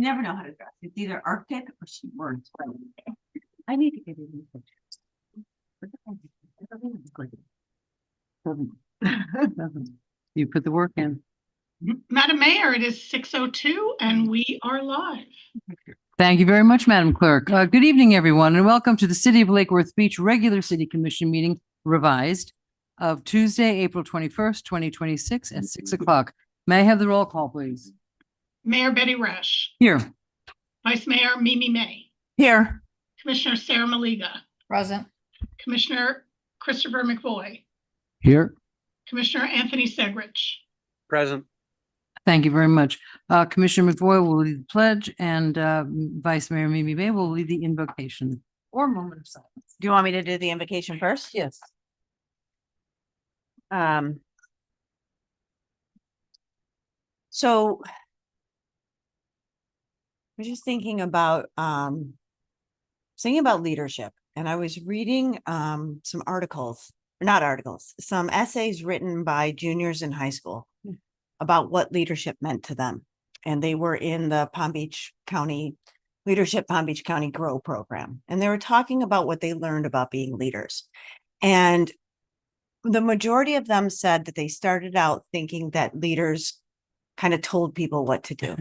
never know how to dress. It's either Arctic or she works. I need to get it in pictures. You put the work in. Madam Mayor, it is 6:02 and we are live. Thank you very much, Madam Clerk. Good evening, everyone, and welcome to the City of Lake Worth Beach Regular City Commission meeting revised of Tuesday, April 21st, 2026 at 6 o'clock. May I have the roll call, please? Mayor Betty Resch, Here. Vice Mayor Mimi May, Here. Commissioner Sarah Maliga, Present. Commissioner Christopher McVoy, Here. Commissioner Anthony Segrich. Present. Thank you very much. Commissioner McVoy will lead the pledge and Vice Mayor Mimi Bay will lead the invocation or moment of silence. Do you want me to do the invocation first? Yes. So I was just thinking about leadership, and I was reading some articles, not articles, some essays written by juniors in high school about what leadership meant to them. And they were in the Palm Beach County Grow program. And they were talking about what they learned about being leaders. And the majority of them said that they started out thinking that leaders kind of told people what to do.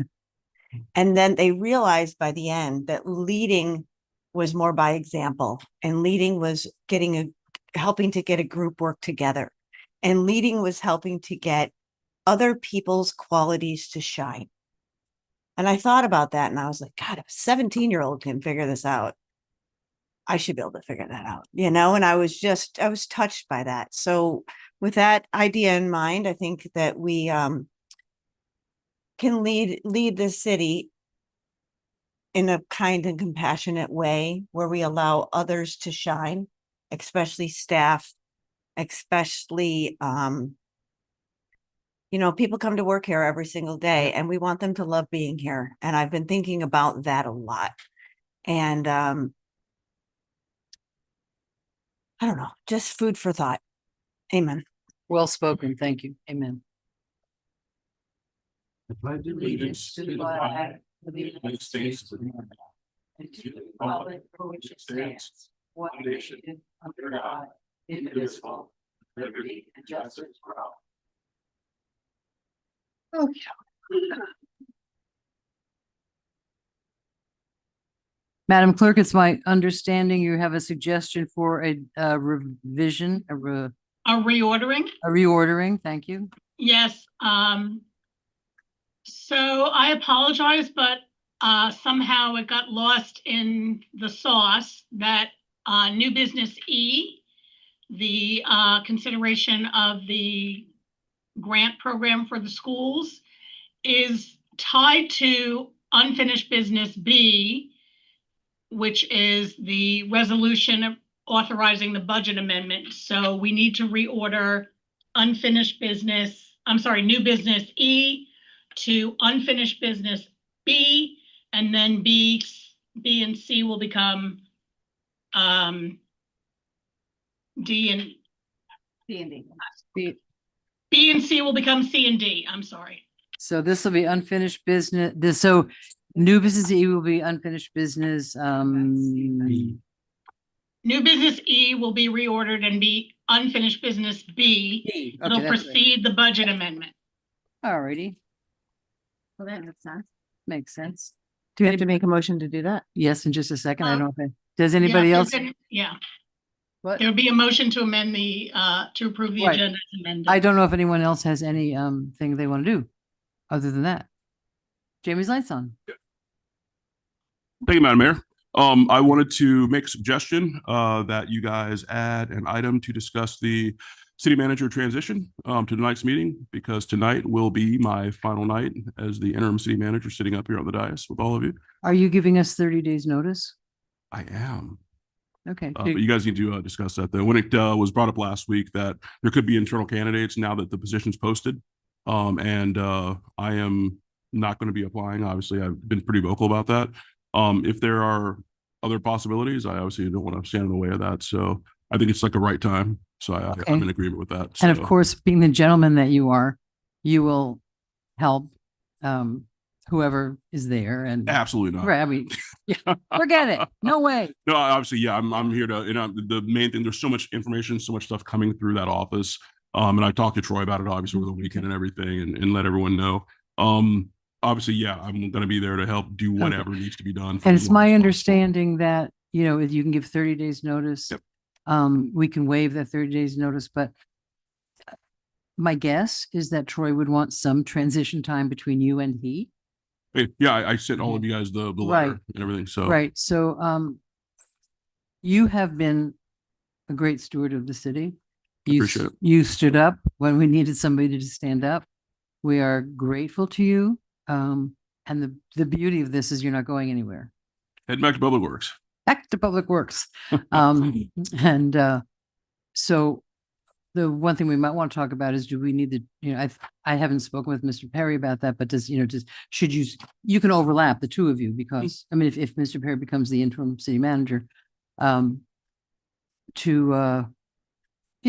And then they realized by the end that leading was more by example, and leading was helping to get a group work together. And leading was helping to get other people's qualities to shine. And I thought about that and I was like, God, if a 17-year-old can figure this out, I should be able to figure that out, and I was touched by that. So with that idea in mind, I think that we can lead the city in a kind and compassionate way where we allow others to shine, especially staff, especially people come to work here every single day and we want them to love being here. And I've been thinking about that a lot. And I don't know, just food for thought. Amen. Well spoken. Thank you. Amen. I pledge allegiance to the flag of the United States of America and to the republic for which it stands, one nation, under God, indivisible, with liberty and justice for all. Okay. Madam Clerk, it's my understanding you have a suggestion for a revision, A reordering? a reordering. Thank you. Yes. So I apologize, but somehow it got lost in the sauce that new business E, the consideration of the grant program for the schools, is tied to unfinished business B, which is the resolution authorizing the budget amendment. So we need to reorder new business E to unfinished business B, and then B and C will become D and D. B and C will become C and D. I'm sorry. So this will be unfinished business. So new business E will be unfinished business. New business E will be reordered and be unfinished business B. Okay, It'll precede the budget amendment. All righty. Well, that makes sense. Makes sense. Do we have to make a motion to do that? Yes, in just a second. I don't know if does anybody else? Yeah. What? There would be a motion to amend to approve the Right. agenda as amended. I don't know if anyone else has any thing they want to do other than that. Jamie's lights on. Thank you, Madam Mayor. I wanted to make a suggestion that you guys add an item to discuss the city manager transition to tonight's meeting, because tonight will be my final night as the interim city manager sitting up here on the dais with all of you. Are you giving us 30 days notice? I am. Okay. But you guys need to discuss that though. When it was brought up last week that there could be internal candidates now that the position's posted. And I am not going to be applying. Obviously, I've been pretty vocal about that. If there are other possibilities, I obviously don't want to stand in the way of that. So I think it's like the right time. So I'm in agreement with that. And of course, being the gentleman that you are, you will help whoever is there and. Absolutely not. Right, I mean, yeah, forget it. No way. No, obviously, yeah, I'm here to, the main thing, there's so much information, so much stuff coming through that office. And I talked to Troy about it, obviously, over the weekend and everything, and let everyone know. Obviously, yeah, I'm gonna be there to help do whatever needs to be done. for And as it's long my as possible. understanding that, you know, if you can give 30 days notice. Yep. We can waive that 30 days notice, but my guess is that Troy would want some transition time between you and he. Yeah, I sent all of you guys the Right. letter and everything, so. Right, so, you have been a great steward of the city. Appreciate it. You stood up when we needed somebody to stand up. We are grateful to you. And the beauty of this is you're not going anywhere. Head back to Public Works. Back to Public Works. So the one thing we might want to talk about is, do we need the, you know, I haven't spoken with Mr. Perry about that, but does, you know, should you can overlap the two of you because, I mean, if Mr. Perry becomes the interim city manager, you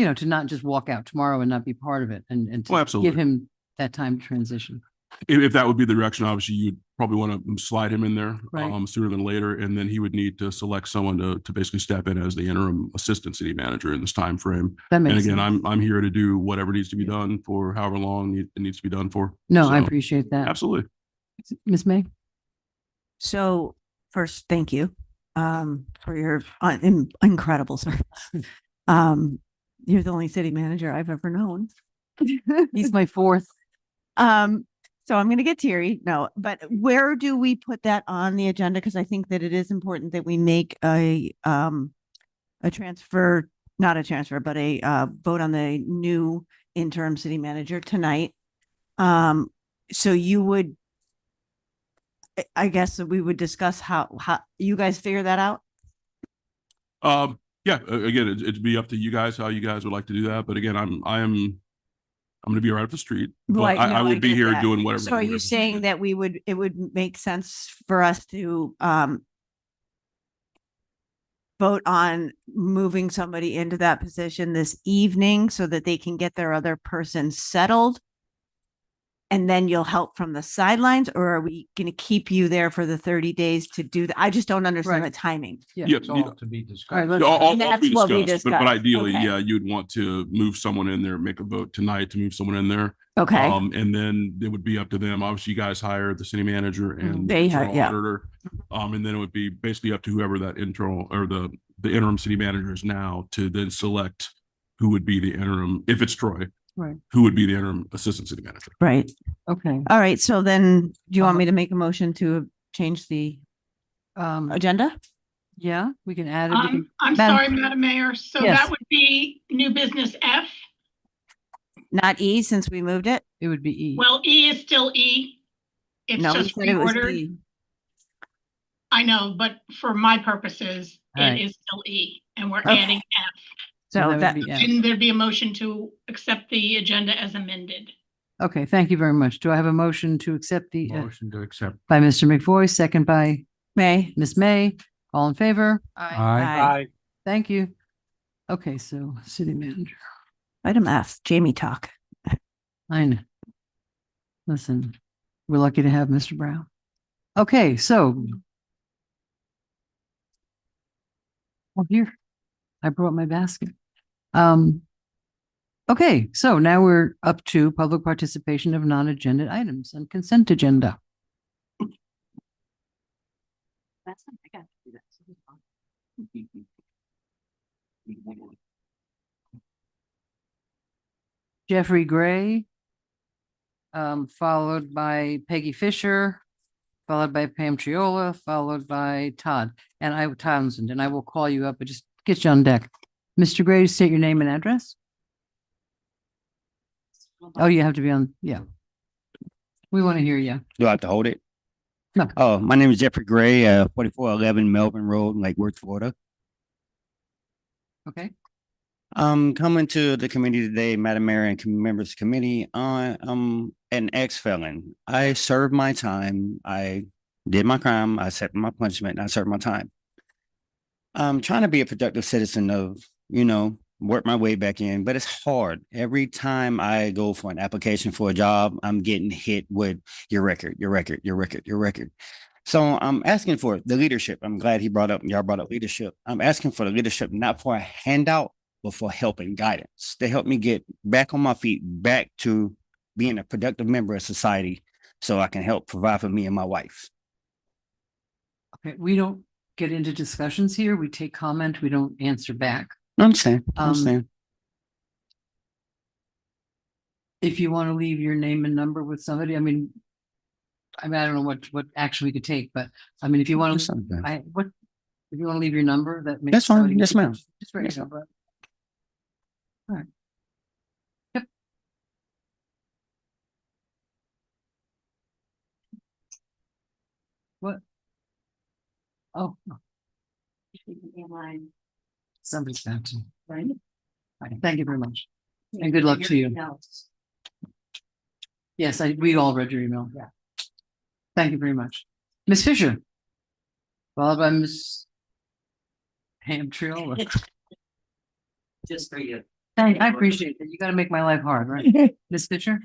know, to not just walk out tomorrow and not be part of it and Oh, to give absolutely. him that time to transition. If that would be the direction, obviously, you'd probably want to slide him in there, Right. sooner than later, and then he would need to select someone to basically step in as the interim assistant city manager in this time frame. That And makes again, sense. I'm here to do whatever needs to be done for however long it needs to be done for. No, I So, appreciate that. Absolutely. Ms. May? So first, thank you for your incredible service. You're the only city manager I've ever known. He's my fourth. So I'm going to get teary. No, but where do we put that on the agenda? Because I think that it is important that we make a transfer, not a transfer, but a vote on the new interim city manager tonight. So you would, I guess we would discuss how you guys figure that out. Yeah, again, it'd be up to you guys, how you guys would like to do that. But again, I'm going to be right up the street, but Right, no, I I will be get here that. doing whatever. So are you whatever. saying that it would make sense for us to vote on moving somebody into that position this evening so that they can get their other person settled? And then you'll help from the sidelines, or are we going to keep you there for the 30 days to do that? I just don't understand Right. the timing. Yeah, It's all to be All right, discussed. let's- all And to that's be what we discussed, but discussed. ideally, Okay. yeah, you'd want to move someone in there, make a vote tonight to move someone in there. Okay. And then it would be up to them. Obviously, you guys hire the city manager and the They hire- internal yeah. auditor. And then it would be basically up to whoever that internal or the interim city manager is now to then select who would be the interim, if it's Troy, Right. who would be the interim assistant city manager. Right. Okay. All right. So then do you want Uh-huh. me to make a motion to change the agenda? Yeah, we can add it. We can- I'm Madam- sorry, Madam Mayor. So Yes. that would be new business F. Not E, since we moved it? It would be E. Well, E is still E. It's No, we just said it was reordered. D. I know, but for my purposes, All right. it is still E, and we're Okay. adding F. So would that, be F. Shouldn't there be a motion to accept the agenda as amended? Okay, thank you very much. Do I have a motion to accept the, Motion to accept. by Mr. McVoy, second by May. Ms. May? All in favor? Aye. Thank you. Okay, so city manager. Item F, Jamie talk. I know. Listen, we're lucky to have Mr. Brown. Okay, so. Oh, here, I brought my basket. Okay, so now we're up to public participation of non-agenda items and consent agenda. Jeffrey Gray, followed by Peggy Fisher, followed by Pam Triola, followed by Townsend, and I will call you up, but just get you on deck. Mr. Gray, state your name and address. Oh, you have to be on, yeah. We want to hear you. Do I have to hold it? No. Oh, my name is Jeffrey Gray, 4411 Melbourne Road, Lake Worth, Florida. Okay, Coming to the committee today, Madam Mayor and members of the committee, I'm an ex-felon. I served my time. I did my crime. I accepted my punishment and I served my time. I'm trying to be a productive citizen of, work my way back in, but it's hard. Every time I go for an application for a job, I'm getting hit with your record, your record, your record, your record. So I'm asking for the leadership. I'm glad y'all brought up leadership. I'm asking for the leadership, not for a handout, but for help and guidance to help me get back on my feet, back to being a productive member of society so I can help provide for me and my wife. Okay, we don't get into discussions here. We take comment. We don't answer back. Understand. Understand. If you want to leave your name and number with somebody, I mean, I don't know what action we could take, but I mean, if you want That's to, not bad. if you want to leave your number, that makes. That's fine. somebody- Yes, ma'am. Just write Yes, your number. All right. Yep. What? Oh, no. Somebody's got to. Right. Thank you very much. And good luck to you. Yes, we all read your email. Yeah. Thank you very much. Ms. Fisher. Followed by Ms. Hamtriola. Just for you. I appreciate it. You got to make my life hard, right? Ms. Fisher?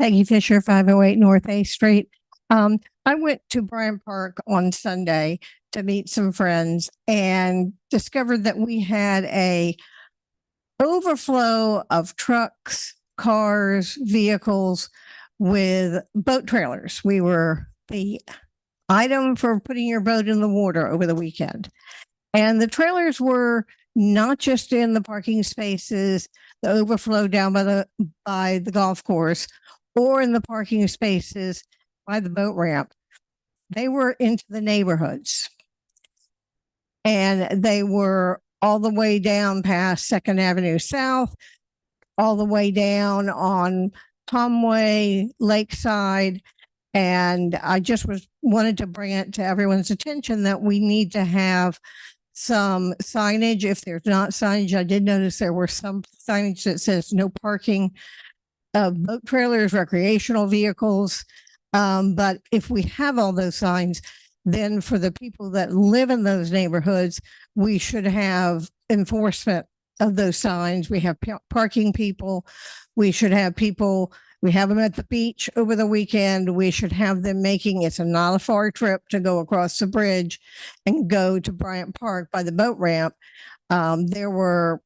Peggy Fisher, 508 North A Street. I went to Bryant Park on Sunday to meet some friends and discovered that we had a overflow of trucks, cars, vehicles with boat trailers. We were the item for putting your boat in the water over the weekend. And the trailers were not just in the parking spaces, the overflow down by the golf course, or in the parking spaces by the boat ramp. They were into the neighborhoods. And they were all the way down past 2nd Avenue South, all the way down on Tomway, Lakeside. And I just wanted to bring it to everyone's attention that we need to have some signage. If there's not signage, I did notice there were some signage that says no parking of boat trailers, recreational vehicles. But if we have all those signs, then for the people that live in those neighborhoods, we should have enforcement of those signs. We have parking people. We should have people, we have them at the beach over the weekend. We should have them it's not a far trip to go across the bridge and go to Bryant Park by the boat ramp. There were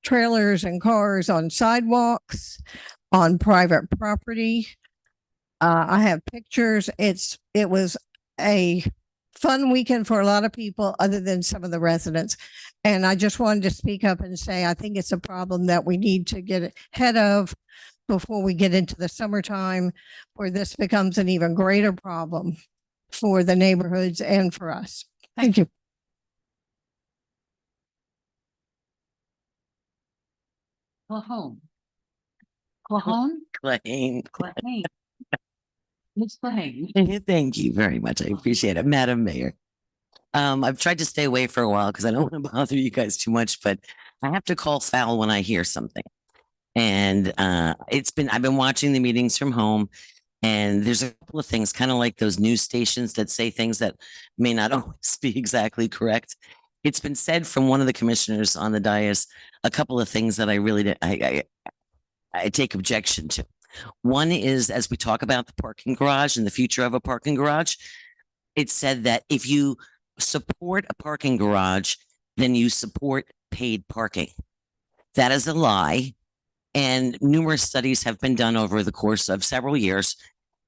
trailers and cars on sidewalks, on private property. I have pictures. It was a fun weekend for a lot of people other than some of the residents. And I just wanted to speak up and say, I think it's a problem that we need to get ahead of before we get into the summertime, where this becomes an even greater problem for the neighborhoods and for us. Thank you. Clahone. Clahone? Claim. Clahane. Ms. Clahane. Thank you very much. I appreciate it, Madam Mayor. I've tried to stay away for a while because I don't want to bother you guys too much, but I have to call foul when I hear something. And I've been watching the meetings from home, and there's a couple of things, kind of like those news stations that say things that may not always be exactly correct. It's been said from one of the commissioners on the dais, a couple of things that I really I take objection to. One is, as we talk about the parking garage and the future of a parking garage, it said that if you support a parking garage, then you support paid parking. That is a lie. And numerous studies have been done over the course of several years.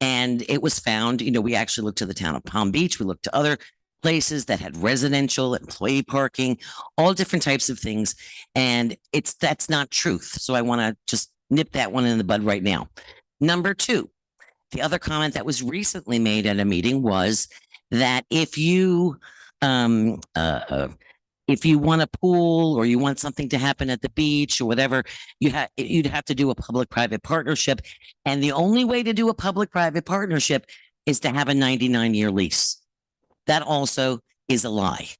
And it was found, we actually looked to the town of Palm Beach. We looked to other places that had residential, employee parking, all different types of things. And that's not truth. So I want to just nip that one in the bud right now. Number two, the other comment that was recently made at a meeting was that if you want a pool or you want something to happen at the beach or whatever, you'd have to do a public-private partnership. And the only way to do a public-private partnership is to have a 99-year lease. That also is a lie.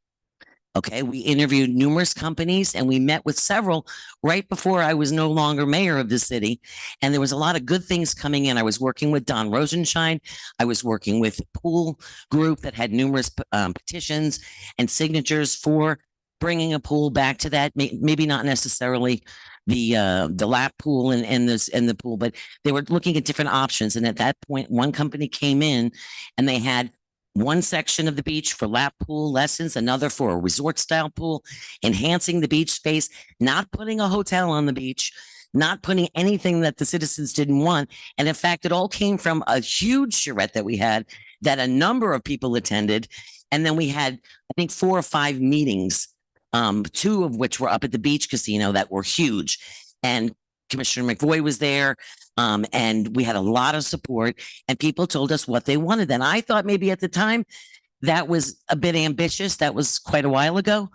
Okay, we interviewed numerous companies and we met with several right before I was no longer mayor of the city. And there was a lot of good things coming in. I was working with Don Rosenshine. I was working with a pool group that had numerous petitions and signatures for bringing a pool back to that. Maybe not necessarily the lap pool and the pool, but they were looking at different options. And at that point, one company came in and they had one section of the beach for lap pool lessons, another for a resort style pool, enhancing the beach space, not putting a hotel on the beach, not putting anything that the citizens didn't want. And in fact, it all came from a huge charrette that we had that a number of people attended. And then we had, I think, 4 or 5 meetings, 2 of which were up at the beach casino that were huge. And Commissioner McVoy was there. And we had a lot of support and people told us what they wanted. And I thought maybe at the time that was a bit ambitious. That was quite a while ago.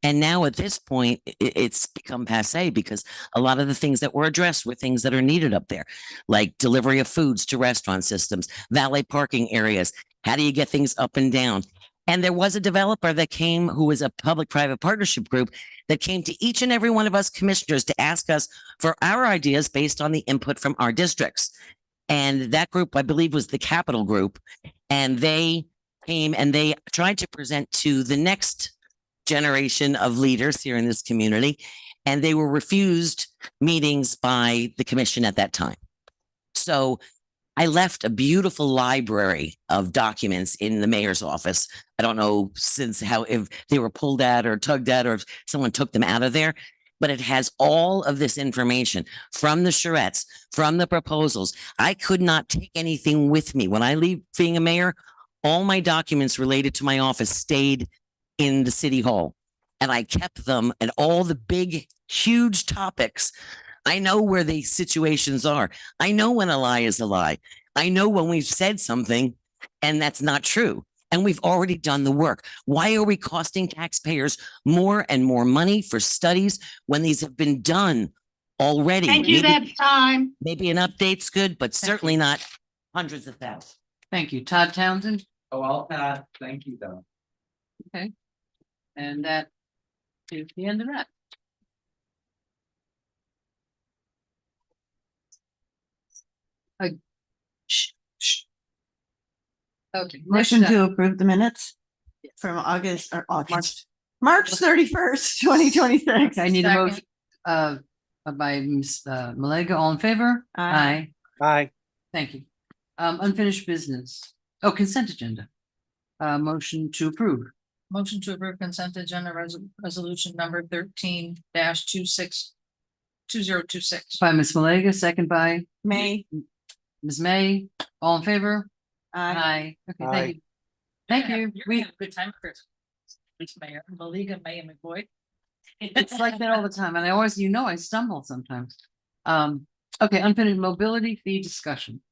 And now at this point, it's become passé because a lot of the things that were addressed were things that are needed up there, like delivery of foods to restaurant systems, valet parking areas. How do you get things up and down? And there was a developer that came who was a public-private partnership group that came to each and every one of us commissioners to ask us for our ideas based on the input from our districts. And that group, I believe, was the Capital Group. And they came and they tried to present to the next generation of leaders here in this community. And they were refused meetings by the commission at that time. So I left a beautiful library of documents in the mayor's office. I don't know if they were pulled at or tugged at or if someone took them out of there, but it has all of this information from the charrettes, from the proposals. I could not take anything with me. When I leave being a mayor, all my documents related to my office stayed in the city hall and I kept them and all the big, huge topics. I know where the situations are. I know when a lie is a lie. I know when we've said something and that's not true. And we've already done the work. Why are we costing taxpayers more and more money for studies when these have been done already? Thank you, that's time. Maybe an update's good, but certainly not hundreds of thousands. Thank you. Todd Townsend. Oh, I'll pass. Thank you, though. Okay. And that is the end of that. Okay. Motion to approve the minutes from August or August, March 31st, 2026. I need a motion by Ms. Malega. All in favor? Aye. Bye. Thank you. Unfinished business. Oh, consent agenda. Motion to approve. Motion to approve consent agenda resolution number 13-2026. By Ms. Malega, second by May. Ms. May. All in favor? Aye. Okay, thank you. Thank you. We have a good time, Chris. Mayor, Maliga, May and McBoyd. It's like that all the time. And I always, I stumble sometimes. Okay, unfinished mobility fee discussion.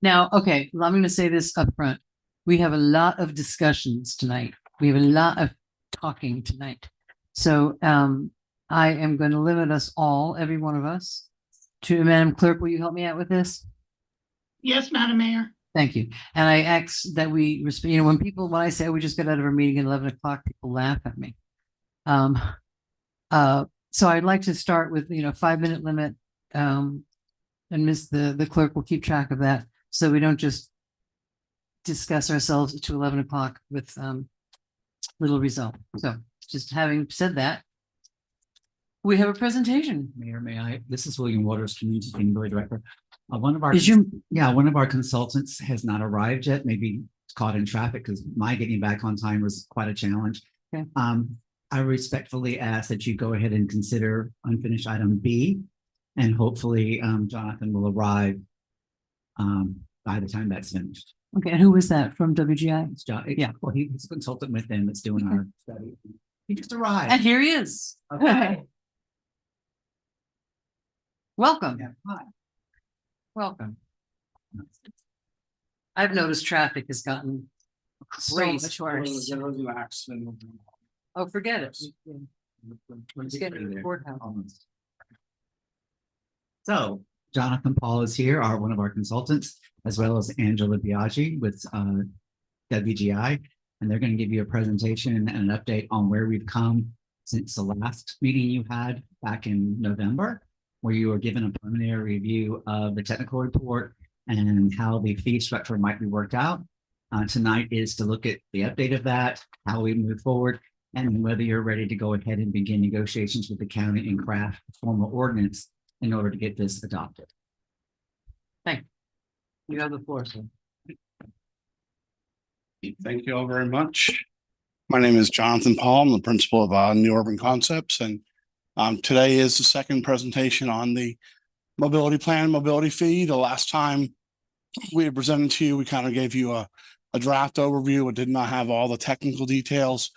Now, okay, I'm going to say this up front. We have a lot of discussions tonight. We have a lot of talking tonight. So I am going to limit us all, every one of us, to Madam Clerk, will you help me out with this? Yes, Madam Mayor. Thank you. And I ask that we, when I say we just got out of our meeting at 11 o'clock, people laugh at me. So I'd like to start with, 5-minute limit. And the clerk will keep track of that. So we don't just discuss ourselves to 11 o'clock with little result. So just having said that, we have a presentation. Mayor, may I? This is William Waters, Community Sustainability Director. One of our one of our consultants has not arrived yet. Maybe it's caught in traffic because my getting back on time was quite a challenge. Okay. I respectfully ask that you go ahead and consider unfinished item B, and hopefully Jonathan will arrive by the time that's finished. Okay, and who was that from WGI? It's yeah, well, he's a consultant with them that's doing our study. He just arrived. And here he is. Okay. Welcome. Yeah, hi. Welcome. I've noticed traffic has gotten So much worse. Oh, forget it. Let's get to the courthouse. So Jonathan Paul is here, one of our consultants, as well as Angela Biaggi with WGI, and they're going to give you a presentation and an update on where we've come since the last meeting you had back in November, where you were given a preliminary review of the technical report and how the fee structure might be worked out. Tonight is to look at the update of that, how we move forward, and whether you're ready to go ahead and begin negotiations with the county and craft a formal ordinance in order to get this adopted. You have the floor, sir. Thank you all very much. My name is Jonathan Paul. I'm the principal of New Urban Concepts, and today is the second presentation on the mobility plan, mobility fee. The last time we had presented to you, we kind of gave you a draft overview. It did not have all the technical details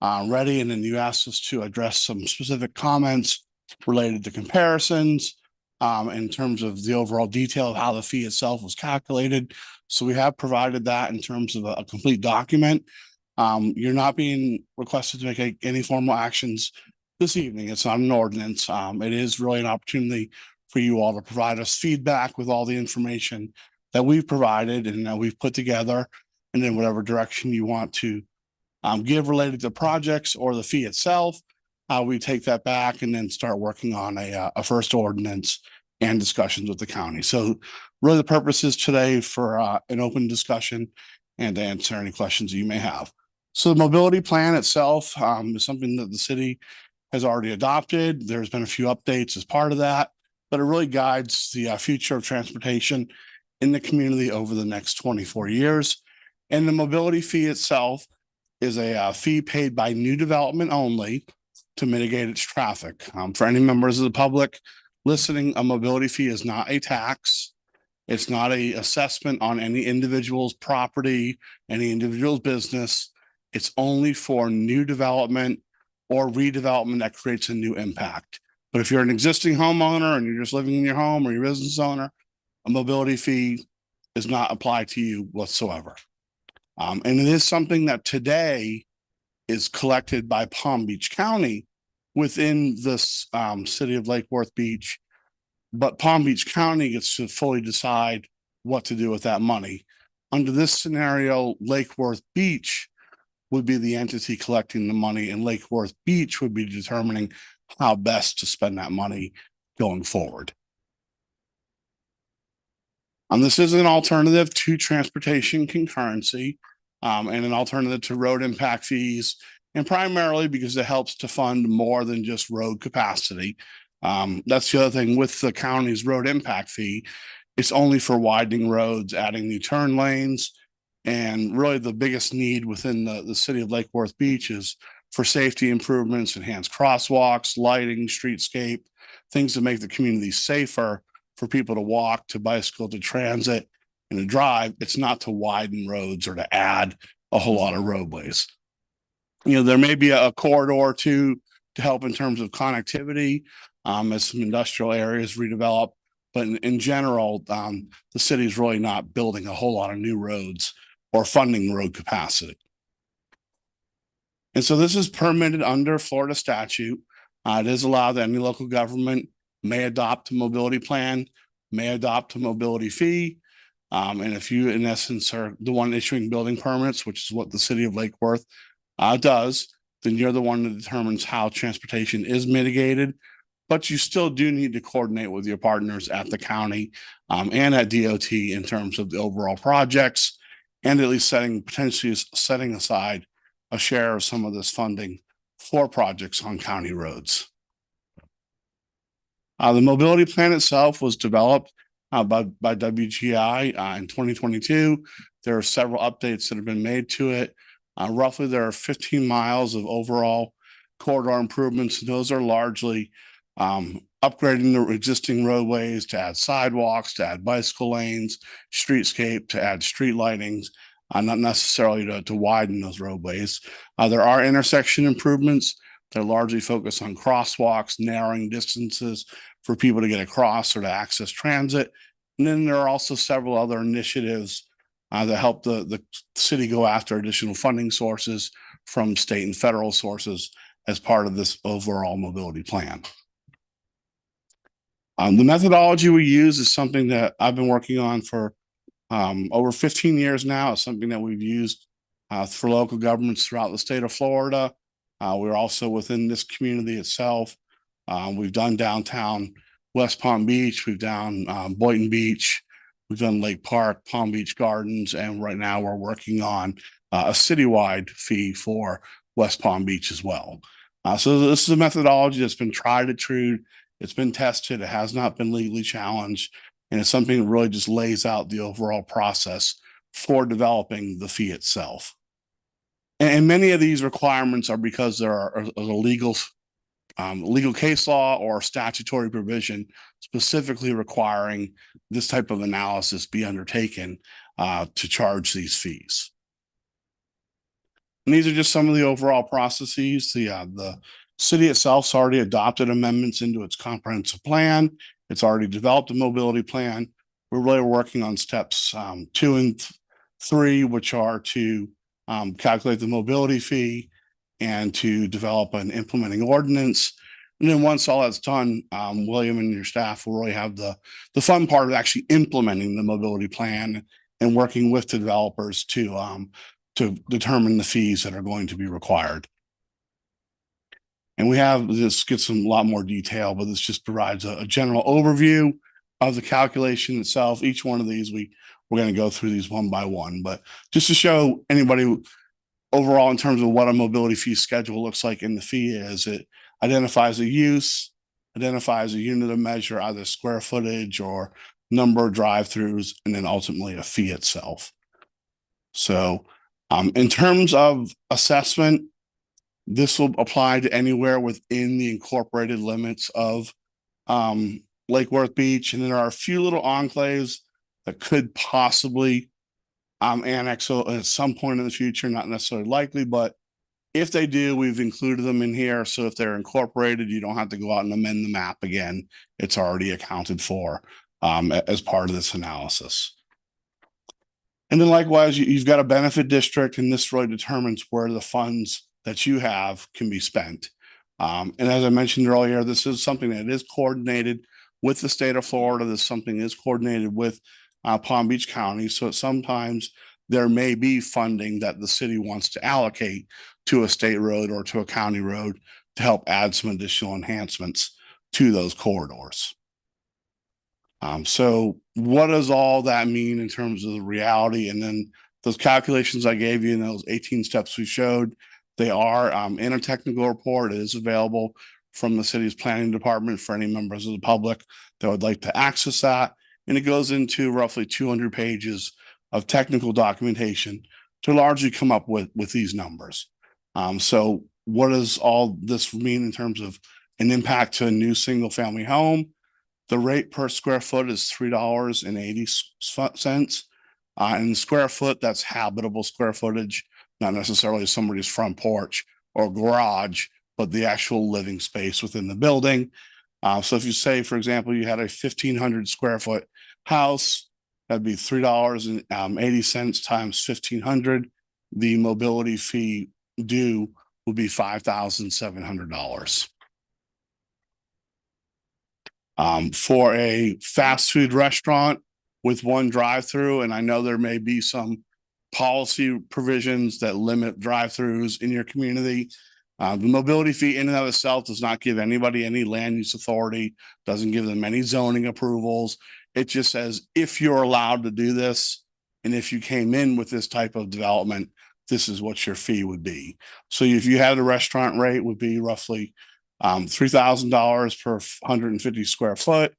ready, and then you asked us to address some specific comments related to comparisons in terms of the overall detail of how the fee itself was calculated. So we have provided that in terms of a complete document. You're not being requested to make any formal actions this evening. It's not an ordinance. It is really an opportunity for you all to provide us feedback with all the information that we've provided and that we've put together, and then whatever direction you want to give related to projects or the fee itself. We take that back and then start working on a first ordinance and discussions with the county. So really the purpose is today for an open discussion and to answer any questions that you may have. So the mobility plan itself is something that the city has already adopted. There's been a few updates as part of that, but it really guides the future of transportation in the community over the next 24 years. And the mobility fee itself is a fee paid by new development only to mitigate its traffic. For any members of the public listening, a mobility fee is not a tax. It's not a assessment on any individual's property, any individual's business. It's only for new development or redevelopment that creates a new impact. But if you're an existing homeowner and you're just living in your home or your business owner, a mobility fee does not apply to you whatsoever. And it is something that today is collected by Palm Beach County within this city of Lake Worth Beach. But Palm Beach County gets to fully decide what to do with that money. Under this scenario, Lake Worth Beach would be the entity collecting the money, and Lake Worth Beach would be determining how best to spend that money going forward. This is an alternative to transportation concurrency and an alternative to road impact fees, and primarily because it helps to fund more than just road capacity. That's the other thing with the county's road impact fee. It's only for widening roads, adding new turn lanes, and really the biggest need within the city of Lake Worth Beach is for safety improvements, enhanced crosswalks, lighting, streetscape, things to make the community safer for people to walk, to bicycle, to transit, and to drive. It's not to widen roads or to add a whole lot of roadways. You know, there may be a corridor or two to help in terms of connectivity as some industrial areas redevelop. But in general, the city is really not building a whole lot of new roads or funding road capacity. And so this is permitted under Florida statute. It is allowed that any local government may adopt a mobility plan, may adopt a mobility fee. And if you, in essence, are the one issuing building permits, which is what the city of Lake Worth does, then you're the one that determines how transportation is mitigated. But you still do need to coordinate with your partners at the county and at DOT in terms of the overall projects, and at least potentially setting aside a share of some of this funding for projects on county roads. The mobility plan itself was developed by WGI in 2022. There are several updates that have been made to it. Roughly, there are 15 miles of overall corridor improvements. Those are largely upgrading the existing roadways to add sidewalks, to add bicycle lanes, streetscape, to add street lightings, not necessarily to widen those roadways. There are intersection improvements that largely focus on crosswalks, narrowing distances for people to get across or to access transit. And then there are also several other initiatives that help the city go after additional funding sources from state and federal sources as part of this overall mobility plan. The methodology we use is something that I've been working on for over 15 years now. It's something that we've used for local governments throughout the state of Florida. We're also within this community itself. We've done downtown West Palm Beach, we've done Boynton Beach, we've done Lake Park, Palm Beach Gardens, and right now we're working on a citywide fee for West Palm Beach as well. So this is a methodology that's been tried and true. It's been tested. It has not been legally challenged. And it's something that really just lays out the overall process for developing the fee itself. And many of these requirements are because there are a legal case law or statutory provision specifically requiring this type of analysis be undertaken to charge these fees. And these are just some of the overall processes. The city itself's already adopted amendments into its comprehensive plan. It's already developed a mobility plan. We're really working on steps 2 and 3, which are to calculate the mobility fee and to develop an implementing ordinance. And then once all that's done, William and your staff will really have the fun part of actually implementing the mobility plan and working with the developers to determine the fees that are going to be required. And this gets a lot more detail, but this just provides a general overview of the calculation itself. Each one of these, we're going to go through these one by one, but just to show anybody overall in terms of what a mobility fee schedule looks like in the fee is, it identifies a use, identifies a unit of measure, either square footage or number of drive-throughs, and then ultimately a fee itself. So in terms of assessment, this will apply to anywhere within the incorporated limits of Lake Worth Beach. And there are a few little enclaves that could possibly annex at some point in the future, not necessarily likely, but if they do, we've included them in here. So if they're incorporated, you don't have to go out and amend the map again. It's already accounted for as part of this analysis. And then likewise, you've got a benefit district, and this really determines where the funds that you have can be spent. And as I mentioned earlier, this is something that is coordinated with the state of Florida. This is something that is coordinated with Palm Beach County. So sometimes there may be funding that the city wants to allocate to a state road or to a county road to help add some additional enhancements to those corridors. So what does all that mean in terms of the reality? And then those calculations I gave you and those 18 steps we showed, they are in a technical report. It is available from the city's planning department for any members of the public that would like to access that. And it goes into roughly 200 pages of technical documentation to largely come up with these numbers. So what does all this mean in terms of an impact to a new single family home? The rate per square foot is $3.80. And square foot, that's habitable square footage, not necessarily somebody's front porch or garage, but the actual living space within the building. So if you say, for example, you had a 1,500 square foot house, that'd be $3.80 times 1,500. The mobility fee due would be $5,700. For a fast food restaurant with one drive-through, and I know there may be some policy provisions that limit drive-throughs in your community. The mobility fee in and of itself does not give anybody any land use authority, doesn't give them any zoning approvals. It just says, if you're allowed to do this, and if you came in with this type of development, this is what your fee would be. So if you had a restaurant rate, would be roughly $3,000 per 150 square foot.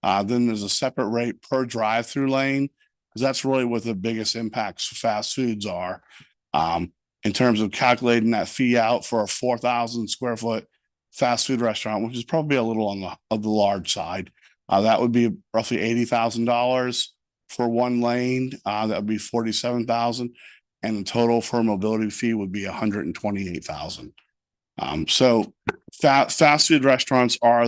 Then there's a separate rate per drive-through lane, because that's really what the biggest impacts of fast foods are. In terms of calculating that fee out for a 4,000 square foot fast food restaurant, which is probably a little on the large side, that would be roughly $80,000 for one lane. That would be $47,000, and the total for a mobility fee would be $128,000. So fast food restaurants are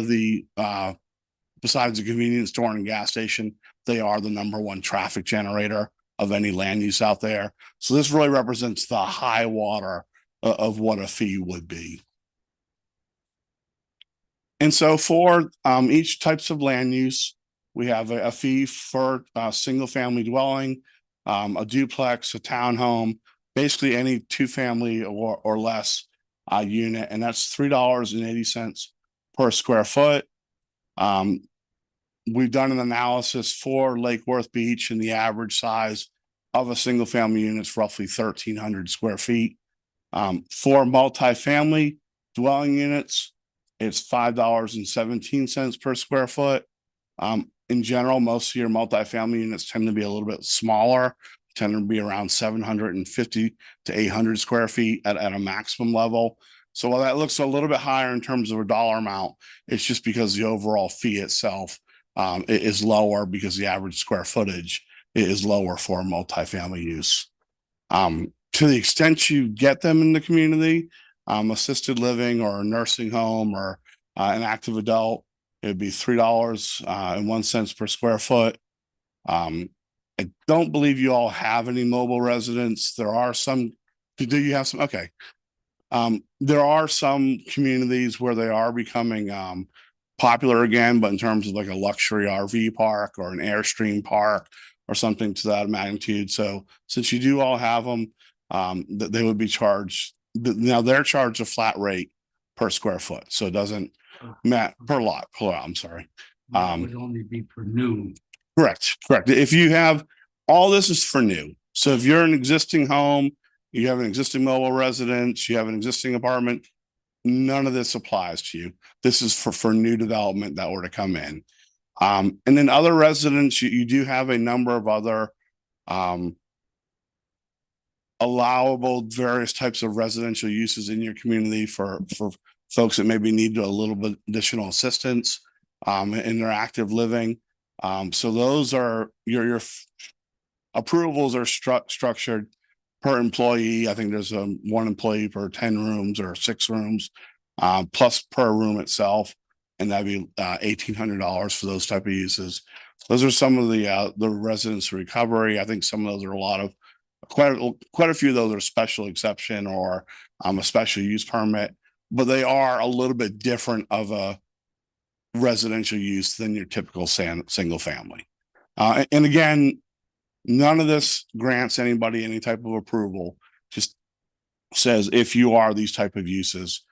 besides the convenience store and gas station, they are the #1 traffic generator of any land use out there. So this really represents the high water of what a fee would be. And so for each types of land use, we have a fee for a single family dwelling, a duplex, a townhome, basically any 2-family or less unit, and that's $3.80 per square foot. We've done an analysis for Lake Worth Beach, and the average size of a single family unit is roughly 1,300 square feet. For multifamily dwelling units, it's $5.17 per square foot. In general, most of your multifamily units tend to be a little bit smaller, tend to be around 750 to 800 square feet at a maximum level. So while that looks a little bit higher in terms of a dollar amount, it's just because the overall fee itself is lower because the average square footage is lower for multifamily use. To the extent you get them in the community, assisted living or a nursing home or an active adult, it would be $3.01 per square foot. I don't believe you all have any mobile residents. There are some. Do you have some? Okay. There are some communities where they are becoming popular again, but in terms of like a luxury RV park or an Airstream park or something to that magnitude. So since you do all have them, they would be charged. Now they're charged a flat rate per square foot, so it doesn't per lot. I'm sorry. Would only be for new. Correct. If you have, all this is for new. So if you're an existing home, you have an existing mobile residence, you have an existing apartment, none of this applies to you. This is for new development that were to come in. And then other residents, you do have a number of other allowable various types of residential uses in your community for folks that maybe need a little bit additional assistance in their active living. So those are your approvals are structured per employee. I think there's one employee per 10 rooms or 6 rooms, plus per room itself. And that'd be $1,800 for those type of uses. Those are some of the residence recovery. I think some of those are quite a few of those are special exception or a special use permit, but they are a little bit different of a residential use than your typical single family. And again, none of this grants anybody any type of approval. Just says if you are these type of uses,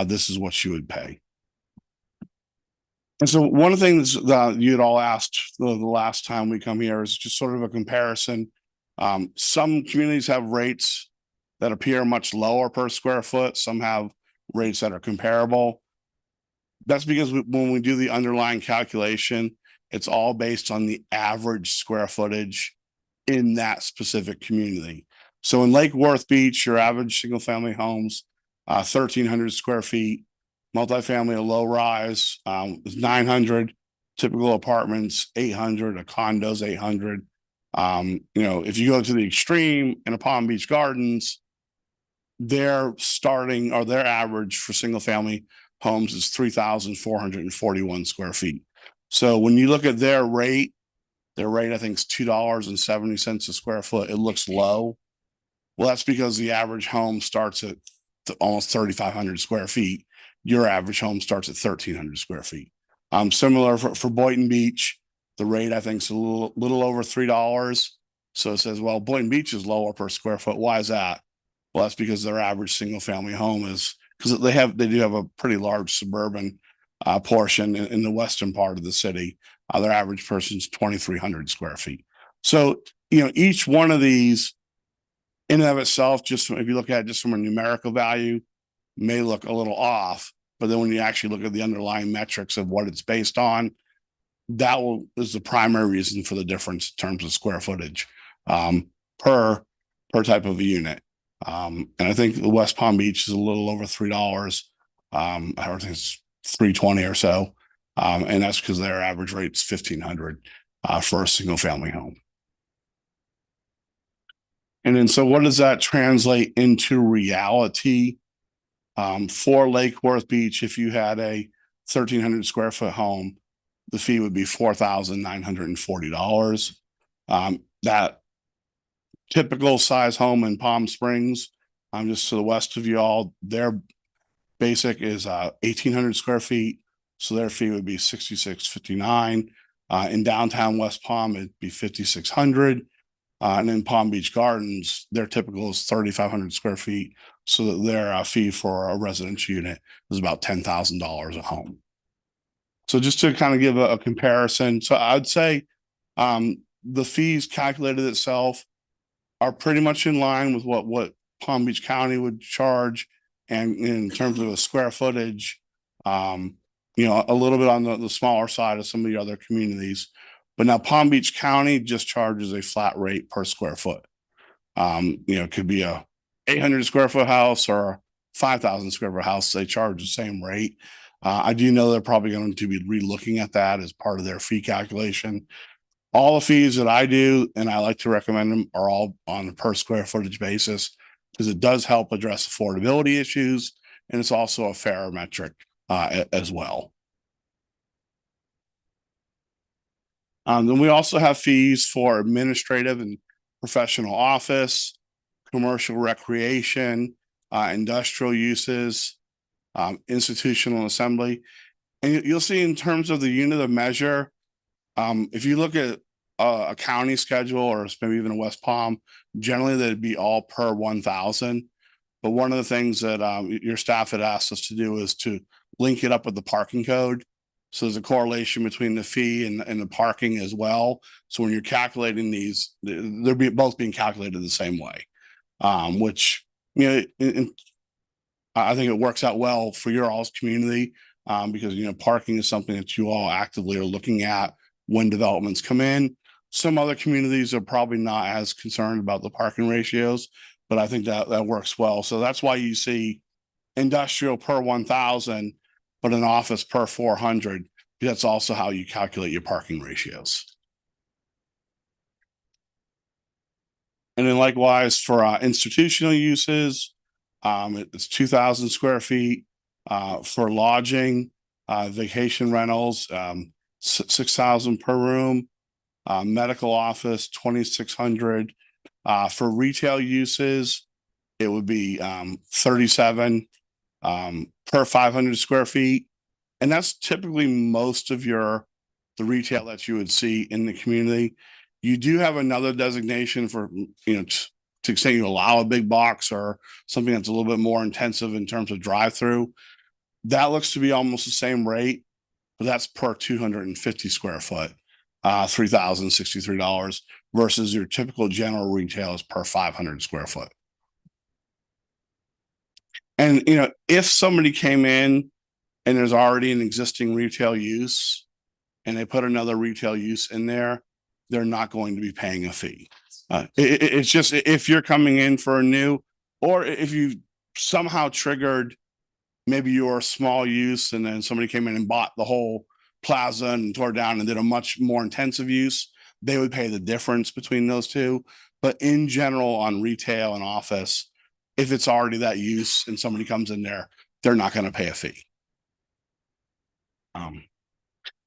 this is what you would pay. And so one of the things that you'd all asked the last time we come here is just sort of a comparison. Some communities have rates that appear much lower per square foot. Some have rates that are comparable. That's because when we do the underlying calculation, it's all based on the average square footage in that specific community. So in Lake Worth Beach, your average single family homes, 1,300 square feet, multifamily, a low rise is 900, typical apartments, 800, a condo's 800. If you go to the extreme in a Palm Beach Gardens, their average for single family homes is 3,441 square feet. So when you look at their rate, I think is $2.70 a square foot. It looks low. Well, that's because the average home starts at almost 3,500 square feet. Your average home starts at 1,300 square feet. Similar for Boynton Beach, the rate I think is a little over $3. So it says, well, Boynton Beach is lower per square foot. Why is that? Well, that's because their average single family home is, because they do have a pretty large suburban portion in the western part of the city. Their average person's 2,300 square feet. So, each one of these in and of itself, if you look at it just from a numerical value, may look a little off. But then when you actually look at the underlying metrics of what it's based on, is the primary reason for the difference in terms of square footage per type of a unit. And I think the West Palm Beach is a little over $3. I don't think it's $3.20 or so. And that's because their average rate is $1,500 for a single family home. And then, so what does that translate into reality? For Lake Worth Beach, if you had a 1,300 square foot home, the fee would be $4,940. That typical size home in Palm Springs, just to the west of y'all, their basic is 1,800 square feet. So their fee would be $6,659. In downtown West Palm, it'd be $5,600. And in Palm Beach Gardens, their typical is 3,500 square feet. So that their fee for a residential unit is about $10,000 a home. So just to kind of give a comparison. So I'd say the fees calculated itself are pretty much in line with what Palm Beach County would charge, and in terms of a square footage, you know, a little bit on the smaller side of some of the other communities. But now Palm Beach County just charges a flat rate per square foot. You know, it could be a 800 square foot house or a 5,000 square foot house. They charge the same rate. I do know they're probably going to be relooking at that as part of their fee calculation. All the fees that I do, and I like to recommend them, are all on a per square footage basis because it does help address affordability issues, and it's also a fairer metric as well. Then we also have fees for administrative and professional office, commercial recreation, industrial uses, institutional assembly. And you'll see in terms of the unit of measure, if you look at a county schedule or maybe even a West Palm, generally they'd be all per 1,000. But one of the things that your staff had asked us to do is to link it up with the parking code. So there's a correlation between the fee and the parking as well. So when you're calculating these, they're both being calculated the same way, which, you know, I think it works out well for your all's community because, you know, parking is something that you all actively are looking at when developments come in. Some other communities are probably not as concerned about the parking ratios, but I think that works well. So that's why you see industrial per 1,000, but an office per 400. That's also how you calculate your parking ratios. And then likewise for institutional uses, it's 2,000 square feet. For lodging, vacation rentals, 6,000 per room. Medical office, 2,600. For retail uses, it would be 37 per 500 square feet. And that's typically most of the retail that you would see in the community. You do have another designation for, you know, to say you allow a big box or something that's a little bit more intensive in terms of drive-through. That looks to be almost the same rate, but that's per 250 square foot, $3,063 versus your typical general retail is per 500 square foot. And, you know, if somebody came in and there's already an existing retail use and they put another retail use in there, they're not going to be paying a fee. It's just if you're coming in for a new, or if you somehow triggered maybe your small use and then somebody came in and bought the whole plaza and tore it down and did a much more intensive use, they would pay the difference between those two. But in general, on retail and office, if it's already that use and somebody comes in there, they're not going to pay a fee.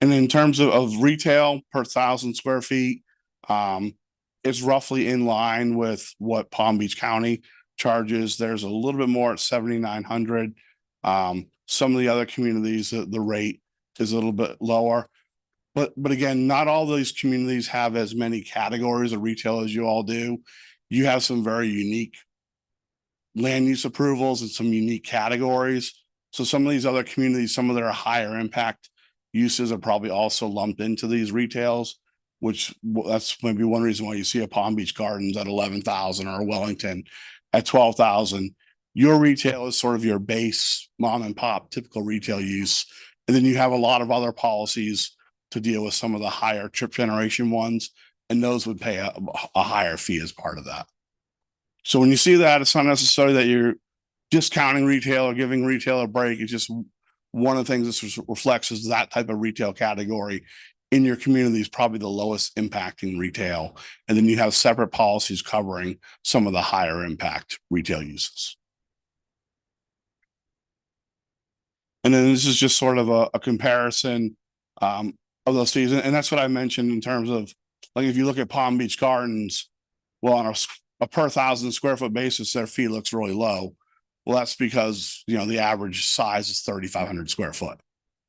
And in terms of retail per 1,000 square feet, it's roughly in line with what Palm Beach County charges. There's a little bit more at 7,900. Some of the other communities, the rate is a little bit lower. But again, not all these communities have as many categories of retail as you all do. You have some very unique land use approvals and some unique categories. So some of these other communities, some of their higher impact uses are probably also lumped into these retails, which that's maybe one reason why you see a Palm Beach Gardens at 11,000 or a Wellington at 12,000. Your retail is sort of your base mom and pop typical retail use. And then you have a lot of other policies to deal with some of the higher trip generation ones, and those would pay a higher fee as part of that. So when you see that, it's not necessarily that you're discounting retail or giving retail a break. It's just one of the things this reflects is that type of retail category in your community is probably the lowest impacting retail. And then you have separate policies covering some of the higher impact retail uses. And then this is just sort of a comparison of those fees. And that's what I mentioned in terms of, like, if you look at Palm Beach Gardens, well, on a per 1,000 square foot basis, their fee looks really low. Well, that's because, you know, the average size is 3,500 square foot.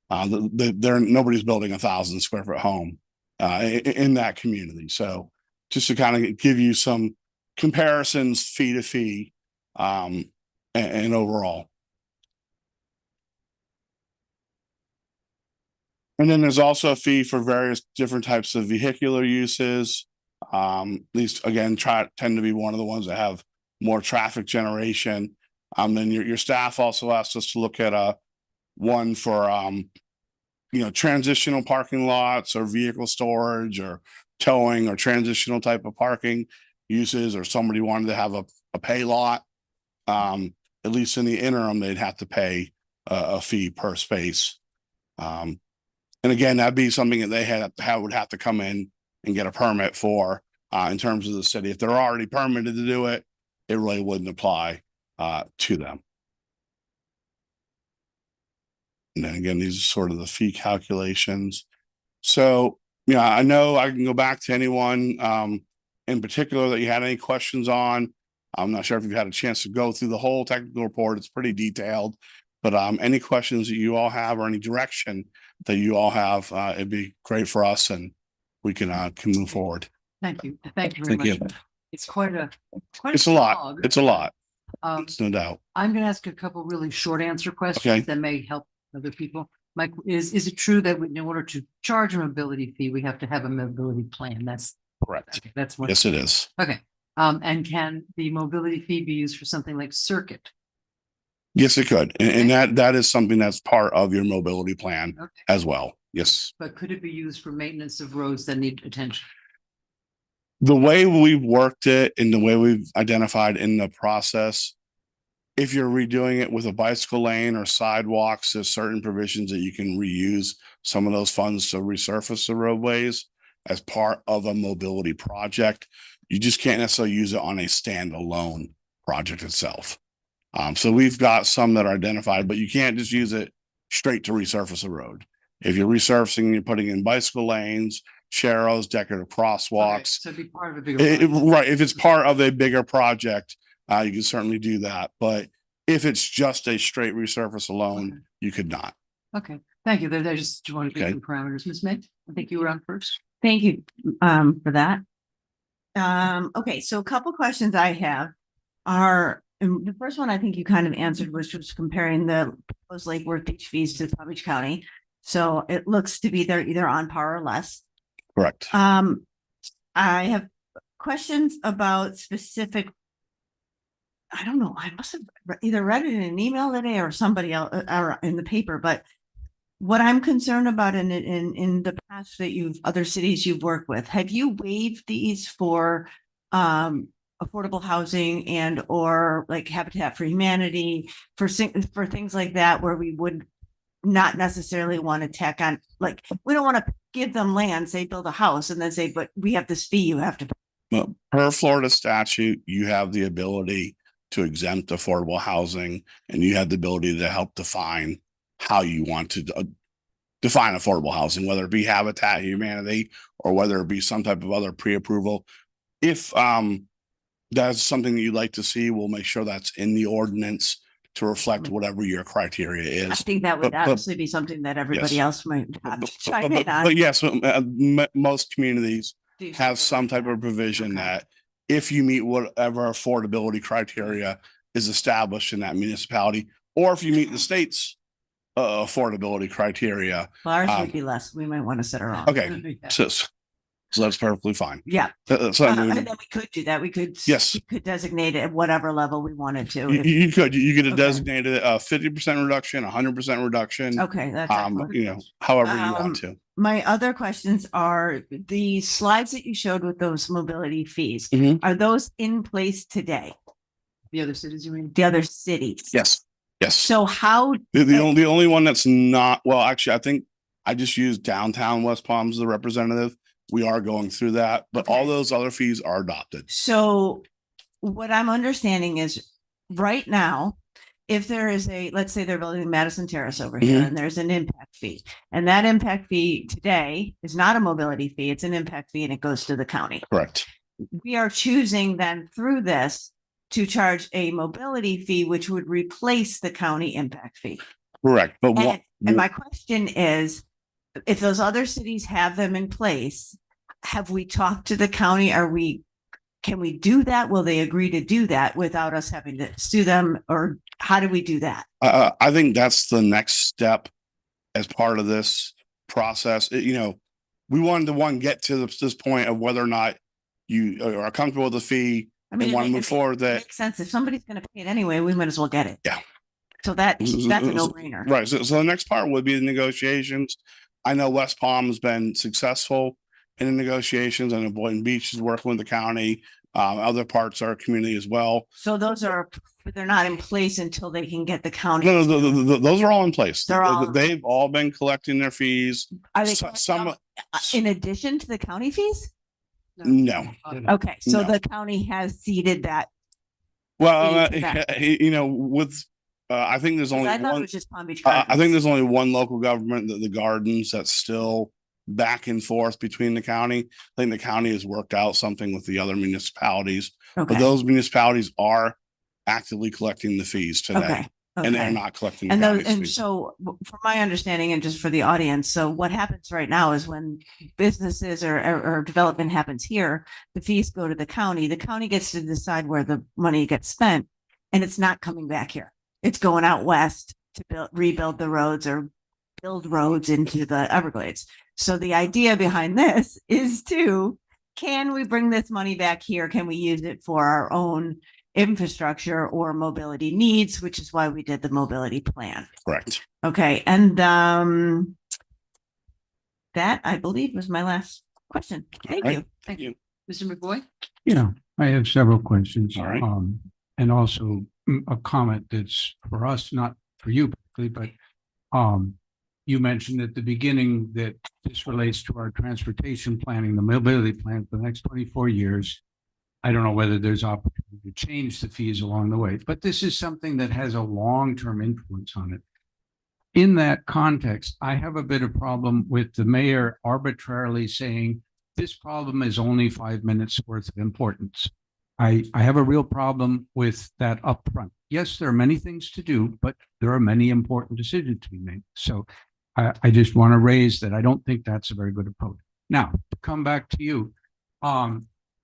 Nobody's building 1,000 square foot home in that community. So just to kind of give you some comparisons fee to fee and overall. And then there's also a fee for various different types of vehicular uses. These, again, tend to be one of the ones that have more traffic generation. Then your staff also asked us to look at one for transitional parking lots or vehicle storage or towing or transitional type of parking uses, or somebody wanted to have a pay lot. At least in the interim, they'd have to pay a fee per space. And again, that'd be something that they would have to come in and get a permit for in terms of the city. If they're already permitted to do it, it really wouldn't apply to them. And then again, these are sort of the fee calculations. So, I know I can go back to anyone in particular that you had any questions on. I'm not sure if you've had a chance to go through the whole technical report. It's pretty detailed, but any questions that you all have or any direction that you all have, it'd be great for us and we can move forward. Thank you. Thank you very Thank much. you. It's quite a It's a lot. slog. It's a lot. It's no doubt. I'm going to ask a couple really short answer questions Okay. that may help other people. Mike, is it true that in order to charge a mobility fee, we have to have a mobility plan? That's Correct. okay, that's what. Yes, it is. Okay. And can the mobility fee be used for something like circuit? Yes, it could. And Okay. that is something that's part of your mobility plan Okay. as well. Yes. But could it be used for maintenance of roads that need attention? The way we've worked it and the way we've identified in the process, if you're redoing it with a bicycle lane or sidewalks, there's certain provisions that you can reuse some of those funds to resurface the roadways as part of a mobility project. You just can't necessarily use it on a standalone project itself. So we've got some that are identified, but you can't just use it straight to resurface a road. If you're resurfacing, you're putting in bicycle lanes, sharrows, decorative Okay, crosswalks. so it'd be part of a bigger. project. Right. If it's part of a bigger project, you can certainly do that. But if it's just a straight resurface alone, Okay. you could not. Okay, thank you. I just wanted to get Okay. some parameters. Ms. May, I think you were on first. Thank you, for that. Okay, so a couple questions I have are, and the first one I think you kind of answered, which was comparing the proposed Lake Worth beach fees to Palm Beach County. So it looks to be they're either on par or less. Correct. I have questions about specific. I don't know, I must have either read it in an email today or somebody else or in the paper, but what I'm concerned about in the past that other cities you've worked with, have you waived these for affordable housing and or like Habitat for Humanity for things like that, where we would not necessarily want to tack on, like, we don't want to give them land, say build a house and then say, but we have this fee you have to pay. Well, per Florida statute, you have the ability to exempt affordable housing, and you have the ability to help define how you want to define affordable housing, whether it be Habitat Humanity or whether it be some type of other pre-approval. If that's something that you'd like to see, we'll make sure that's in the ordinance to reflect whatever your criteria I is. think that would But- obviously be something that everybody Yes. else might have to chime But in on. but yes, most communities Do have something some like type of provision Okay. that if you meet whatever affordability criteria is established in that municipality, or if you meet the state's affordability criteria. Well, ours um, would be less. We might want to set our own. Okay, Yeah. so that's perfectly fine. Yeah. That's And something then we could do that. We could. Yes. We could designate it at whatever level we wanted to. you, if- you could have Okay. designated a 50% reduction, 100% reduction. Okay, that's excellent. However you want to. My other questions are the slides that you showed with those mobility fees. Mhm. Are those in place today? The other cities, you mean? The other cities? Yes. Yes. So how, The only one that's not, well, actually, I think I just used downtown West Palm as the representative. We are going through that, but all Okay. those other fees are adopted. so what I'm understanding is right now, if there is let's say they're building Madison Terrace over here Mhm. and there's an impact fee, and that impact fee today is not a mobility fee, it's an impact fee and it goes to the county. Correct. We are choosing then through this to charge a mobility fee, which would replace the county impact fee. Correct. But what, And my question is, if those other cities have them in place, have we talked to the county? Can we do that? Will they agree to do that without us having to sue them? Or how do we do that? I think that's the next step as part of this process. We wanted to get to this point of whether or not you are comfortable with the fee I mean, and it want to ma- move forward, it that makes sense. If somebody's gonna pay it anyway, we might as well get it. Yeah. So that's a no-brainer. Right. So the next part would be the negotiations. I know West Palm has been successful in the negotiations. I know Boynton Beach is working with the county, other parts of our community as well. So those are, but they're not in place until they can get the county. No, those are all in place. They're all in They've all been collecting their fees. Are they So- collecting some- them, in addition to the county fees? No. Okay, so No. the county has ceded that. Well, Into that. with, I think there's 'Cause only I thought it one, was just Palm Beach I think Gardens. there's only one local government, the Gardens, that's still back and forth between the county. I think the county has worked out something with the other municipalities, but Okay, those municipalities are actively collecting the fees today. okay. And they're okay. not collecting. the And those, county's and fees. so from my understanding and just for the audience, so what happens right now is when businesses or development happens here, the fees go to the county gets to decide where the money gets spent. And it's not coming back here. It's going out west to rebuild the roads or build roads into the Everglades. So the idea behind this is can we bring this money back here? Can we use it for our own infrastructure or mobility needs, which is why we did the mobility plan. Correct. Okay, and that I believe was my last question. Thank All you. right. Thank you. Mr. McBoy? Yeah, I have several questions. All right. And also a comment that's for us, not for you particularly, but you mentioned at the beginning that this relates to our transportation planning, the mobility plan for the next 24 years. I don't know whether there's opportunity to change the fees along the way, but this is something that has a long-term influence on it. In that context, I have a bit of problem with the mayor arbitrarily saying this problem is only 5 minutes worth of importance. I have a real problem with that upfront. Yes, there are many things to do, but there are many important decisions to be made. So I just want to raise that. I don't think that's a very good approach. Now, to come back to you,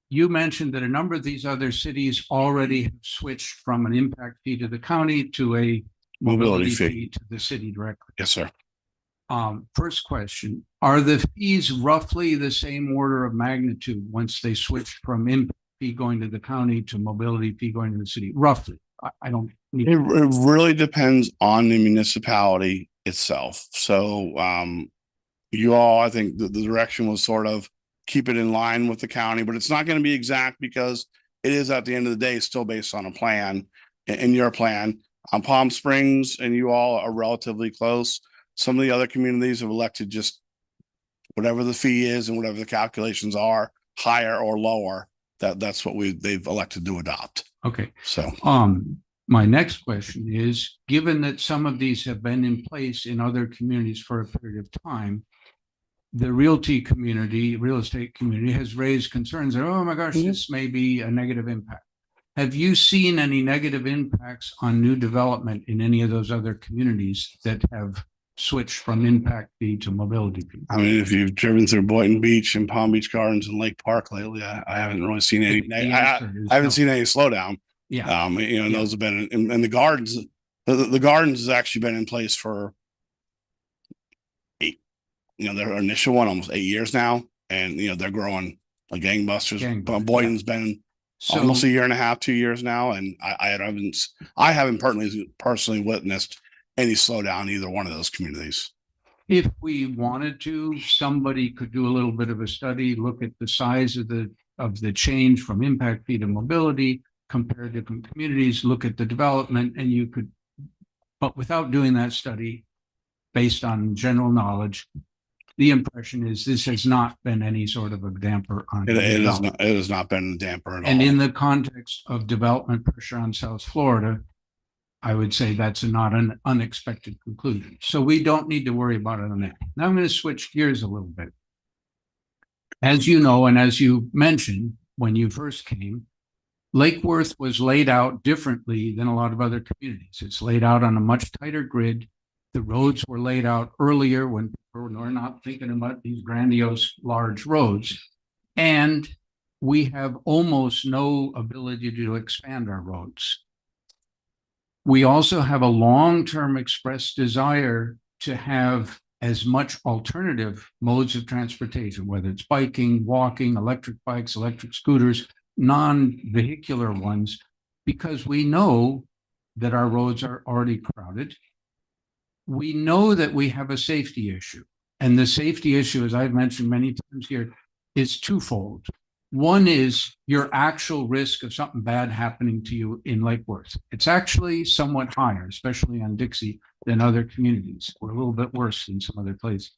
you mentioned that a number of these other cities already have switched from an impact fee to the county to a mobility fee to the city directly. Yes, sir. First question, are the fees roughly the same order of magnitude once they switch from impact fee going to the county to mobility fee going to the city? Roughly, I don't need. It really depends on the municipality itself. So, you all, I think the direction was sort of keep it in line with the county, but it's not going to be exact because it is at the end of the day still based on a plan in your plan. Palm Springs and you all are relatively close. Some of the other communities have elected just whatever the fee is and whatever the calculations are, higher or lower. That's what they've elected to adopt. Okay. So, my next question is, given that some of these have been in place in other communities for a period of time, the real estate community has raised concerns that, oh my gosh, this may be a negative impact. Have you seen any negative impacts on new development in any of those other communities that have switched from impact fee to mobility fee? I mean, if you've driven through Boynton Beach and Palm Beach Gardens and Lake Park lately, I haven't really seen any. The I answer is haven't no. seen any slowdown. Yeah. You know, those have been, and the gardens, the gardens has actually been in place for their initial one, almost 8 years now. And, they're growing like gangbusters. But Boynton's been almost a year and a half, 2 years now. And I haven't personally witnessed any slowdown in either one of those communities. If we wanted to, somebody could do a little bit of a study, look at the size of the change from impact fee to mobility, compare different communities, look at the development, and you could, but without doing that study, based on general knowledge, the impression is this has not been any sort of a damper on. It has not been a damper at all. And in the context of development pressure on South Florida, I would say that's not an unexpected conclusion. So we don't need to worry about it on that. Now I'm going to switch gears a little bit. As you know, and as you mentioned when you first came, Lake Worth was laid out differently than a lot of other communities. It's laid out on a much tighter grid. The roads were laid out earlier when people were not thinking about these grandiose large roads. And we have almost no ability to expand our roads. We also have a long-term expressed desire to have as much alternative modes of transportation, whether it's biking, walking, electric bikes, electric scooters. non-vehicular ones, because we know that our roads are already crowded. We know that we have a safety issue. And the safety issue, as I've mentioned many times here, is twofold. One is your actual risk of something bad happening to you in Lake Worth. It's actually somewhat higher, especially on Dixie, than other communities. We're a little bit worse than some other places.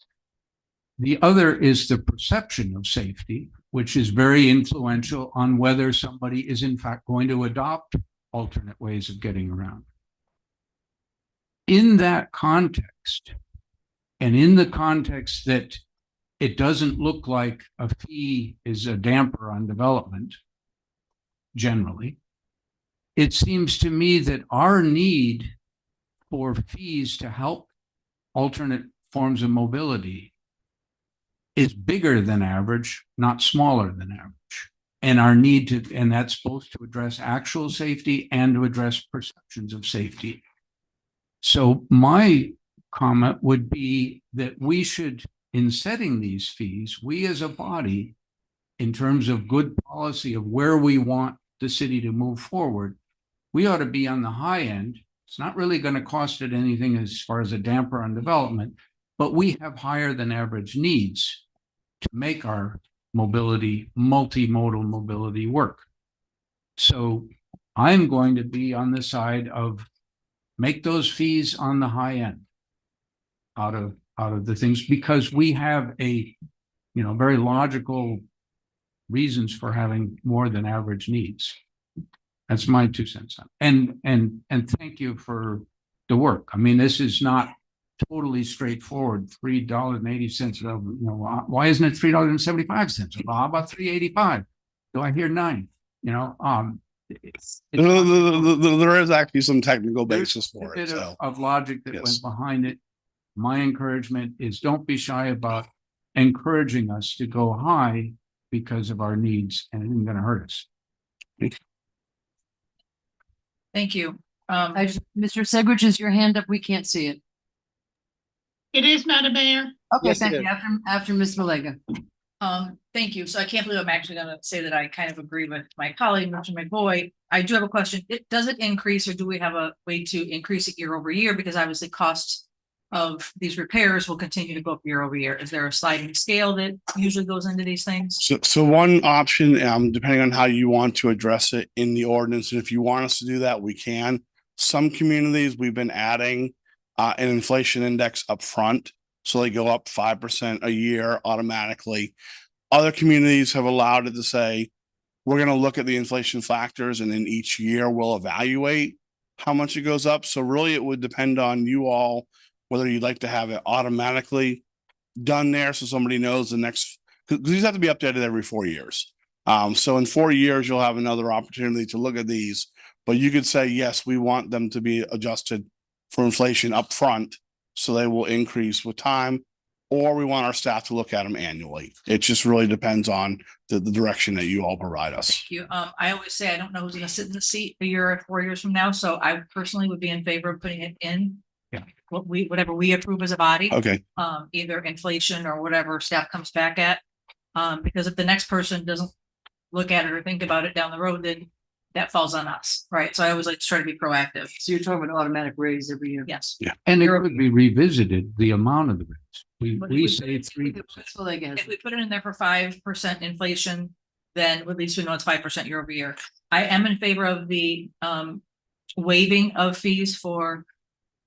The other is the perception of safety, which is very influential on whether somebody is in fact going to adopt alternate ways of getting around. In that context, and in the context that it doesn't look like a fee is a damper on development, generally, it seems to me that our need for fees to help alternate forms of mobility is bigger than average, not smaller than average. And our need to, and that's both to address actual safety and to address perceptions of safety. So my comment would be that we should, in setting these fees, we as a body, in terms of good policy of where we want the city to move forward, we ought to be on the high end. It's not really going to cost it anything as far as a damper on development, but we have higher than average needs to make our mobility, multimodal mobility work. So I'm going to be on the side of make those fees on the high end out of the things, because we have a, very logical reasons for having more than average needs. That's my 2 cents on it. And thank you for the work. I mean, this is not totally straightforward. $3.80. Why isn't it $3.75? Well, how about $3.85? Do I hear 9? There is actually some technical There's basis for a it. bit So of logic that Yes. went behind it. My encouragement is don't be shy about encouraging us to go high because of our needs, and it isn't going to hurt us. Thank you. Mr. Segridge, is your hand up? We can't see it. It is, Madam Mayor. Okay, Yes, it thank is. you. After Ms. Malega. Thank you. So I can't believe I'm actually gonna say that I kind of agree with my colleague, Mr. McBoy. I do have a question. Does it increase, or do we have a way to increase it year over year? Because obviously costs of these repairs will continue to go up year over year. Is there a sliding scale that usually goes into these things? So one option, depending on how you want to address it in the ordinance, and if you want us to do that, we can. Some communities, we've been adding an inflation index up front, so they go up 5% a year automatically. Other communities have allowed it to say, we're going to look at the inflation factors, and then each year we'll evaluate how much it goes up. So really, it would depend on you all whether you'd like to have it automatically done there, so somebody knows the next, because these have to be updated every 4 years. So in 4 years, you'll have another opportunity to look at these, but you could say, yes, we want them to be adjusted for inflation up front, so they will increase with time, or we want our staff to look at them annually. It just really depends on the direction that you all provide us. Thank you. I always say I don't know who's gonna sit in the seat a year or 4 years from now, so I personally would be in favor of putting it in. Yeah. Whatever we approve as a body. Okay, Either inflation or whatever staff comes back at. Because if the next person doesn't look at it or think about it down the road, then that falls on us, right? So I always like to try to be proactive. So you're talking about automatic raise every year? Yes. And it could be revisited, the amount of the raise. But We we say put 3%. Ms. Malega has If we put it in there for 5% inflation, then at least we know it's 5% year over year. I am in favor of the waiving of fees for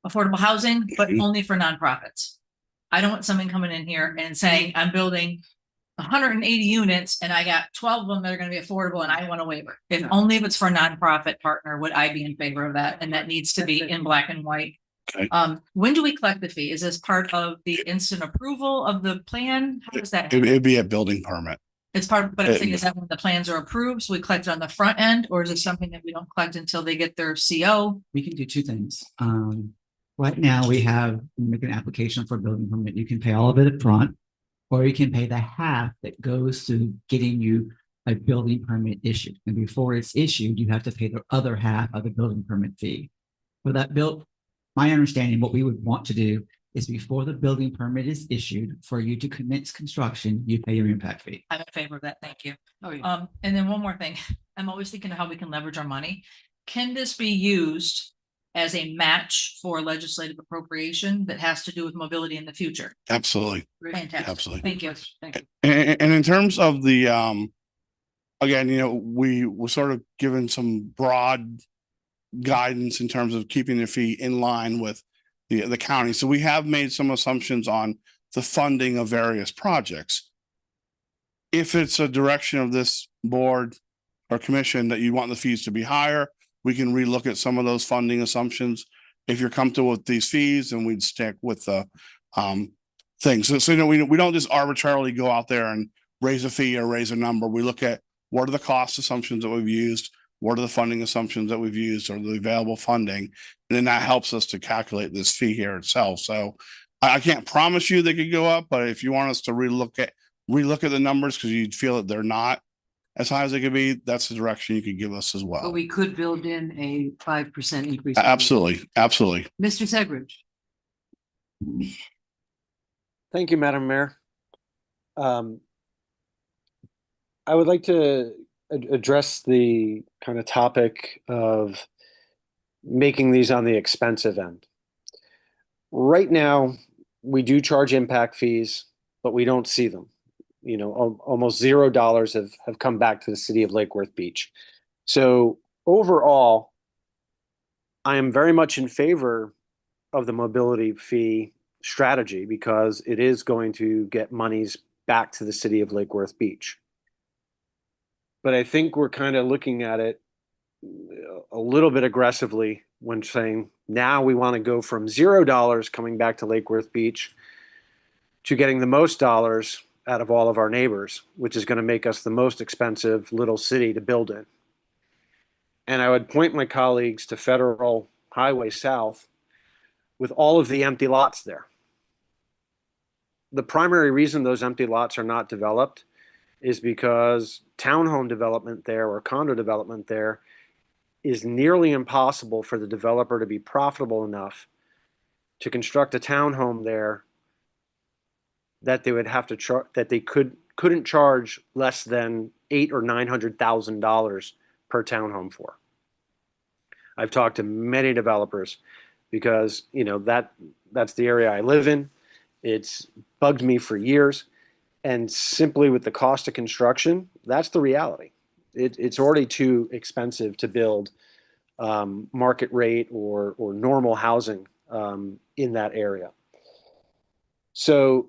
affordable housing, but only for nonprofits. I don't want someone coming in here and saying, I'm building 180 units and I got 12 of them that are going to be affordable and I want to waiver. If only if it's for a nonprofit partner would I be in favor of that, and that needs to be in black and white. Okay. When do we collect the fee? Is this part of the instant approval of the plan? How does that? it'd be a building permit. It's part, but I'm saying, is that when the plans are approved, so we collect it on the front end, or is it something that we don't collect until they get their CO? We can do 2 things. Right now we have, make an application for a building permit. You can pay all of it up front, or you can pay the half that goes to getting you a building permit issued. And before it's issued, you have to pay the other half of the building permit fee. For that my understanding, what we would want to do is before the building permit is issued, for you to commence construction, you pay your impact fee. I'm in favor of that. Thank you. Oh, yeah. And then one more thing. I'm always thinking of how we can leverage our money. Can this be used as a match for legislative appropriation that has to do with mobility in the future? Absolutely. Fantastic. Absolutely. Thank you. Thank you. And in terms of the, again, we were sort of given some broad guidance in terms of keeping the fee in line with the county. So we have made some assumptions on the funding of various projects. If it's a direction of this board or commission that you want the fees to be higher, we can relook at some of those funding assumptions. If you're comfortable with these fees, then we'd stick with the things. So we don't just arbitrarily go out there and raise a fee or raise a number. We look at what are the cost assumptions that we've used, what are the funding assumptions that we've used, or the available funding, and then that helps us to calculate this fee here itself. So I can't promise you they could go up, but if you want us to relook at the numbers because you feel that they're not as high as they could be, that's the direction you could give us as But well. we could build in a 5% increase. Absolutely, absolutely. Mr. Segridge. Thank you, Madam Mayor. I would like to address the kind of topic of making these on the expensive end. Right now, we do charge impact fees, but we don't see them. Almost $0 have come back to the city of Lake Worth Beach. So overall, I am very much in favor of the mobility fee strategy because it is going to get monies back to the city of Lake Worth Beach. But I think we're kind of looking at it a little bit aggressively when saying now we want to go from $0 coming back to Lake Worth Beach to getting the most dollars out of all of our neighbors, which is going to make us the most expensive little city to build in. And I would point my colleagues to Federal Highway South with all of the empty lots there. The primary reason those empty lots are not developed is because townhome development there or condo development there is nearly impossible for the developer to be profitable enough to construct a townhome there that they would have to charge, that they couldn't charge less than $800,000 or $900,000 per townhome for. I've talked to many developers because that's the area I live in. It's bugged me for years, and simply with the cost of construction, that's the reality. It's already too expensive to build market rate or normal housing in that area. So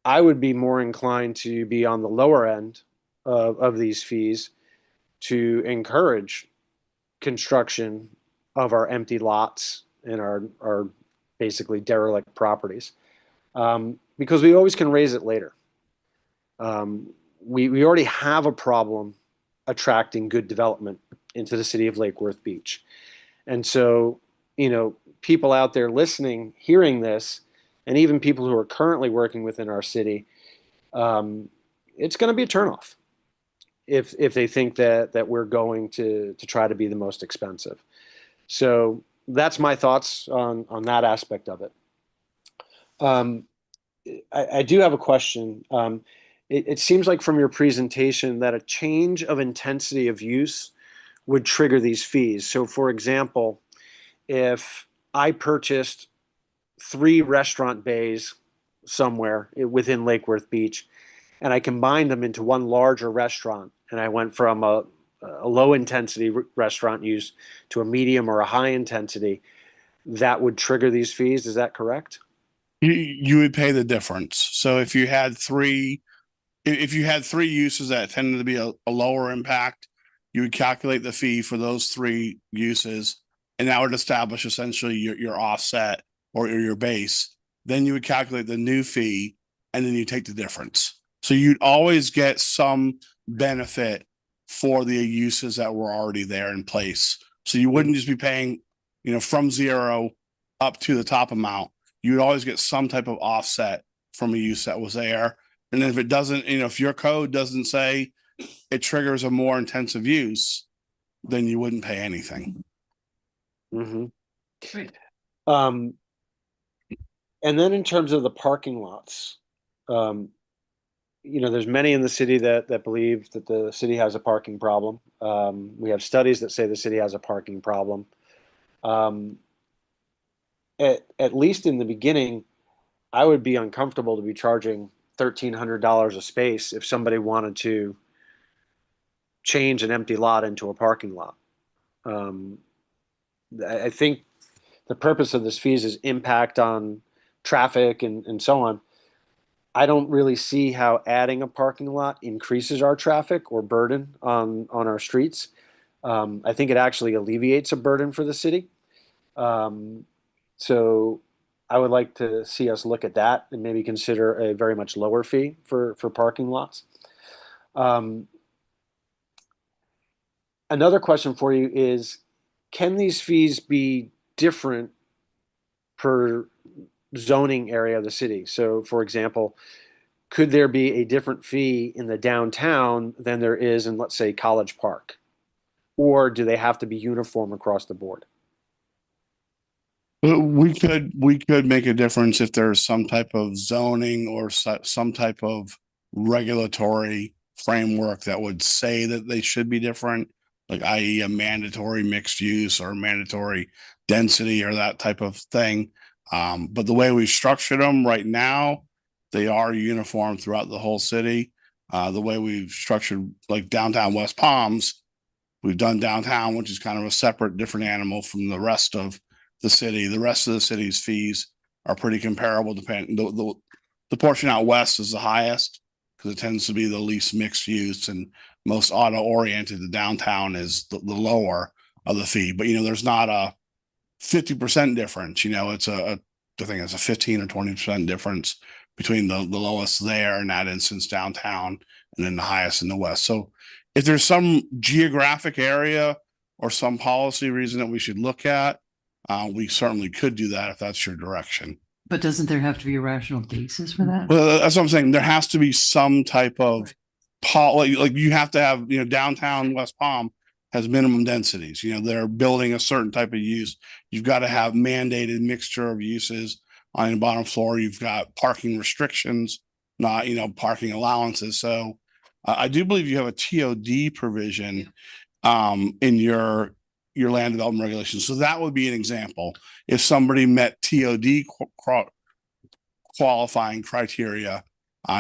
I would be more inclined to be on the lower end of these fees to encourage construction of our empty lots and our basically derelict properties, because we always can raise it later. We already have a problem attracting good development into the city of Lake Worth Beach. And so, people out there listening, hearing this, and even people who are currently working within our city, it's going to be a turnoff if they think that we're going to try to be the most expensive. So that's my thoughts on that aspect of it. I do have a question. It seems like from your presentation that a change of intensity of use would trigger these fees. So for example, if I purchased 3 restaurant bays somewhere within Lake Worth Beach, and I combined them into one larger restaurant, and I went from a low intensity restaurant use to a medium or a high intensity, that would trigger these fees. Is that correct? You would pay the difference. So if you had three uses that tended to be a lower impact, you would calculate the fee for those 3 uses, and that would establish essentially your offset or your base. Then you would calculate the new fee, and then you take the difference. So you'd always get some benefit for the uses that were already there in place. So you wouldn't just be paying, from 0 up to the top amount. You would always get some type of offset from a use that was there. And then if it doesn't, if your code doesn't say it triggers a more intensive use, then you wouldn't pay anything. Mm-hmm. Great. And then in terms of the parking lots, there's many in the city that believe that the city has a parking problem. We have studies that say the city has a parking problem. At least in the beginning, I would be uncomfortable to be charging $1,300 a space if somebody wanted to change an empty lot into a parking lot. I think the purpose of this fees is impact on traffic and so on. I don't really see how adding a parking lot increases our traffic or burden on our streets. I think it actually alleviates a burden for the city. So I would like to see us look at that and maybe consider a very much lower fee for parking lots. Another question for you is, can these fees be different per zoning area of the city? So for example, could there be a different fee in the downtown than there is in, let's say, College Park? Or do they have to be uniform across the board? We could make a difference if there's some type of zoning or some type of regulatory framework that would say that they should be different, like i.e. a mandatory mixed use or mandatory density or that type of thing. But the way we structured them right now, they are uniform throughout the whole city. The way we've structured like downtown West Palms, we've done downtown, which is kind of a separate, different animal from the rest of the city. The rest of the city's fees are pretty comparable. The portion out west is the highest because it tends to be the least mixed use and most auto oriented. The downtown is the lower of the fee, but there's not a 50% difference. It's I think it's a 15 or 20% difference between the lowest there in that instance downtown and then the highest in the west. So if there's some geographic area or some policy reason that we should look at, we certainly could do that if that's your direction. But doesn't there have to be a rational basis for that? Well, that's what I'm saying. There has to be some type of like you have to have, downtown West Palm has minimum densities. They're building a certain type of use. You've got to have mandated mixture of uses on the bottom floor. You've got parking restrictions, not, parking allowances. So I do believe you have a TOD provision in your land development regulations. So that would be an example. If somebody met TOD qualifying criteria,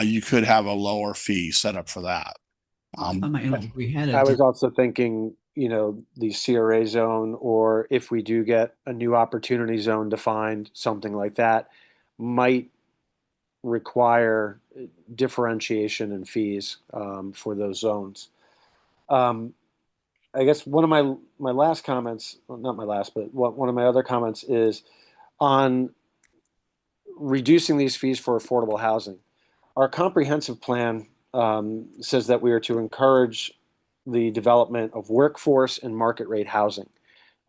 you could have a lower fee set up for that. We had I was also thinking, the CRA zone, or if we do get a new opportunity zone defined, something like that might require differentiation in fees for those zones. I guess one of my last comments, well, not my last, but one of my other comments is on reducing these fees for affordable housing. Our comprehensive plan says that we are to encourage the development of workforce and market rate housing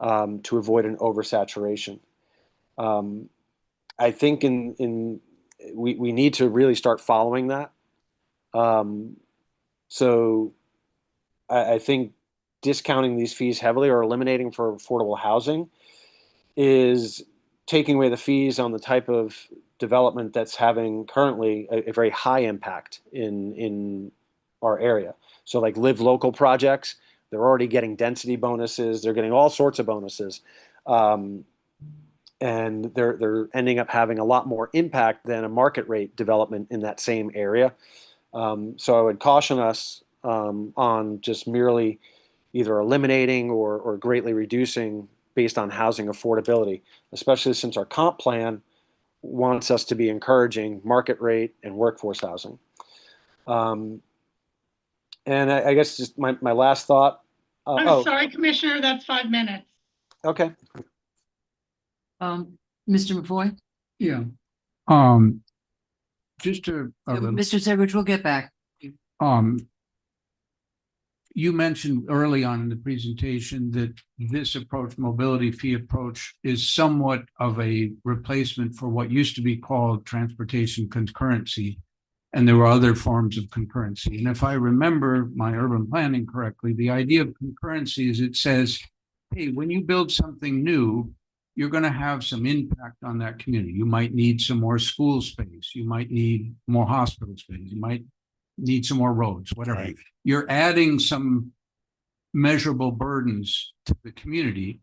to avoid an oversaturation. I think we need to really start following that. So I think discounting these fees heavily or eliminating for affordable housing is taking away the fees on the type of development that's having currently a very high impact in our area. So like live local projects, they're already getting density bonuses, they're getting all sorts of bonuses. And they're ending up having a lot more impact than a market rate development in that same area. So I would caution us on just merely either eliminating or greatly reducing based on housing affordability, especially since our comp plan wants us to be encouraging market rate and workforce housing. And I guess just my last thought. I'm sorry, Commissioner, that's 5 minutes. Okay. Mr. McFoy? Yeah. Just to, Mr. Segridge, we'll get back. you mentioned early on in the presentation that this approach, mobility fee approach, is somewhat of a replacement for what used to be called transportation concurrency. And there were other forms of concurrency. And if I remember my urban planning correctly, the idea of concurrency is it says, hey, when you build something new, you're going to have some impact on that community. You might need some more school space. You might need more hospital space. You might need some more roads, whatever. Right. You're adding some measurable burdens to the community.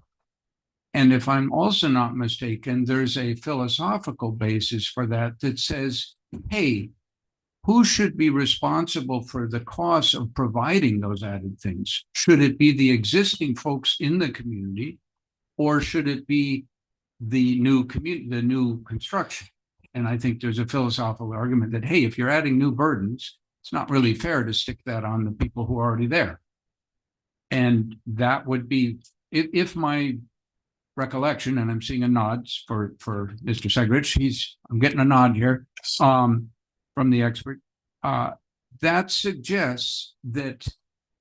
And if I'm also not mistaken, there's a philosophical basis for that that says, hey, who should be responsible for the cost of providing those added things? Should it be the existing folks in the community, or should it be the new community, the new construction? And I think there's a philosophical argument that, hey, if you're adding new burdens, it's not really fair to stick that on the people who are already there. And that would be, if my recollection, and I'm seeing a nod for Mr. Segrich, I'm getting a nod here from the expert. That suggests that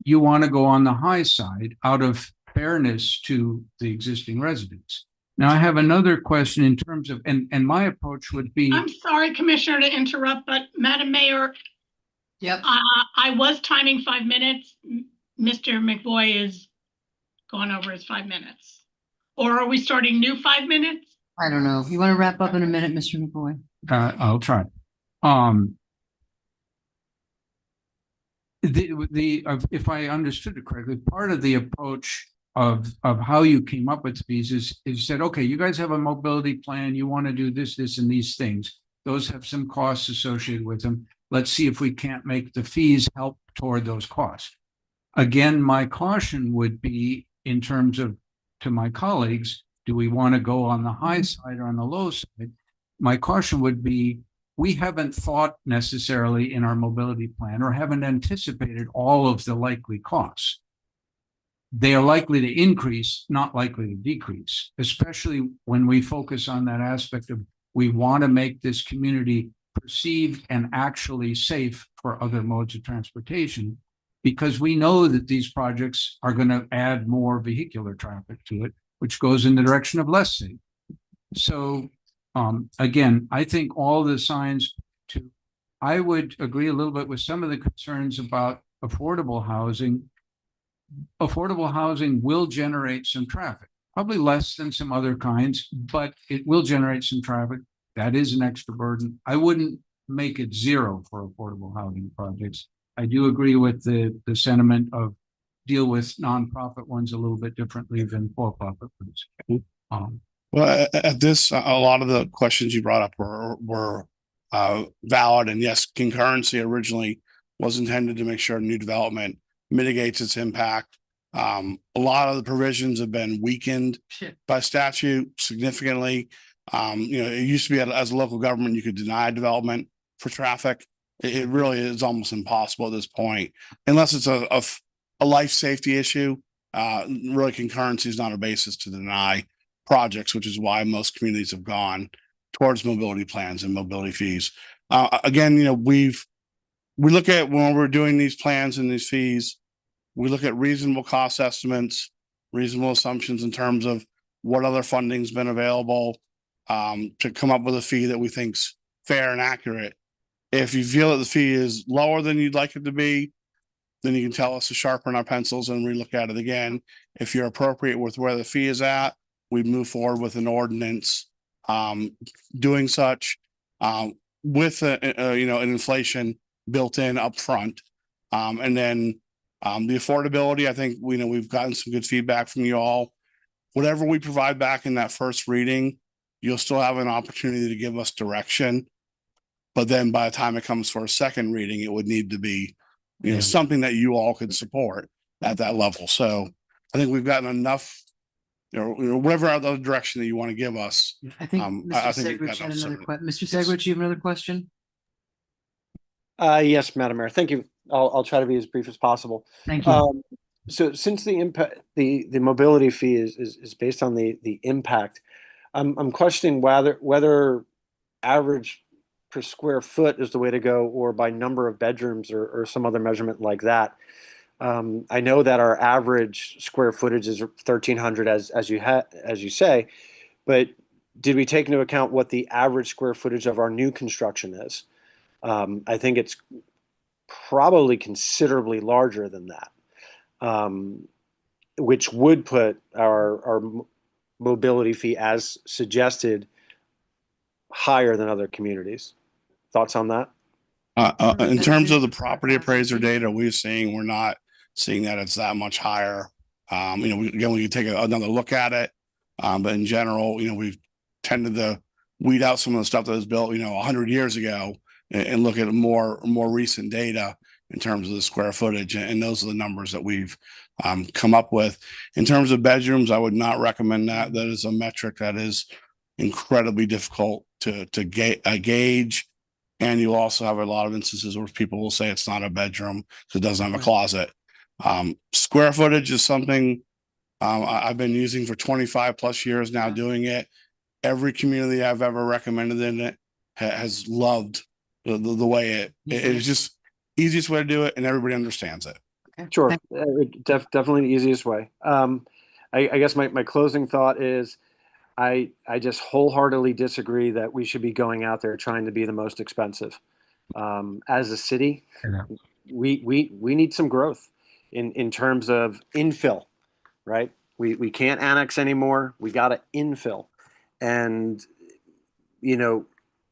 you want to go on the high side out of fairness to the existing residents. Now, I have another question in terms of, and my approach would be. I'm sorry, Commissioner, to interrupt, but Madam Mayor, Yep. I was timing 5 minutes. Mr. McVoy is going over his 5 minutes. Or are we starting new 5 minutes? I don't know. You want to wrap up in a minute, Mr. McCoy? I'll try. If I understood it correctly, part of the approach of how you came up with these is you said, okay, you guys have a mobility plan. You want to do this, and these things. Those have some costs associated with them. Let's see if we can't make the fees help toward those costs. Again, my caution would be in terms of, to my colleagues, do we want to go on the high side or on the low side? My caution would be, we haven't thought necessarily in our mobility plan or haven't anticipated all of the likely costs. They are likely to increase, not likely to decrease, especially when we focus on that aspect of we want to make this community perceived and actually safe for other modes of transportation, because we know that these projects are going to add more vehicular traffic to it, which goes in the direction of less safe. So again, I think all the signs I would agree a little bit with some of the concerns about affordable housing. Affordable housing will generate some traffic, probably less than some other kinds, but it will generate some traffic. That is an extra burden. I wouldn't make it zero for affordable housing projects. I do agree with the sentiment of deal with nonprofit ones a little bit differently than for-profit ones. Well, at this, a lot of the questions you brought up were valid, and yes, concurrency originally was intended to make sure new development mitigates its impact. A lot of the provisions have been weakened by statute significantly. It used to be as a local government, you could deny development for traffic. It really is almost impossible at this point, unless it's a life safety issue. Really, concurrency is not a basis to deny projects, which is why most communities have gone towards mobility plans and mobility fees. Again, we look at when we're doing these plans and these fees, we look at reasonable cost estimates, reasonable assumptions in terms of what other funding's been available to come up with a fee that we think's fair and accurate. If you feel that the fee is lower than you'd like it to be, then you can tell us to sharpen our pencils and relook at it again. If you're appropriate with where the fee is at, we move forward with an ordinance doing such with an inflation built in up front. And then the affordability, I think we've gotten some good feedback from you all. Whatever we provide back in that first reading, you'll still have an opportunity to give us direction. But then by the time it comes for a second reading, it would need to be something that you all could support at that level. So I think we've gotten enough, whatever other direction that you want to give us. I think I Mr. think we've Segrich got had enough another certainty. question. Mr. Segrich, you have another question? Yes, Madam Mayor. Thank you. I'll try to be as brief as possible. Thank you. So since the impact, the mobility fee is based on the impact, I'm questioning whether average per square foot is the way to go, or by number of bedrooms, or some other measurement like that. I know that our average square footage is 1,300, as you say, but did we take into account what the average square footage of our new construction is? I think it's probably considerably larger than that, which would put our mobility fee as suggested higher than other communities. Thoughts on that? In terms of the property appraiser data we're seeing, we're not seeing that it's that much higher. Again, we can take another look at it. But in general, we've tended to weed out some of the stuff that was built, 100 years ago and look at more recent data in terms of the square footage. And those are the numbers that we've come up with. In terms of bedrooms, I would not recommend that. That is a metric that is incredibly difficult to gauge. And you'll also have a lot of instances where people will say it's not a bedroom because it doesn't have a Right. closet. Square footage is something I've been using for 25 plus years now doing it. Every community I've ever recommended in it has loved the way it is just easiest way to do it and everybody understands it. Sure. Definitely the easiest way. I guess my closing thought is I just wholeheartedly disagree that we should be going out there trying to be the most expensive. As a city, we need some growth in terms of infill, right? We can't annex anymore. We got to infill. And,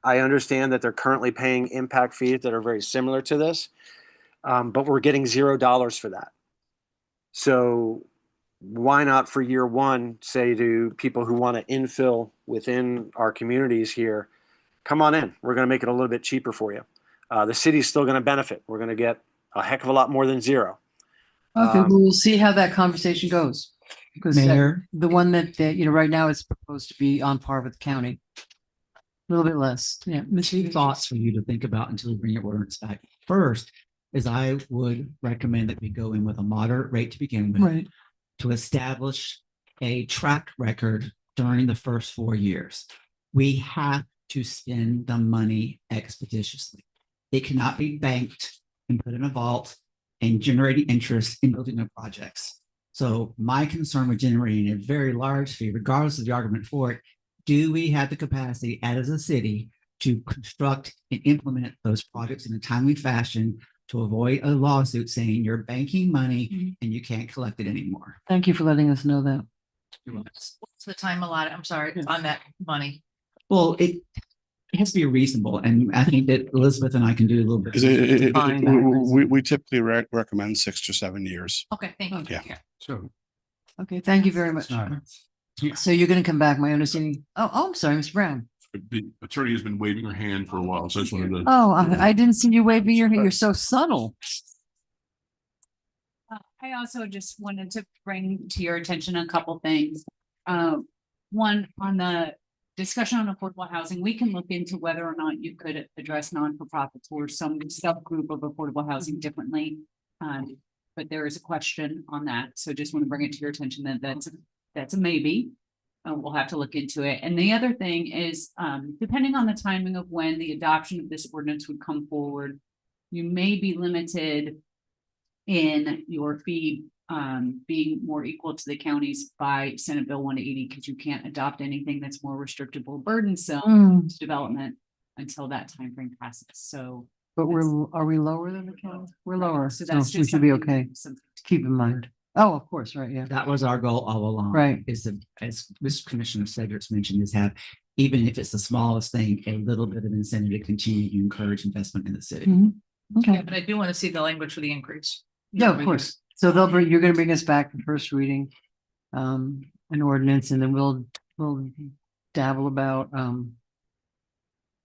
I understand that they're currently paying impact fees that are very similar to this, but we're getting $0 for that. So why not for year one say to people who want to infill within our communities here, come on in. We're going to make it a little bit cheaper for you. The city's still going to benefit. We're going to get a heck of a lot more than zero. Okay, we'll see how that conversation goes. Because Mayor? the one that, right now is proposed to be on par with the county. A little bit less. Yeah. Two thoughts for you to think about until we bring your ordinance back. First is I would recommend that we go in with a moderate rate to begin with. Right. To establish a track record during the first 4 years. We have to spend the money expeditiously. It cannot be banked and put in a vault and generating interest in building new projects. So my concern with generating a very large fee, regardless of the argument for it, do we have the capacity as a city to construct and implement those projects in a timely fashion to avoid a lawsuit saying you're banking money and you can't collect it anymore? Thank you for letting us know that. What's the time allotted? I'm sorry, on that money. Well, it has to be reasonable. And I think that Elizabeth and I can do a little bit. We typically recommend 6 to 7 years. Okay, thank you. Yeah. Sure. Okay, thank you very much. So you're going to come back, my understanding. Oh, I'm sorry, Mr. Brown. The attorney has been waving her hand for a while, so I just wanted to. Oh, I didn't see you waving your hand. You're so subtle. I also just wanted to bring to your attention a couple things. One, on the discussion on affordable housing, we can look into whether or not you could address non-for-profits or some subgroup of affordable housing differently. But there is a question on that. So just want to bring it to your attention that that's a maybe. We'll have to look into it. And the other thing is, depending on the timing of when the adoption of this ordinance would come forward, you may be limited in your fee being more equal to the counties by Senate Bill 180, because you can't adopt anything that's more restrictive or burdensome to development until that timeframe passes. So, but are we lower than the county? We're lower, so so that's we just should be something okay. to Keep in mind. Oh, of course, right, yeah. That was our goal all along. Right. Is to, as Mr. Commissioner Cedrics mentioned, is have, even if it's the smallest thing, a little bit of incentive to continue to encourage investment in the city. Okay. Yeah, but I do want to see the language for the increase. Yeah, of course. So you're going to bring us back the first reading, an ordinance, and then we'll dabble about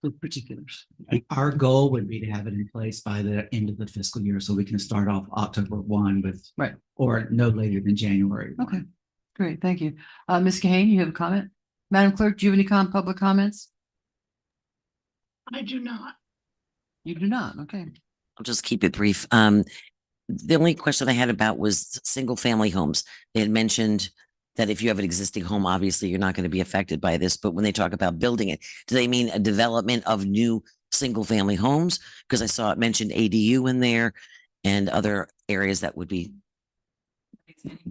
the particulars. Our goal would be to have it in place by the end of the fiscal year, so we can start off October 1 with, right, or no later than January 1. Okay, great, thank you. Ms. Kahane, you have a comment? Madam Clerk, do you have any public comments? I do not. You do not, okay. I'll just keep it brief. The only question I had about was single family homes. They had mentioned that if you have an existing home, obviously you're not going to be affected by this, but when they talk about building it, do they mean a development of new single family homes? Because I saw it mentioned ADU in there and other areas that would be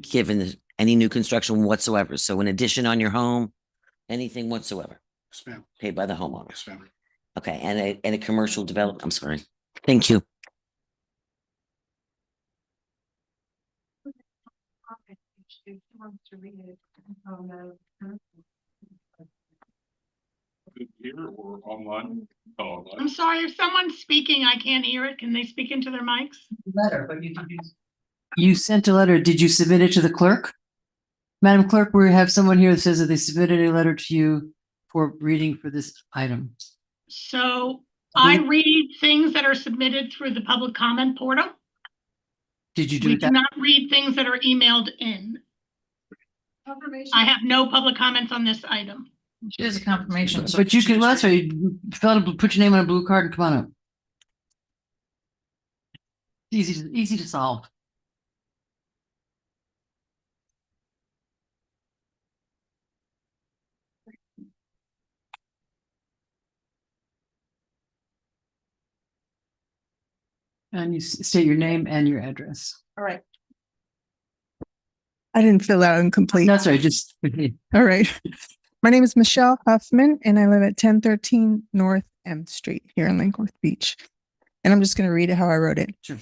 given any new construction whatsoever. So an addition on your home, anything whatsoever. Yes, ma'am. Paid by the homeowner. Yes, ma'am. Okay, and a commercial development. I'm sorry. Thank you. Here or online? Oh, online. I'm sorry, if someone's speaking, I can't hear it. Can they speak into their mics? Letter, but you sent a letter. Did you submit it to the clerk? Madam Clerk, we have someone here that says that they submitted a letter to you for reading for this item. So I read things that are submitted through the public comment portal. Did you do We it do that? not read things that are emailed in. I have no public comments on this item. She has a confirmation. so But you she can, just well, that's right. You fill out, put your name on a blue card and come on up. Easy to solve. And you state your name and your address. All right. I didn't fill out incomplete. That's right, just. All right. My name is Michelle Huffman and I live at 1013 North M Street here in Lake Worth Beach. And I'm just going to read it how I wrote it. Sure.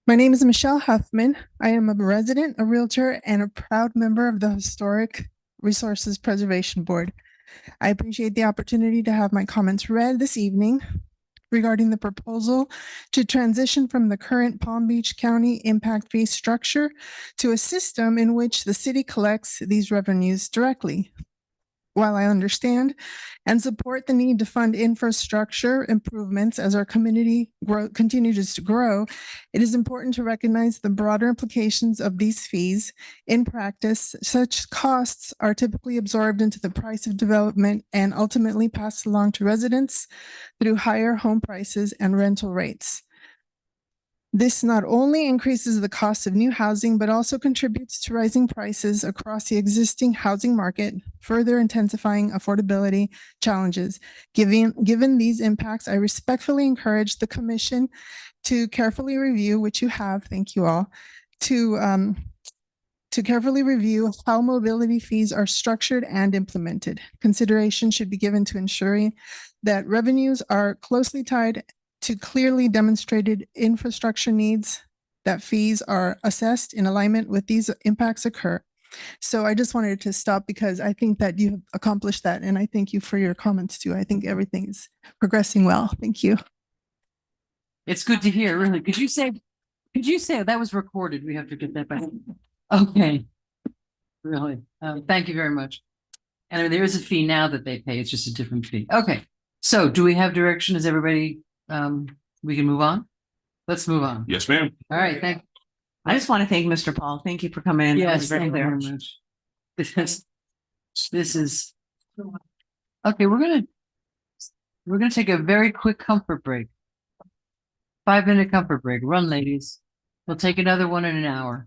My name is Michelle Huffman. I am a resident, a realtor, and a proud member of the Historic Resources Preservation Board. I appreciate the opportunity to have my comments read this evening regarding the proposal to transition from the current Palm Beach County impact fee structure to a system in which the city collects these revenues directly. While I understand and support the need to fund infrastructure improvements as our community continues to grow, it is important to recognize the broader implications of these fees. In practice, such costs are typically absorbed into the price of development and ultimately passed along to residents through higher home prices and rental rates. This not only increases the cost of new housing, but also contributes to rising prices across the existing housing market, further intensifying affordability challenges. Given these impacts, I respectfully encourage the Commission to carefully review, which you have, thank you all, to carefully review how mobility fees are structured and implemented. Consideration should be given to ensuring that revenues are closely tied to clearly demonstrated infrastructure needs, that fees are assessed in alignment with these impacts occur. So I just wanted to stop because I think that you've accomplished that. And I thank you for your comments too. I think everything is progressing well. Thank you. It's good to hear, really. Could you say that was recorded? We have to get that back. Okay. Really. Thank you very much. And I mean, there is a fee now that they pay. It's just a different fee. Okay. So do we have direction? Is everybody, we can move on? Let's move on. Yes, ma'am. All right. Thank I just want to thank Mr. Paul. Thank you for coming in. That was Yes, very thank you clear. very much. This is, okay, we're gonna take a very quick comfort break. 5-minute comfort break. Run, ladies. We'll take another one in an hour.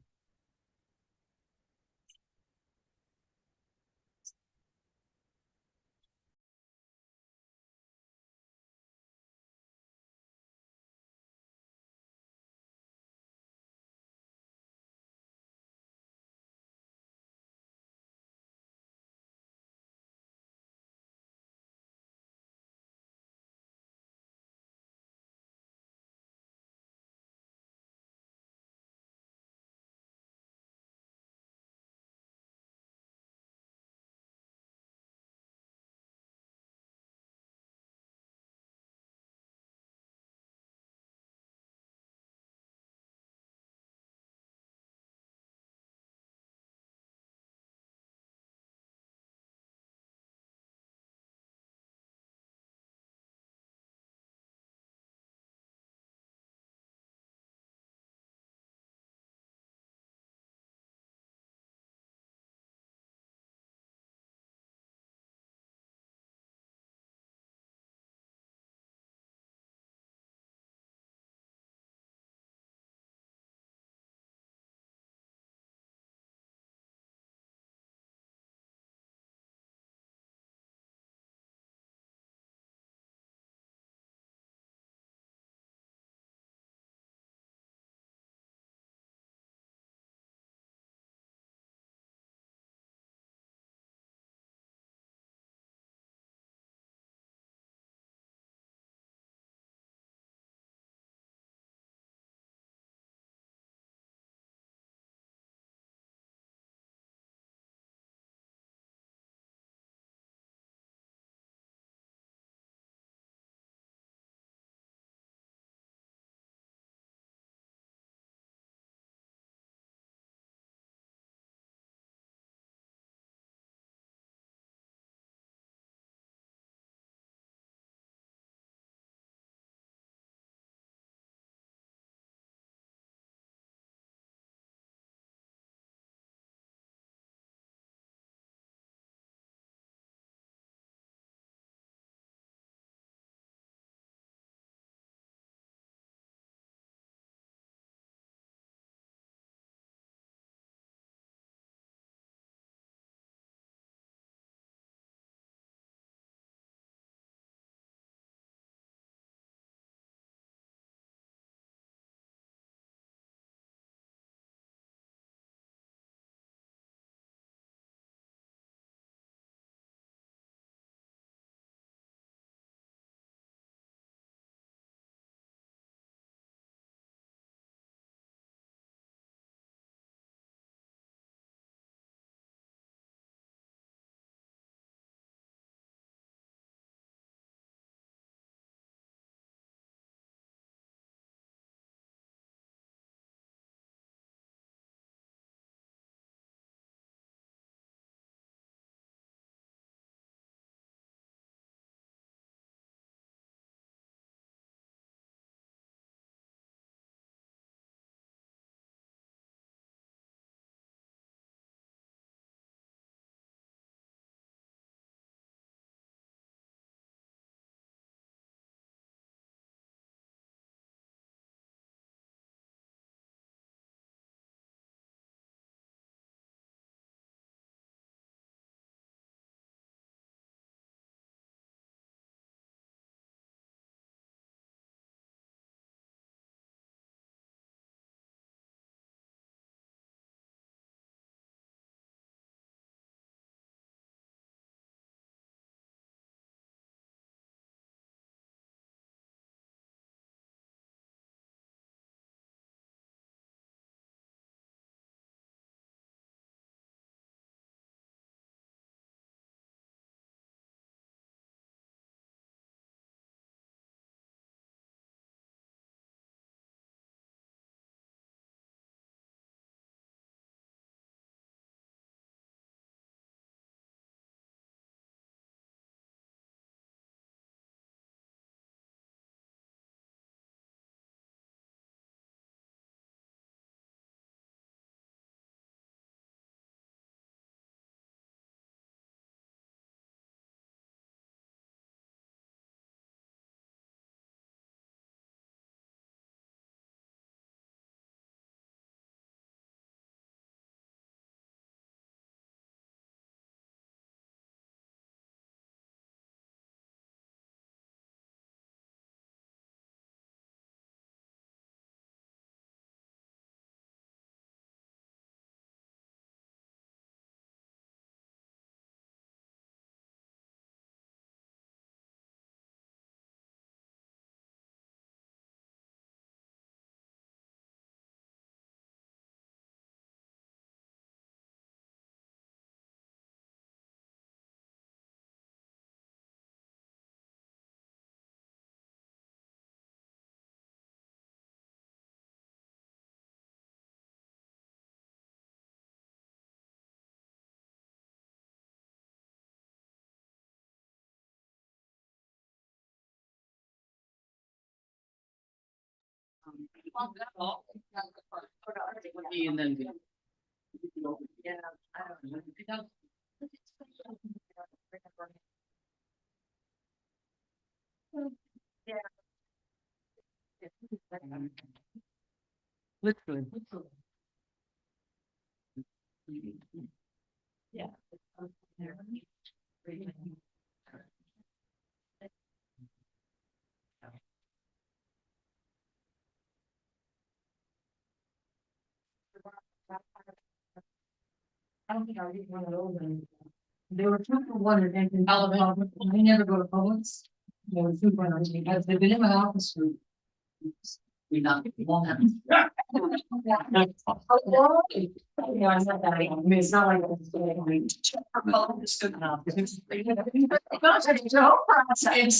And then literally. Yeah. I don't think I did one of those. They were 2 for 1 and then Alabama, I never go to Publix. They were 2 for 1 because they've been in my office for. We not. Yeah, it's not that. I mean, it's not like. It's good enough. It's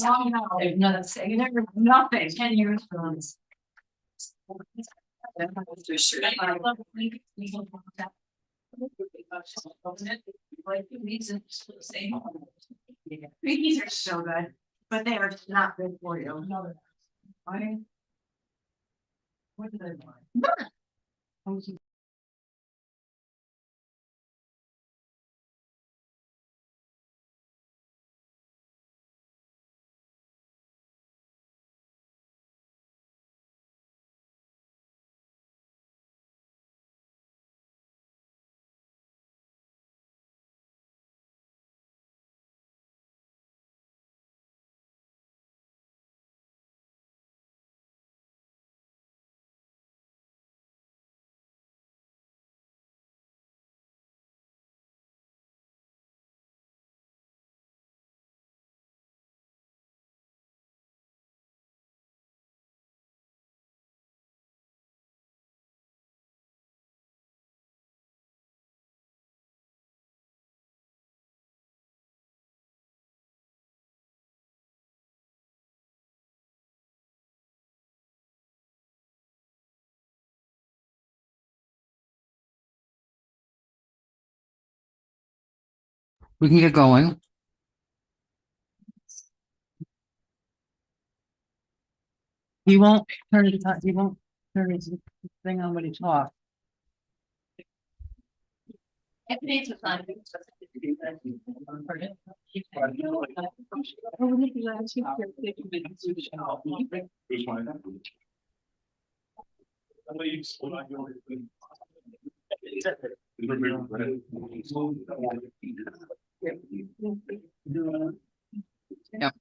long enough. There's nothing, nothing, 10 years from this. These are so good, but they are not good for you. What did I buy? We can get going. He won't turn it, he won't turn his thing on when he talks. Yep.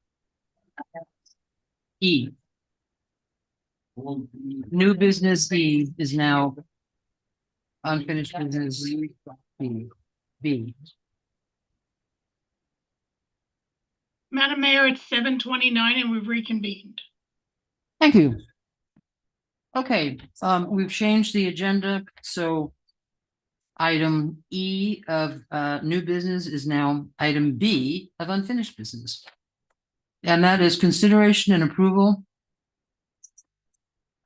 E. New business E is now unfinished business B. Madam Mayor, it's 7:29 and we've reconvened. Thank you. Okay, we've changed the agenda, so item E of new business is now item B of unfinished business. And that is consideration and approval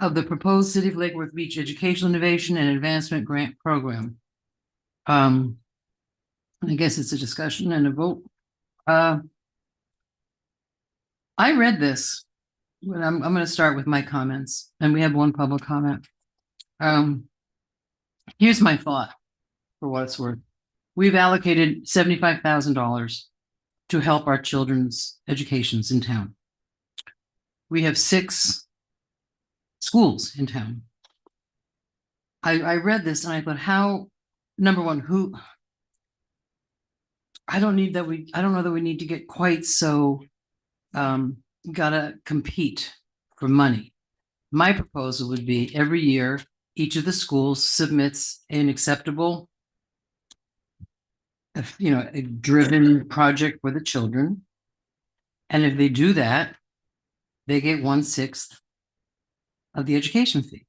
of the proposed City of Lake Worth Beach Educational Innovation and Advancement Grant Program. I guess it's a discussion and a vote. I read this. I'm going to start with my comments, and we have one public comment. Here's my thought, for what it's worth. We've allocated $75,000 to help our children's educations in town. We have 6 schools in town. I read this and I thought, how, number one, who, I don't know that we need to get quite so gotta compete for money. My proposal would be every year, each of the schools submits an acceptable, a driven project for the children. And if they do that, they get 1/6 of the education fee.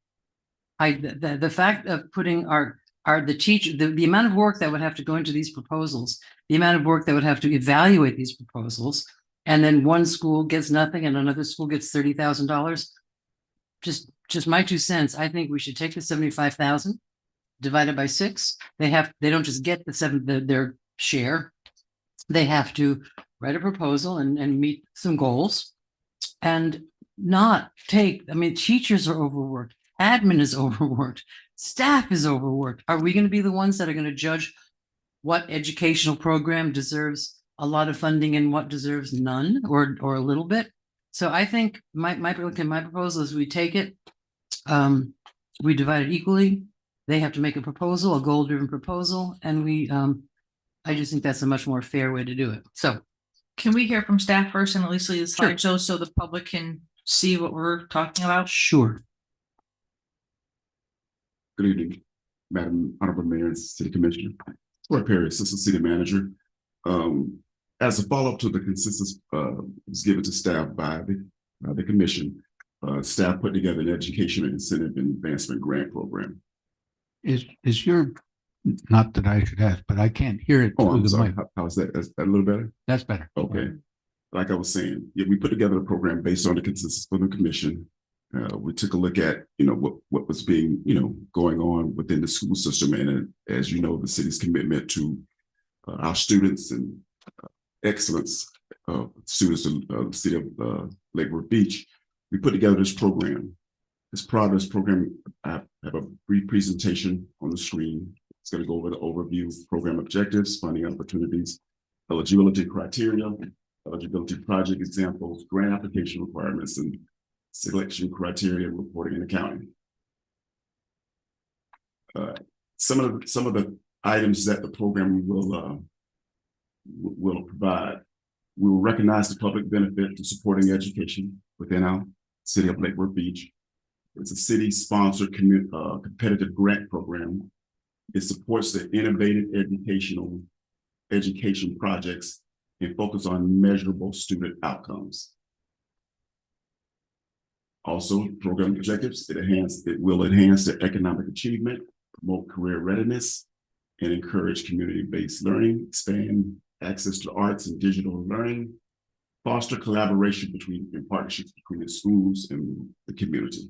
The fact of putting the amount of work that would have to go into these proposals, the amount of work that would have to evaluate these proposals, and then one school gets nothing and another school gets $30,000. Just my 2 cents. I think we should take the 75,000, divide it by 6. They don't just get their share. They have to write a proposal and meet some goals and not take, teachers are overworked. Admin is overworked. Staff is overworked. Are we going to be the ones that are going to judge what educational program deserves a lot of funding and what deserves none or a little bit? So I think my proposal is we take it, we divide it equally. They have to make a proposal, a goal-driven proposal, and I just think that's a much more fair way to do it. So Can we hear from staff first and at least leave the Sure. slideshow so the public can see what we're talking about? sure. Good evening, Madam Honorable Mayor and City Commissioner. Troy Perry, Assistant City Manager. As a follow-up to the consensus was given to staff by the commission, staff put together an education and incentive and advancement grant program. Is your, not that I should ask, but I can't hear it Oh, through I'm the sorry. mic. How's that? Is that a little better? That's better. Okay. Like I was saying, yeah, we put together a program based on the consensus for the commission. We took a look at, what was being, going on within the school system. And as you know, the city's commitment to our students and excellence students in the city of Lake Worth Beach. We put together this program. As part of this program, I have a brief presentation on the screen. It's going to go over the overview, program objectives, funding opportunities, eligibility criteria, eligibility project examples, grant application requirements, and selection criteria, reporting and accounting. Some of the items that the program will provide. We will recognize the public benefit to supporting education within our city of Lake Worth Beach. It's a city-sponsored competitive grant program. It supports the innovative education projects and focus on measurable student outcomes. Also, program objectives, it will enhance the economic achievement, promote career readiness, and encourage community-based learning, expand access to arts and digital learning, foster collaboration and partnerships between the schools and the community.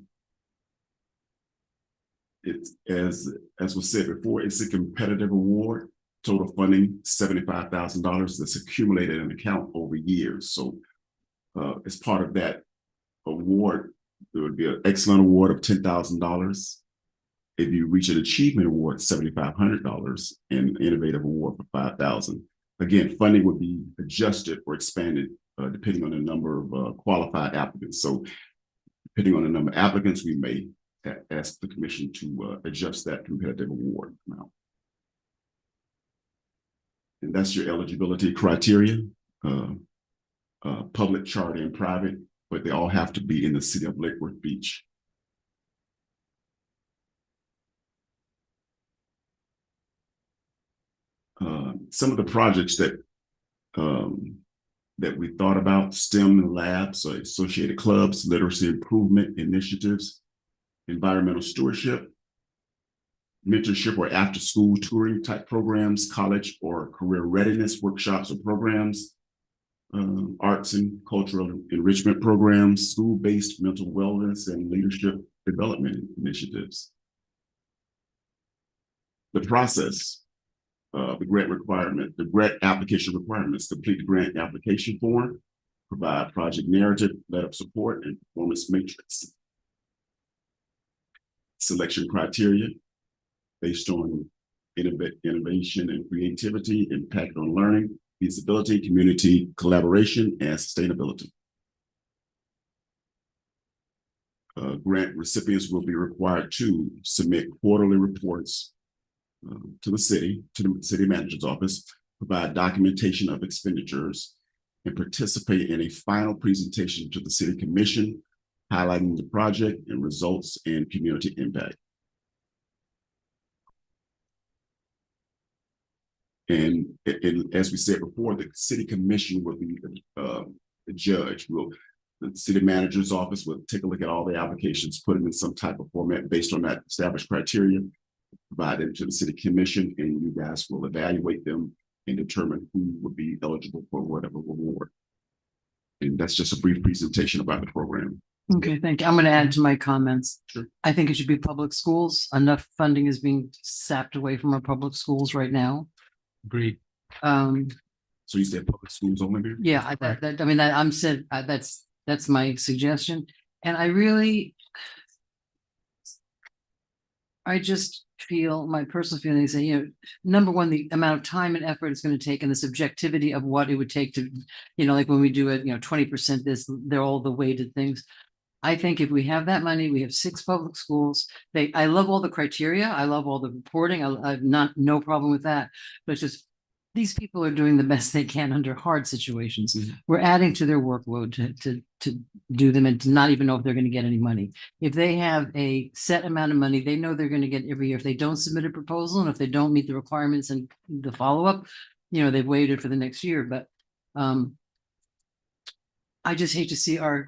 It's, as was said before, it's a competitive award, total funding $75,000 that's accumulated in an account over years. So as part of that award, there would be an excellent award of $10,000. If you reach an achievement award, $7,500, and innovative award for $5,000. Again, funding would be adjusted or expanded depending on the number of qualified applicants. So depending on the number of applicants, we may ask the commission to adjust that competitive award amount. And that's your eligibility criteria, public, charter, and private, but they all have to be in the city of Lake Worth Beach. Some of the projects that we thought about: STEM and labs, so associated clubs, literacy improvement initiatives, environmental stewardship, mentorship or after-school touring type programs, college or career readiness workshops or programs, arts and cultural enrichment programs, school-based mental wellness and leadership development initiatives. The process. The grant application requirements: complete the grant application form, provide project narrative, letter of support, and performance matrix. Selection criteria based on innovation and creativity, impact on learning, feasibility, community collaboration, and sustainability. Grant recipients will be required to submit quarterly reports to the city manager's office, provide documentation of expenditures, and participate in a final presentation to the city commission, highlighting the project and results and community impact. And as we said before, the city commission will be the judge. The city manager's office will take a look at all the applications, put them in some type of format based on that established criteria, provide them to the city commission, and you guys will evaluate them and determine who would be eligible for whatever reward. And that's just a brief presentation about the program. Okay, thank you. I'm going to add to my comments. Sure. I think it should be public schools. Enough funding is being sapped away from our public schools right now. Agreed. So you said public schools only there? Yeah, that's my suggestion. And I really, I just feel, my personal feeling is that, you know, number one, the amount of time and effort it's going to take and the subjectivity of what it would take to, you know, like when we do it, you know, 20% this, they're all the weighted things. I think if we have that money, we have 6 public schools. I love all the criteria. I love all the reporting. I've no problem with that. But it's just, these people are doing the best they can under hard situations. We're adding to their workload to do them and to not even know if they're going to get any money. If they have a set amount of money, they know they're going to get every year. If they don't submit a proposal and if they don't meet the requirements and the follow-up, you know, they've waited for the next year. But I just hate to see our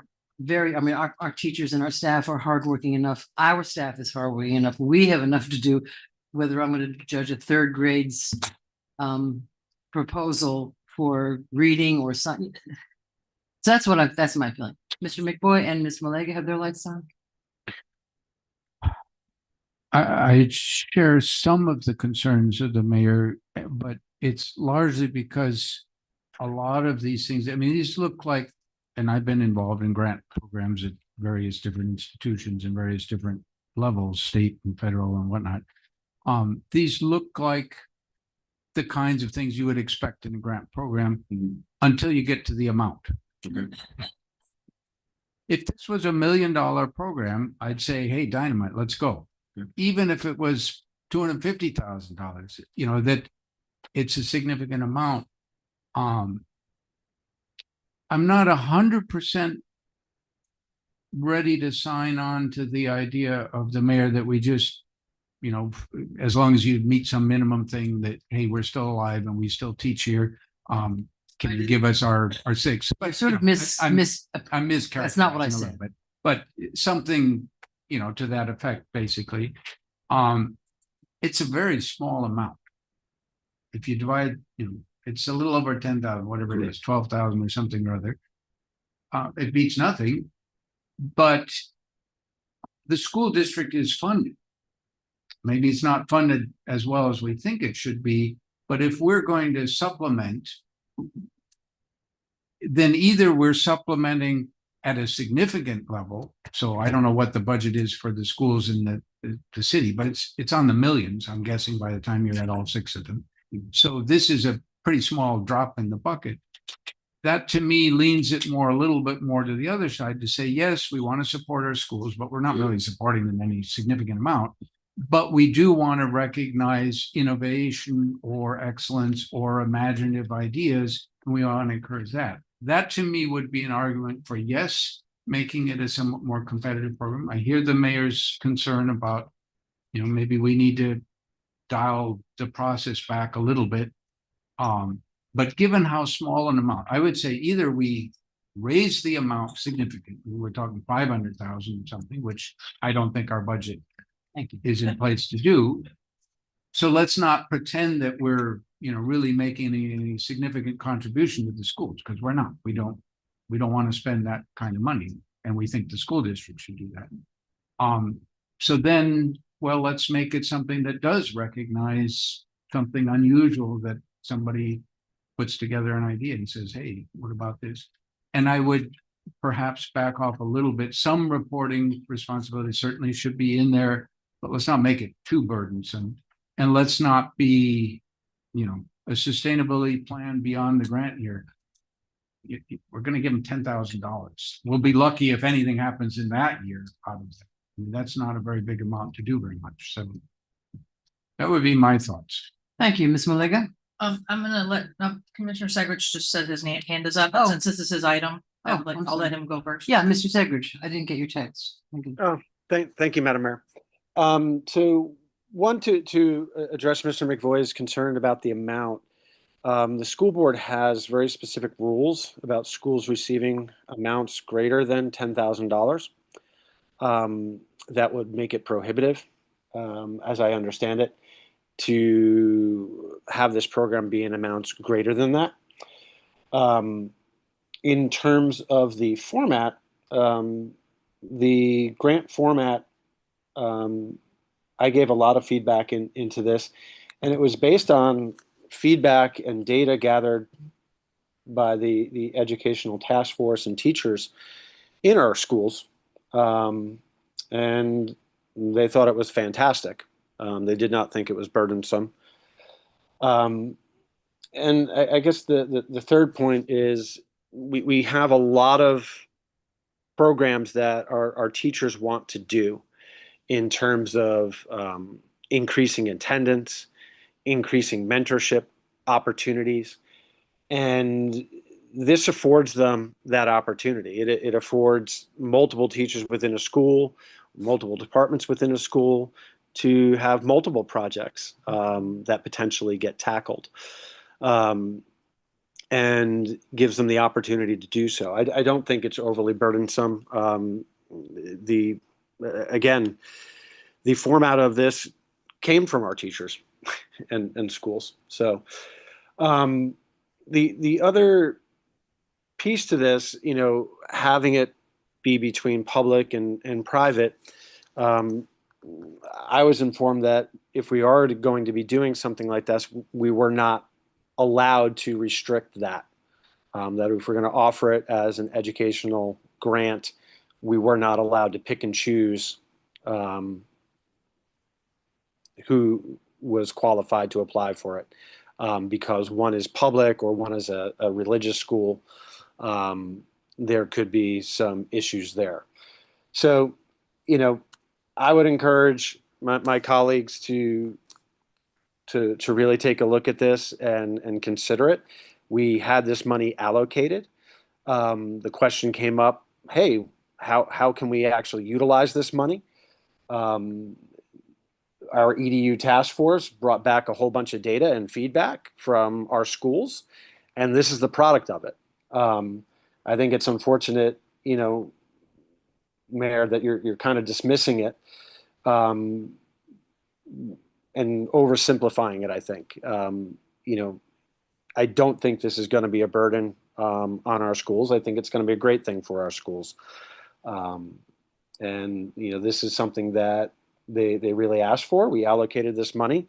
teachers and our staff are hardworking enough. Our staff is hardworking enough. We have enough to do, whether I'm going to judge a 3rd grade's proposal for reading or something. So that's my feeling. Mr. McBoy and Ms. Malega have their lights on. I share some of the concerns of the mayor, but it's largely because a lot of these things, I mean, these look like, and I've been involved in grant programs at various different institutions and various different levels, state and federal and whatnot. These look like the kinds of things you would expect in a grant program until you get to the amount. If this was $1 million program, I'd say, hey, dynamite, let's go. Even if it was $250,000, you know, that it's a significant amount. I'm not 100% ready to sign on to the idea of the mayor that we just, you know, as long as you meet some minimum thing that, hey, we're still alive and we still teach here. Can you give us our 6? But sort of I'm mischaracterizing. That's not what I a said. little bit, but something, you know, to that effect, basically. It's a very small amount. If you divide, you know, it's a little over 10,000, whatever it is, 12,000 or something or other. It beats nothing, but the school district is funded. Maybe it's not funded as well as we think it should be, but if we're going to supplement, then either we're supplementing at a significant level. So I don't know what the budget is for the schools in the city, but it's on the millions, I'm guessing, by the time you're at all 6 of them. So this is a pretty small drop in the bucket. That to me leans it more, a little bit more to the other side to say, yes, we want to support our schools, but we're not really supporting them in any significant amount. But we do want to recognize innovation or excellence or imaginative ideas, and we want to encourage that. That to me would be an argument for yes, making it a somewhat more competitive program. I hear the mayor's concern about, you know, maybe we need to dial the process back a little bit. But given how small an amount, I would say either we raise the amount significantly. We're talking 500,000 or something, which I don't think our budget is in place to do. So let's not pretend that we're, you know, really making any significant contribution to the schools, because we're not. We don't want to spend that kind of money, and we think the school district should do that. So then, well, let's make it something that does recognize something unusual, that somebody puts together an idea and says, hey, what about this? And I would perhaps back off a little bit. Some reporting responsibility certainly should be in there, but let's not make it too burdensome. And let's not be, you know, a sustainability plan beyond the grant year. We're going to give them $10,000. We'll be lucky if anything happens in that year. Obviously, I mean, that's not a very big amount to do very much. So that would be my thoughts. Thank you, Ms. Malega. I'm gonna let Commissioner Segrich just said his hand is up, Oh. since this is his item. Oh, I'll let him go first. Yeah, Mr. Segridge, I didn't get your text. Thank you. Thank you, Madam Mayor. So one, to address Mr. McVoy's concern about the amount, the school board has very specific rules about schools receiving amounts greater than $10,000. That would make it prohibitive, as I understand it, to have this program be in amounts greater than that. In terms of the format, the grant format, I gave a lot of feedback into this, and it was based on feedback and data gathered by the educational task force and teachers in our schools. And they thought it was fantastic. They did not think it was burdensome. And I guess the third point is we have a lot of programs that our teachers want to do in terms of increasing attendance, increasing mentorship opportunities. And this affords them that opportunity. It affords multiple teachers within a school, multiple departments within a school to have multiple projects that potentially get tackled. And gives them the opportunity to do so. I don't think it's overly burdensome. Again, the format of this came from our teachers and schools. So the other piece to this, having it be between public and private, I was informed that if we are going to be doing something like this, we were not allowed to restrict that. That if we're going to offer it as an educational grant, we were not allowed to pick and choose who was qualified to apply for it, because one is public or one is a religious school. There could be some issues there. So, I would encourage my colleagues to really take a look at this and consider it. We had this money allocated. The question came up, hey, how can we actually utilize this money? Our EDU task force brought back a whole bunch of data and feedback from our schools, and this is the product of it. I think it's unfortunate, Mayor, that you're kind of dismissing it and oversimplifying it, I think. I don't think this is going to be a burden on our schools. I think it's going to be a great thing for our schools. This is something that they really asked for. We allocated this money.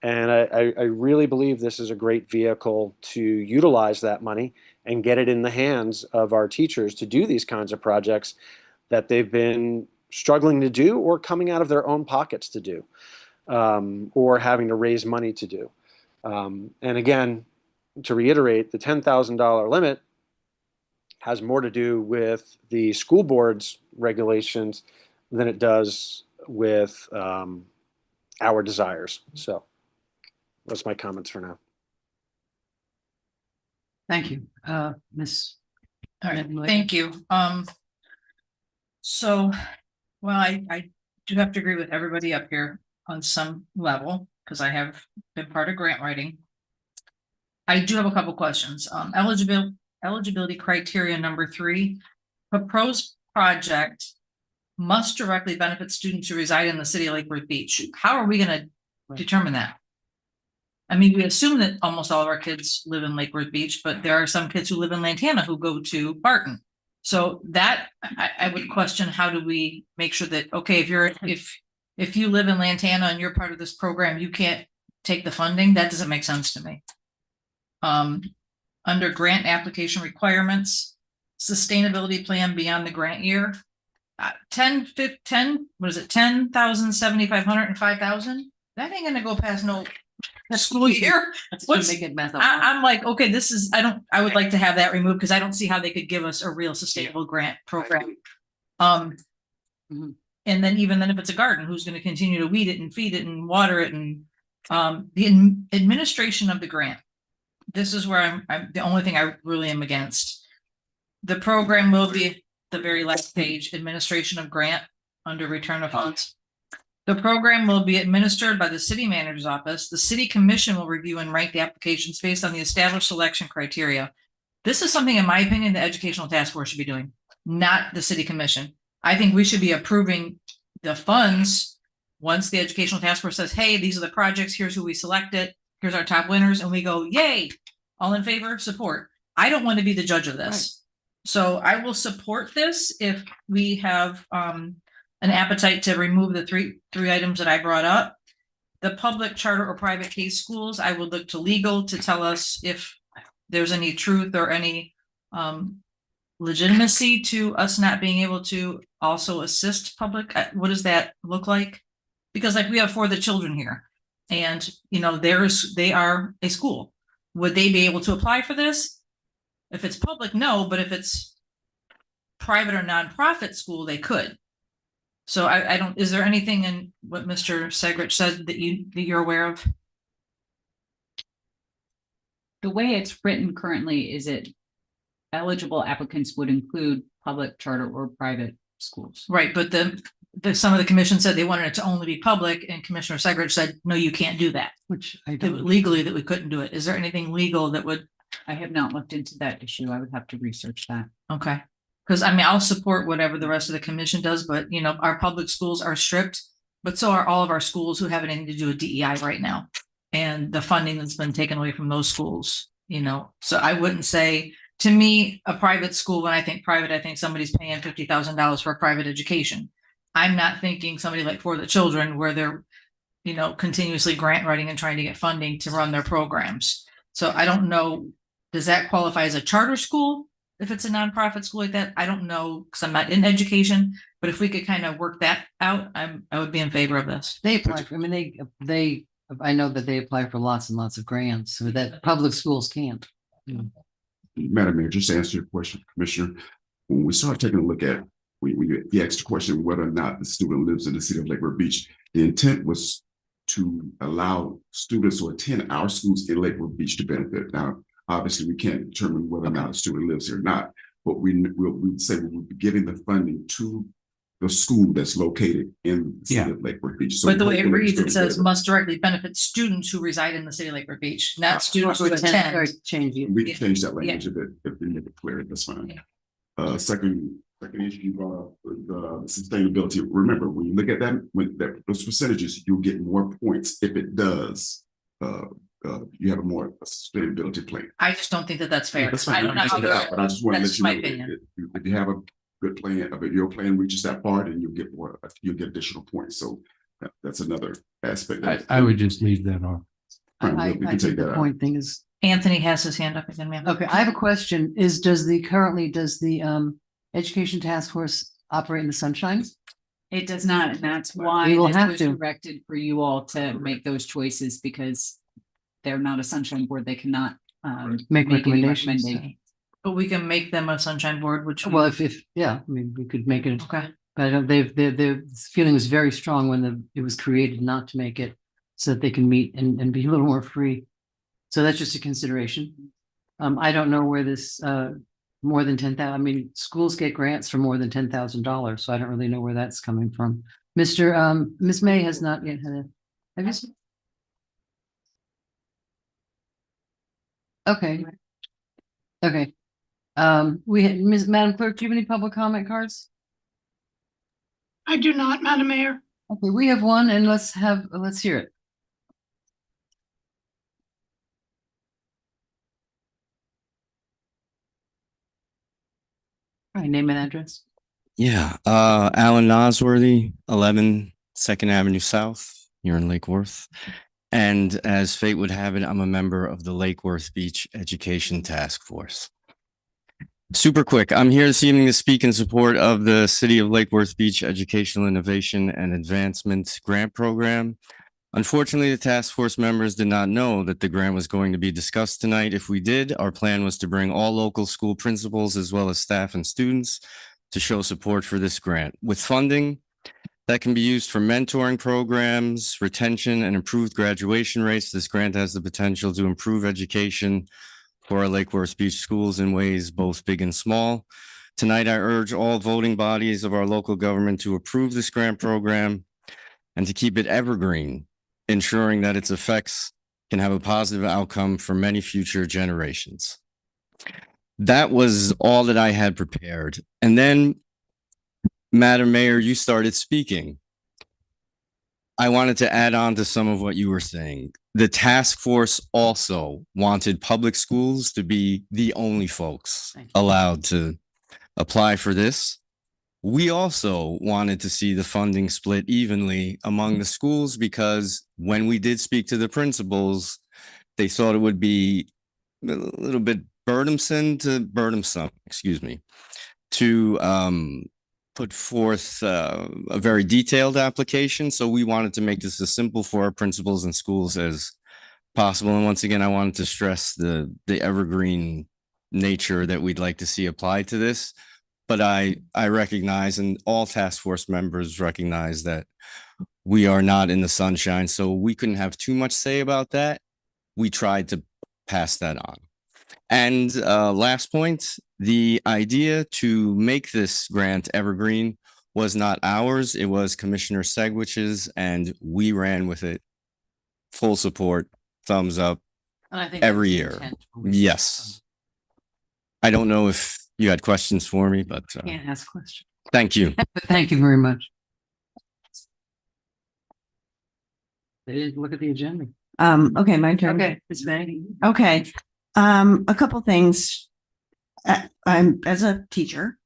And I really believe this is a great vehicle to utilize that money and get it in the hands of our teachers to do these kinds of projects that they've been struggling to do or coming out of their own pockets to do, or having to raise money to do. And again, to reiterate, the $10,000 limit has more to do with the school board's regulations than it does with our desires. So that's my comments for now. Thank you. Miss. All right, thank you. So, well, I do have to agree with everybody up here on some level, because I have been part of grant writing. I do have a couple questions. Eligibility criteria number 3, proposed project must directly benefit students who reside in the city of Lake Worth Beach. How are we going to determine that? I mean, we assume that almost all of our kids live in Lake Worth Beach, but there are some kids who live in Lantana who go to Barton. So that I would question, how do we make sure that, okay, if you live in Lantana and you're part of this program, you can't take the funding? That doesn't make sense to me. Under grant application requirements, sustainability plan beyond the grant year, 10, what is it? 10,000, 7,500 and 5,000. That ain't gonna go past no school year. I'm like, okay, this is, I would like to have that removed, because I don't see how they could give us a real sustainable grant program. And then even then, if it's a garden, who's going to continue to weed it and feed it and water it? And the administration of the grant. This is where I'm the only thing I really am against. The program will be the very last page, administration of grant under return of funds. The program will be administered by the city manager's office. The city commission will review and rank the applications based on the established selection criteria. This is something, in my opinion, the educational task force should be doing, not the city commission. I think we should be approving the funds once the educational task force says, hey, these are the projects, here's who we selected, here's our top winners, and we go, yay, all in favor, support. I don't want to be the judge of this. Right. So I will support this if we have an appetite to remove the three items that I brought up. The public, charter, or private case schools, I would look to legal to tell us if there's any truth or any legitimacy to us not being able to also assist public? What does that look like? Because like we have For the Children here, and they are a school. Would they be able to apply for this? If it's public, no, but if it's private or nonprofit school, they could. So I don't, is there anything in what Mr. Segrich said that you're aware of? The way it's written currently is it eligible applicants would include public, charter, or private schools. Right, but some of the commission said they wanted it to only be public, and Commissioner Segrich said, no, you can't do that. Which I That don't. legally that we couldn't do it. Is there anything legal that would? I have not looked into that issue. I would have to research that. Okay. Because I mean, I'll support whatever the rest of the commission does, but our public schools are stripped, but so are all of our schools who have anything to do with DEI right now. And the funding that's been taken away from those schools, so I wouldn't say, to me, a private school, when I think private, I think somebody's paying $50,000 for a private education. I'm not thinking somebody like For the Children where they're, continuously grant writing and trying to get funding to run their programs. So I don't know, does that qualify as a charter school? If it's a nonprofit school like that, I don't know, because I'm not in education, but if we could kind of work that out, I would be in favor of this. They apply for, I mean, I know that they apply for lots and lots of grants, so that public schools can't. Madam Mayor, just to answer your question, Commissioner, when we started taking a look at, we asked the question whether or not the student lives in the city of Lake Worth Beach, the intent was to allow students who attend our schools in Lake Worth Beach to benefit. Now, obviously, we can't determine whether or not a student lives here or not, but we would say we would be giving the funding to the school that's located in the city of Lake Worth Beach. So But the way it hopefully reads, it students says benefit. must directly benefit students who reside in the city of Lake Worth Beach, not students who attend. Change it. We can change that Yeah. language a bit if we make it clear. That's fine. Yeah. Second issue you brought up, the sustainability. Remember, when you look at that, those percentages, you'll get more points if it does. You have a more sustainability plan. I just don't think that that's fair. That's I fine. don't know how. But I just want to That's let you my know opinion. if you have a good plan, if your plan reaches that part, and you'll get more, you'll get additional points. So that's another aspect. I would just leave that off. Fine, I we can think take the that out. point thing is, Anthony has his hand up again, ma'am. okay, I have a question, does the education task force operate in the sunshine? It does not, and that's why We will this have was to. directed for you all to make those choices, because they're not a sunshine board. They cannot Make any recommendations. But we can make them a sunshine board, which. Well, if, yeah, I mean, we could make it, Okay, but I don't, their feeling was very strong when it was created not to make it so that they can meet and be a little more free. So that's just a consideration. I don't know where this, more than 10,000, I mean, schools get grants for more than $10,000, so I don't really know where that's coming from. Ms. May has not yet had have you? Okay. Okay. Madam Clerk, do you have any public comment cards? I do not, Madam Mayor. Okay, we have one, and let's hear it. All right, name and address. Yeah, Alan Nosworthy, 11 2nd Avenue South, here in Lake Worth. And as fate would have it, I'm a member of the Lake Worth Beach Education Task Force. Super quick, I'm here this evening to speak in support of the City of Lake Worth Beach Educational Innovation and Advancement Grant Program. Unfortunately, the task force members did not know that the grant was going to be discussed tonight. If we did, our plan was to bring all local school principals as well as staff and students to show support for this grant. With funding that can be used for mentoring programs, retention, and improved graduation rates, this grant has the potential to improve education for our Lake Worth Beach schools in ways both big and small. Tonight, I urge all voting bodies of our local government to approve this grant program and to keep it evergreen, ensuring that its effects can have a positive outcome for many future generations. That was all that I had prepared. And then, Madam Mayor, you started speaking. I wanted to add on to some of what you were saying. The task force also wanted public schools to be the only folks allowed to apply for this. We also wanted to see the funding split evenly among the schools, because when we did speak to the principals, they thought it would be a little bit burdensome, excuse me. to put forth a very detailed application. So we wanted to make this as simple for our principals and schools as possible. And once again, I wanted to stress the evergreen nature that we'd like to see applied to this. But I recognize, and all task force members recognize, that we are not in the sunshine, so we couldn't have too much say about that. We tried to pass that on. And last point, the idea to make this grant evergreen was not ours. It was Commissioner Segwich's, and we ran with it. Full support, thumbs up And I think every that's the year. intent. Yes. I don't know if you had questions for me, but Can't ask questions. thank you. But thank you very much. They didn't look at the agenda. Okay, my turn. Okay, Ms. May. Okay, a couple things. I'm, as a teacher,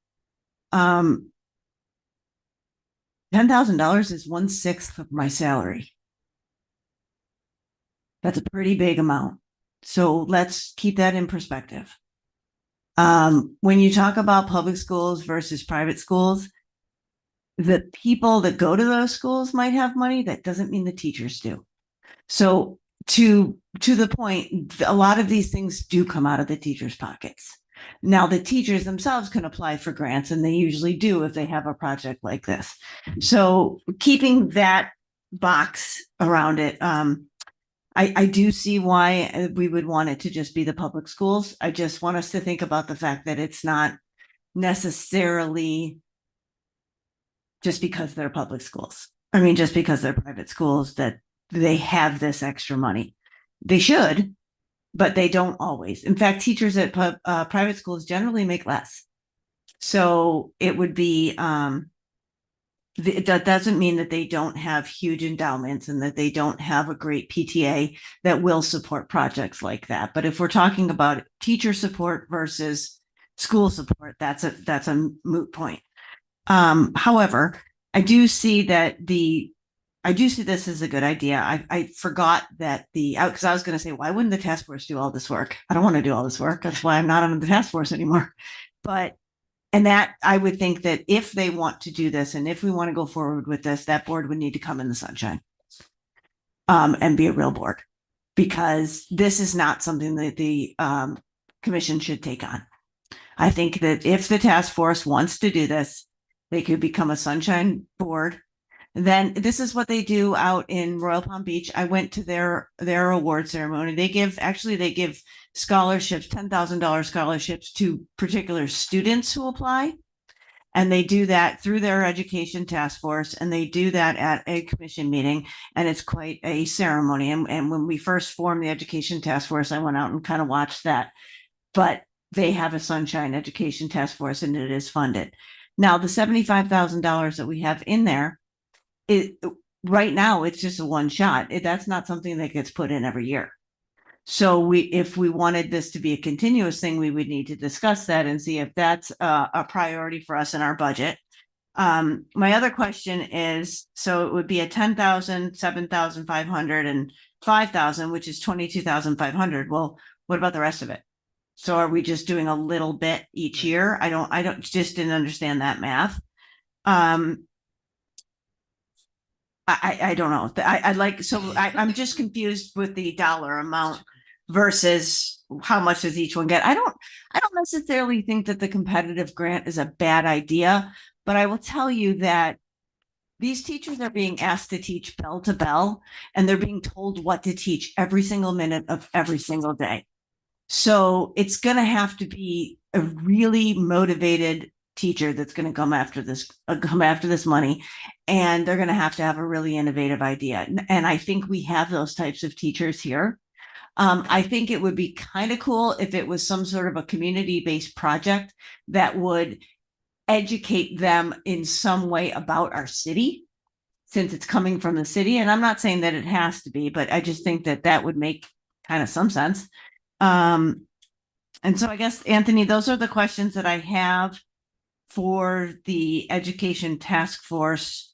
$10,000 is 1/6 of my salary. That's a pretty big amount. So let's keep that in perspective. When you talk about public schools versus private schools, the people that go to those schools might have money. That doesn't mean the teachers do. So to the point, a lot of these things do come out of the teachers' pockets. Now, the teachers themselves can apply for grants, and they usually do if they have a project like this. So keeping that box around it, I do see why we would want it to just be the public schools. I just want us to think about the fact that it's not necessarily just because they're public schools. I mean, just because they're private schools that they have this extra money. They should, but they don't always. In fact, teachers at private schools generally make less. So it would be, that doesn't mean that they don't have huge endowments and that they don't have a great PTA that will support projects like that. But if we're talking about teacher support versus school support, that's a moot point. However, I do see this as a good idea. I forgot that because I was going to say, why wouldn't the task force do all this work? I don't want to do all this work. That's why I'm not on the task force anymore. And that I would think that if they want to do this and if we want to go forward with this, that board would need to come in the sunshine and be a real board, because this is not something that the commission should take on. I think that if the task force wants to do this, they could become a sunshine board. Then this is what they do out in Royal Palm Beach. I went to their award ceremony. They give scholarships, $10,000 scholarships to particular students who apply. And they do that through their education task force. And they do that at a commission meeting. And it's quite a ceremony. And when we first formed the education task force, I went out and kind of watched that. But they have a Sunshine Education Task Force, and it is funded. Now, the $75,000 that we have in there, right now, it's just a one shot. That's not something that gets put in every year. So if we wanted this to be a continuous thing, we would need to discuss that and see if that's a priority for us in our budget. My other question is, so it would be a 10,000, 7,500, and 5,000, which is 22,500. Well, what about the rest of it? So are we just doing a little bit each year? I didn't understand that math. I don't know. I'm just confused with the dollar amount versus how much does each one get. I don't necessarily think that the competitive grant is a bad idea, but I will tell you that these teachers are being asked to teach bell to bell, and they're being told what to teach every single minute of every single day. So it's going to have to be a really motivated teacher that's going to come after this money, and they're going to have a really innovative idea. And I think we have those types of teachers here. I think it would be kind of cool if it was some sort of a community-based project that would educate them in some way about our city, since it's coming from the city. And I'm not saying that it has to be, but I just think that would make kind of some sense. And so I guess, Anthony, those are the questions that I have for the education task force.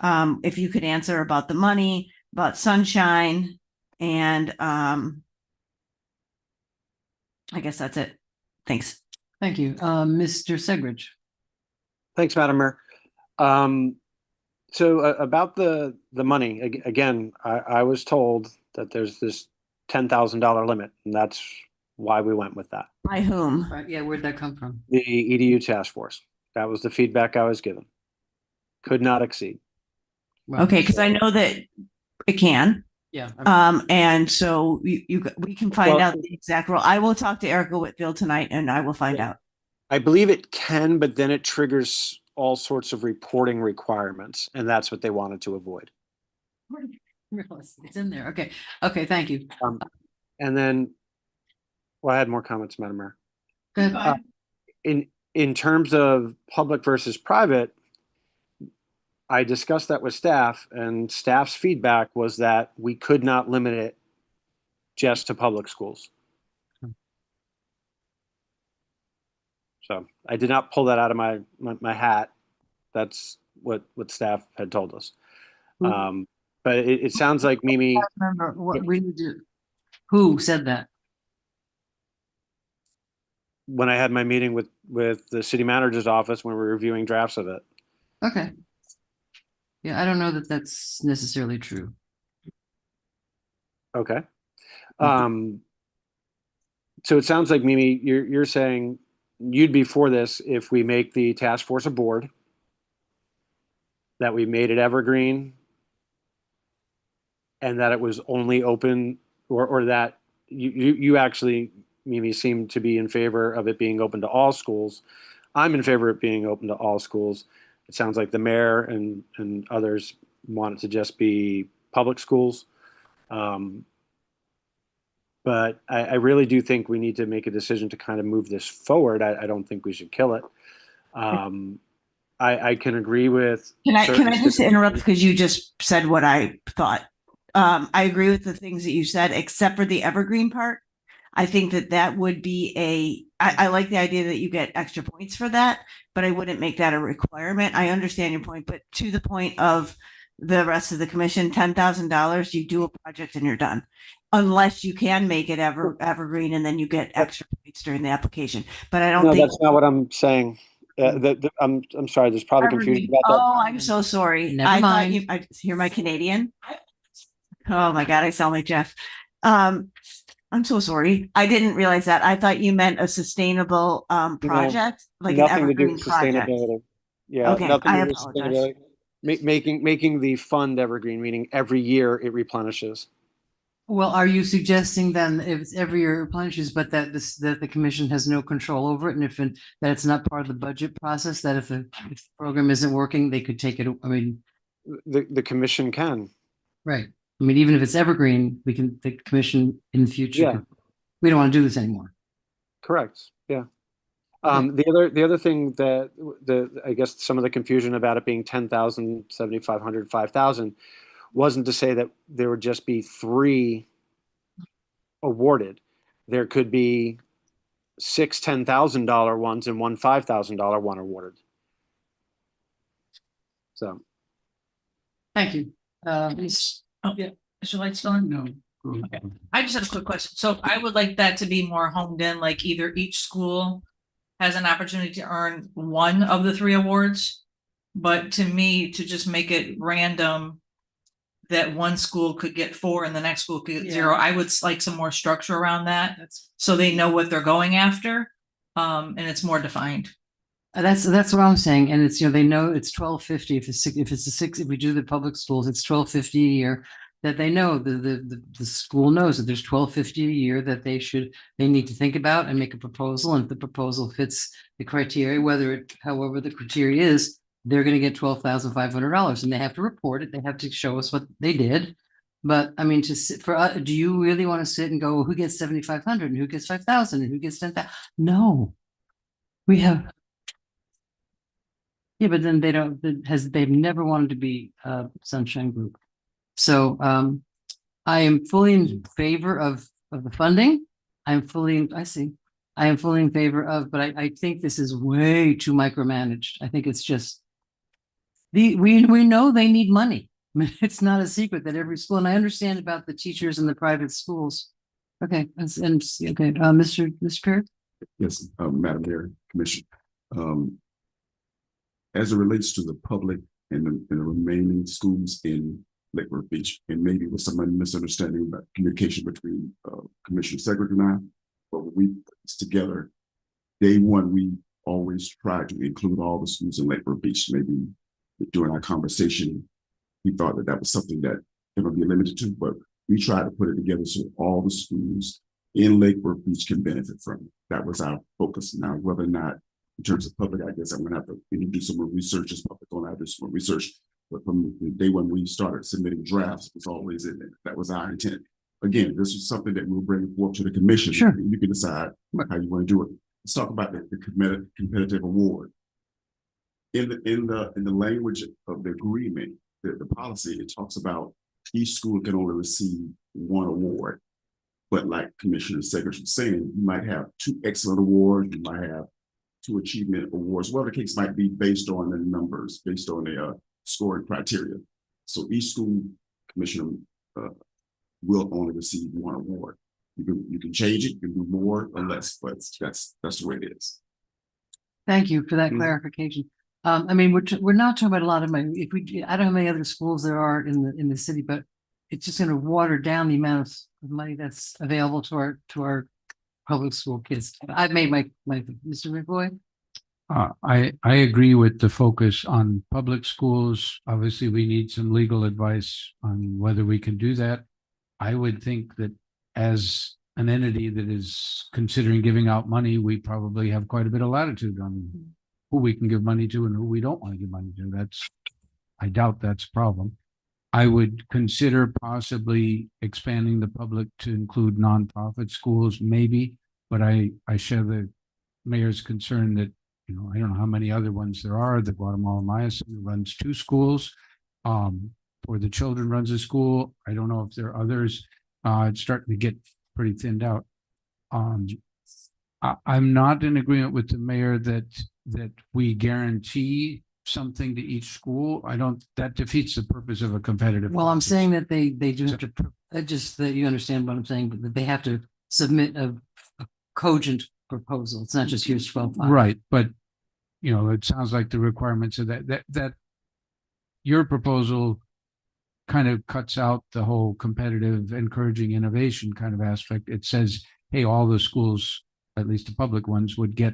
If you could answer about the money, about Sunshine, and I guess that's it. Thanks. Thank you. Mr. Segridge. Thanks, Madam Mayor. So about the money, again, I was told that there's this $10,000 limit, and that's why we went with that. By whom? Right, yeah, where'd that come from? The EDU task force. That was the feedback I was given. Could not exceed. Well, Okay, because I know that it can. Yeah. And so we can find Well- out the exact rule. I will talk to Erica Whitfield tonight and I will find out. I believe it can, but then it triggers all sorts of reporting requirements, and that's what they wanted to avoid. It's in there. Okay. Okay, thank you. And then, well, I had more comments, Madam Mayor. Go ahead. In terms of public versus private, I discussed that with staff, and staff's feedback was that we could not limit it just to public schools. So I did not pull that out of my hat. That's what staff had told us. But it sounds like Mimi, Remember what we need to, who said that? when I had my meeting with the city manager's office when we were reviewing drafts of it. Okay. Yeah, I don't know that that's necessarily true. Okay. So it sounds like Mimi, you're saying you'd be for this if we make the task force a board, that we made it evergreen, and that it was only open, or that you actually, Mimi, seem to be in favor of it being open to all schools. I'm in favor of it being open to all schools. It sounds like the mayor and others want it to just be public schools. But I really do think we need to make a decision to kind of move this forward. I don't think we should kill it. I can agree with. Can I just certain- interrupt because you just said what I thought? I agree with the things that you said, except for the evergreen part. I think that would be I like the idea that you get extra points for that, but I wouldn't make that a requirement. I understand your point, but to the point of the rest of the commission, $10,000, you do a project and you're done. Unless you can make it evergreen and then you get extra points during the application. But I don't No, think. that's not what I'm saying. I'm sorry. There's probably confusion about that. Oh, I'm so sorry. Never I mind. thought you, I hear my Canadian. Oh my God, I sound like Jeff. I'm so sorry. I didn't realize that. I thought you meant a sustainable project, like an Nothing to do evergreen with project. sustainability. Yeah, Okay, nothing I to do with apologize. sustainability. Making the fund evergreen, meaning every year it replenishes. Well, are you suggesting then if it's every year replenishes, but that that the commission has no control over it, and that it's not part of the budget process, that if the program isn't working, they could take it, I mean. The commission can. Right. I mean, even if it's evergreen, the commission in the future. Yeah. We don't want to do this anymore. Correct. Yeah. Okay. The other thing that I guess some of the confusion about it being 10,000, 7,500, 5,000 wasn't to say that there would just be 3 awarded. There could be 6 $10,000 ones and 1 $5,000 one awarded. So. Thank you. Yeah, is your light still on? No. Okay. I just had a quick question. So I would like that to be more honed in, like either each school has an opportunity to earn one of the 3 awards. But to me, to just make it random, that one school could get 4 and the next school could get 0. I would like some more structure around that. So they know what they're going after. And it's more defined. That's what I'm saying. And it's, they know it's $12.50. If we do the public schools, it's $12.50 a year, that they know the school knows that there's $12.50 a year that they need to think about and make a proposal. And if the proposal fits the criteria, however the criteria is, they're going to get $12,500 and they have to report it. They have to show us what they did. But I mean, do you really want to sit and go, who gets 7,500 and who gets 5,000 and who gets 10,000? No, we have. Yeah, but then they've never wanted to be a Sunshine Group. So I am fully in favor of the funding. I am fully in favor of, but I think this is way too micromanaged. I think it's just we know they need money. I mean, it's not a secret that every school, and I understand about the teachers in the private schools. Okay, Mr. Perry? Yes, Madam Mayor, Commission. as it relates to the public and the remaining schools in Lake Worth Beach, and maybe with some misunderstanding about communication between Commissioner Segret and I, but when we put this together, day one, we always try to include all the schools in Lake Worth Beach. Maybe during our conversation, we thought that that was something that it would be limited to, but we tried to put it together so all the schools in Lake Worth Beach can benefit from it. That was our focus. Now, whether or not, in terms of public, I guess I'm gonna have to do some more research as public on that, do some more research. But from the day when we started submitting drafts, it was always in there. That was our intent. Again, this is something that we'll bring forward to the commission. Sure. You can decide how you want to do it. Let's talk about the competitive award. In the language of the agreement, the policy, it talks about each school can only receive one award. But like Commissioner Segers was saying, you might have 2 excellent awards, you might have 2 achievement awards, whatever the case might be, based on the numbers, based on the scoring criteria. So each school commissioner will only receive 1 award. You can change it, you can do more or less, but that's the way it is. Thank you for that Mhm. clarification. I mean, we're not talking about a lot of money. I don't know how many other schools there are in the city, but it's just going to water down the amount of money that's available to our public school kids. I've made my Mr. McBoy. I agree with the focus on public schools. Obviously, we need some legal advice on whether we can do that. I would think that as an entity that is considering giving out money, we probably have quite a bit of latitude on who we can give money to and who we don't want to give money to. I doubt that's a problem. I would consider possibly expanding the public to include nonprofit schools, maybe, but I share the mayor's concern that, I don't know how many other ones there are. The Guatemala Myosin runs 2 schools. For the children runs a school. I don't know if there are others. It's starting to get pretty thinned out. I'm not in agreement with the mayor that we guarantee something to each school. That defeats the purpose of a competitive. Well, I'm process. saying that they do have to, just that you understand what I'm saying, but that they have to submit a cogent proposal. It's not just here's 12. Right, but it sounds like the requirements of that your proposal kind of cuts out the whole competitive, encouraging innovation kind of aspect. It says, hey, all the schools, at least the public ones, would get,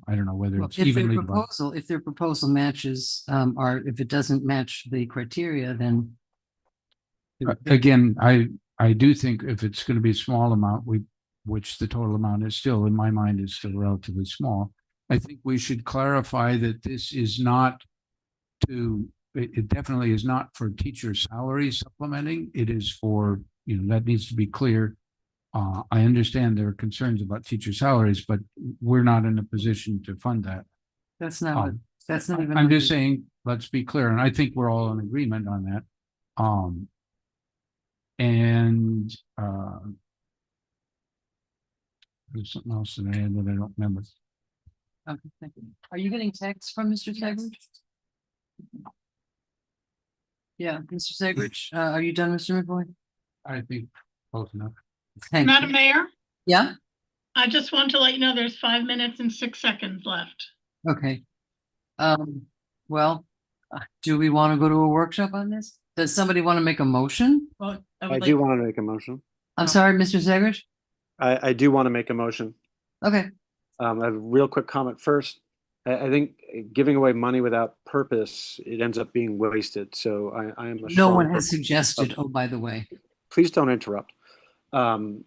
I don't know whether it's evenly divided. If their proposal matches, or if it doesn't match the criteria, then Again, I do think if it's going to be a small amount, which the total amount is still, in my mind, is still relatively small. I think we should clarify that this is not it definitely is not for teacher salary supplementing. It is for, that needs to be clear. I understand there are concerns about teacher salaries, but we're not in a position to fund that. that's not even. I'm just saying, let's be clear, and I think we're all in agreement on that. There's something else that I had that I don't remember. Okay, thank you. Are you getting texts from Mr. Segridge? Yeah, Mr. Segridge, are you done, Mr. McBoy? I think close enough. Thank Madam you. Mayor, Yeah, I just want to let you know there's 5 minutes and 6 seconds left. okay. Well, do we want to go to a workshop on this? Does somebody want to make a motion? Well, I do want to make a motion. I'm sorry, Mr. Segridge? I do want to make a motion. Okay, I have a real quick comment first. I think giving away money without purpose, it ends up being wasted. So I am a no strong one has suggested, oh, by the way. Please don't interrupt. I'm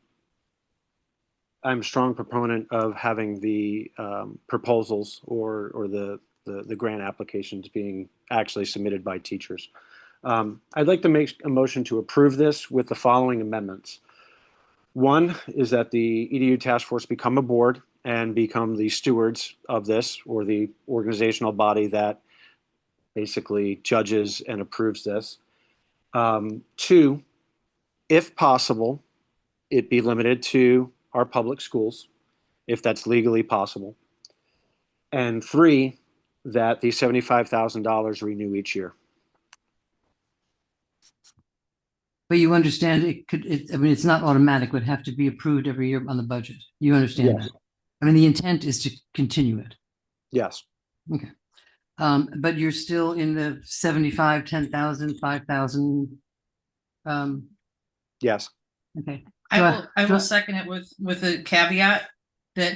a strong proponent of having the proposals or the grant applications being actually submitted by teachers. I'd like to make a motion to approve this with the following amendments. One is that the EDU task force become a board and become the stewards of this, or the organizational body that basically judges and approves this. 2, if possible, it be limited to our public schools, if that's legally possible. And 3, that the $75,000 renew each year. But you understand I mean, it's not automatic, it would have to be approved every year on the budget. You understand Yes. that? I mean, the intent is to continue it. Yes. Okay. But you're still in the 75, 10,000, 5,000. Yes. Okay. I do will second it with a caveat that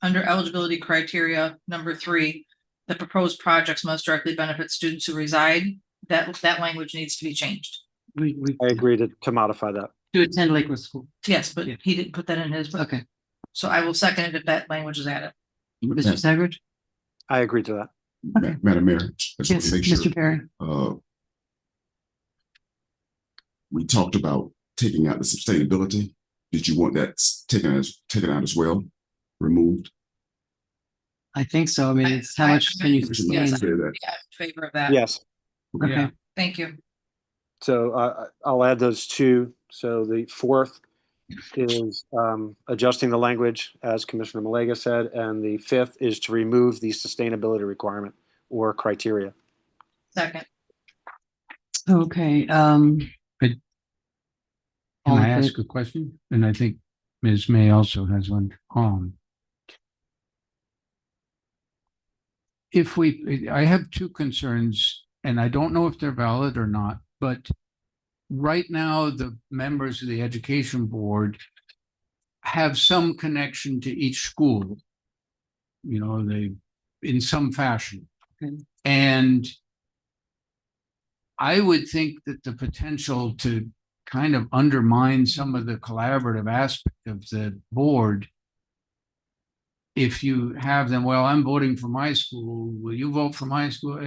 under eligibility criteria, number 3, the proposed projects must directly benefit students who reside. That language needs to be changed. We I agree to modify that. to attend Lakewood School. Yes, but he didn't put that in his. Okay. So I will second it if that language is added. Mr. Sagridge? I agree to that. Okay. Madam Mayor. I just want Yes, to make sure, Mr. Perry. we talked about taking out the sustainability. Did you want that taken out as well, removed? I think so. I mean, it's how much can you sustain? Yes, Say that. yeah, in favor of that. Yes. Okay. Thank you. So I'll add those two. So the 4th is adjusting the language, as Commissioner Malega said, and the 5th is to remove the sustainability requirement or criteria. Second. Okay, Can all I in ask a question? And I think Ms. May also has one. I have two concerns, and I don't know if they're valid or not, but right now, the members of the education board have some connection to each school. You know, they, in some fashion. Okay. And I would think that the potential to kind of undermine some of the collaborative aspect of the board, if you have them, well, I'm voting for my school, will you vote for my school?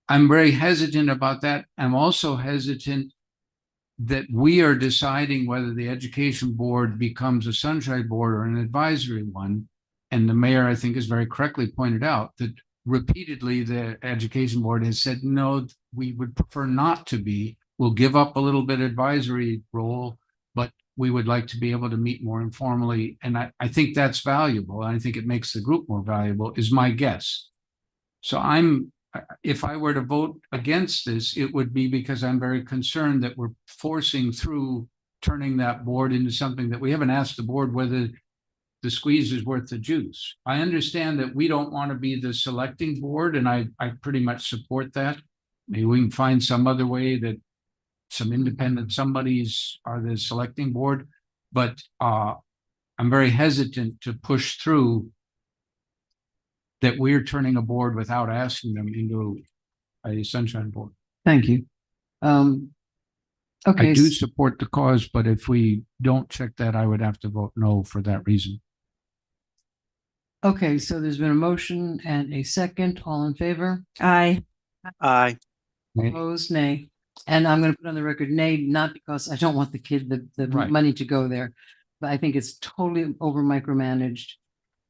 I'm very hesitant about that. I'm also hesitant that we are deciding whether the education board becomes a sunshine board or an advisory one. And the mayor, I think, has very correctly pointed out that repeatedly the education board has said, no, we would prefer not to be. We'll give up a little bit advisory role, but we would like to be able to meet more informally. And I think that's valuable. I think it makes the group more valuable, is my guess. So if I were to vote against this, it would be because I'm very concerned that we're forcing through turning that board into something that we haven't asked the board whether the squeeze is worth the juice. I understand that we don't want to be the selecting board, and I pretty much support that. Maybe we can find some other way that some independent somebodies are the selecting board, but I'm very hesitant to push through that we're turning a board without asking them into a sunshine board. thank you. Okay. I do support the cause, but if we don't check that, I would have to vote no for that reason. Okay, so there's been a motion and a second. All in favor? Aye. Aye. Opposed, nay. And I'm going to put on the record nay, not because I don't want the Right. money to go there, but I think it's totally over micromanaged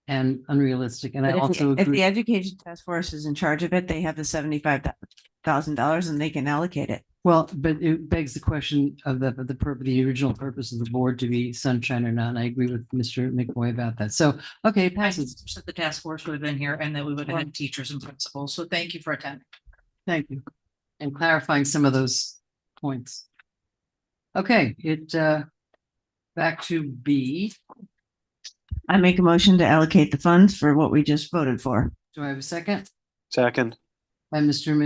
and unrealistic. And I But also if the agree. education task force is in charge of it, they have the $75,000 and they can allocate it. Well, but it begs the question of the original purpose of the board to be sunshine or not. And I agree with Mr. McBoy about that. So, okay, it I passes. said the task force would have been here and that we would have had teachers and principals. So thank you for attending. Thank you. And clarifying some of those points. Okay, back to B. I make a motion to allocate the funds for what we just voted for. Do I have a second? Second. By Mr.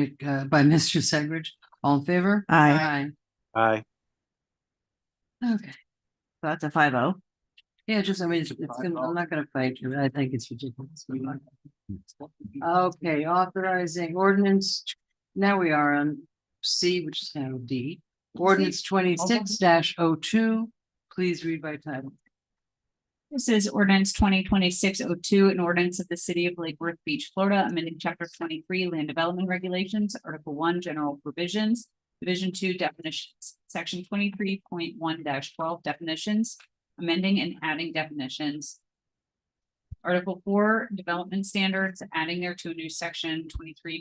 Segridge. All in favor? Aye. Aye. Okay. So that's a 5-0. Yeah, just, I mean, I'm not gonna fight you. I think it's ridiculous. Okay, authorizing ordinance. Now we are on C, which is now D. Ordinance 26-02. Please read by title. This is ordinance 2026-02, an ordinance of the city of Lake Worth Beach, Florida, amending chapter 23 land development regulations, article 1 general provisions, division 2 definitions, section 23.1-12 definitions, amending and adding definitions. Article 4 development standards, adding there to a new section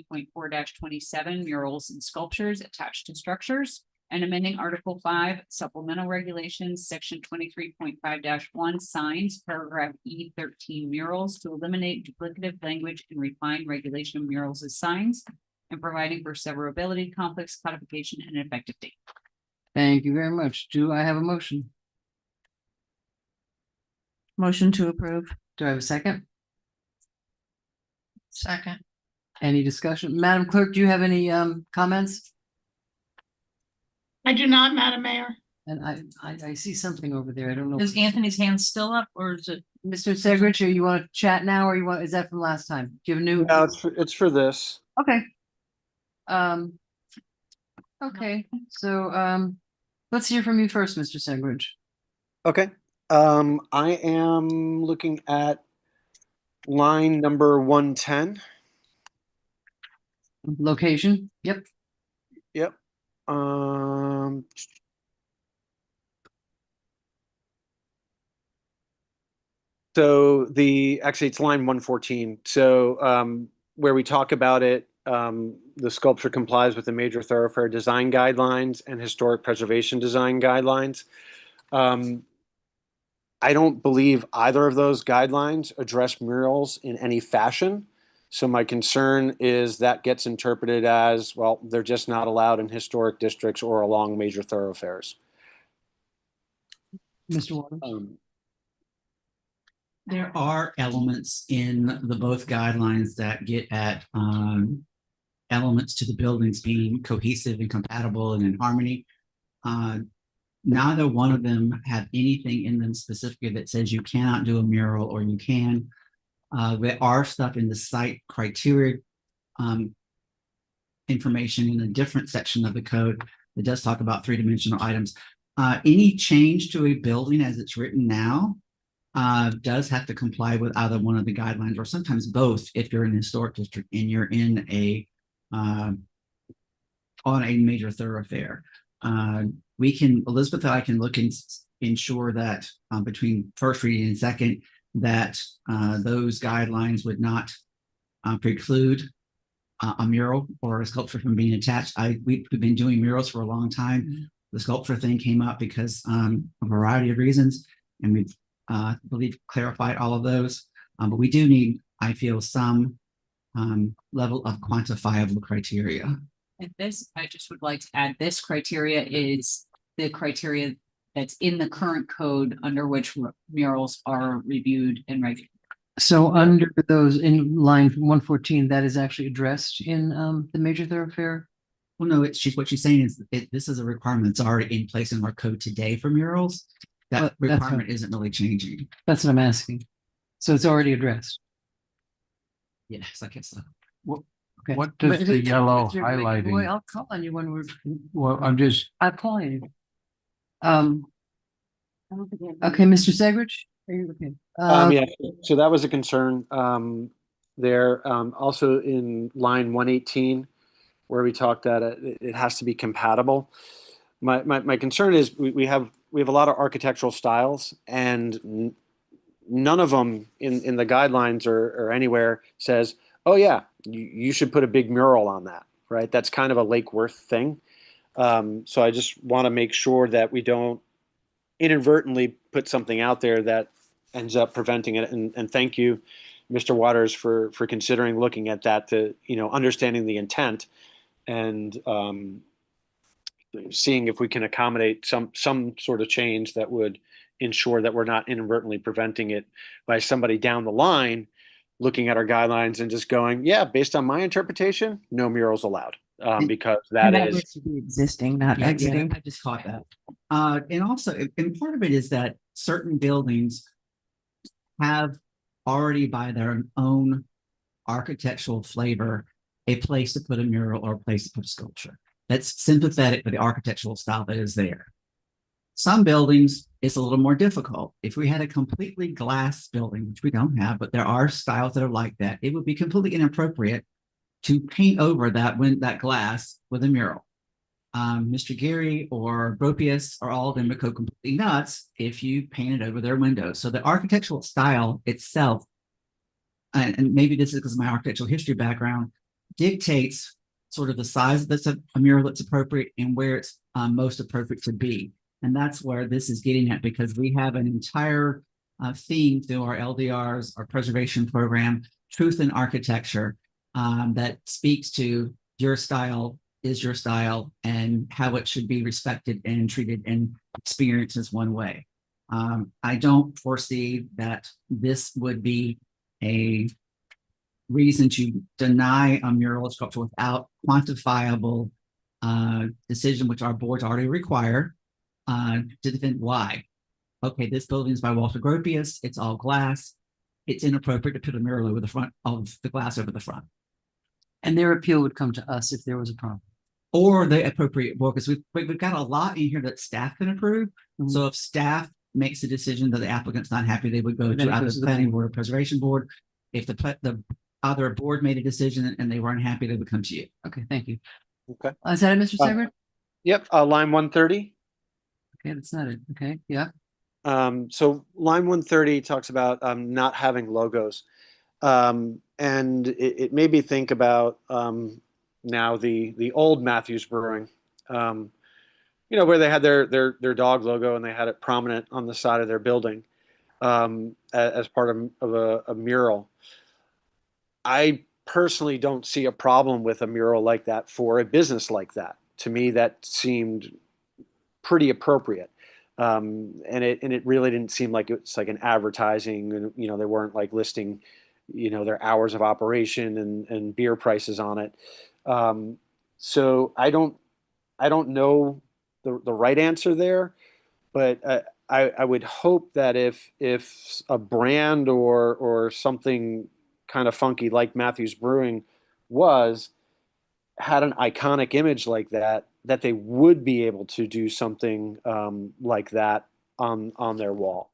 23.4-27 murals and sculptures attached to structures. And amending Article 5 supplemental regulations, section 23.5-1 signs, paragraph E13 murals to eliminate duplicative language and refine regulation of murals as signs, and providing for severability, conflicts, codification, and an effective date. Thank you very much. Do I have a motion? Motion to approve. Do I have a second? Second. Any discussion? Madam Clerk, do you have any comments? I do not, Madam Mayor. And I see something over there. I don't know. Is Anthony's hand still up or is it? Mr. Segrich, or you want to chat now, or you want, is that from last time? Do you have a new? No, it's for this. Okay. Okay, so let's hear from you first, Mr. Segrich. Okay. I am looking at line number 110. Location? Yep. Yep. So actually it's line 114. So where we talk about it, the sculpture complies with the major thoroughfare design guidelines and historic preservation design guidelines. I don't believe either of those guidelines address murals in any fashion. So my concern is that gets interpreted as, well, they're just not allowed in historic districts or along major thoroughfares. Mr. Waters? There are elements in the both guidelines that get at elements to the buildings being cohesive and compatible and in harmony. Neither one of them have anything in them specifically that says you cannot do a mural or you can. There are stuff in the site criteria information in a different section of the code that does talk about three-dimensional items. Any change to a building as it's written now does have to comply with either one of the guidelines or sometimes both if you're in a historic district and you're in on a major thoroughfare. Elizabeth and I can look and ensure that between first reading and second, that those guidelines would not preclude a mural or a sculpture from being attached. We've been doing murals for a long time. The sculpture thing came up because a variety of reasons, and we've believe clarified all of those. But we do need, I feel, some level of quantifiable criteria. And this, I just would like to add, this criteria is the criteria that's in the current code under which murals are reviewed and regulated. So under those in line 114, that is actually addressed in the major thoroughfare? Well, no, what she's saying is this is a requirement that's already in place in our code today for murals. That requirement isn't really changing. That's what I'm asking. So it's already addressed. Yes, I guess so. Okay. What does the yellow Boy, highlighting? I'll call on you when we're. Well, I'll call you. Okay, Mr. Segrich, are you okay? Yeah, so that was a concern there. Also in line 118, where we talked that it has to be compatible. My concern is we have a lot of architectural styles, and none of them in the guidelines or anywhere says, oh yeah, you should put a big mural on that, right? That's kind of a Lake Worth thing. So I just want to make sure that we don't inadvertently put something out there that ends up preventing it. And thank you, Mr. Waters, for considering looking at that, to understanding the intent and seeing if we can accommodate some sort of change that would ensure that we're not inadvertently preventing it by somebody down the line looking at our guidelines and just going, yeah, based on my interpretation, no murals allowed, because that is existing, not Yeah, exiting. I just caught that. And also, and part of it is that certain buildings have already, by their own architectural flavor, a place to put a mural or a place to put a sculpture that's sympathetic to the architectural style that is there. Some buildings, it's a little more difficult. If we had a completely glass building, which we don't have, but there are styles that are like that, it would be completely inappropriate to paint over that glass with a mural. Mr. Gary or Gropius or all of them would go completely nuts if you painted over their windows. So the architectural style itself, and maybe this is because of my architectural history background, dictates sort of the size that's a mural that's appropriate and where it's most appropriate to be. And that's where this is getting at, because we have an entire theme through our LDRs, our preservation program, Truth in Architecture, that speaks to your style is your style and how it should be respected and treated and experienced as one way. I don't foresee that this would be a reasons you deny a mural sculpture without quantifiable decision, which our boards already require, to defend why. Okay, this building is by Walter Gropius. It's all glass. It's inappropriate to put a mural over the front of the glass over the front. And their appeal would come to us if there was a problem. Or the appropriate board, because we've got a lot in here that staff can approve. Mhm. So if staff makes a decision that the applicant's not happy, they would go Then to it either goes to the the planning board. board or preservation board. If the other board made a decision and they weren't happy, they would come to you. Okay, thank you. Okay. Is that it, Mr. Seibert? Yep, line 130. Okay, that's not it. Okay, yeah. So line 130 talks about not having logos. And it made me think about now the old Matthews Brewing, where they had their dog logo and they had it prominent on the side of their building as part of a mural. I personally don't see a problem with a mural like that for a business like that. To me, that seemed pretty appropriate. And it really didn't seem like it's like an advertising, and they weren't like listing, their hours of operation and beer prices on it. So I don't know the right answer there, but I would hope that if a brand or something kind of funky like Matthews Brewing had an iconic image like that they would be able to do something like that on their wall.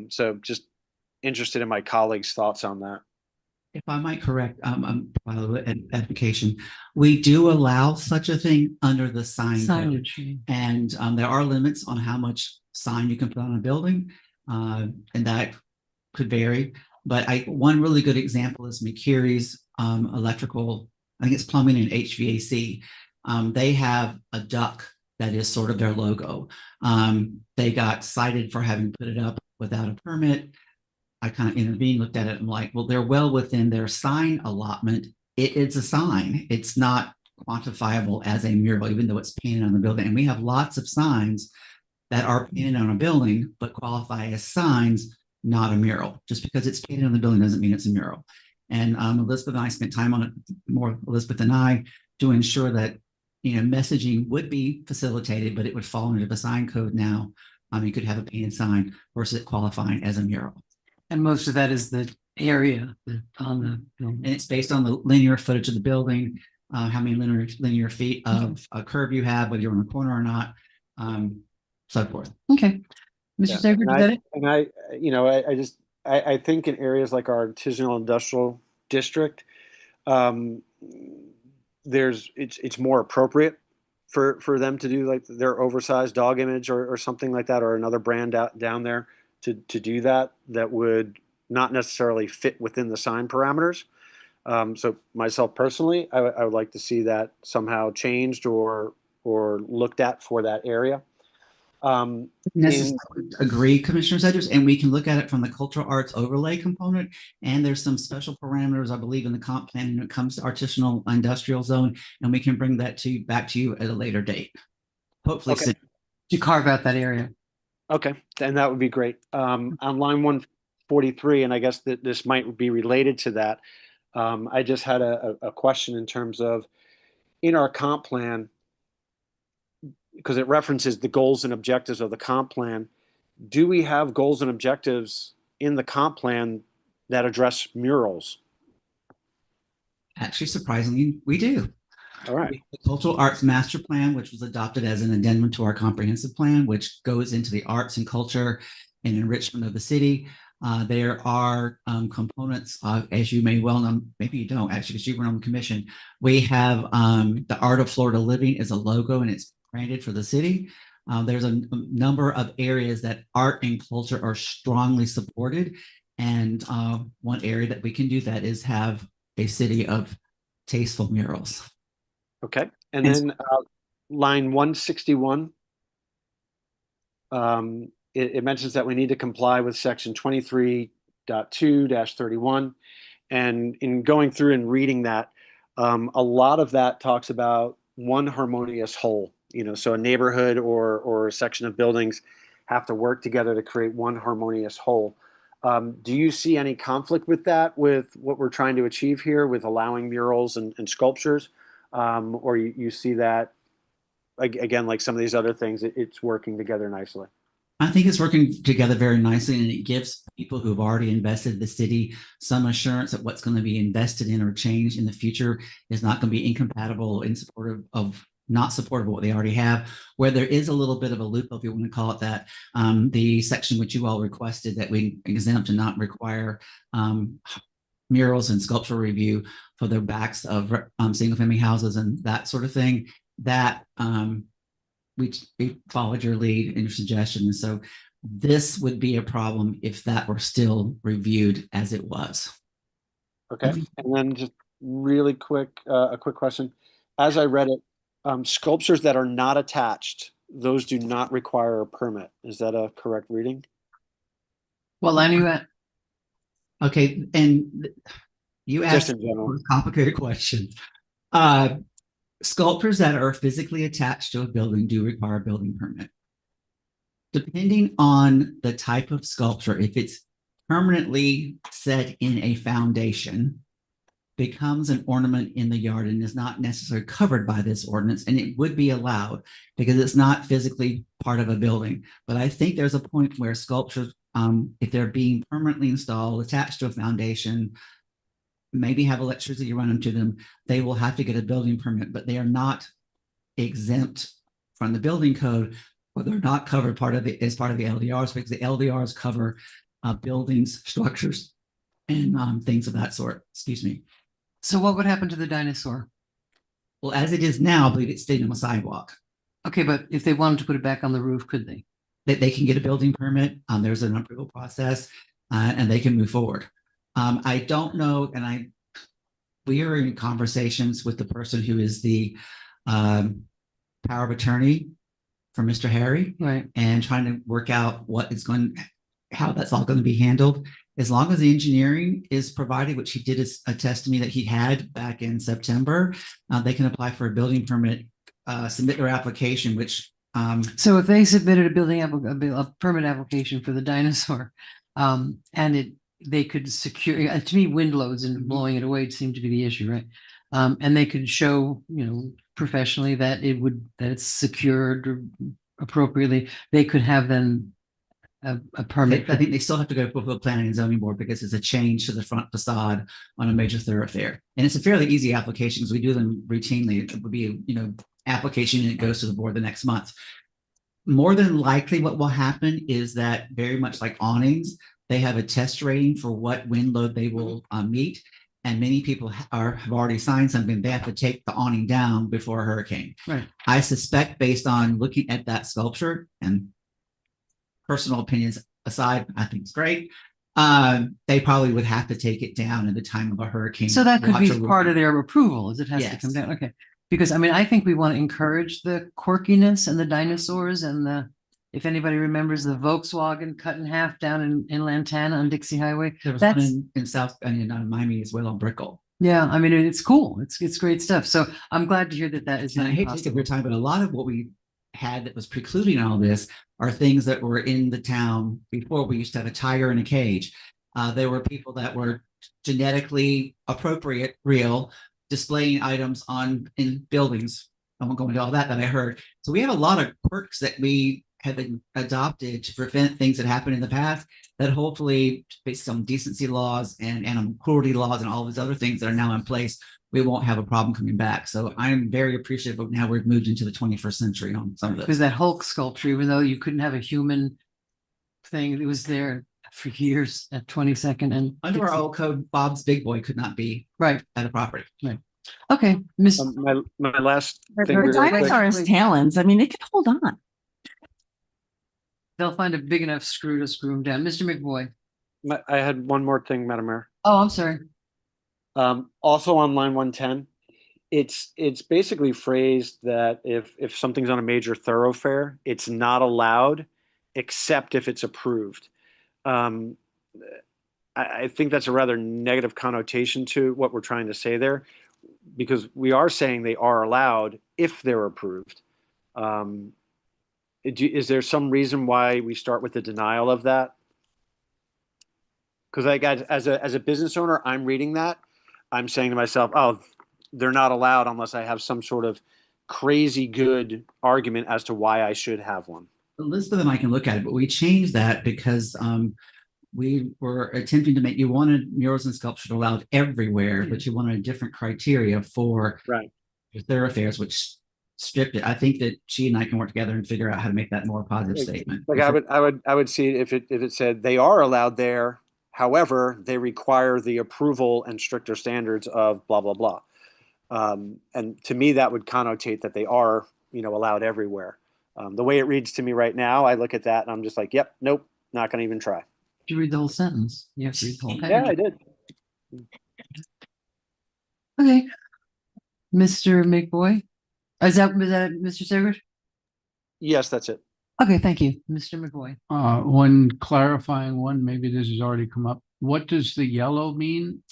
So just interested in my colleagues' thoughts on that. If I might correct, application, we do allow such a thing under the sign code. Signage. And there are limits on how much sign you can put on a building, and that could vary. But one really good example is McCreary's electrical, I think it's plumbing and HVAC. They have a duck that is sort of their logo. They got cited for having put it up without a permit. I kind of intervened, looked at it, and I'm like, well, they're well within their sign allotment. It's a sign. It's not quantifiable as a mural, even though it's painted on the building. And we have lots of signs that are painted on a building, but qualify as signs, not a mural. Just because it's painted on the building doesn't mean it's a mural. And Elizabeth and I spent time on it, more Elizabeth and I, to ensure that messaging would be facilitated, but it would fall under the sign code now. You could have a painted sign versus it qualifying as a mural. And most of that is the area on the And it's based on the linear footage of the building, how many linear feet of a curb you have, whether you're on a corner or not, so forth. Okay. Mr. Seibert, is that it? And I think in areas like our artisanal industrial district, it's more appropriate for them to do like their oversized dog image or something like that, or another brand down there to do that would not necessarily fit within the sign parameters. So myself personally, I would like to see that somehow changed or looked at for that area. Agree, Commissioner Sedgwick, and we can look at it from the cultural arts overlay component. And there's some special parameters, I believe, in the comp plan when it comes to artisanal industrial zone, and we can bring that back to you at a later date. Hopefully, Okay. To carve out that area. Okay, and that would be great. On line 143, and I guess that this might be related to that. I just had a question in terms of in our comp plan, because it references the goals and objectives of the comp plan. Do we have goals and objectives in the comp plan that address murals? Actually, surprisingly, we do. All right. The Cultural Arts Master Plan, which was adopted as an addendum to our comprehensive plan, which goes into the arts and culture and enrichment of the city. There are components, as you may well know, maybe you don't actually, because you were on the commission. We have the Art of Florida Living is a logo and it's branded for the city. There's a number of areas that art and culture are strongly supported. And one area that we can do that is have a city of tasteful murals. Okay. And then line 161, it mentions that we need to comply with section 23.2-31. And in going through and reading that, a lot of that talks about one harmonious whole, so a neighborhood or a section of buildings have to work together to create one harmonious whole. Do you see any conflict with that, with what we're trying to achieve here with allowing murals and sculptures? Or you see that, again, like some of these other things, it's working together nicely? I think it's working together very nicely, and it gives people who've already invested in the city some assurance that what's going to be invested in or changed in the future is not going to be incompatible in support of not supportive of what they already have. Where there is a little bit of a loophole, if you want to call it that, the section which you all requested that we exempt and not require murals and sculptural review for the backs of single family houses and that sort of thing, that we followed your lead and your suggestion. And so this would be a problem if that were still reviewed as it was. Okay. And then just really quick, a quick question. As I read it, sculptures that are not attached, those do not require a permit. Is that a correct reading? Well, anyway, okay. And you Just asked in general. a complicated question. Sculptures that are physically attached to a building do require a building permit. Depending on the type of sculpture, if it's permanently set in a foundation, becomes an ornament in the yard and is not necessarily covered by this ordinance, and it would be allowed because it's not physically part of a building. But I think there's a point where sculptures, if they're being permanently installed, attached to a foundation, maybe have electricity run into them, they will have to get a building permit, but they are not exempt from the building code, or they're not covered as part of the LDRs, because the LDRs cover buildings, structures, and things of that sort. Excuse me. so what would happen to the dinosaur? Well, as it is now, I believe it's staying on the sidewalk. Okay, but if they wanted to put it back on the roof, could they? They can get a building permit. There's an approval process, and they can move forward. I don't know, and we are in conversations with the person who is the power of attorney for Mr. Harry, Right. and trying to work out how that's all going to be handled. As long as the engineering is provided, which he did attest to me that he had back in September, they can apply for a building permit, submit their application, which So if they submitted a permit application for the dinosaur, and they could secure, to me, wind loads and blowing it away seemed to be the issue, right? And they could show, professionally that it's secured appropriately. They could have then a permit. I think they still have to go before the planning and zoning board because it's a change to the front facade on a major thoroughfare. And it's a fairly easy application because we do them routinely. It would be, application and it goes to the board the next month. More than likely what will happen is that, very much like awnings, they have a test rating for what wind load they will meet. And many people have already signed something. They have to take the awning down before a hurricane. Right. I suspect, based on looking at that sculpture, and personal opinions aside, I think it's great. They probably would have to take it down at the time of a hurricane. So that could be Watch a part of roof. their approval, is it has to Yes. come down. Okay. Because I think we want to encourage the quirkiness and the dinosaurs and if anybody remembers the Volkswagen cut in half down in Lantana on Dixie Highway. There was That's, one in South, in Miami as well, on Brickell. yeah, it's cool. It's great stuff. So I'm glad to hear that is And not I hate to take up your possible. time, but a lot of what we had that was precluding all this are things that were in the town before. We used to have a tiger in a cage. There were people that were genetically appropriate, real, displaying items in buildings. I won't go into all that I heard. So we have a lot of quirks that we have been adopted to prevent things that happened in the past, that hopefully, based on decency laws and animal cruelty laws and all these other things that are now in place, we won't have a problem coming back. So I'm very appreciative of now we've moved into the 21st century on some of this. Because that Hulk sculpture, even though you couldn't have a human thing, it was there for years at 22nd and Under our old code, Bob's Big Boy could not be right at a property. Right. Okay, Miss. My last thing. The really quick. dinosaur has talons. It can hold on. They'll find a big enough screw to screw them down. Mr. McVoy. I had one more thing, Madam Mayor. Oh, I'm sorry. Also on line 110, it's basically phrased that if something's on a major thoroughfare, it's not allowed except if it's approved. I think that's a rather negative connotation to what we're trying to say there, because we are saying they are allowed if they're approved. Is there some reason why we start with the denial of that? Because like as a business owner, I'm reading that, I'm saying to myself, oh, they're not allowed unless I have some sort of crazy good argument as to why I should have one. Elizabeth and I can look at it, but we changed that because we were attempting to make, you wanted murals and sculpture allowed everywhere, but you wanted a different criteria for Right. your thoroughfares, which stripped it. I think that she and I can work together and figure out how to make that more a positive statement. Like I would see it if it said they are allowed there. However, they require the approval and stricter standards of blah, blah, blah. And to me, that would connotate that they are, allowed everywhere. The way it reads to me right now, I look at that and I'm just like, yep, nope, not going to even try. Did you read the whole sentence? You have to read the whole Yeah, I did. Okay. Mr. McBoy? Was that Mr. Sigurd? Yes, that's it. Okay, thank you. Mr. McBoy. One clarifying one, maybe this has already come up. What does the yellow mean?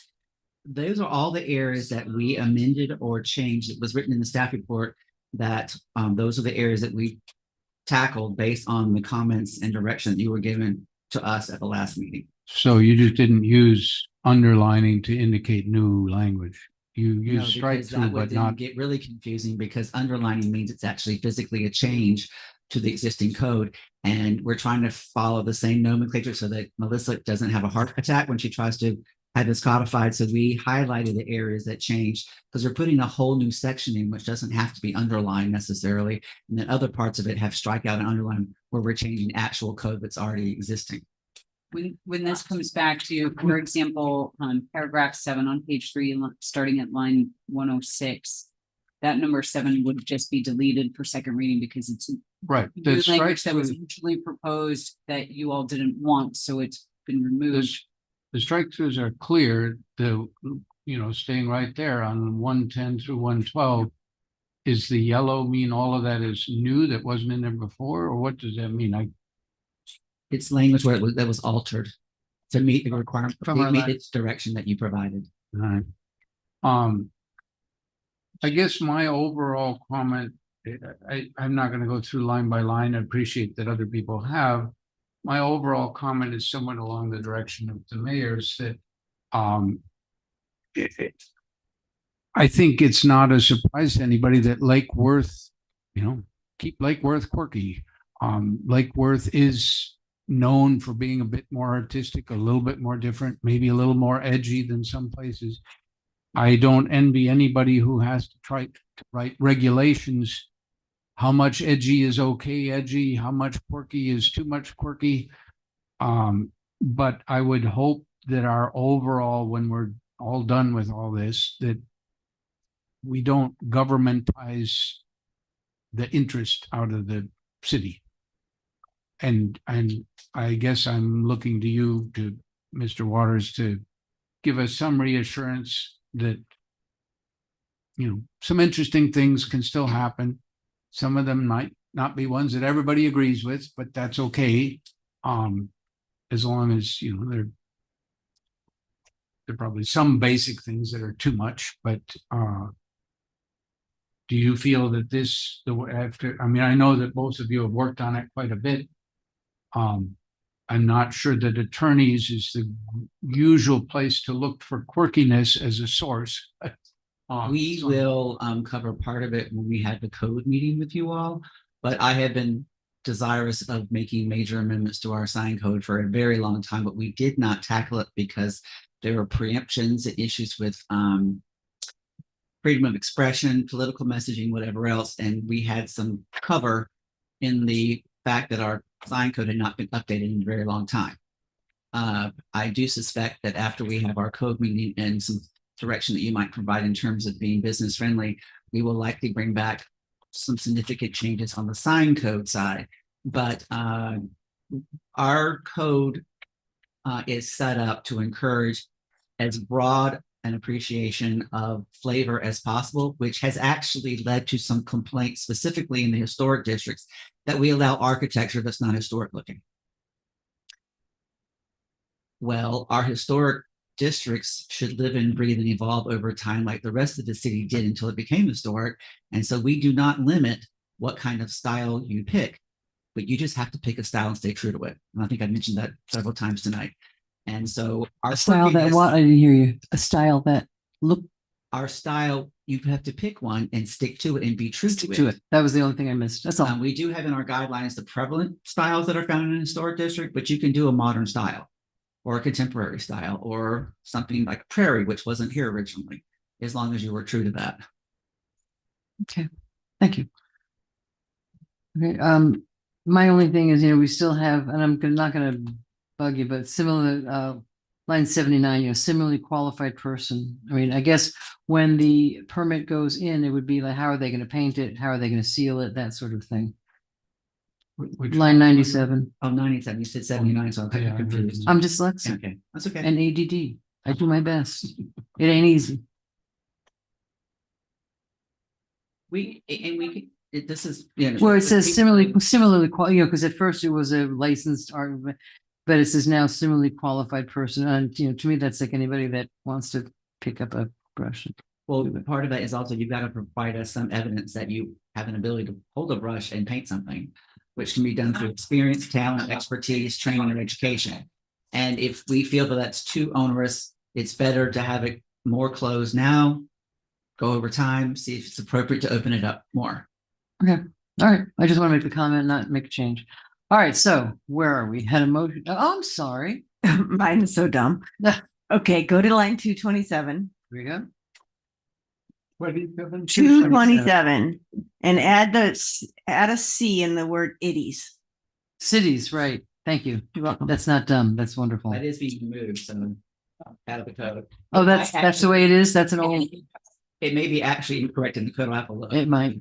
Those are all the areas that we amended or changed. It was written in the staff report that those are the areas that we tackled based on the comments and direction that you were given to us at the last meeting. So you just didn't use underlining to indicate new language. You No, use strike because through, that would but then not. get really confusing because underlining means it's actually physically a change to the existing code. And we're trying to follow the same nomenclature so that Melissa doesn't have a heart attack when she tries to have this codified. So we highlighted the areas that changed because we're putting a whole new section in, which doesn't have to be underlined necessarily. And then other parts of it have strikeout and underline where we're changing actual code that's already existing. When this comes back to, for example, paragraph 7 on page 3, starting at line 106, that number 7 would just be deleted for second reading because it's Right. new language that was initially proposed that you all didn't want, so it's been removed. The strike throughs are clear. Staying right there on 110 through 112. Is the yellow mean all of that is new that wasn't in there before, or what does that mean? It's language where that was altered to meet the requirement, From our meet its direction that you provided. All right. I guess my overall comment, I'm not going to go through line by line. I appreciate that other people have. My overall comment is somewhat along the direction of the mayor's that I think it's not a surprise to anybody that Lake Worth, keep Lake Worth quirky. Lake Worth is known for being a bit more artistic, a little bit more different, maybe a little more edgy than some places. I don't envy anybody who has to try to write regulations. How much edgy is okay edgy? How much quirky is too much quirky? But I would hope that our overall, when we're all done with all this, that we don't governmentize the interest out of the city. And I guess I'm looking to you, to Mr. Waters, to give us some reassurance that, some interesting things can still happen. Some of them might not be ones that everybody agrees with, but that's okay. As long as, there are probably some basic things that are too much, but do you feel that I know that both of you have worked on it quite a bit. I'm not sure that attorneys is the usual place to look for quirkiness as a source. We will cover part of it when we had the code meeting with you all, but I have been desirous of making major amendments to our sign code for a very long time, but we did not tackle it because there were preemptions and issues with freedom of expression, political messaging, whatever else, and we had some cover in the fact that our sign code had not been updated in a very long time. I do suspect that after we have our code meeting and some direction that you might provide in terms of being business friendly, we will likely bring back some significant changes on the sign code side. But our code is set up to encourage as broad an appreciation of flavor as possible, which has actually led to some complaints specifically in the historic districts that we allow architecture that's not historic looking. Well, our historic districts should live and breathe and evolve over time like the rest of the city did until it became historic. And so we do not limit what kind of style you pick, but you just have to pick a style and stay true to it. And I think I mentioned that several times tonight. And so our A style that quirkiness- what? I didn't hear you. A style that look our style, you have to pick one and stick to it and be true stick to it. That was the only thing I missed. That's all. We do have in our guidelines the prevalent styles that are found in a historic district, but you can do a modern style or a contemporary style or something like prairie, which wasn't here originally, as long as you were true to that. Okay, thank you. Okay, my only thing is, we still have, and not gonna bug you, but similar, line 79, similarly qualified person. I mean, I guess when the permit goes in, it would be like, how are they gonna paint it? How are they gonna seal it? That sort of thing. Which Line 97. Oh, 97. You said 79, so I'm kind of confused. I'm dyslexic Okay, that's okay. and ADD. I do my best. It ain't easy. We this is Well, it says similarly, because at first it was a licensed art, but it says now similarly qualified person. And, to me, that's like anybody that wants to pick up a brush. Well, part of that is also you've got to provide us some evidence that you have an ability to hold a brush and paint something, which can be done through experience, talent, expertise, training, and education. And if we feel that that's too onerous, it's better to have it more closed now, go over time, see if it's appropriate to open it up more. Okay, all right. I just want to make the comment, not make a change. All right, so where are we? Had a motion. Oh, I'm sorry. Mine is so dumb. Okay, go to line 227. Here we go. 227 and add a C in the word itties. Cities, right. Thank you. You're welcome. That's not dumb. That's wonderful. That is being removed, so out of the code. Oh, that's the way it is. That's an old. It may be actually incorrect in the code. I'll have a look. It might.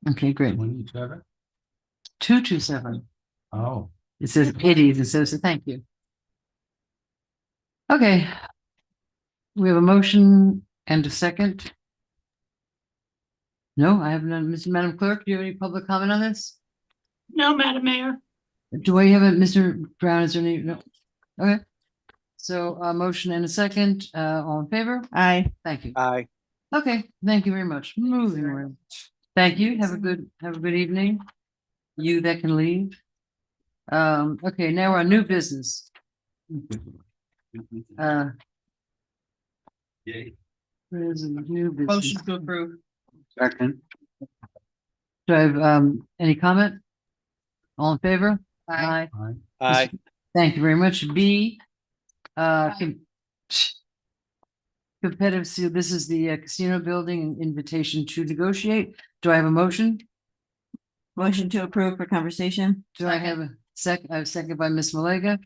Okay, great. 227. Oh. It says itties. It says thank you. Okay. We have a motion and a second. No, I have none. Madam Clerk, do you have any public comment on this? No, Madam Mayor. Do I have a Mr. Brown? Is there any? No. Okay. So a motion and a second. All in favor? Aye. Thank you. Aye. Okay, thank you very much. Moving on. Thank you. Have a good evening. You that can leave. Okay, now we're on new business. Where's the new business? Motion to approve. Second. Do I have any comment? All in favor? Aye. Aye. Thank you very much. B, competitive, so this is the casino building and invitation to negotiate. Do I have a motion? Motion to approve for conversation. Do I have a second by Ms. Malega?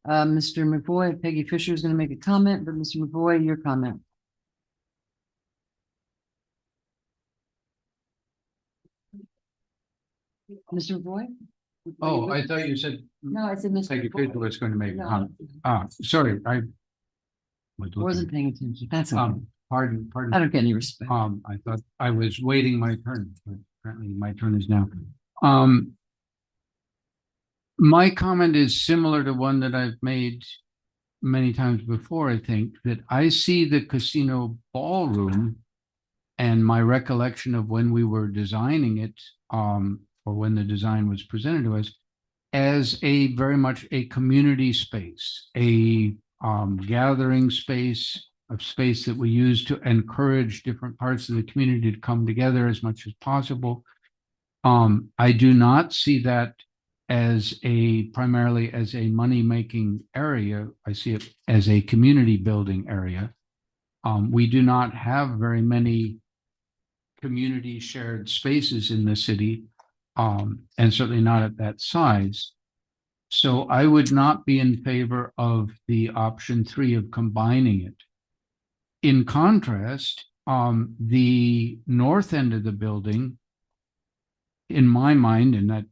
Mr. McVoy, Peggy Fisher is going to make a comment, but Mr. McVoy, your comment. Mr. McVoy? Oh, I thought you said. No, I said Mr. Peggy McVoy. Fisher was going to make a No. comment. Sorry, I Wasn't paying attention. That's okay. Pardon. I don't get any respect. I thought I was waiting my turn, but apparently my turn is now. My comment is similar to one that I've made many times before, I think, that I see the casino ballroom and my recollection of when we were designing it, or when the design was presented to us, as a very much a community space, a gathering space, a space that we use to encourage different parts of the community to come together as much as possible. I do not see that as primarily as a money-making area. I see it as a community building area. We do not have very many community shared spaces in the city, and certainly not at that size. So I would not be in favor of the option 3 of combining it. In contrast, the north end of the building, in my mind, and that,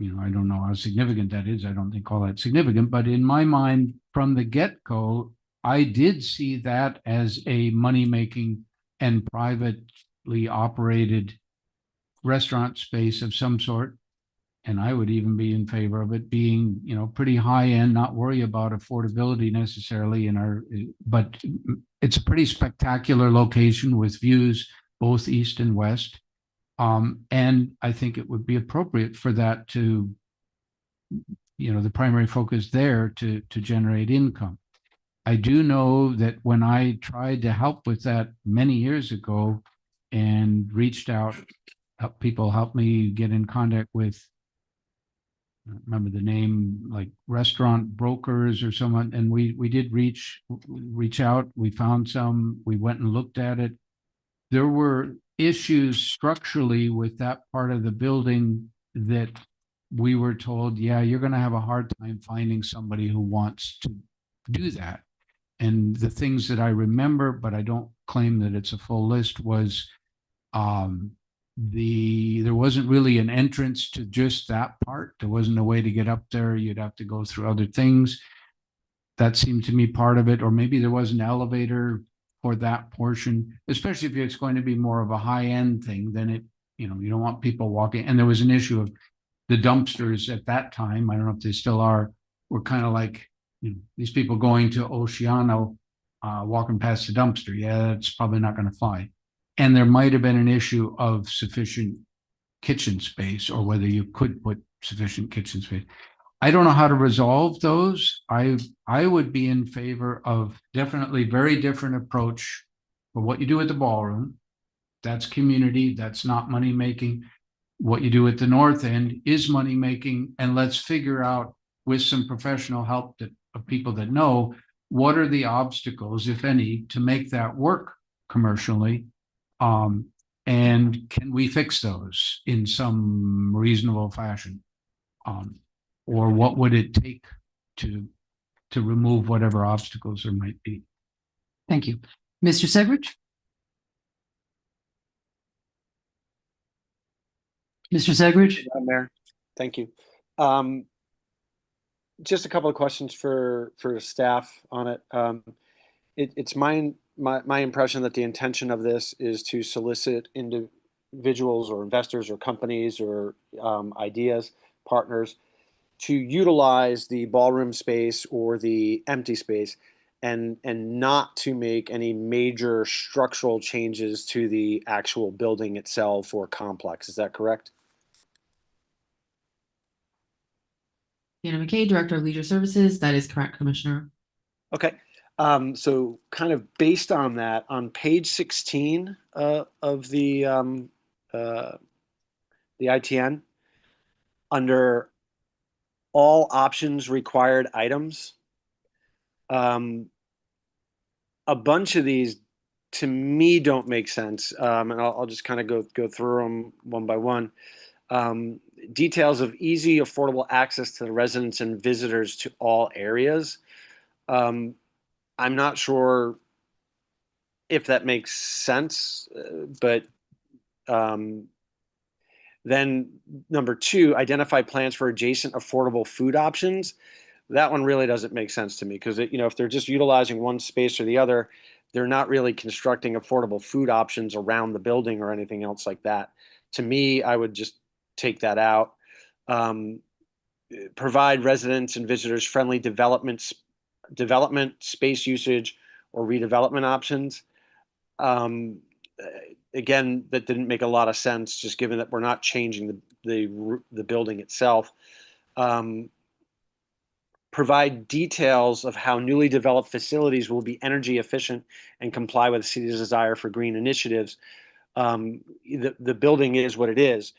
I don't know how significant that is. I don't think all that significant, but in my mind, from the get-go, I did see that as a money-making and privately operated restaurant space of some sort. And I would even be in favor of it being, pretty high-end, not worry about affordability necessarily but it's a pretty spectacular location with views both east and west. And I think it would be appropriate for that to the primary focus there to generate income. I do know that when I tried to help with that many years ago and reached out, people helped me get in contact with, I don't remember the name, like restaurant brokers or someone, and we did reach out. We found some, we went and looked at it. There were issues structurally with that part of the building that we were told, yeah, you're going to have a hard time finding somebody who wants to do that. And the things that I remember, but I don't claim that it's a full list, was there wasn't really an entrance to just that part. There wasn't a way to get up there. You'd have to go through other things. That seemed to me part of it. Or maybe there was an elevator for that portion, especially if it's going to be more of a high-end thing, then it, you don't want people walking. And there was an issue of the dumpsters at that time, I don't know if they still are, were kind of like, these people going to Oceano, walking past the dumpster. Yeah, that's probably not going to fly. And there might have been an issue of sufficient kitchen space, or whether you could put sufficient kitchen space. I don't know how to resolve those. I would be in favor of definitely very different approach for what you do at the ballroom. That's community, that's not money making. What you do at the north end is money making, and let's figure out with some professional help of people that know what are the obstacles, if any, to make that work commercially. And can we fix those in some reasonable fashion? Or what would it take to remove whatever obstacles there might be? Thank you. Mr. Segridge? Mr. Segridge? Mayor, thank you. Just a couple of questions for staff on it. It's my impression that the intention of this is to solicit individuals or investors or companies or ideas, partners, to utilize the ballroom space or the empty space, and not to make any major structural changes to the actual building itself or complex. Is that correct? Deanna McKay, Director of Leisure Services. That is correct, Commissioner. Okay. So kind of based on that, on page 16 of the ITN, under all options required items, a bunch of these to me don't make sense. And I'll just kind of go through them one by one. Details of easy, affordable access to the residents and visitors to all areas. I'm not sure if that makes sense, but then number 2, identify plans for adjacent affordable food options. That one really doesn't make sense to me, because if they're just utilizing one space or the other, they're not really constructing affordable food options around the building or anything else like that. To me, I would just take that out. Provide residents and visitors friendly development space usage or redevelopment options. Again, that didn't make a lot of sense, just given that we're not changing the building itself. Provide details of how newly developed facilities will be energy efficient and comply with the city's desire for green initiatives. The building is what it is.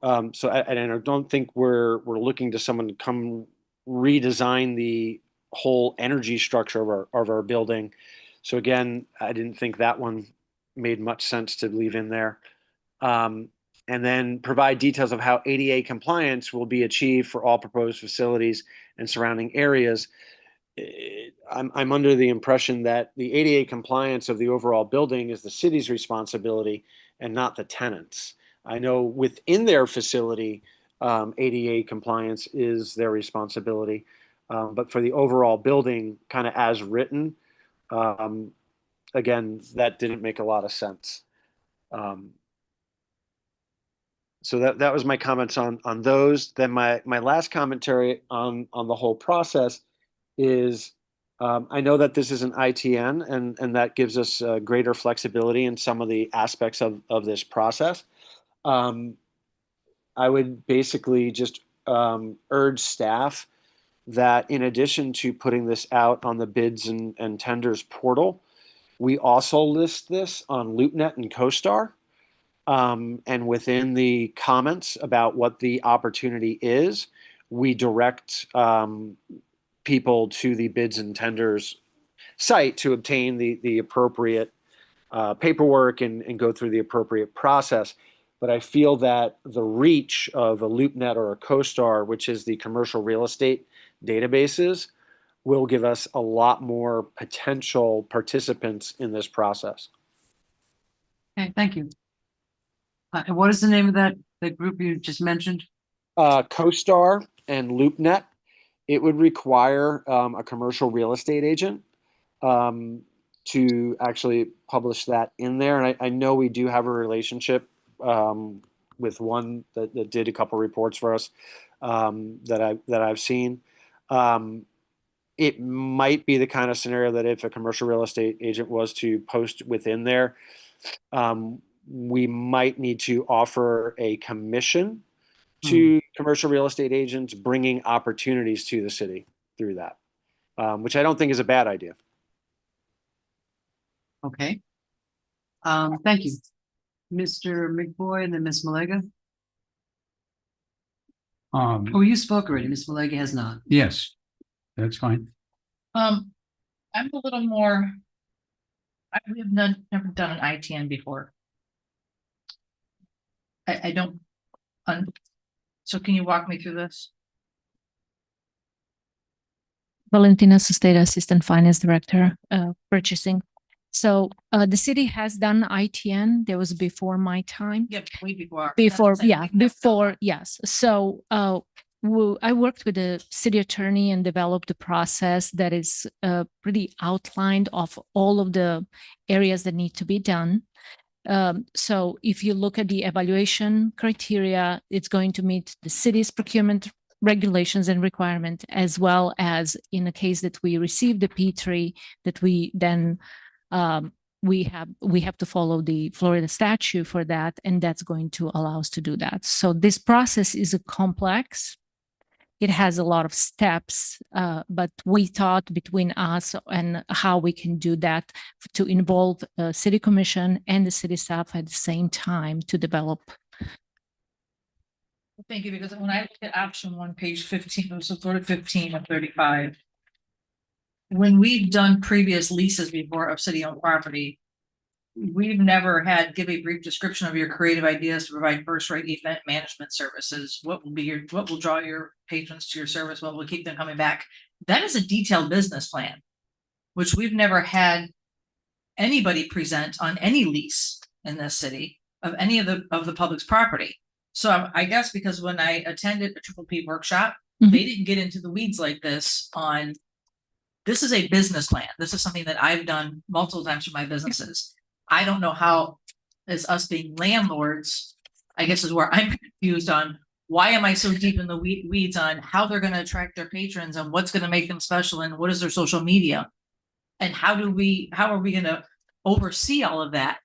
So I don't think we're looking to someone to come redesign the whole energy structure of our building. So again, I didn't think that one made much sense to leave in there. And then provide details of how ADA compliance will be achieved for all proposed facilities and surrounding areas. I'm under the impression that the ADA compliance of the overall building is the city's responsibility and not the tenants. I know within their facility, ADA compliance is their responsibility. But for the overall building, kind of as written, again, that didn't make a lot of sense. So that was my comments on those. Then my last commentary on the whole process is, I know that this is an ITN, and that gives us greater flexibility in some of the aspects of this process. I would basically just urge staff that in addition to putting this out on the bids and tenders portal, we also list this on LoopNet and CoStar. And within the comments about what the opportunity is, we direct people to the bids and tenders site to obtain the appropriate paperwork and go through the appropriate process. But I feel that the reach of a LoopNet or a CoStar, which is the commercial real estate databases, will give us a lot more potential participants in this process. Okay, thank you. And what is the name of the group you just mentioned? CoStar and LoopNet. It would require a commercial real estate agent to actually publish that in there. And I know we do have a relationship with one that did a couple reports for us that I've seen. It might be the kind of scenario that if a commercial real estate agent was to post within there, we might need to offer a commission to commercial real estate agents bringing opportunities to the city through that, which I don't think is a bad idea. Okay. Thank you. Mr. McBoy and then Ms. Malega. Oh, you spoke already. Ms. Malega has not. Yes, that's fine. I'm a little more, we have never done an ITN before. I don't, so can you walk me through this? Valentina Susteda, Assistant Finance Director, Purchasing. So the city has done ITN. That was before my time. Yeah, way before. Before, yeah, before, yes. So I worked with the city attorney and developed a process that is pretty outlined of all of the areas that need to be done. So if you look at the evaluation criteria, it's going to meet the city's procurement regulations and requirement, as well as in the case that we receive the P3, that we then we have to follow the Florida statute for that, and that's going to allow us to do that. So this process is a complex. It has a lot of steps, but we thought between us and how we can do that to involve city commission and the city staff at the same time to develop. Thank you, because when I look at option 1, page 15, so sort of 15 of 35, when we've done previous leases before of city-owned property, we've never had give a brief description of your creative ideas to provide first-rate event management services. What will draw your patrons to your service? What will keep them coming back? That is a detailed business plan, which we've never had anybody present on any lease in this city of any of the public's property. So I guess because when I attended a Triple P workshop, they didn't get into the weeds like this on, this is a business plan. This is something that I've done multiple times for my businesses. I don't know how, as us being landlords, I guess is where I'm confused on why am I so deep in the weeds on how they're going to attract their patrons and what's going to make them special and what is their social media and how are we going to oversee all of that?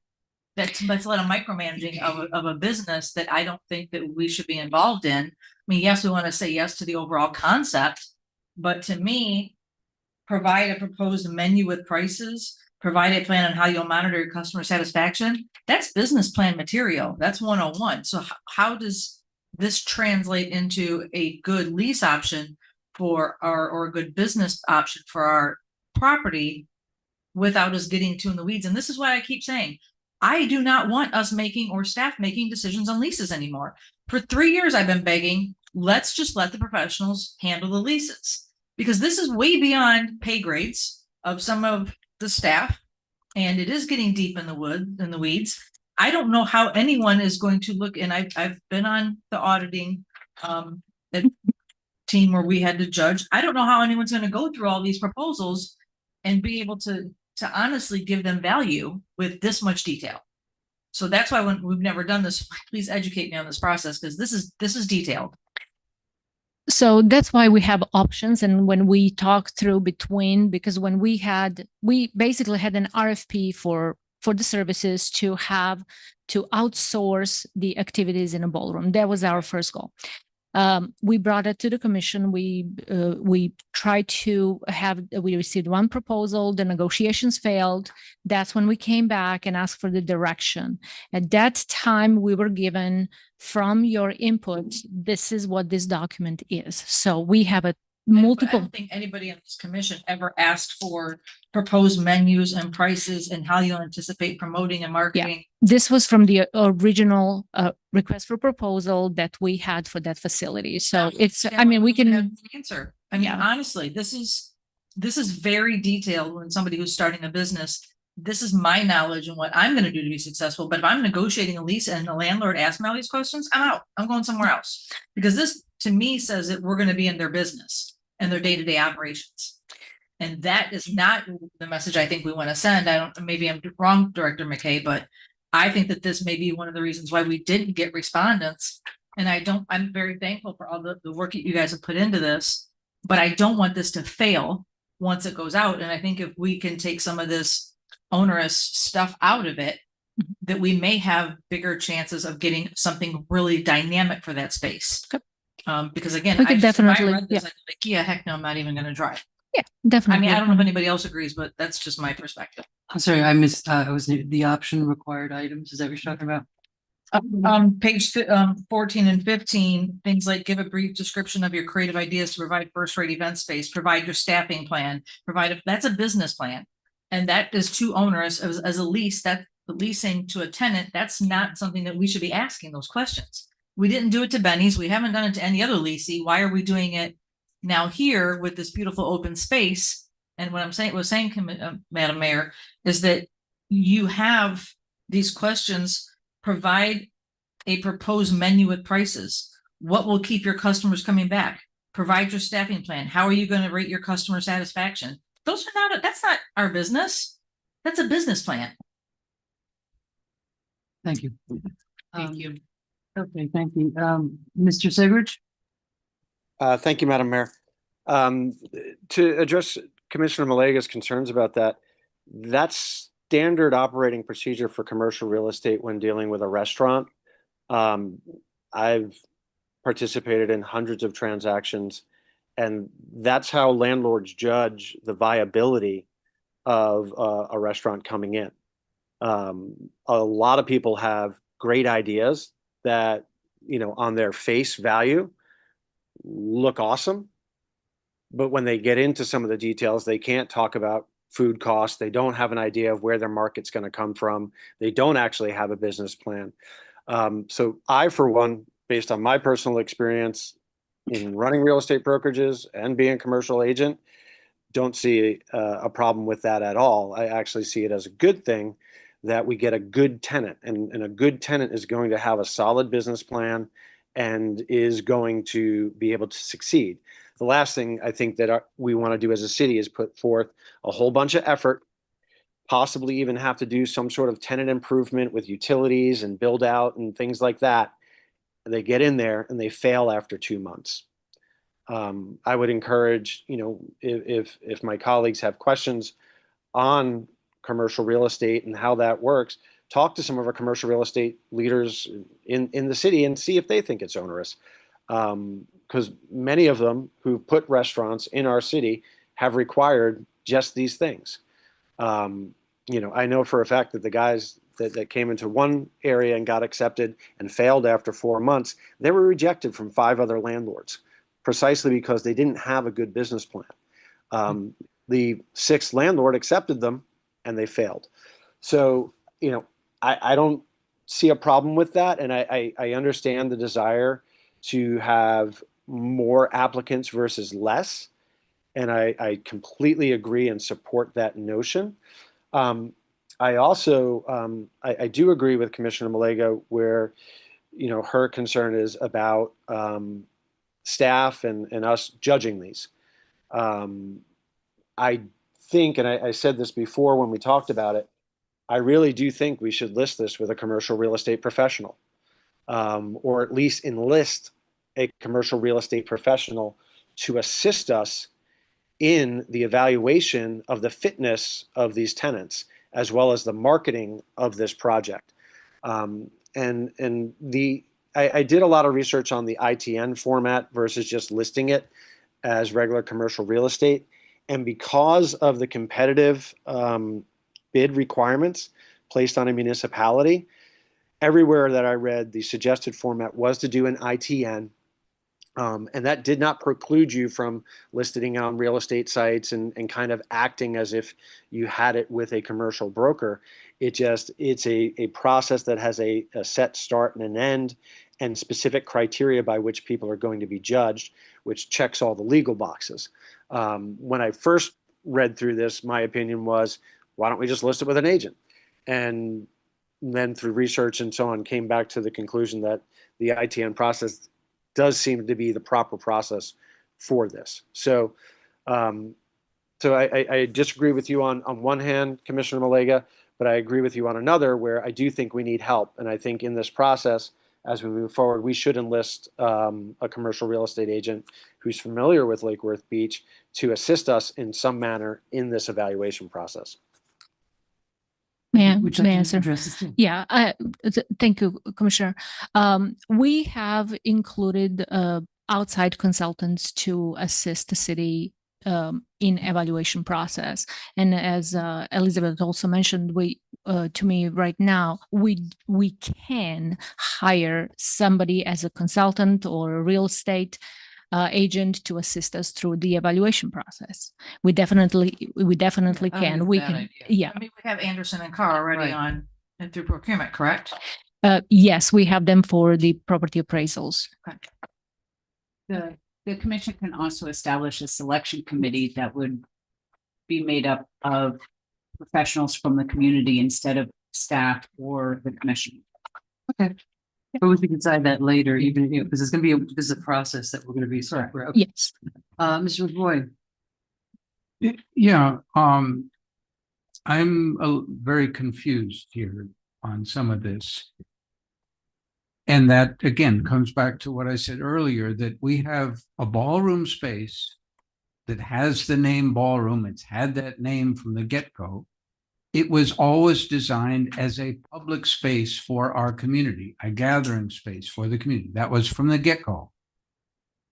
That's a lot of micromanaging of a business that I don't think that we should be involved in. I mean, yes, we want to say yes to the overall concept, but to me, provide a proposed menu with prices, provide a plan on how you'll monitor your customer satisfaction. That's business plan material. That's 101. So how does this translate into a good lease option for or a good business option for our property without us getting too in the weeds? And this is why I keep saying, I do not want us making or staff making decisions on leases anymore. For 3 years, I've been begging, let's just let the professionals handle the leases, because this is way beyond pay grades of some of the staff, and it is getting deep in the weeds. I don't know how anyone is going to look, and I've been on the auditing team where we had to judge. I don't know how anyone's going to go through all these proposals and be able to honestly give them value with this much detail. So that's why when we've never done this, please educate me on this process, because this is detailed. So that's why we have options. And when we talk through because when we basically had an RFP for the services to outsource the activities in a ballroom. That was our first goal. We brought it to the commission. We tried to we received one proposal, the negotiations failed. That's when we came back and asked for the direction. At that time, we were given from your input, this is what this document is. So we have a I multiple. don't think anybody on this commission ever asked for proposed menus and prices and how you anticipate promoting and marketing. This was from the original request for proposal that we had for that facility. So it's, I mean, we Have can, an answer. I mean, Yeah. honestly, this is very detailed when somebody who's starting a business. This is my knowledge and what I'm going to do to be successful. But if I'm negotiating a lease and the landlord asks me all these questions, I'm out. I'm going somewhere else, because this to me says that we're going to be in their business and their day-to-day operations. And that is not the message I think we want to send. Maybe I'm wrong, Director McKay, but I think that this may be one of the reasons why we didn't get respondents. And I'm very thankful for all the work that you guys have put into this, but I don't want this to fail once it goes out. And I think if we can take some of this onerous stuff out of it, that we may have bigger chances of getting something really dynamic for that space. Because again, We could if definitely- I read this, yeah. I'd be like, yeah, heck no, I'm not even going to try. yeah, I definitely. mean, I don't know if anybody else agrees, but that's just my perspective. I'm sorry, I missed, it was the option required items. Is that what you're talking about? Page 14 and 15, things like give a brief description of your creative ideas to provide first-rate event space, provide your staffing plan, that's a business plan. And that is too onerous as a lease, that the leasing to a tenant, that's not something that we should be asking those questions. We didn't do it to Benny's. We haven't done it to any other leasing. Why are we doing it now here with this beautiful open space? And what I'm saying, Madam Mayor, is that you have these questions. Provide a proposed menu with prices. What will keep your customers coming back? Provide your staffing plan. How are you going to rate your customer satisfaction? That's not our business. That's a business plan. Thank you. Thank you. Okay, thank you. Mr. Sigurd? Thank you, Madam Mayor. To address Commissioner Malega's concerns about that, that's standard operating procedure for commercial real estate when dealing with a restaurant. I've participated in hundreds of transactions, and that's how landlords judge the viability of a restaurant coming in. A lot of people have great ideas that, on their face value look awesome, but when they get into some of the details, they can't talk about food costs. They don't have an idea of where their market's going to come from. They don't actually have a business plan. So I, for one, based on my personal experience in running real estate brokerages and being a commercial agent, don't see a problem with that at all. I actually see it as a good thing that we get a good tenant, and a good tenant is going to have a solid business plan and is going to be able to succeed. The last thing I think that we want to do as a city is put forth a whole bunch of effort, possibly even have to do some sort of tenant improvement with utilities and build out and things like that. And they get in there and they fail after 2 months. I would encourage, if my colleagues have questions on commercial real estate and how that works, talk to some of our commercial real estate leaders in the city and see if they think it's onerous. Because many of them who put restaurants in our city have required just these things. I know for a fact that the guys that came into one area and got accepted and failed after 4 months, they were rejected from 5 other landlords, precisely because they didn't have a good business plan. The 6th landlord accepted them and they failed. So, I don't see a problem with that. And I understand the desire to have more applicants versus less. And I completely agree and support that notion. I also, I do agree with Commissioner Malega where, her concern is about staff and us judging these. I think, and I said this before when we talked about it, I really do think we should list this with a commercial real estate professional, or at least enlist a commercial real estate professional to assist us in the evaluation of the fitness of these tenants, as well as the marketing of this project. And the I did a lot of research on the ITN format versus just listing it as regular commercial real estate. And because of the competitive bid requirements placed on a municipality, everywhere that I read, the suggested format was to do an ITN. And that did not preclude you from listing on real estate sites and kind of acting as if you had it with a commercial broker. It's a process that has a set start and an end and specific criteria by which people are going to be judged, which checks all the legal boxes. When I first read through this, my opinion was, why don't we just list it with an agent? And then through research and so on, came back to the conclusion that the ITN process does seem to be the proper process for this. So, I disagree with you on one hand, Commissioner Malega, but I agree with you on another where I do think we need help. And I think in this process, as we move forward, we should enlist a commercial real estate agent who's familiar with Lake Worth Beach to assist us in some manner in this evaluation process. Would you like May I to answer? address this too? Yeah, thank you, Commissioner. We have included outside consultants to assist the city in evaluation process. And as Elizabeth also mentioned, to me right now, we can hire somebody as a consultant or a real estate agent to assist us through the evaluation process. We definitely can. We can, yeah. I mean, we have Anderson and Carr already on and through procurement, correct? Yes, we have them for the property appraisals. The commission can also establish a selection committee that would be made up of professionals from the community instead of staff or the commission. Okay. But we can decide that later, even, because it's going to be this is a process that we're going to be separate. Okay. Yes. Mr. McBoyd. Yeah, I'm very confused here on some of this. And that, again, comes back to what I said earlier, that we have a ballroom space that has the name ballroom. It's had that name from the get-go. It was always designed as a public space for our community, a gathering space for the community. That was from the get-go.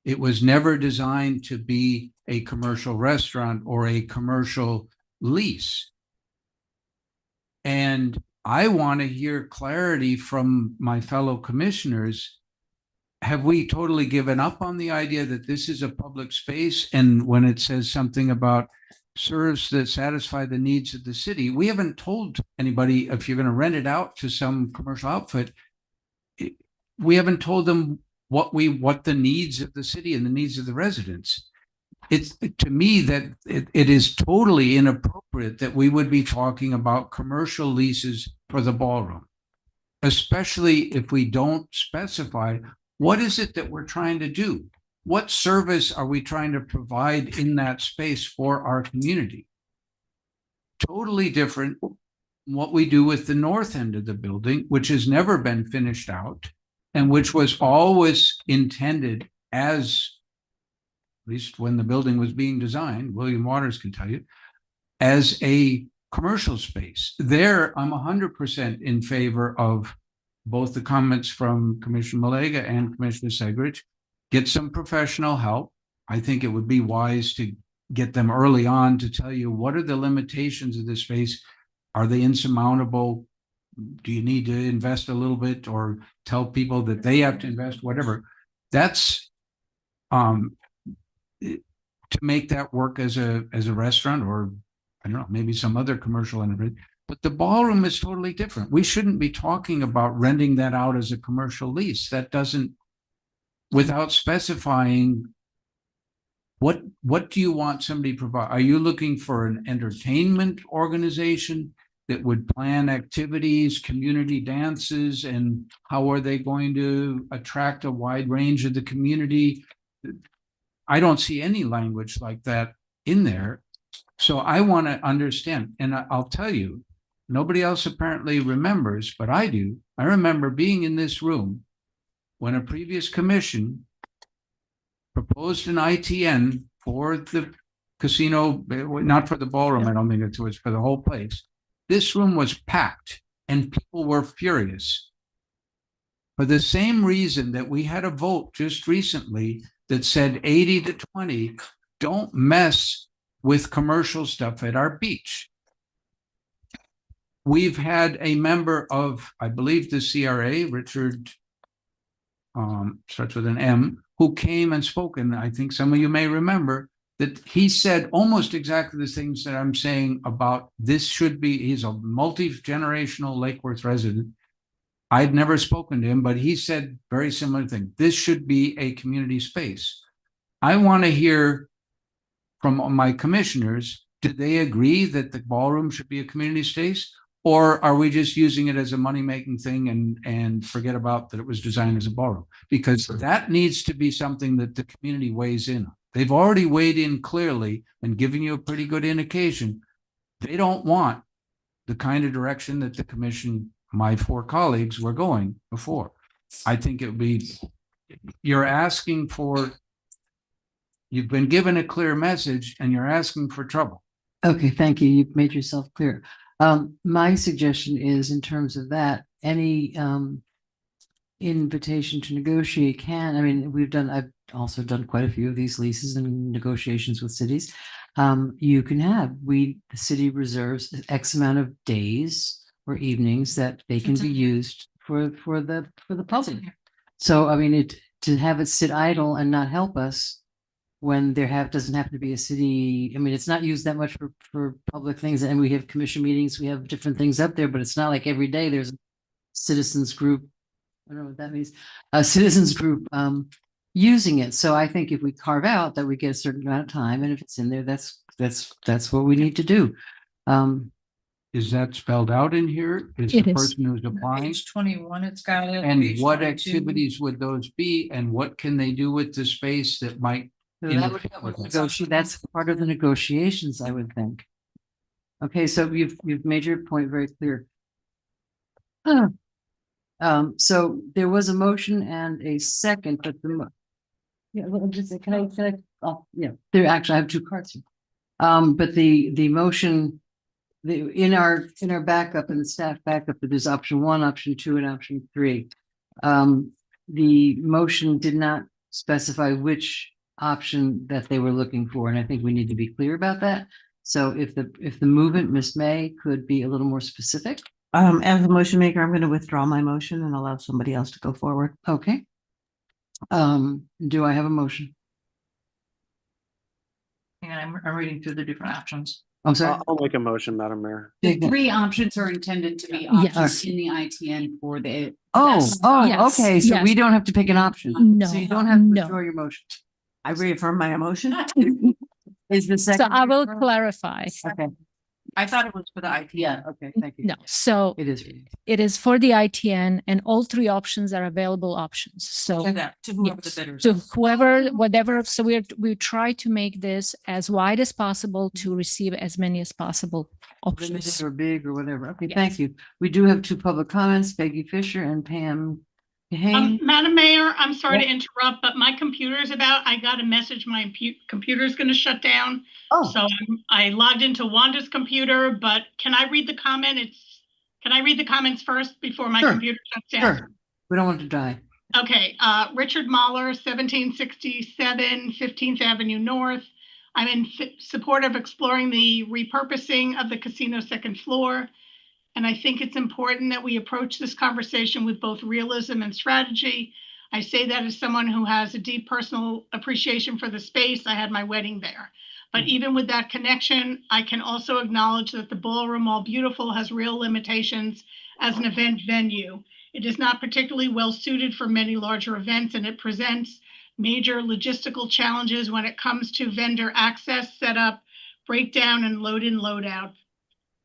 It was never designed to be a commercial restaurant or a commercial lease. And I want to hear clarity from my fellow commissioners. Have we totally given up on the idea that this is a public space? And when it says something about serves that satisfy the needs of the city, we haven't told anybody if you're going to rent it out to some commercial outfit, we haven't told them what the needs of the city and the needs of the residents. It's to me that it is totally inappropriate that we would be talking about commercial leases for the ballroom, especially if we don't specify what is it that we're trying to do. What service are we trying to provide in that space for our community? Totally different from what we do with the north end of the building, which has never been finished out and which was always intended as, at least when the building was being designed, William Waters can tell you, as a commercial space. There, I'm 100% in favor of both the comments from Commissioner Malega and Commissioner Segridge. Get some professional help. I think it would be wise to get them early on to tell you what are the limitations of this space. Are they insurmountable? Do you need to invest a little bit or tell people that they have to invest, whatever? That's to make that work as a restaurant or I don't know, maybe some other commercial enterprise. But the ballroom is totally different. We shouldn't be talking about renting that out as a commercial lease. That doesn't, without specifying what do you want somebody to provide? Are you looking for an entertainment organization that would plan activities, community dances, and how are they going to attract a wide range of the community? I don't see any language like that in there. So I want to understand, and I'll tell you, nobody else apparently remembers, but I do. I remember being in this room when a previous commission proposed an ITN for the casino, not for the ballroom, I don't think it was for the whole place. This room was packed and people were furious. for the same reason that we had a vote just recently that said 80-20, don't mess with commercial stuff at our beach. We've had a member of, I believe, the CRA, Richard, starts with an M, who came and spoke, and I think some of you may remember that he said almost exactly the things that I'm saying about this should be, he's a multi-generational Lake Worth resident. I'd never spoken to him, but he said very similar thing. This should be a community space. I want to hear from my commissioners, do they agree that the ballroom should be a community space? Or are we just using it as a money-making thing and forget about that it was designed as a ballroom? Because that needs to be something that the community weighs in on. They've already weighed in clearly and given you a pretty good indication. They don't want the kind of direction that the commission, my 4 colleagues, were going before. I think it would be, you're asking for, you've been given a clear message and you're asking for trouble. Okay, thank you. You've made yourself clear. My suggestion is, in terms of that, any invitation to negotiate can, I mean, I've also done quite a few of these leases and negotiations with cities. You can have, the city reserves X amount of days or evenings that they can be used for the public. So, I mean, to have it sit idle and not help us when doesn't have to be a city, I mean, it's not used that much for public things, and we have commission meetings, we have different things up there, but it's not like every day there's a citizens group, I don't know what that means, a citizens group using it. So I think if we carve out that we get a certain amount of time, and if it's in there, that's what we need to do. Is that spelled out in here? Is It the is. person who's applying? Page 21, it's got it. And Page what 22. activities would those be? And what can they do with the space that might? So that would help with that's part of the negotiations, I would think. Okay, so you've made your point very clear. So there was a motion and a second, but yeah, well, just can I, oh, yeah, there actually, I have 2 cards here. But the motion, in our backup, in the staff backup, there's option 1, option 2, and option 3. The motion did not specify which option that they were looking for, and I think we need to be clear about that. So if the movement, Ms. May, could be a little more specific. As a motion maker, I'm going to withdraw my motion and allow somebody else to go forward. Okay. Do I have a motion? And I'm reading through the different options. I'm sorry. I'll make a motion, Madam Mayor. The 3 options are intended to be Yes. options in the ITN for the. Oh, Yes, okay, so we yes. don't have to pick an option. No, So you don't have to no. withdraw your motion. I reaffirm my emotion. Is the second? So I will clarify. Okay, I thought it was for the ITN. yeah, okay, thank you. No, so It is. it is for the ITN, and all 3 options are available options. So To that, to whoever the yes, bidders. to are. whoever, whatever. So we try to make this as wide as possible to receive as many as possible options. Limited or big or whatever. Okay, Yes. thank you. We do have 2 public comments, Peggy Fisher and Pam Kahane. Madam Mayor, I'm sorry to Yep. interrupt, but my computer's I got a message, my computer's gonna shut down. Oh, So I logged into Wanda's computer, but can I read the comment? Can I read the comments first before my Sure, computer shuts down? sure. We don't want to die. Okay, Richard Mahler, 1767 15th Avenue North. I'm in support of exploring the repurposing of the casino second floor. And I think it's important that we approach this conversation with both realism and strategy. I say that as someone who has a deep personal appreciation for the space. I had my wedding there. But even with that connection, I can also acknowledge that the ballroom, while beautiful, has real limitations as an event venue. It is not particularly well suited for many larger events, and it presents major logistical challenges when it comes to vendor access, setup, breakdown, and load in, load out.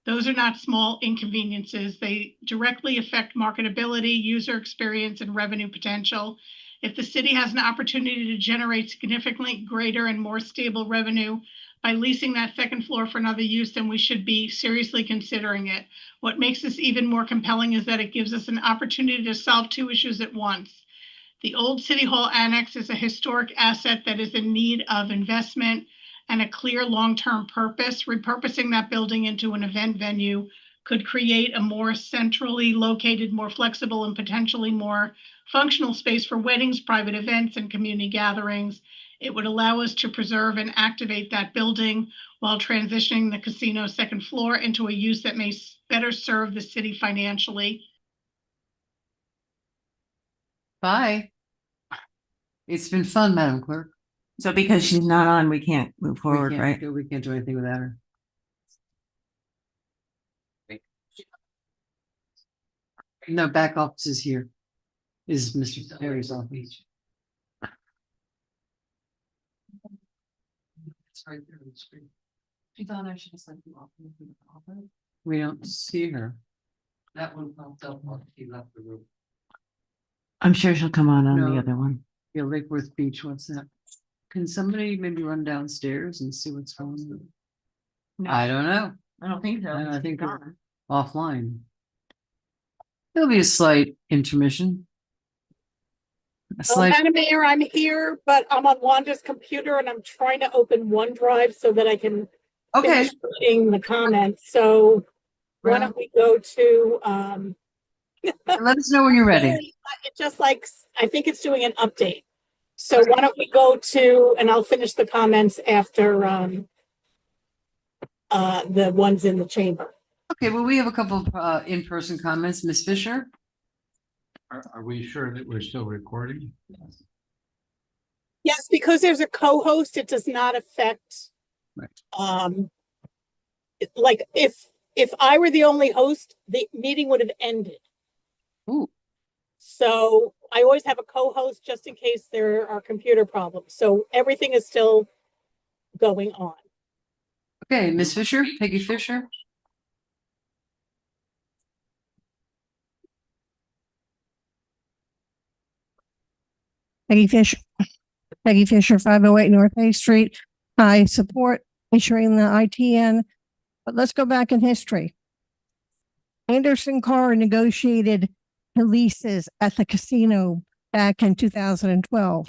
Those are not small inconveniences. They directly affect marketability, user experience, and revenue potential. If the city has an opportunity to generate significantly greater and more stable revenue by leasing that second floor for another use, then we should be seriously considering it. What makes this even more compelling is that it gives us an opportunity to solve 2 issues at once. The old City Hall Annex is a historic asset that is in need of investment and a clear long-term purpose. Repurposing that building into an event venue could create a more centrally located, more flexible, and potentially more functional space for weddings, private events, and community gatherings. It would allow us to preserve and activate that building while transitioning the casino second floor into a use that may better serve the city financially. Bye. It's been fun, Madam Clerk. So because she's not on, we can't move forward, right? We can't do anything without her. No, back office is here. Is Mr. Perry's office. It's right there on the screen. She thought I should have sent you off. We don't see her. That one popped up while she left the room. I'm sure she'll come on the No. other one. Yeah, Lake Worth Beach, what's that? Can somebody maybe run downstairs and see what's going on? No. I don't know. I don't think so. I think we're offline. There'll be a slight intermission. A slight, Madam Mayor, I'm here, but I'm on Wanda's computer and I'm trying to open OneDrive so that I can okay, finish reading the comments. So why don't we go to, let us know when you're ready. it just like, I think it's doing an update. So why don't we go to, and I'll finish the comments after the ones in the chamber. Okay, well, we have a couple of in-person comments. Ms. Fisher? Are we sure that we're still recording? Yes, because there's a co-host, it does not affect, Right. like if I were the only host, the meeting would have ended. Ooh. So I always have a co-host just in case there are computer problems. So everything is still going on. Okay, Ms. Fisher, Peggy Fisher? Peggy Fisher, 508 North A Street. I support issuing the ITN, but let's go back in history. Anderson Carr negotiated the leases at the casino back in 2012.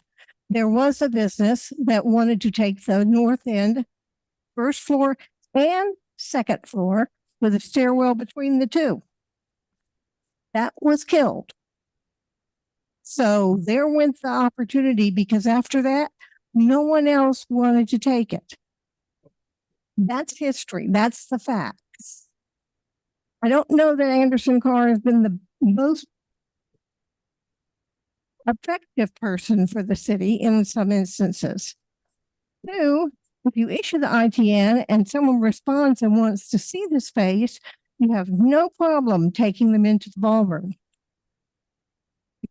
There was a business that wanted to take the north end, first floor and second floor, with a stairwell between the two. That was killed. So there went the opportunity, because after that, no one else wanted to take it. That's history. That's the facts. I don't know that Anderson Carr has been the most effective person for the city in some instances. Two, if you issue the ITN and someone responds and wants to see the space, you have no problem taking them into the ballroom.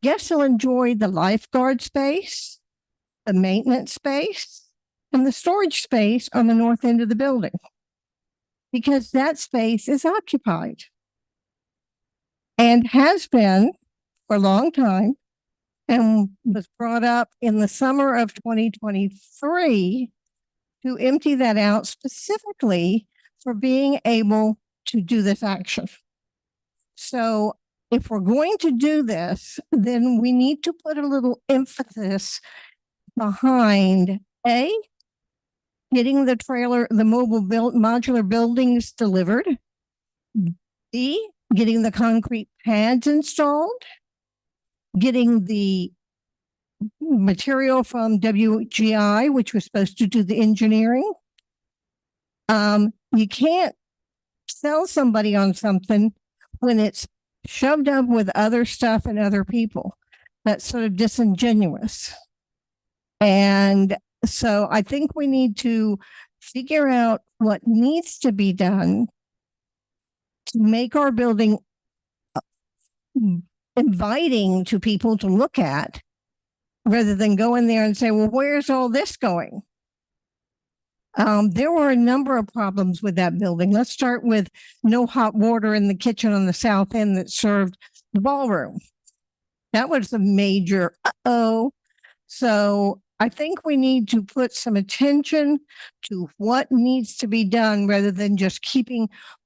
Guests will enjoy the lifeguard space, the maintenance space, and the storage space on the north end of the building, because that space is occupied and has been for a long time, and was brought up in the summer of 2023 to empty that out specifically for being able to do this action. So if we're going to do this, then we need to put a little emphasis behind getting the trailer, the modular buildings delivered. B, getting the concrete pads installed, getting the material from WGI, which was supposed to do the engineering. You can't sell somebody on something when it's shoved up with other stuff and other people. That's sort of disingenuous. And so I think we need to figure out what needs to be done to make our building inviting to people to look at, rather than go in there and say, well, where's all this going? There were a number of problems with that building. Let's start with no hot water in the kitchen on the south end that served the ballroom. That was a major So I think we need to put some attention to what needs to be done, rather than just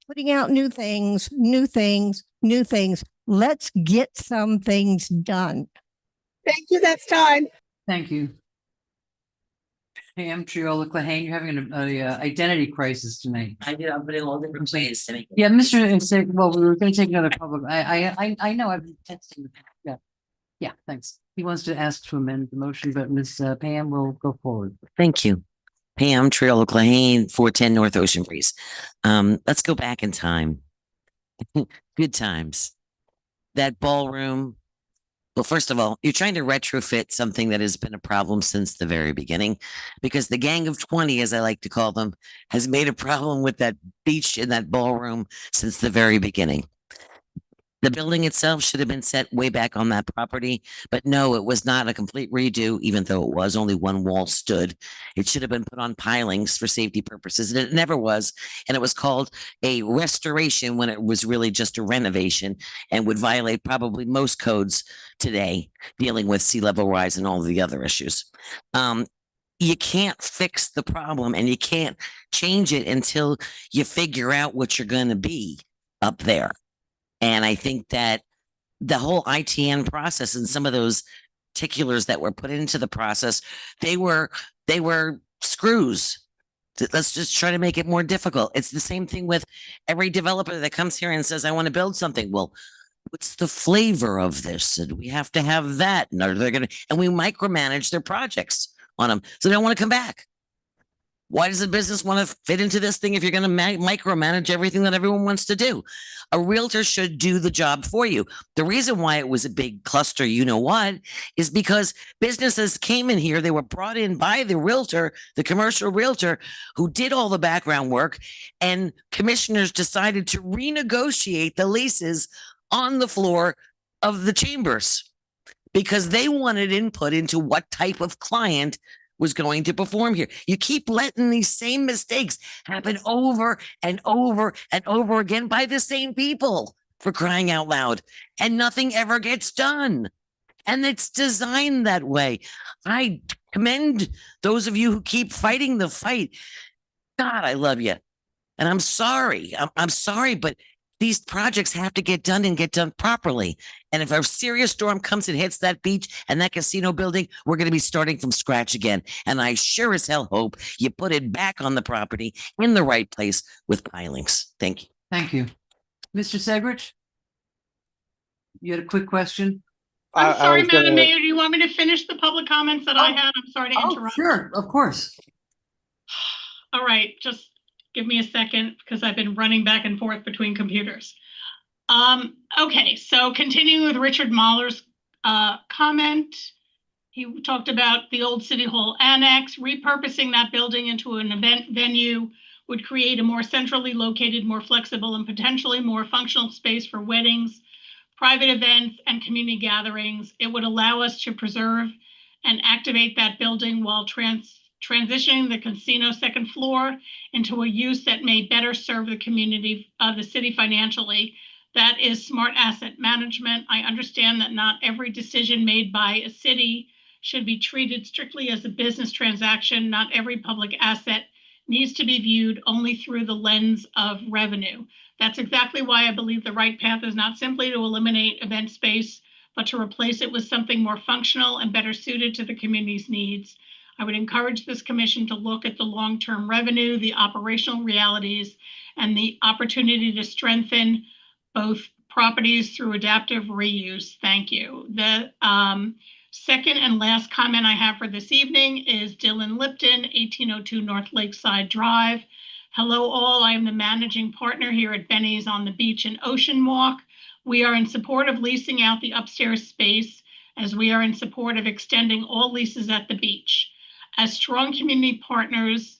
putting out new things. Let's get some things done. Thank you. That's time. Thank you. Pam Triola Clahane, you're having an identity crisis tonight. I did, I'm putting all different places to make it. Yeah, Mr. and say, well, we were gonna take another public, I know, I've been texting. Yeah. Yeah, thanks. He wants to ask to amend the motion, but Ms. Pam will go forward. Thank you. Pam Triola Clahane, 410 North Ocean Breeze. Let's go back in time. Good times. That ballroom. Well, first of all, you're trying to retrofit something that has been a problem since the very beginning, because the gang of 20, as I like to call them, has made a problem with that beach and that ballroom since the very beginning. The building itself should have been set way back on that property, but no, it was not a complete redo, even though it was only one wall stood. It should have been put on pilings for safety purposes, and it never was. And it was called a restoration when it was really just a renovation and would violate probably most codes today dealing with sea level rise and all the other issues. You can't fix the problem and you can't change it until you figure out what you're going to be up there. And I think that the whole ITN process and some of those particulars that were put into the process, they were screws. Let's just try to make it more difficult. It's the same thing with every developer that comes here and says, I want to build something. Well, what's the flavor of this? And we have to have that. And we micromanage their projects on them. So they don't want to come back. Why does a business want to fit into this thing if you're going to micromanage everything that everyone wants to do? A realtor should do the job for you. The reason why it was a big cluster, you know what, is because businesses came in here. They were brought in by the realtor, the commercial realtor, who did all the background work, and commissioners decided to renegotiate the leases on the floor of the chambers because they wanted input into what type of client was going to perform here. You keep letting these same mistakes happen over and over and over again by the same people, for crying out loud, and nothing ever gets done. And it's designed that way. I commend those of you who keep fighting the fight. God, I love you. And I'm sorry. I'm sorry, but these projects have to get done and get done properly. And if a serious storm comes and hits that beach and that casino building, we're going to be starting from scratch again. And I sure as hell hope you put it back on the property in the right place with pilings. Thank you. Thank you. Mr. Segrich? You had a quick question? I'm sorry, Madam gonna- Mayor, do you want me to finish the public comments that I had? I'm sorry to interrupt. Sure, of course. All right, just give me a second because I've been running back and forth between computers. Okay, so continuing with Richard Mahler's comment, he talked about the old City Hall annex. Repurposing that building into an event venue would create a more centrally located, more flexible, and potentially more functional space for weddings, private events, and community gatherings. It would allow us to preserve and activate that building while transitioning the casino second floor into a use that may better serve the community of the city financially. That is smart asset management. I understand that not every decision made by a city should be treated strictly as a business transaction. Not every public asset needs to be viewed only through the lens of revenue. That's exactly why I believe the right path is not simply to eliminate event space, but to replace it with something more functional and better suited to the community's needs. I would encourage this commission to look at the long-term revenue, the operational realities, and the opportunity to strengthen both properties through adaptive reuse. Thank you. The second and last comment I have for this evening is Dylan Lipton, 1802 North Lakeside Drive. Hello all, I am the managing partner here at Benny's on the Beach and Ocean Walk. We are in support of leasing out the upstairs space, as we are in support of extending all leases at the beach. As strong community partners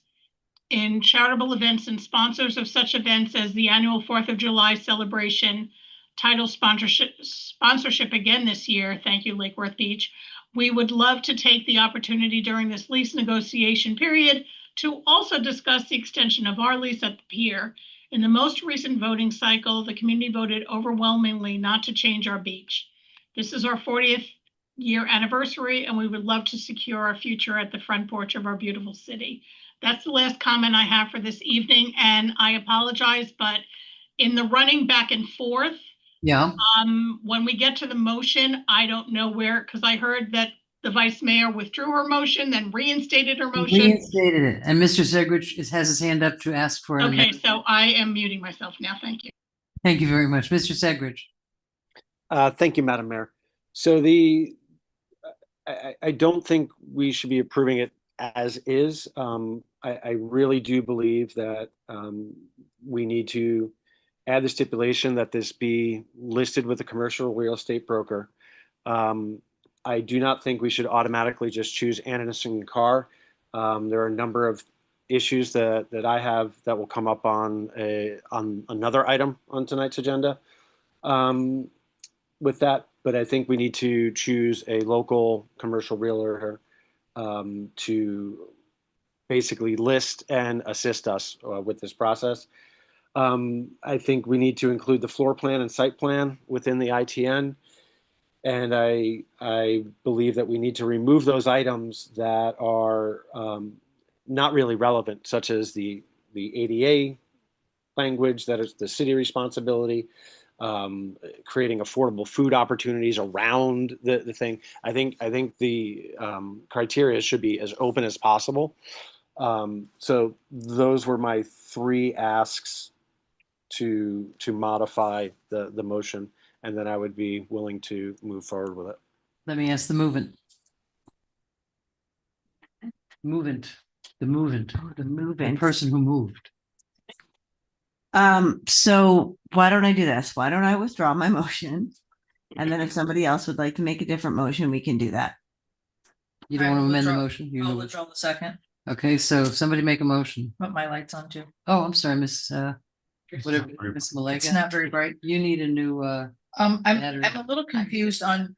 in charitable events and sponsors of such events as the annual 4th of July celebration, title sponsorship again this year, thank you Lake Worth Beach, we would love to take the opportunity during this lease negotiation period to also discuss the extension of our lease at the pier. In the most recent voting cycle, the community voted overwhelmingly not to change our beach. This is our 40th year anniversary, and we would love to secure our future at the front porch of our beautiful city. That's the last comment I have for this evening, and I apologize, but in the running back and forth, yeah, when we get to the motion, I don't know where, because I heard that the vice mayor withdrew her motion, then reinstated her motion. Reinstated it, and Mr. Segrich has his hand up to ask for an Okay, amendment. so I am muting myself now. Thank you. Thank you very much. Mr. Segrich. Thank you, Madam Mayor. So I don't think we should be approving it as is. I really do believe that we need to add the stipulation that this be listed with a commercial real estate broker. I do not think we should automatically just choose Anderson Carr. There are a number of issues that I have that will come up on another item on tonight's agenda with that, but I think we need to choose a local commercial realtor to basically list and assist us with this process. I think we need to include the floor plan and site plan within the ITN. And I believe that we need to remove those items that are not really relevant, such as the ADA language that is the city responsibility, creating affordable food opportunities around the thing. I think the criteria should be as open as possible. So those were my three asks to modify the motion, and then I would be willing to move forward with it. Let me ask the movant. The person who moved. So why don't I do this? Why don't I withdraw my motion? And then if somebody else would like to make a different motion, we can do that. You don't want to amend the motion? I'll withdraw the second. Okay, so somebody make a motion. Put my lights on too. Oh, I'm sorry, Miss whatever, Miss Malega. It's not very bright. You need a new I'm battery. a little confused on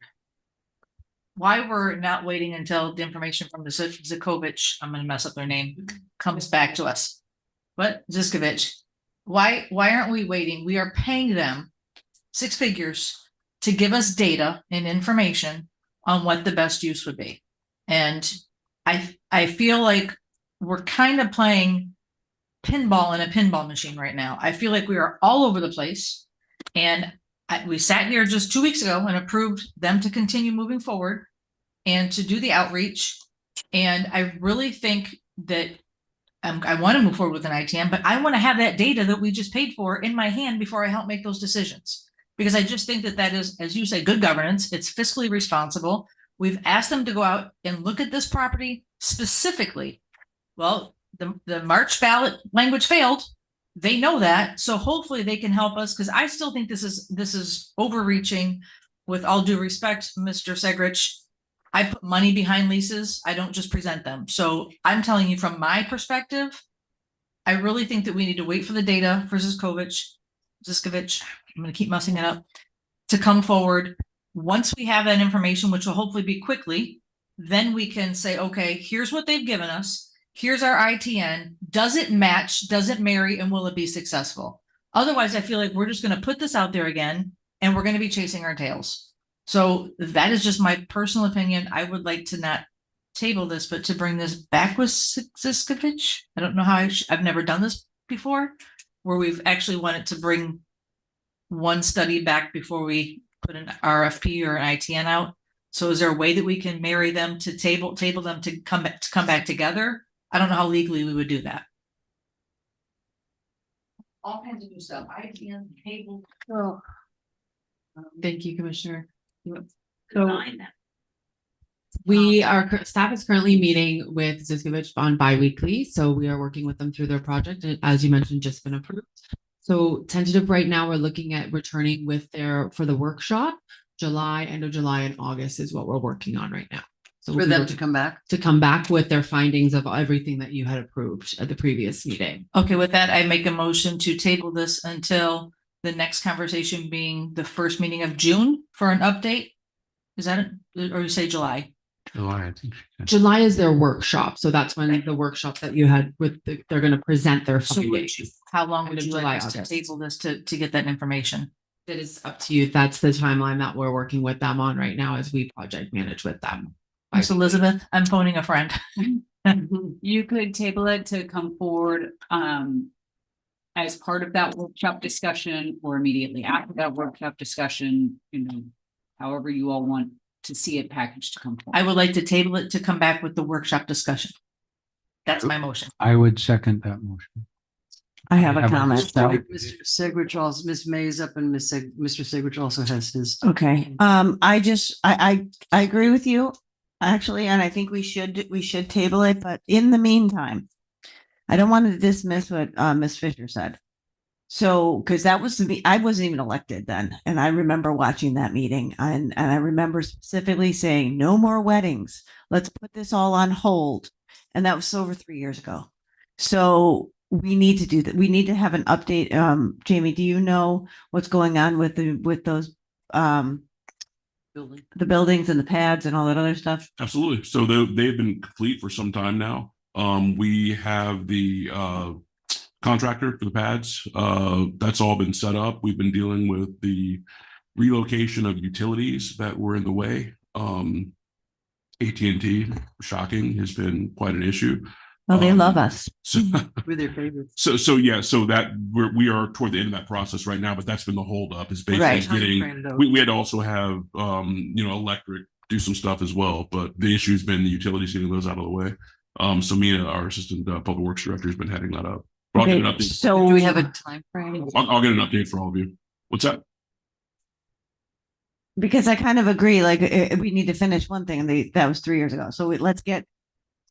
why we're not waiting until the information from the Zakovich, I'm gonna mess up their name, comes back to us. What? Ziskovich. Why aren't we waiting? We are paying them 6 figures to give us data and information on what the best use would be. And I feel like we're kind of playing pinball in a pinball machine right now. I feel like we are all over the place. And we sat here just 2 weeks ago and approved them to continue moving forward and to do the outreach. And I really think that I want to move forward with an ITM, but I want to have that data that we just paid for in my hand before I help make those decisions. Because I just think that is, as you say, good governance. It's fiscally responsible. We've asked them to go out and look at this property specifically. Well, the March ballot language failed. They know that. So hopefully they can help us, because I still think this is overreaching. With all due respect, Mr. Segrich, I put money behind leases. I don't just present them. So I'm telling you from my perspective, I really think that we need to wait for the data for Ziskovich, I'm going to keep messing it up, to come forward. Once we have that information, which will hopefully be quickly, then we can say, okay, here's what they've given us. Here's our ITN. Does it match? Does it marry? And will it be successful? Otherwise, I feel like we're just going to put this out there again, and we're going to be chasing our tails. So that is just my personal opinion. I would like to not table this, but to bring this back with Ziskovich. I don't know how I've never done this before, where we've actually wanted to bring one study back before we put an RFP or an ITN out. So is there a way that we can marry them to table them to come back together? I don't know how legally we would do that. All kinds of new stuff. ITN, table. Oh. Thank you, Commissioner. So staff is currently meeting with Ziskovich on bi-weekly. So we are working with them through their project. And as you mentioned, just been approved. So tentative right now, we're looking at returning with for the workshop. End of July and August is what we're working on right now. So For them to come back with their findings of everything that you had approved at the previous meeting. Okay, with that, I make a motion to table this until the next conversation being the first meeting of June for an update. Is that it? Or you say July? July, I think. July is their workshop. So that's when the workshop that you had they're going to present their findings. How long would End of you July, like us to August. table this to get that information? That is up to you. That's the timeline that we're working with them on right now as we project manage with them. Miss Elizabeth, I'm phoning a friend. You could table it to come forward as part of that workshop discussion or immediately after that workshop discussion, however you all want to see it packaged to come forward. I would like to table it to come back with the workshop discussion. That's my motion. I would second that motion. I have a comment. slight- Mr. Segrich also, Ms. May is up and Mr. Segrich also has his. Okay, I agree with you, actually, and I think we should table it, but in the meantime, I don't want to dismiss what Ms. Fisher said. So, because that was I wasn't even elected then, and I remember watching that meeting, and I remember specifically saying, no more weddings. Let's put this all on hold. And that was over 3 years ago. So we need to do that. We need to have an update. Jamie, do you know what's going on with those the buildings and the pads and all that other stuff? Absolutely. So they've been complete for some time now. We have the contractor for the pads. That's all been set up. We've been dealing with the relocation of utilities that were in the way. AT&T, shocking, has been quite an issue. Well, they love us. So, We're their favorites. so that we are toward the end of that process right now, but that's been the holdup is basically Right. getting, we had to also have, electric do some stuff as well, but the issue's been the utilities getting those out of the way. So Mina, our assistant public works director, has been heading that up. But I'll get an Okay, update. so Do we have a time frame? I'll get an update for all of you. What's that? because I kind of agree, like we need to finish one thing, and that was 3 years ago. So let's get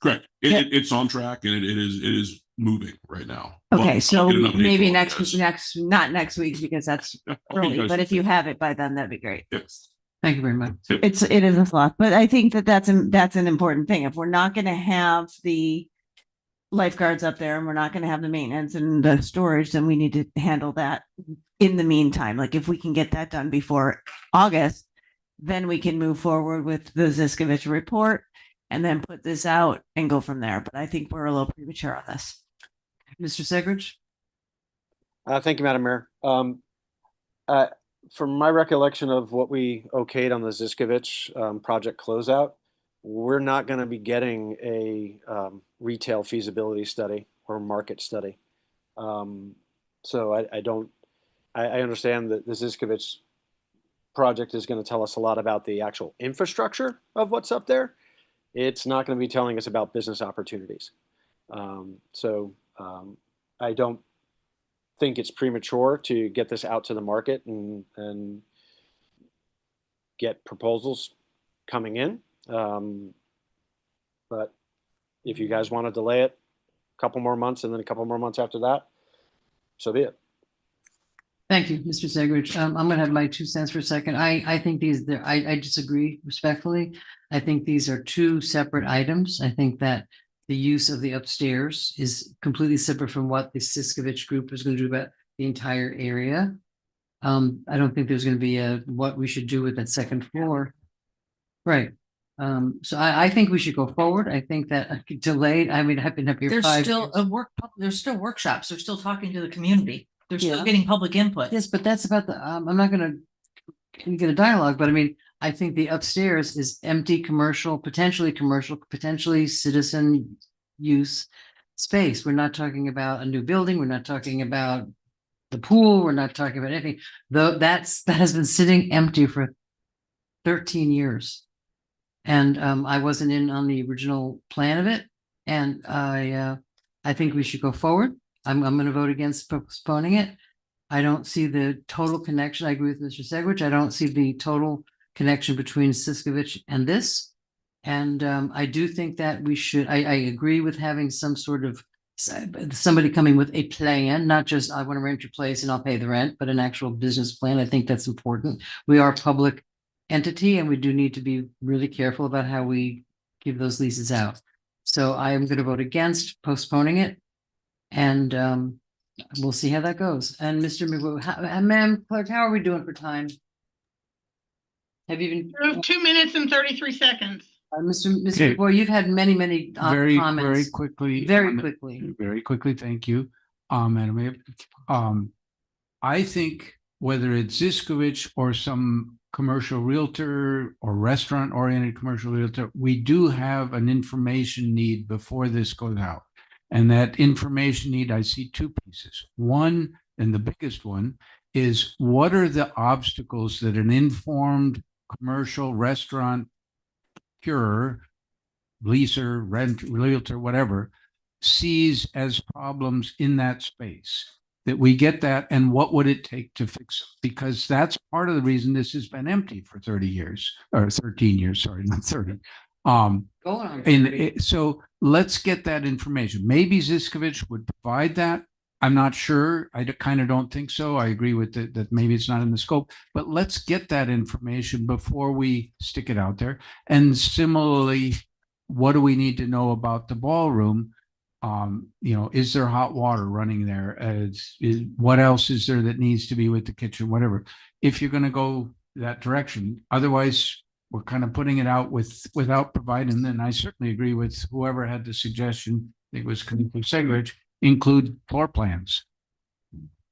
Correct. Yeah. It's on track and it is moving right now. But okay. I'll So get an update maybe for all you next, guys. not next week because that's Yeah, I'll keep you early. guys But if posted. you have it by then, that'd be great. Yes. Thank you very much. It is a slot, but I think that's an important thing. If we're not going to have the lifeguards up there and we're not going to have the maintenance and the storage, then we need to handle that in the meantime. Like if we can get that done before August, then we can move forward with the Ziskovich report and then put this out and go from there. But I think we're a little premature on this. Mr. Segrich? Thank you, Madam Mayor. From my recollection of what we okayed on the Ziskovich project closeout, we're not going to be getting a retail feasibility study or market study. So I understand that the Ziskovich project is going to tell us a lot about the actual infrastructure of what's up there. It's not going to be telling us about business opportunities. I don't think it's premature to get this out to the market and get proposals coming in. But if you guys want to delay it a couple more months and then a couple more months after that, so be it. Thank you, Mr. Segrich. I'm going to have my 2 cents for a second. I think I disagree respectfully. I think these are two separate items. I think that the use of the upstairs is completely separate from what the Ziskovich group is going to do about the entire area. I don't think there's going to be what we should do with that second floor. Right. So I think we should go forward. I think that delayed, I mean, I've been up here There's 5 still years. there's still workshops. They're still talking to the community. They're still Yeah. getting public input. Yes, but that's about the, I'm not gonna get a dialogue, but I mean, I think the upstairs is empty potentially citizen use space. We're not talking about a new building. We're not talking about the pool. We're not talking about anything. Though that has been sitting empty for 13 years. And I wasn't in on the original plan of it. And I think we should go forward. I'm going to vote against postponing it. I don't see the total connection. I agree with Mr. Segrich. I don't see the total connection between Ziskovich and this. And I do think that we should, I agree with having some sort of somebody coming with a plan, not just I want to rent your place and I'll pay the rent, but an actual business plan. I think that's important. We are a public entity and we do need to be really careful about how we give those leases out. So I am going to vote against postponing it. And we'll see how that goes. And Mr. Ma'am Clerk, how are we doing for time? Have you been? You have 2 minutes and 33 seconds. Mr. Boy, you've had many Very comments. quickly. Very quickly. Very quickly. Thank you. Madam Mayor. I think whether it's Ziskovich or some commercial realtor or restaurant oriented commercial realtor, we do have an information need before this goes out. And that information need, I see two pieces. One, and the biggest one, is what are the obstacles that an informed commercial restaurant curer, leaser, realtor, whatever, sees as problems in that space. That we get that, and what would it take to fix it? Because that's part of the reason this has been empty for 30 years, or 13 years, sorry, not 30. Going on. So let's get that information. Maybe Ziskovich would provide that. I'm not sure. I kind of don't think so. I agree with that maybe it's not in the scope, but let's get that information before we stick it out there. And similarly, what do we need to know about the ballroom? Is there hot water running there? What else is there that needs to be with the kitchen, whatever, if you're going to go that direction. Otherwise, we're kind of putting it out without providing. And I certainly agree with whoever had the suggestion, I think it was Commissioner Segridge, include floor plans.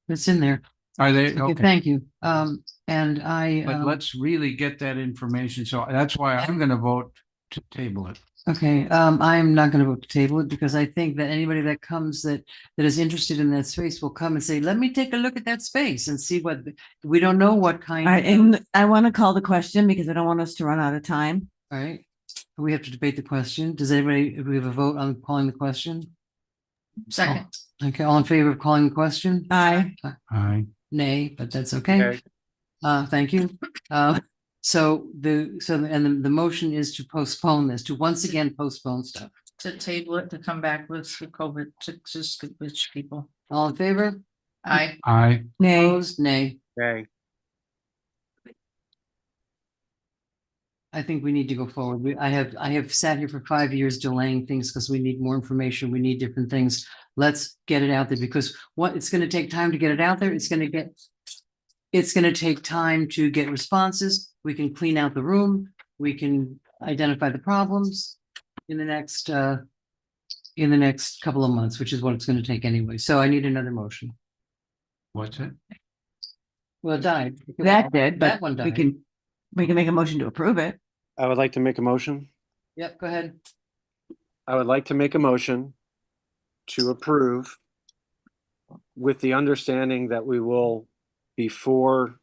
It's in there. Are they? Okay, Okay. thank you. And I, But let's really get that information. So that's why I'm going to vote to table it. okay, I'm not going to vote to table it because I think that anybody that comes that is interested in that space will come and say, let me take a look at that space and see what, we don't know what kind All right, of, and I want to call the question because I don't want us to run out of time. all right. We have to debate the question. Does anybody, if we have a vote on calling the question? Second. Okay, all in favor of calling the question? Aye. Aye. Nay, but that's okay. Thank you. The motion is to postpone this, to once again postpone stuff. To table it, to come back with the COVID, to just which people. All in favor? Aye. Aye. Nay. Opposed? Nay. Okay. I think we need to go forward. I have sat here for 5 years delaying things because we need more information. We need different things. Let's get it out there because it's going to take time to get it out there. It's going to take time to get responses. We can clean out the room. We can identify the problems in the next couple of months, which is what it's going to take anyway. So I need another motion. What's it? Well, it died. That did, That but one we died. can make a motion to approve it. I would like to make a motion. Yep, go ahead. I would like to make a motion to approve with the understanding that we will, before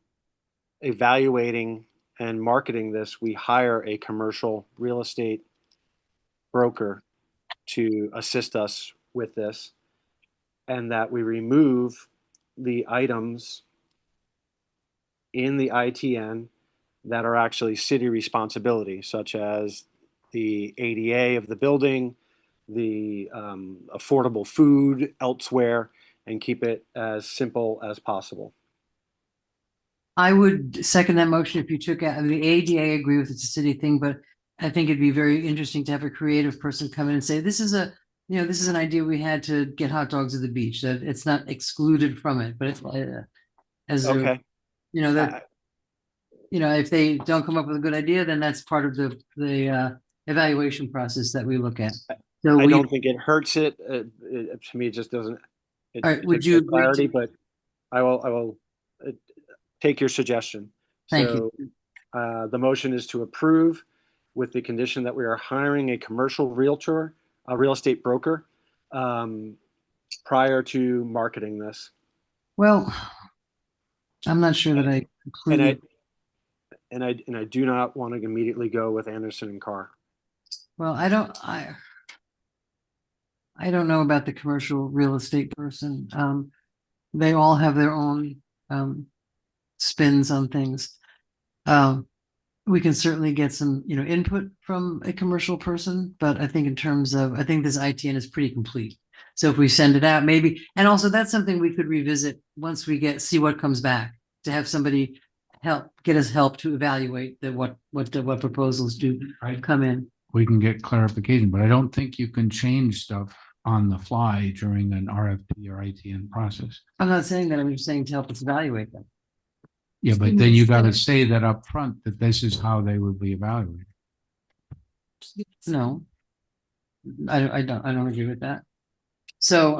evaluating and marketing this, we hire a commercial real estate broker to assist us with this, and that we remove the items in the ITN that are actually city responsibility, such as the ADA of the building, the affordable food elsewhere, and keep it as simple as possible. I would second that motion if you took out the ADA. I agree with it's a city thing, but I think it'd be very interesting to have a creative person come in and say, this is an idea we had to get hot dogs at the beach, that it's not excluded from it, but it's Okay. If they don't come up with a good idea, then that's part of the evaluation process that we look at. So I don't think it hurts it. To me, it just doesn't. All right, would you agree clarity? to- But I will take your suggestion. Thank you. The motion is to approve with the condition that we are hiring a commercial realtor, a real estate broker, prior to marketing this. Well, I'm not sure that I included. And I do not want to immediately go with Anderson and Carr. Well, I don't know about the commercial real estate person. They all have their own spins on things. We can certainly get some, input from a commercial person, but I think I think this ITN is pretty complete. So if we send it out, maybe, and also that's something we could revisit once we see what comes back, to have somebody get us help to evaluate what proposals do come in. We can get clarification, but I don't think you can change stuff on the fly during an RFP or ITN process. I'm not saying that, I'm just saying to help us evaluate them. Yeah, but then you got to say that up front that this is how they would be evaluated. No, I don't agree with that. So,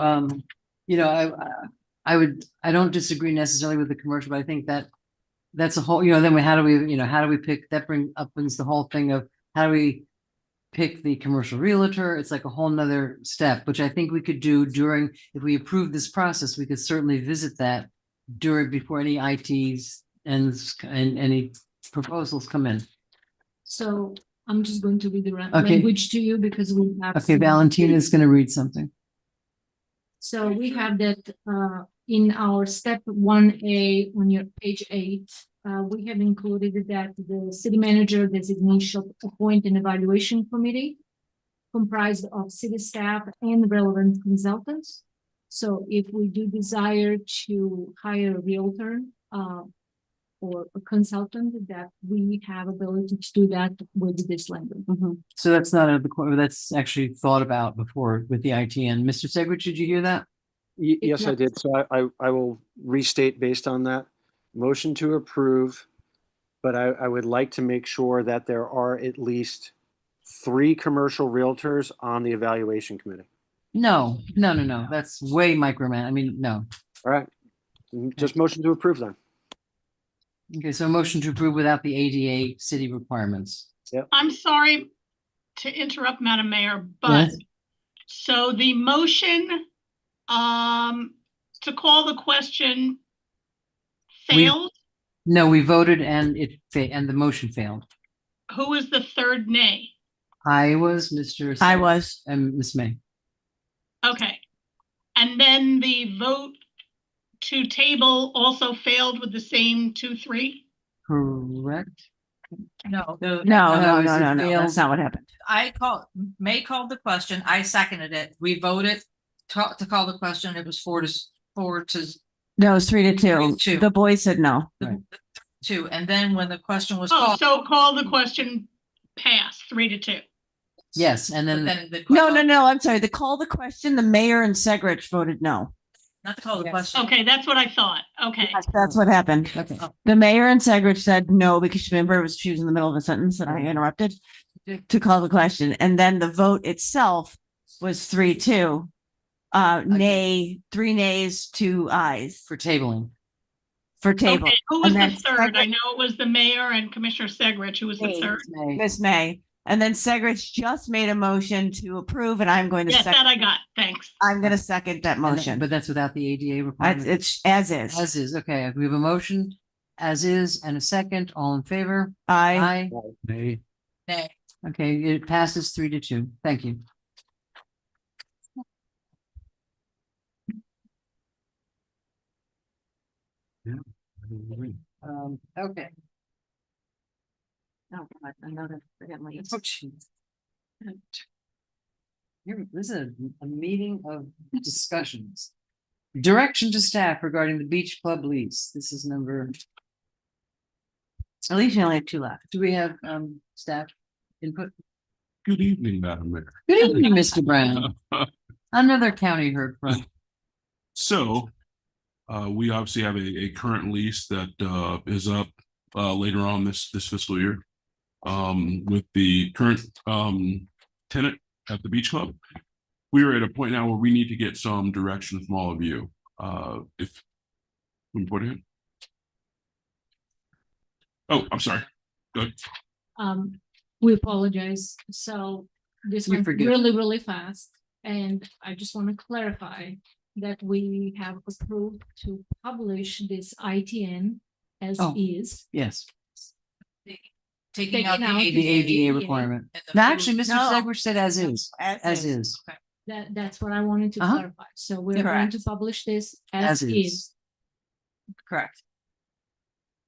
I don't disagree necessarily with the commercial, but I think that's a whole, then how do we pick, that brings the whole thing of how do we pick the commercial realtor? It's like a whole nother step, which I think we could do if we approve this process, we could certainly visit that before any ITs and any proposals come in? So I'm just going to read the Okay. language to you because we have. Okay, some- Valentina is going to read something. So we have that in our step 1A on your page 8. We have included that the city manager designee shall appoint an evaluation committee comprised of city staff and relevant consultants. So if we do desire to hire a realtor or a consultant, that we have ability to do that with this language. So that's not a, that's actually thought about before with the ITN. Mr. Segrich, did you hear that? Yes, I did. So I will restate based on that. Motion to approve, but I would like to make sure that there are at least 3 commercial realtors on the evaluation committee. No. That's way microman. I mean, no. All right. Just motion to approve then. Okay, so motion to approve without the ADA city requirements. I'm sorry to interrupt, Madam Mayor, but Yes. so the motion to call the question failed. No, we voted and and the motion failed. Who was the third nay? I was Mr. I was. And Miss May. Okay. And then the vote to table also failed with the same 2-3? Correct. No. No, no, that's not what happened. May called the question. I seconded it. We voted to call the question. It was 4 to No, it was 3-2. 3-2. The boys said no. Right. 2. And then when the question was Oh, called. so call the question pass 3-2. Yes, and but then then the No, I'm sorry. The call the question, the mayor and Segrich voted no. Not to call the question. Okay, that's what I thought. Okay. That's what happened. okay. The mayor and Segrich said no because remember she was in the middle of a sentence and I interrupted to call the question. And then the vote itself was 3-2. Nay, 3 nays, 2 ayes For tabling. for table. Okay, who was And the then third? I Segrich- know it was the mayor and Commissioner Segrich. Who was the third? Miss May. And then Segrich just made a motion to approve and I'm going to Yes, that second. I got. Thanks. I'm going to second that And that- motion. But that's without the ADA requirement. It's as is. As is, okay. We have a motion as is and a second. All in favor? Aye. Aye. Nay. Okay, it passes 3-2. Thank you. Okay. Oh, God, another, forget my. Oh, jeez. This is a meeting of discussions. Direction to staff regarding the beach club lease. This is number. At least you only have 2 left. Do we have staff input? Good evening, Madam Mayor. Good evening, Mr. Brown. Another county heard from. So, we obviously have a current lease that is up later on this fiscal year with the current tenant at the beach club. We are at a point now where we need to get some direction from all of you. If we put it in. Oh, I'm sorry. Go ahead. We apologize. So this You went forget. really fast. And I just want to clarify that we have approved to publish this ITN as Oh. is. Yes, Taking out the the ADA ADA. requirement. and the No, food- actually, Mr. No. Segrich said as is, as is. That's what I wanted to Uh-huh. clarify. So we're going to publish this As as is. is. Correct.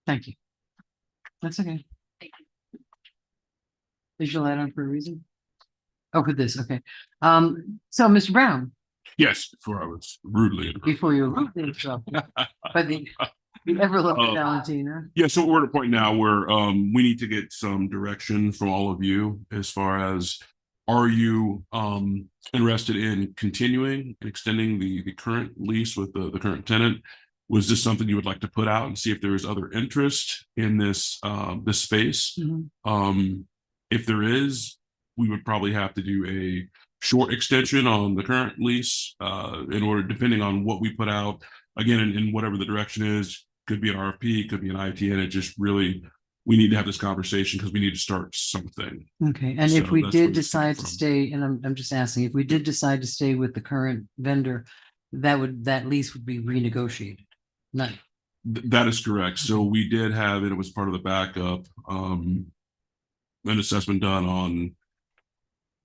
Thank you. That's okay. Is your light on for a reason? Oh, for this, okay. So Mr. Brown, Yes, before I was rudely interrupted. before you rudely interrupted by the ever lovely Valentina. Yeah, so we're at a point now where we need to get some direction from all of you as far as, are you interested in continuing and extending the current lease with the current tenant? Was this something you would like to put out and see if there is other interest in this this space? If there is, we would probably have to do a short extension on the current lease in order, depending on what we put out. Again, in whatever the direction is, could be an RFP, could be an ITN. It just really, we need to have this conversation because we need to start something. Okay, and if So we that's did where it's decide to coming from. stay, and I'm just asking, if we did decide to stay with the current vendor, that lease would be renegotiated. Not, That is correct. So we did have, and it was part of the backup, an assessment done on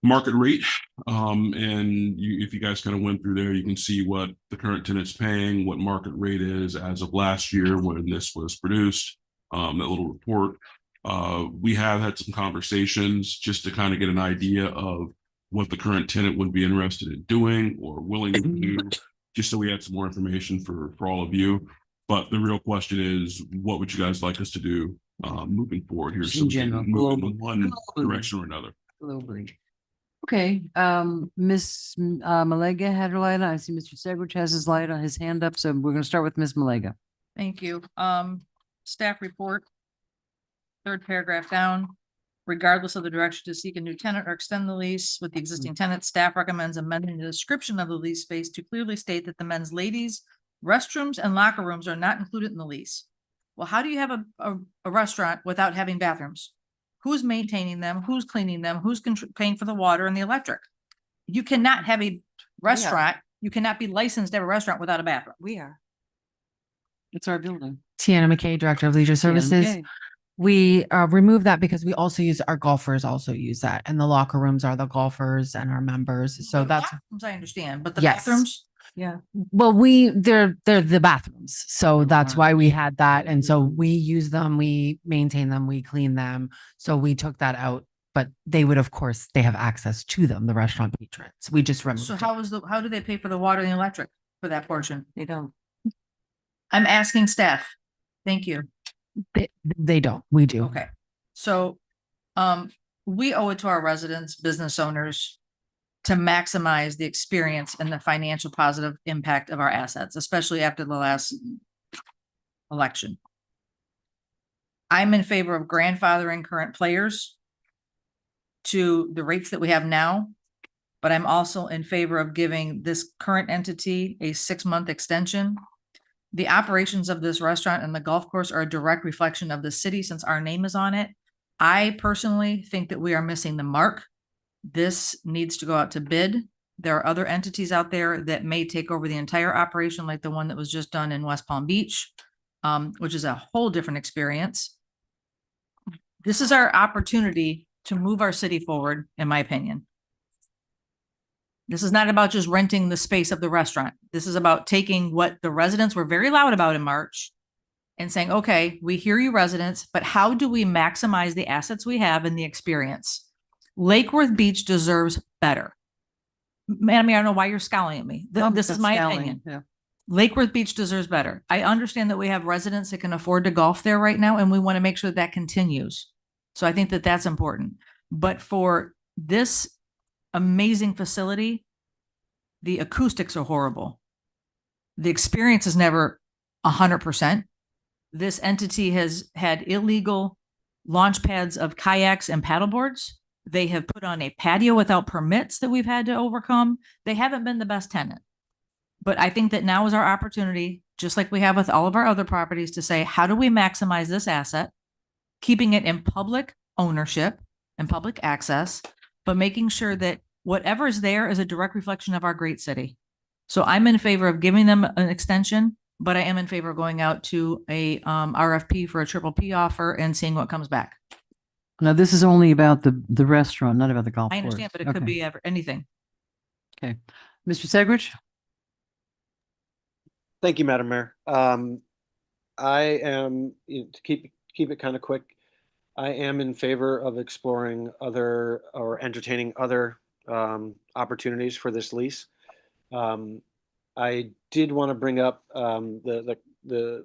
market rate. And if you guys kind of went through there, you can see what the current tenant's paying, what market rate is as of last year when this was produced, that little report. We have had some conversations just to kind of get an idea of what the current tenant would be interested in doing or willing to do, just so we had some more information for all of you. But the real question is, what would you guys like us to do moving forward here? Just So in we can general, move in one direction or another. Globally. Okay, Miss Malega had her light on. I see Mr. Segridge has his light on, his hand up, so we're gonna start with Miss Malega. Thank you. Staff report. Third paragraph down. Regardless of the direction to seek a new tenant or extend the lease with the existing tenant, staff recommends amending the description of the lease space to clearly state that the men's, ladies, restrooms and locker rooms are not included in the lease. Well, how do you have a restaurant without having bathrooms? Who's maintaining them? Who's cleaning them? Who's paying for the water and the electric? You cannot have a restaurant. You cannot be licensed to have a restaurant without a bathroom. We are. It's our building. Tiana McKay, Director of Leisure Services. McKay. We removed that because we also use our golfers also use that, and the locker rooms are the golfers and our members. So The that's bathrooms I understand, but the Yes. bathrooms, yeah. well, they're the bathrooms, so that's why we had that, and so we use them, we maintain them, we clean them. So we took that out, but they would, of course, they have access to them, the restaurant patrons. We just removed. So it. how do they pay for the water and the electric for that portion? They don't. I'm asking staff. Thank you. They don't. We do. Okay. So, we owe it to our residents, business owners to maximize the experience and the financial positive impact of our assets, especially after the last election. I'm in favor of grandfathering current players to the rates that we have now, but I'm also in favor of giving this current entity a 6-month extension. The operations of this restaurant and the golf course are a direct reflection of the city since our name is on it. I personally think that we are missing the mark. This needs to go out to bid. There are other entities out there that may take over the entire operation, like the one that was just done in West Palm Beach, which is a whole different experience. This is our opportunity to move our city forward, in my opinion. This is not about just renting the space of the restaurant. This is about taking what the residents were very loud about in March and saying, okay, we hear you residents, but how do we maximize the assets we have and the experience? Lake Worth Beach deserves better. Madam Mayor, I don't know why you're scowling at me. This is my opinion. Yeah. Lake Worth Beach deserves better. I understand that we have residents that can afford to golf there right now, and we want to make sure that continues. So I think that that's important. But for this amazing facility, the acoustics are horrible. The experience is never 100%. This entity has had illegal launch pads of kayaks and paddleboards. They have put on a patio without permits that we've had to overcome. They haven't been the best tenant. But I think that now is our opportunity, just like we have with all of our other properties, to say, how do we maximize this asset, keeping it in public ownership and public access, but making sure that whatever is there is a direct reflection of our great city. So I'm in favor of giving them an extension, but I am in favor of going out to a RFP for a triple P offer and seeing what comes back. Now, this is only about the restaurant, not about the golf I course. understand, but it could be anything. Okay. Mr. Segridge? Thank you, Madam Mayor. I am, to keep it kind of quick, I am in favor of exploring other or entertaining other opportunities for this lease. I did want to bring up the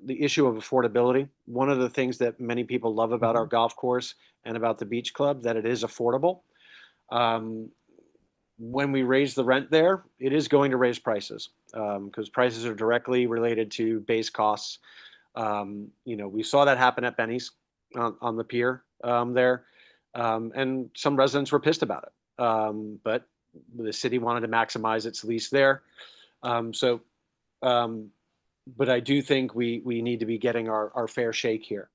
issue of affordability. One of the things that many people love about our golf course and about the beach club, that it is affordable. When we raise the rent there, it is going to raise prices because prices are directly related to base costs. We saw that happen at Benny's on the pier there, and some residents were pissed about it. But the city wanted to maximize its lease there. But I do think we need to be getting our fair shake here.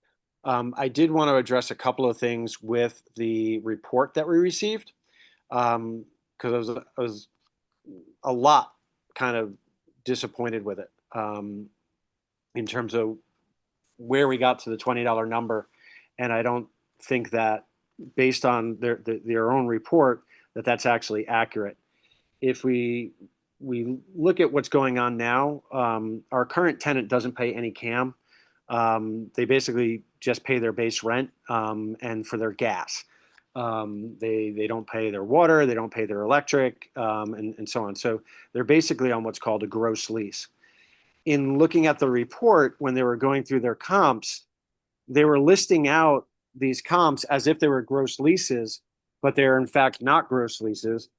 I did want to address a couple of things with the report that we received, because I was a lot kind of disappointed with it in terms of where we got to the $20 number. And I don't think that, based on their own report, that that's actually accurate. If we look at what's going on now, our current tenant doesn't pay any CAM. They basically just pay their base rent and for their gas. They don't pay their water, they don't pay their electric, and so on. So they're basically on what's called a gross lease. In looking at the report, when they were going through their comps, they were listing out these comps as if they were gross leases, but they're in fact not gross leases.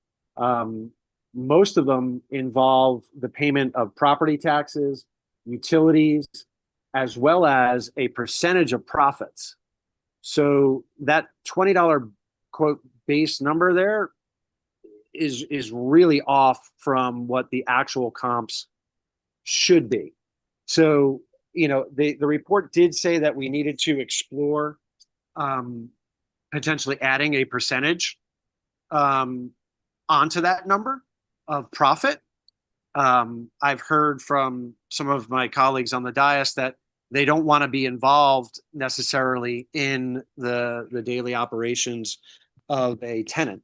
Most of them involve the payment of property taxes, utilities, as well as a percentage of profits. So that $20 quote base number there is really off from what the actual comps should be. So, you know, the report did say that we needed to explore potentially adding a percentage onto that number of profit. I've heard from some of my colleagues on the dais that they don't want to be involved necessarily in the daily operations of a tenant.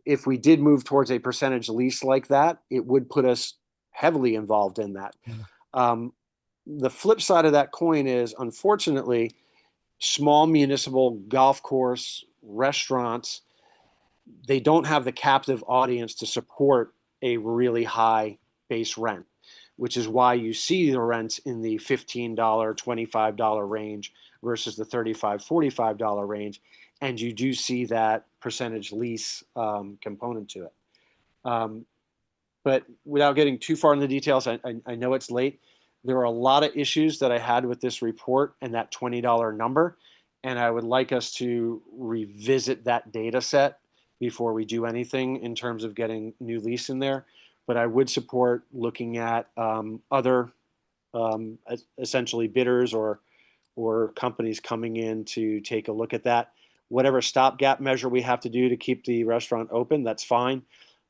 If we did move towards a percentage lease like that, it would put us heavily involved in that. The flip side of that coin is, unfortunately, small municipal golf course restaurants, they don't have the captive audience to support a really high base rent, which is why you see the rents in the $15, $25 range versus the $35, $45 range. And you do see that percentage lease component to it. But without getting too far in the details, I know it's late. There are a lot of issues that I had with this report and that $20 number. And I would like us to revisit that data set before we do anything in terms of getting new lease in there. But I would support looking at other essentially bidders or companies coming in to take a look at that. Whatever stopgap measure we have to do to keep the restaurant open, that's fine.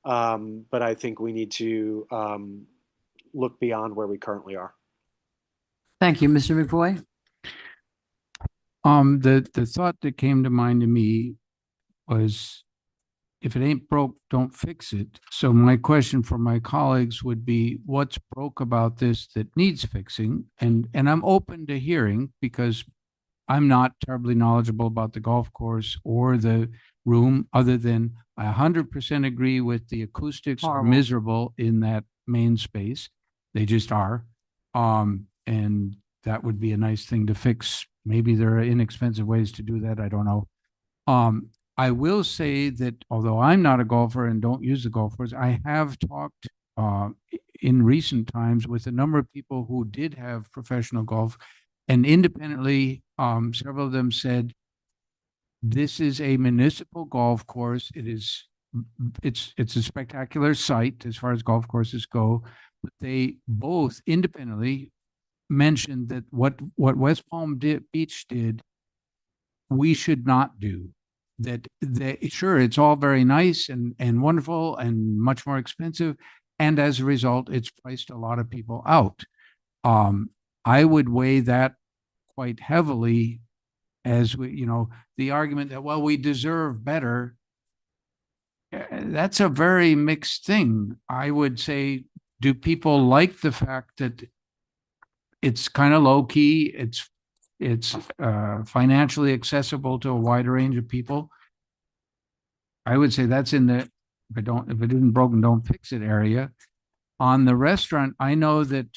But I think we need to look beyond where we currently are. Thank you, Mr. McVoy. The thought that came to mind to me was, if it ain't broke, don't fix it. So my question for my colleagues would be, what's broke about this that needs fixing? And I'm open to hearing, because I'm not terribly knowledgeable about the golf course or the room, other than I 100% agree with the acoustics are miserable in that main space. They just are. And that would be a nice thing to fix. Maybe there are inexpensive ways to do that. I don't know. I will say that although I'm not a golfer and don't use the golf course, I have talked in recent times with a number of people who did have professional golf, and independently, several of them said, this is a municipal golf course. It's a spectacular site as far as golf courses go, but they both independently mentioned that what West Palm Beach did, we should not do. That sure, it's all very nice and wonderful and much more expensive, and as a result, it's priced a lot of people out. I would weigh that quite heavily as the argument that, well, we deserve better. That's a very mixed thing. I would say, do people like the fact that it's kind of low key, it's financially accessible to a wider range of people? I would say that's in the if it isn't broken, don't fix it area. On the restaurant, I know that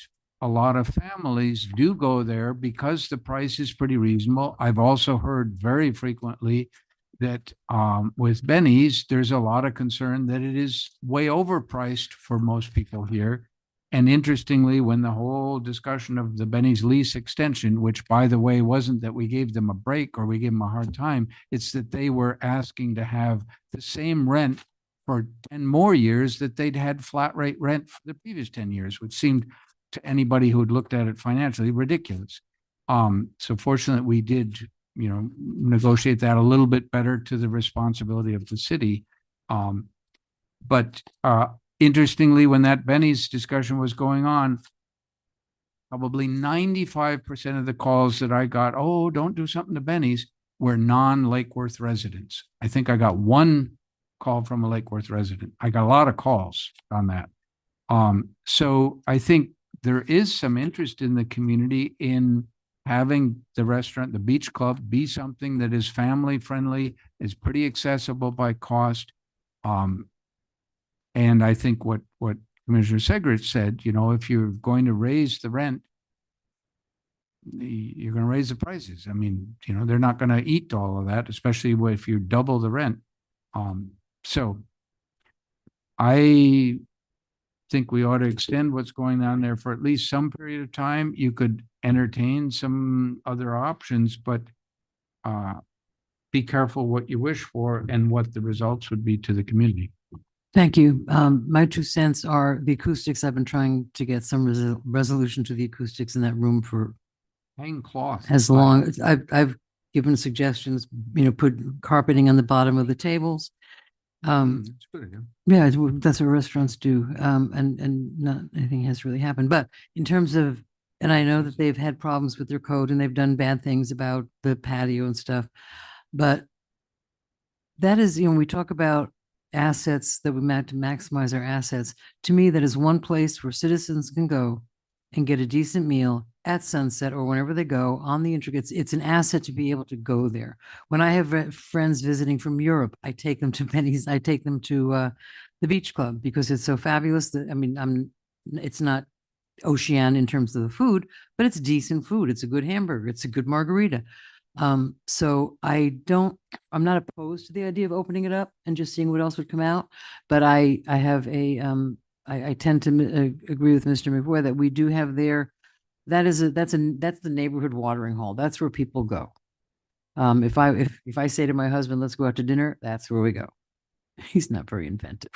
a lot of families do go there because the price is pretty reasonable. I've also heard very frequently that with Benny's, there's a lot of concern that it is way overpriced for most people here. And interestingly, when the whole discussion of the Benny's lease extension, which by the way, wasn't that we gave them a break or we gave them a hard time, it's that they were asking to have the same rent for 10 more years that they'd had flat rate rent for the previous 10 years, which seemed to anybody who had looked at it financially ridiculous. So fortunately, we did, negotiate that a little bit better to the responsibility of the city. But interestingly, when that Benny's discussion was going on, probably 95% of the calls that I got, oh, don't do something to Benny's, were non-Lake Worth residents. I think I got one call from a Lake Worth resident. I got a lot of calls on that. So I think there is some interest in the community in having the restaurant, the beach club, be something that is family friendly, is pretty accessible by cost. And I think what Commissioner Segrich said, you know, if you're going to raise the rent, you're going to raise the prices. I mean, you know, they're not going to eat all of that, especially if you double the rent. So I think we ought to extend what's going on there for at least some period of time. You could entertain some other options, but be careful what you wish for and what the results would be to the community. Thank you. My 2 cents are the acoustics. I've been trying to get some resolution to the acoustics in that room for Hang cloth. as long as I've given suggestions, you know, put carpeting on the bottom of the tables. That's a good idea. Yeah, that's what restaurants do. And not anything has really happened. But in terms of, and I know that they've had problems with their code and they've done bad things about the patio and stuff. But that is, you know, we talk about assets that we meant to maximize our assets. To me, that is one place where citizens can go and get a decent meal at sunset or whenever they go on the intricates. It's an asset to be able to go there. When I have friends visiting from Europe, I take them to Benny's. I take them to the beach club because it's so fabulous. That I mean, it's not Ocean in terms of the food, but it's decent food. It's a good hamburger. It's a good margarita. So I'm not opposed to the idea of opening it up and just seeing what else would come out. But I have I tend to agree with Mr. McVoy that we do have there. That's the neighborhood watering hole. That's where people go. If I say to my husband, let's go out to dinner, that's where we go. He's not very inventive.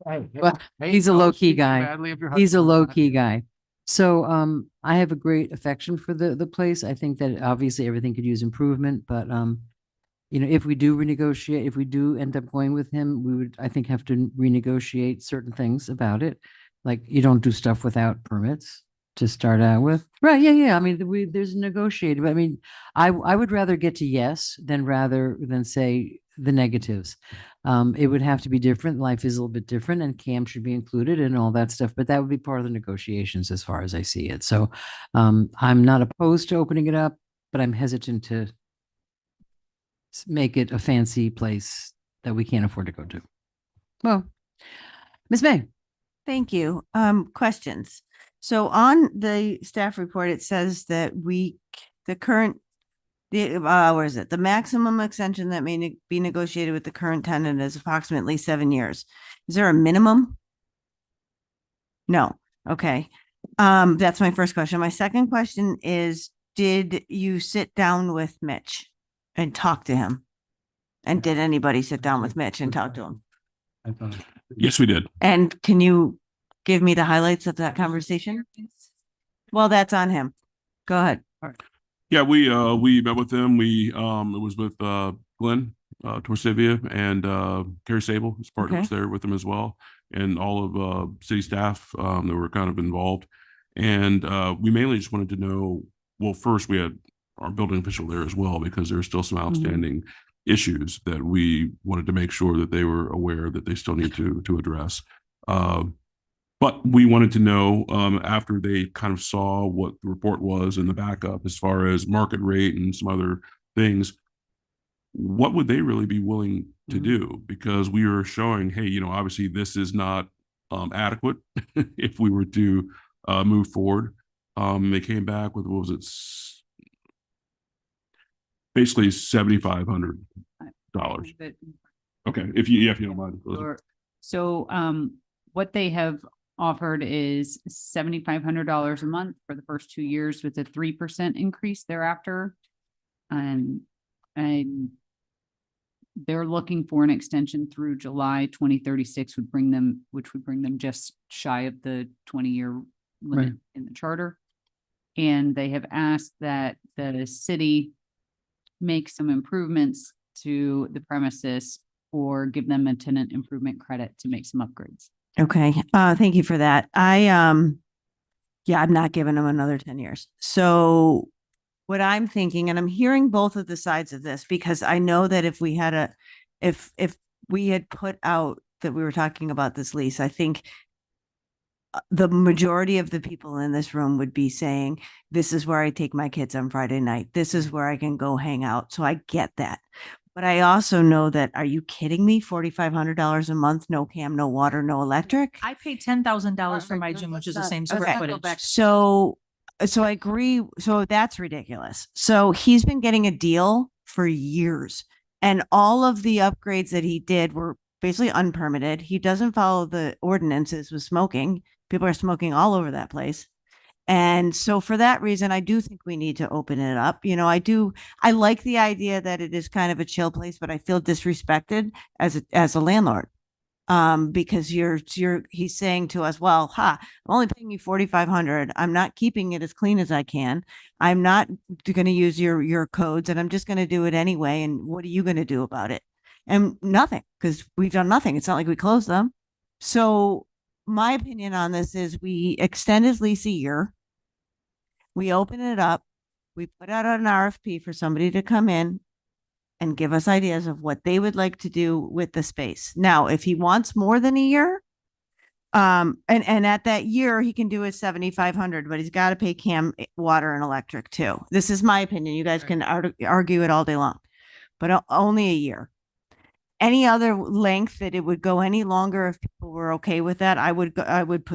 Well, he's a low key guy. He's a low key guy. So I have a great affection for the place. I think that obviously everything could use improvement, but you know, if we do renegotiate, if we do end up going with him, we would, I think, have to renegotiate certain things about it. Like you don't do stuff without permits to start out with. Right. Yeah. I mean, there's negotiated, but I mean, I would rather get to yes rather than say the negatives. It would have to be different. Life is a little bit different and CAM should be included and all that stuff, but that would be part of the negotiations as far as I see it. So I'm not opposed to opening it up, but I'm hesitant to make it a fancy place that we can't afford to go to. Well, Ms. May. Thank you. Questions. So on the staff report, it says that the maximum extension that may be negotiated with the current tenant is approximately 7 years. Is there a minimum? No. Okay. That's my first question. My second question is, did you sit down with Mitch and talk to him? And did anybody sit down with Mitch and talk to him? Yes, we did. And can you give me the highlights of that conversation? Well, that's on him. Go ahead. Yeah, we met with them. It was with Glenn Torsivia and Carrie Sable, his partner was there with them as well, and all of city staff that were kind of involved. And we mainly just wanted to know, well, first we had our building official there as well, because there were still some outstanding issues that we wanted to make sure that they were aware that they still need to address. But we wanted to know, after they kind of saw what the report was in the backup as far as market rate and some other things, what would they really be willing to do? Because we were showing, hey, you know, obviously this is not adequate if we were to move forward. They came back with, what was it? Basically $7,500. Okay, if you don't mind. Sure. So what they have offered is $7,500 a month for the first 2 years with a 3% increase thereafter. And they're looking for an extension through July 2036 which would bring them just shy of the 20-year limit in the charter. And they have asked that the city make some improvements to the premises or give them a tenant improvement credit to make some upgrades. Okay. Thank you for that. I Yeah, I'm not giving him another 10 years. So what I'm thinking, and I'm hearing both of the sides of this, because I know that if we had if we had put out that we were talking about this lease, I think the majority of the people in this room would be saying, this is where I take my kids on Friday night. This is where I can go hang out. So I get that. But I also know that, are you kidding me? $4,500 a month, no cam, no water, no electric. I pay $10,000 for my gym, which is the same square Okay. footage. So I agree. So that's ridiculous. So he's been getting a deal for years, and all of the upgrades that he did were basically unpermitted. He doesn't follow the ordinances with smoking. People are smoking all over that place. And so for that reason, I do think we need to open it up. You know, I like the idea that it is kind of a chill place, but I feel disrespected as a landlord. Because he's saying to us, well, I'm only paying you 4,500. I'm not keeping it as clean as I can. I'm not going to use your codes, and I'm just going to do it anyway. And what are you going to do about it? And nothing, because we've done nothing. It's not like we closed them. So my opinion on this is we extend his lease a year. We open it up. We put out an RFP for somebody to come in and give us ideas of what they would like to do with the space. Now, if he wants more than a year, and at that year he can do his 7,500, but he's got to pay cam, water, and electric too. This is my opinion. You guys can argue it all day long, but only a year. Any other length that it would go any longer, if people were okay with that, I would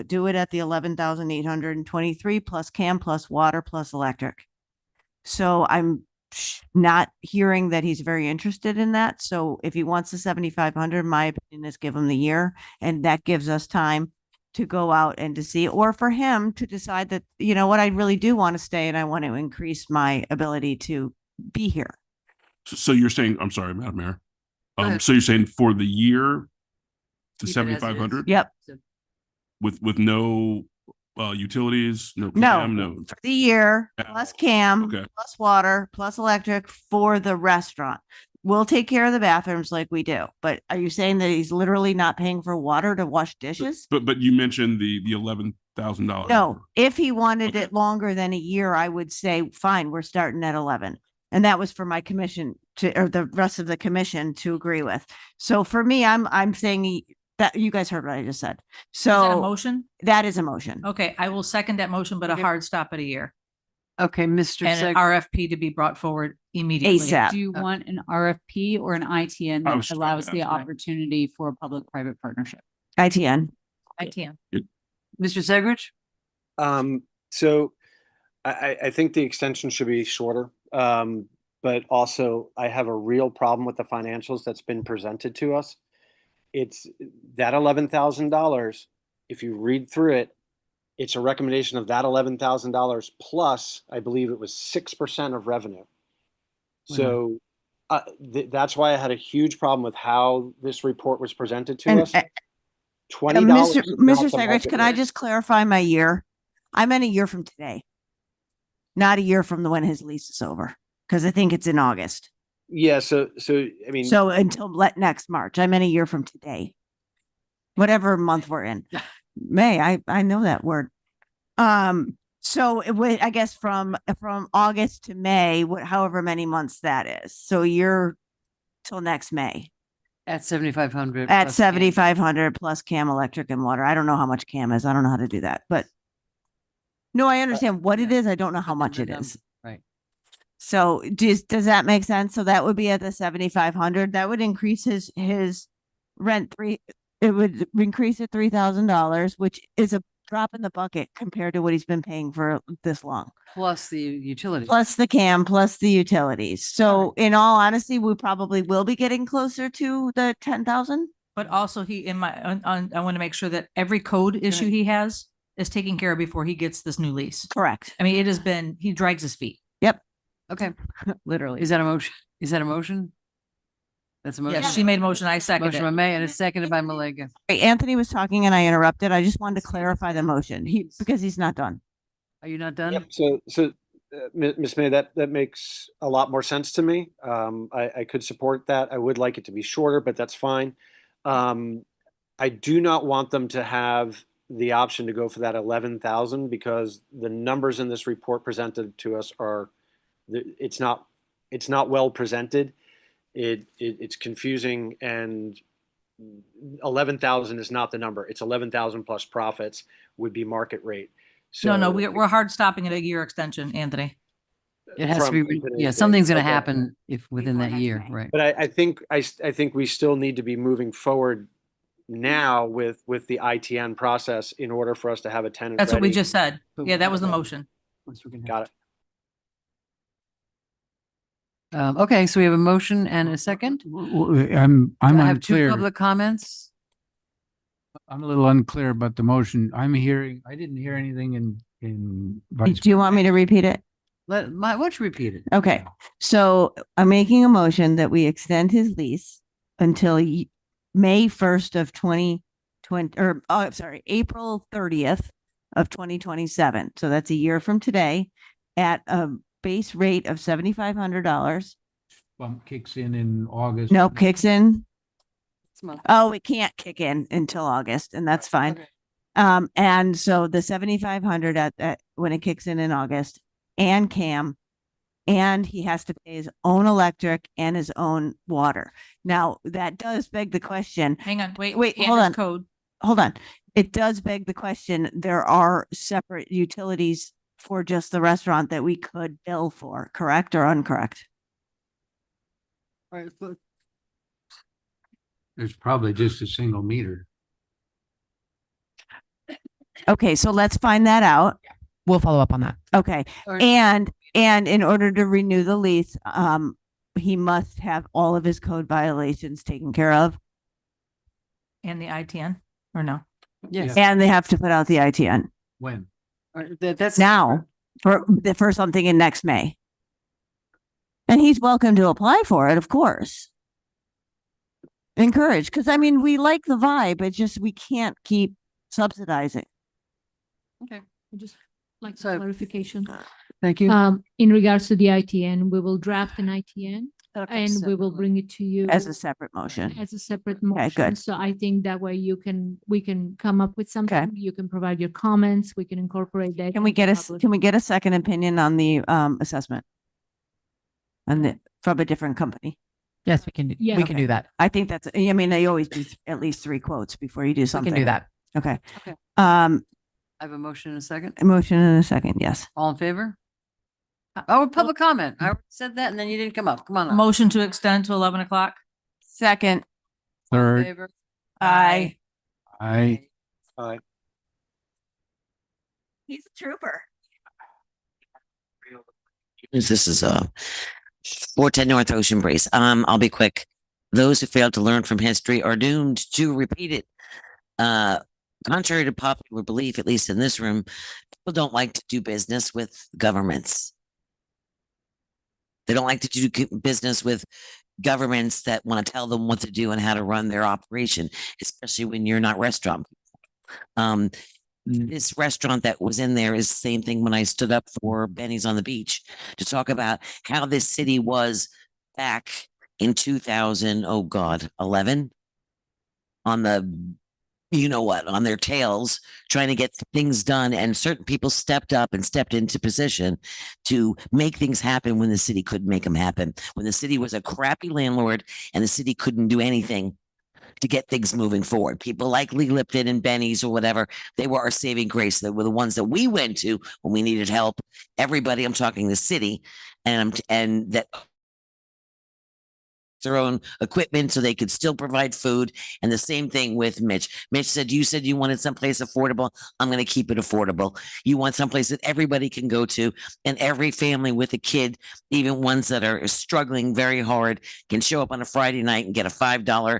do it at the 11,823 plus cam, plus water, plus electric. So I'm not hearing that he's very interested in that. So if he wants the 7,500, my opinion is give him the year, and that gives us time to go out and to see, or for him to decide that, you know what, I really do want to stay and I want to increase my ability to be here. So you're saying, I'm sorry, Madam Mayor. ahead. So you're saying for the year, the Keep it as it is. 7,500 Yep. with no utilities, no No, cam, no. for the year, Yeah. plus cam, Okay. plus water, plus electric for the restaurant. We'll take care of the bathrooms like we do. But are you saying that he's literally not paying for water to wash dishes? But you mentioned the $11,000. No, if he wanted it longer than a year, I would say, fine, we're starting at 11. And that was for my commission or the rest of the commission to agree with. So for me, I'm saying that you guys heard what I just said. So Is that a motion? that is a motion. Okay, I will second that motion, but a hard stop at a year. Okay, Mr. And an Seg, RFP to be brought forward immediately. ASAP. Do you want an RFP or an ITN I was that just allows gonna the ask that. opportunity for a public-private partnership? ITN. ITN. Mr. Segrich? So I think the extension should be shorter. But also I have a real problem with the financials that's been presented to us. It's that $11,000. If you read through it, it's a recommendation of that $11,000 plus, I believe it was 6% of revenue. So that's why I had a huge problem with how this report was presented to And us. $20. Mr. is not the Segrich, market can I rate. just clarify my year? I meant a year from today, not a year from when his lease is over, because I think it's in August. Yeah, so I mean, So until next March, I meant a year from today, whatever month we're in. May, I know that word. So it would, I guess from August to May, however many months that is. So you're till next May At 7,500. at plus cam. 7,500 plus cam, electric, and water. I don't know how much cam is. I don't know how to do that, but no, I understand what it is. I don't know how much it is. Right. So does that make sense? So that would be at the 7,500. That would increase his rent it would increase it $3,000, which is a drop in the bucket compared to what he's been paying for this long. Plus the utility. Plus the cam, plus the utilities. So in all honesty, we probably will be getting closer to the 10,000. But also I want to make sure that every code issue he has is taken care of before he gets this new lease. Correct. I mean, he drags his feet. Yep. Okay. Literally. Is that a motion? Is that a motion? That's a motion. Yes, she made a motion. I second Motion by it. May and it's seconded by Malega. Anthony was talking and I interrupted. I just wanted to clarify the motion because he's not done. Are you not done? Yep. So Ms. May, that makes a lot more sense to me. I could support that. I would like it to be shorter, but that's fine. I do not want them to have the option to go for that 11,000 because the numbers in this report presented to us are, it's not well presented. It's confusing, and 11,000 is not the number. It's 11,000 plus profits would be market rate. So No, we're hard stopping at a year extension, Anthony. It has to from be, today's yeah, date. something's gonna Okay. happen if within that year, right? But I think we still need to be moving forward now with the ITN process in order for us to have a tenant. That's what we ready. just said. Yeah, that was the motion. Got it. Okay, so we have a motion and a second. I'm I have two unclear. public comments. I'm a little unclear about the motion. I didn't hear anything in. Vice- Do you want me to repeat it? Why don't you repeat it? Okay, so I'm making a motion that we extend his lease until May 1st of 2020, or sorry, April 30th of 2027. So that's a year from today at a base rate of $7,500. Bump kicks in August. No, kicks in. This month. Oh, it can't kick in until August, and that's fine. Okay. And so the 7,500 at when it kicks in August, and CAM, and he has to pay his own electric and his own water. Now, that does beg the question. Hang on, wait, Hold Andrew's on. code. Hold on. It does beg the question. There are separate utilities for just the restaurant that we could bill for, correct or incorrect? All right, but There's probably just a single meter. Okay, so let's find that out. We'll follow up on that. Okay. All right. And in order to renew the lease, he must have all of his code violations taken care of. And the ITN, or no? yes. And they have to put out the ITN When? All right, that's now for something in next May. And he's welcome to apply for it, of course. Encourage, because I mean, we like the vibe, it's just we can't keep subsidizing. Okay. Just like So- clarification. Thank you. In regards to the ITN, we will draft an ITN That'll come and we will separately. bring it to you As a separate motion. as a separate motion. good. So I think that way we can come up with something. You can provide your comments. We can incorporate that. Can we get a second opinion on the assessment? From a different company? Yes, we can. Yeah. We can do that. I think that's, I mean, they always do at least 3 quotes before you do We something. can do that. Okay. Okay. I I have a motion and a second. motion in a second, yes. All in favor? Oh, public comment. I already said that and then you didn't come up. Come on. up. Motion to extend to 11 o'clock. Second, All in Third. favor? aye. I He's a trooper. This is 410 North Ocean Breeze. I'll be quick. Those who fail to learn from history are doomed to repeat it. Contrary to popular belief, at least in this room, people don't like to do business with governments. They don't like to do business with governments that want to tell them what to do and how to run their operation, especially when you're not restaurant people. This restaurant that was in there is the same thing when I stood up for Benny's on the Beach to talk about how this city was back in 2011 on the, you know what, on their tails, trying to get things done. And certain people stepped up and stepped into position to make things happen when the city couldn't make them happen. When the city was a crappy landlord and the city couldn't do anything to get things moving forward. People like Lee Lipton and Benny's or whatever, they were our saving grace. They were the ones that we went to when we needed help. Everybody, I'm talking the city, and that their own equipment so they could still provide food. And the same thing with Mitch. Mitch said you wanted someplace affordable. I'm going to keep it affordable. You want someplace that everybody can go to, and every family with a kid, even ones that are struggling very hard, can show up on a Friday night and get a $5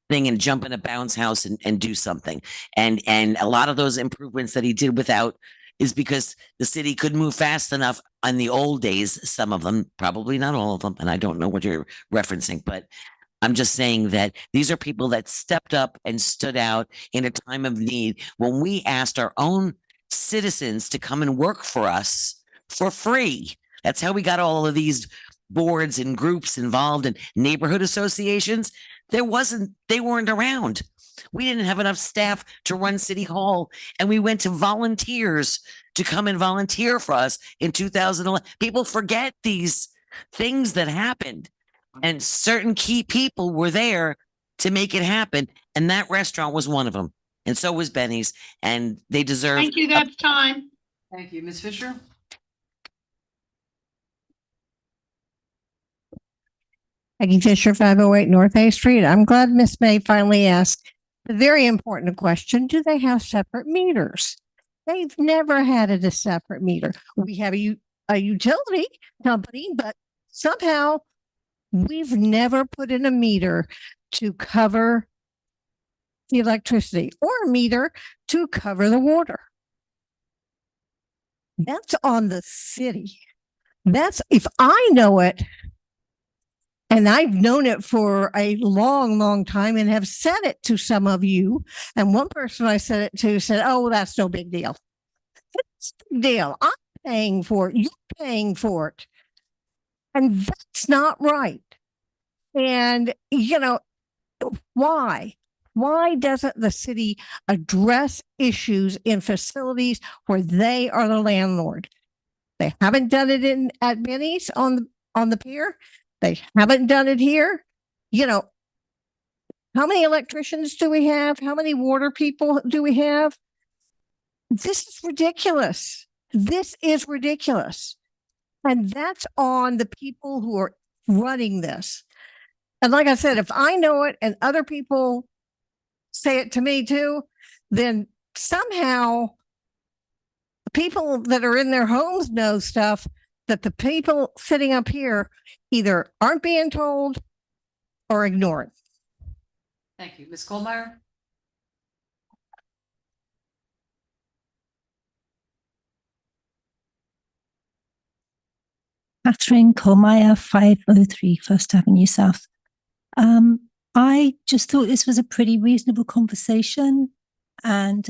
thing and jump in a bounce house and do something. And a lot of those improvements that he did without is because the city couldn't move fast enough in the old days. Some of them, probably not all of them. And I don't know what you're referencing, but I'm just saying that these are people that stepped up and stood out in a time of need when we asked our own citizens to come and work for us for free. That's how we got all of these boards and groups involved in neighborhood associations. They weren't around. We didn't have enough staff to run City Hall, and we went to volunteers to come and volunteer for us in 2011. People forget these things that happened, and certain key people were there to make it happen. And that restaurant was one of them. And so was Benny's, and they deserve. Thank you, that's time. Thank you. Ms. Fisher? Peggy Fisher, 508 North A Street. I'm glad Miss May finally asked the very important question. Do they have separate meters? They've never had a separate meter. We have a utility company, but somehow we've never put in a meter to cover the electricity or a meter to cover the water. That's on the city. That's, if I know it, and I've known it for a long, long time and have said it to some of you. And one person I said it to said, oh, that's no big deal. It's a big deal. I'm paying for it. You're paying for it. And that's not right. And, you know, why? Why doesn't the city address issues in facilities where they are the landlord? They haven't done it at Benny's on the pier. They haven't done it here. You know, how many electricians do we have? How many water people do we have? This is ridiculous. This is ridiculous. And that's on the people who are running this. And like I said, if I know it and other people say it to me too, then somehow the people that are in their homes know stuff that the people sitting up here either aren't being told or ignoring. Thank you. Ms. Kohlmeyer? Catherine Kohlmeyer, 503 First Avenue South. I just thought this was a pretty reasonable conversation and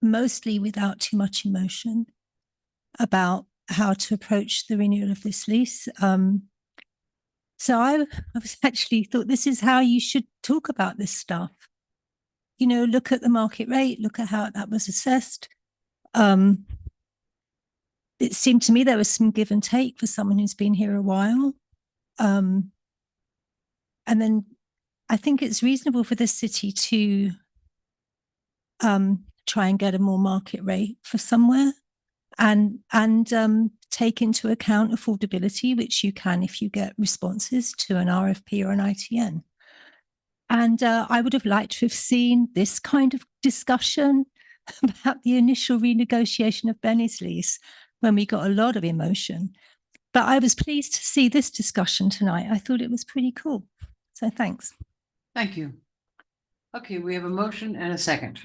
mostly without too much emotion about how to approach the renewal of this lease. So I was actually thought this is how you should talk about this stuff. You know, look at the market rate, look at how that was assessed. It seemed to me there was some give and take for someone who's been here a while. And then I think it's reasonable for the city to try and get a more market rate for somewhere and take into account affordability, which you can if you get responses to an RFP or an ITN. And I would have liked to have seen this kind of discussion about the initial renegotiation of Benny's lease when we got a lot of emotion. But I was pleased to see this discussion tonight. I thought it was pretty cool. So thanks. Thank you. Okay, we have a motion and a second.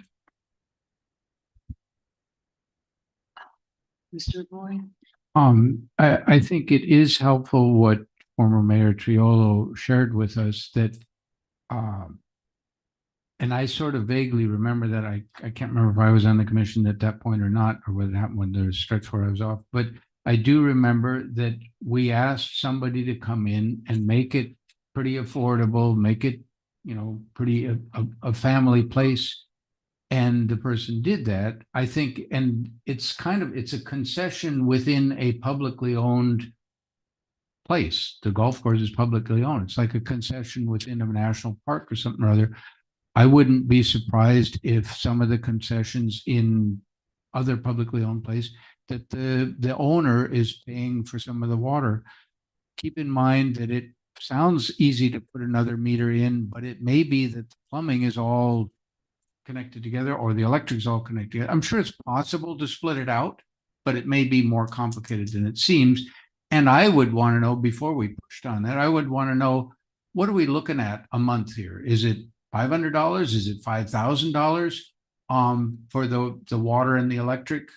Mr. Boyd? I think it is helpful what former Mayor Triolo shared with us that, and I sort of vaguely remember that I can't remember if I was on the commission at that point or not, or what happened when there was a stretch where I was off, but I do remember that we asked somebody to come in and make it pretty affordable, make it, you know, pretty a family place. And the person did that, I think, and it's a concession within a publicly owned place. The golf course is publicly owned. It's like a concession within a national park or something or other. I wouldn't be surprised if some of the concessions in other publicly owned places that the owner is paying for some of the water. Keep in mind that it sounds easy to put another meter in, but it may be that the plumbing is all connected together or the electric's all connected together. I'm sure it's possible to split it out, but it may be more complicated than it seems. And I would want to know, before we pushed on that, I would want to know, what are we looking at a month here? Is it $500? Is it $5,000 for the water and the electric?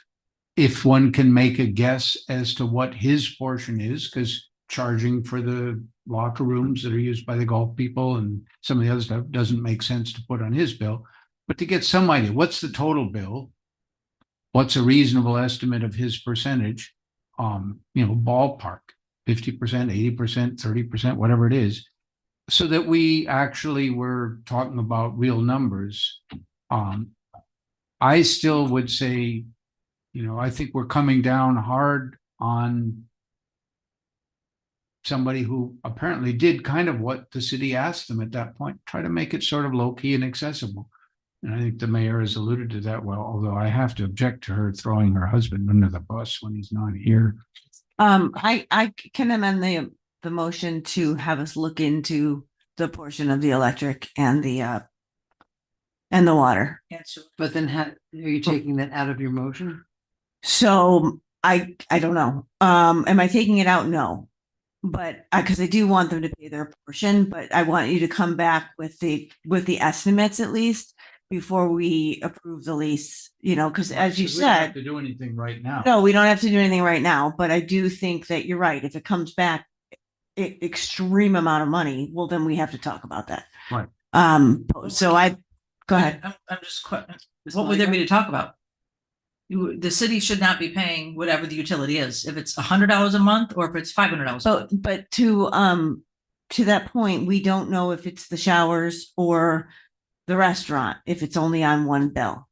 If one can make a guess as to what his portion is, because charging for the locker rooms that are used by the golf people and some of the other stuff doesn't make sense to put on his bill. But to get some idea, what's the total bill? What's a reasonable estimate of his percentage? You know, ballpark, 50%, 80%, 30%, whatever it is. so that we actually were talking about real numbers, I still would say, I think we're coming down hard on somebody who apparently did kind of what the city asked them at that point, try to make it sort of low key and accessible. And I think the mayor has alluded to that well, although I have to object to her throwing her husband under the bus when he's not here. I can amend the motion to have us look into the portion of the electric and the water. But then are you taking that out of your motion? So I don't know. Am I taking it out? No. But because I do want them to pay their portion, but I want you to come back with the estimates at least before we approve the lease, because as you We don't have said, to do anything right now. no, we don't have to do anything right now, but I do think that you're right. If it comes back extreme amount of money, well, then we have to talk about that. Right. So go ahead. I'm just, what would there be to talk about? The city should not be paying whatever the utility is, if it's $100 a month or if it's $500. But to that point, we don't know if it's the showers or the restaurant, if it's only on one bill.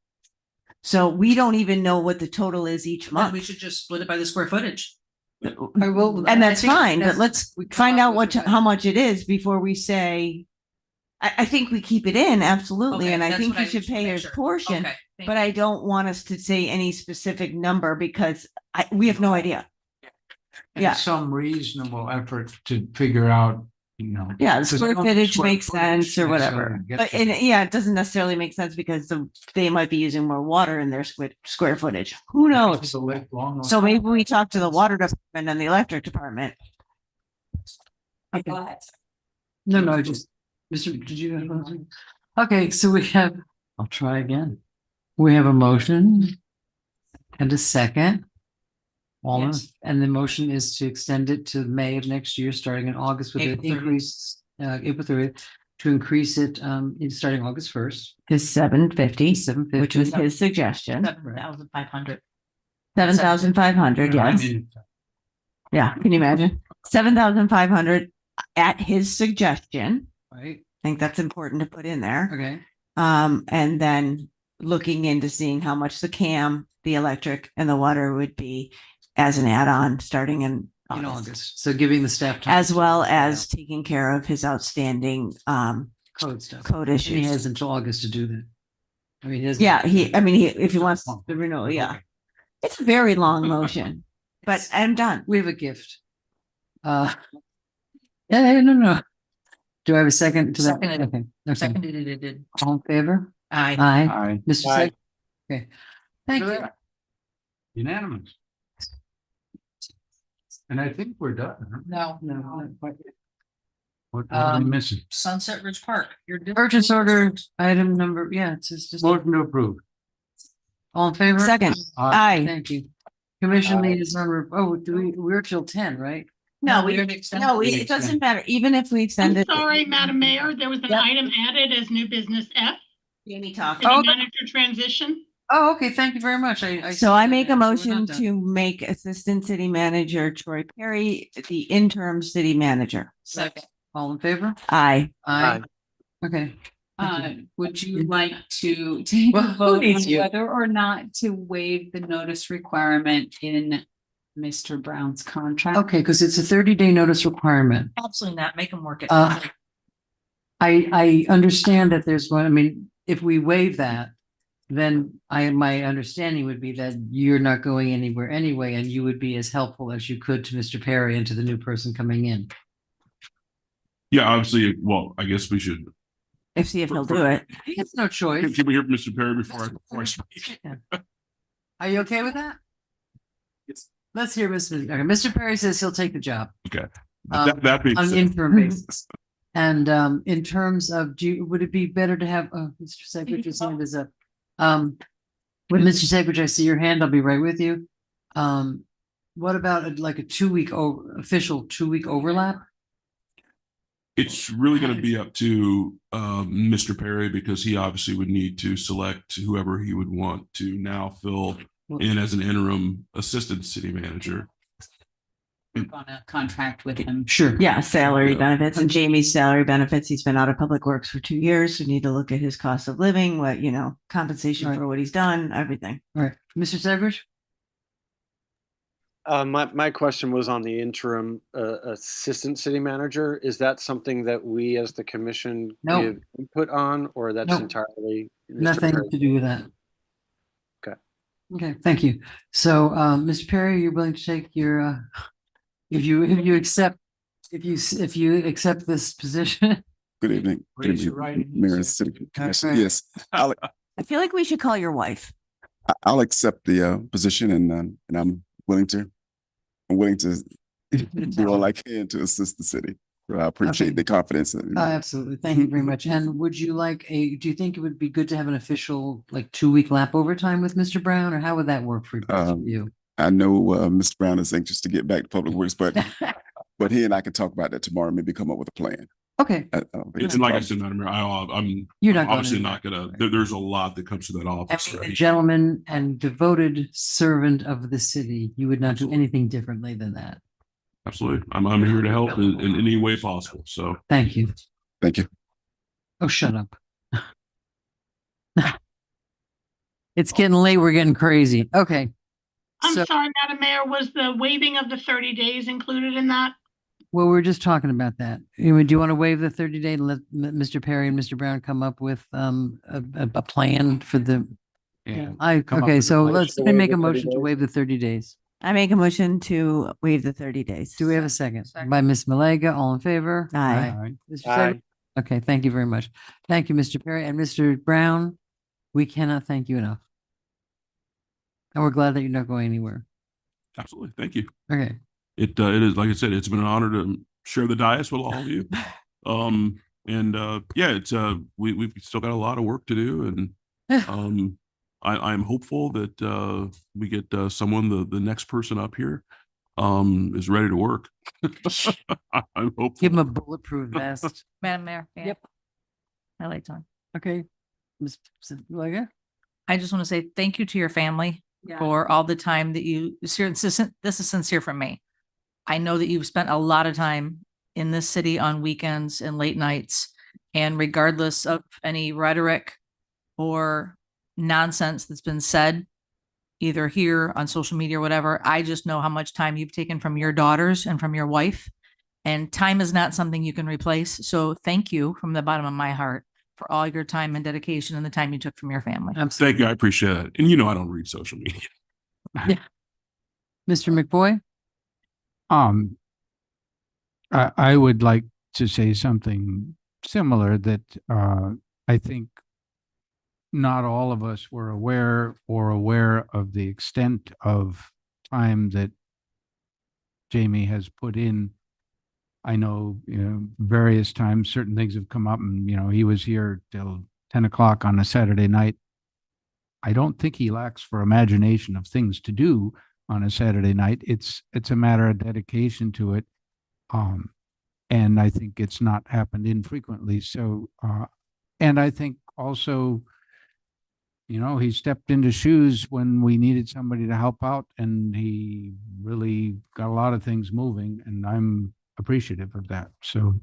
So we don't even know what the total is each month. We should just split it by the square footage. And that's fine, but let's find out how much it is before we say, I think we keep it in, absolutely, Okay, and I that's think what he should pay his portion, Okay, thank but I don't want us to say any specific number because we have no idea. And Yeah. some reasonable effort to figure out, Yeah, the because square I don't footage square makes footage sense or whatever, necessarily gets but it doesn't necessarily make sense because they might be using more water in their square footage. Who knows? So maybe we talk to the water department and the electric department. Okay. No, just, Mr. Did you have something? Okay, so I'll try again. We have a motion and a second. And the motion is to extend it to May of next year, starting in August with an increase, April 30th, to increase it, starting August 1st. To 750, which was his suggestion. 7,500. 7,500, yes. Yeah, can you imagine? 7,500 at his suggestion. Right. I think that's important to put in there. Okay. And then looking into seeing how much the electric and the water would be as an add-on starting in August. So giving the staff time. As well as taking care of his outstanding Code stuff. code And issues. he has until August to do that. I mean, If he wants the renewal, yeah. It's a very long motion, but I'm done. We have a gift. No. Do I have a second to that? Seconded. Okay. Seconded it. All in favor? Aye. Aye. Mr. Aye. Sec. Okay. Thank you. Unanimous. And I think we're done. huh? No. No. What are we missing? Sunset Ridge Park. Purchase order item number, it's just. Motion to approve. All in favor? Second. Aye. Thank you. Commission liaison, we're till 10, right? No, we already extended no, it. it doesn't matter. Even if we extend I'm it. sorry, Madam Mayor, there was an item added as new business F, Jamie talked. city manager transition. Oh, okay, thank you very much. So I make a we're not motion done. to make Assistant City Manager Troy Perry the interim city manager. Second. All in favor? Aye. Aye. Okay. Would you like to take Well, a who vote on needs you? whether or not to waive the notice requirement in Mr. Brown's contract? Okay, because it's a 30-day notice requirement. Absolutely not. Make them work it. I understand that there's one, if we waive that, then my understanding would be that you're not going anywhere anyway, and you would be as helpful as you could to Mr. Perry and to the new person coming in. Yeah, obviously, well, I guess we should. See if he'll do it. He has no choice. Can we hear from Mr. Perry before I speak? Are you okay with that? Let's hear Mr. Perry says he'll take the job. Okay. That being on an said. interim basis. And in terms of, would it be better to have, Mr. Segridge's hand is up. With Mr. Segridge, I see your hand. I'll be right with you. What about a 2-week official 2-week overlap? It's really going to be up to Mr. Perry, because he obviously would need to select whoever he would want to now fill in as an interim assistant city manager. work on a contract with him. Sure. Yeah, salary Yeah. benefits and Jamie's salary benefits. He's been out of public works for 2 years. We need to look at his cost of living, what, compensation Right. for what he's done, everything. All right, Mr. Segridge? My question was on the interim assistant city manager. Is that something that we as the commission No. give input on, or that's Nope. entirely Mr. Nothing Perry? to do with that. Okay. Okay, thank you. So, Mr. Perry, you're willing to take your, if you accept this position? Good evening. Good Raise your evening, right hand, Mayor and sir. City Commission. Okay. Yes, I'll I feel like we should call your wife. accept the position and I'm willing to do all I can to assist the city. So I appreciate Okay. the confidence. in me. Absolutely. Thank you very much. And would you like do you think it would be good to have an official, like 2-week lap overtime with Mr. Brown, or how would that work for you? I know Mr. Brown is anxious to get back to public works, but he and I can talk about that tomorrow and maybe come up with a plan. Okay. I don't think it's And a like I problem. said, Madam Mayor, I'm You're not going obviously anywhere. not gonna, there's a lot that comes to that office. A gentleman and devoted servant of the city, you would not do anything differently than that. Absolutely. I'm here to help in any way possible. So Thank you. Thank you. Oh, shut up. It's getting late. We're getting crazy. Okay. I'm So- sorry, Madam Mayor, was the waiving of the 30 days included in that? Well, we're just talking about that. Do you want to waive the 30-day and let Mr. Perry and Mr. Brown come up with a plan for the? Yeah. Okay, Come up with a so plan. let's To let me waive make the a 30 motion to days? waive the 30 days. I make a motion to waive the 30 days. Do we have a second? Second. By Ms. Malega, all in favor? Aye. All right. Mr. Aye. Segritt? Okay, thank you very much. Thank you, Mr. Perry and Mr. Brown. We cannot thank you enough. And we're glad that you're not going anywhere. absolutely. Thank you. Okay. It is, like I said, it's been an honor to share the dais with all of you. Yeah, it's we've still got a lot of work to do, and I'm hopeful that we get someone, the next person up here is ready to work. I'm hopeful. Give him a bulletproof vest. Madam Mayor. Yep. I like to. Okay. Ms. Malega? I just want to say thank you to your family for all the time that you, this is sincere from me. I know that you've spent a lot of time in this city on weekends and late nights, and regardless of any rhetoric or nonsense that's been said, either here on social media or whatever, I just know how much time you've taken from your daughters and from your wife, and time is not something you can replace. So thank you from the bottom of my heart for all your time and dedication and the time you took from your family. Absolutely. Thank you. I appreciate it. And I don't read social media. Mr. McBoy? I would like to say something similar, that I think not all of us were aware of the extent of time that Jamie has put in. I know, various times certain things have come up, and, he was here till 10 o'clock on a Saturday night. I don't think he lacks for imagination of things to do on a Saturday night. It's a matter of dedication to it. And I think it's not happened infrequently. So, and I think also, he stepped into shoes when we needed somebody to help out, and he really got a lot of things moving, and I'm appreciative of that. So,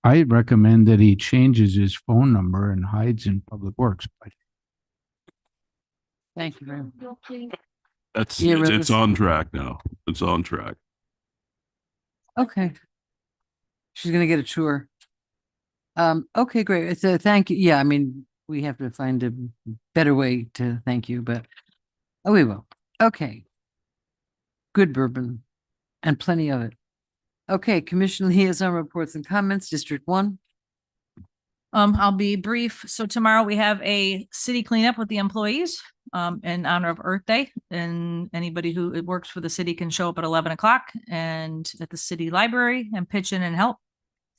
I recommend that he changes his phone number and hides in Public Works. Thank you very much. It's on track now. It's on track. Okay. She's gonna get a tour. Okay, great. So thank you. Yeah, I mean, we have to find a better way to thank you, but we will. Okay. Good bourbon and plenty of it. Okay, Commission Liaison Reports and Comments, District 1. I'll be brief. So tomorrow we have a city cleanup with the employees in honor of Earth Day, and anybody who works for the city can show up at 11 o'clock and at the city library and pitch in and help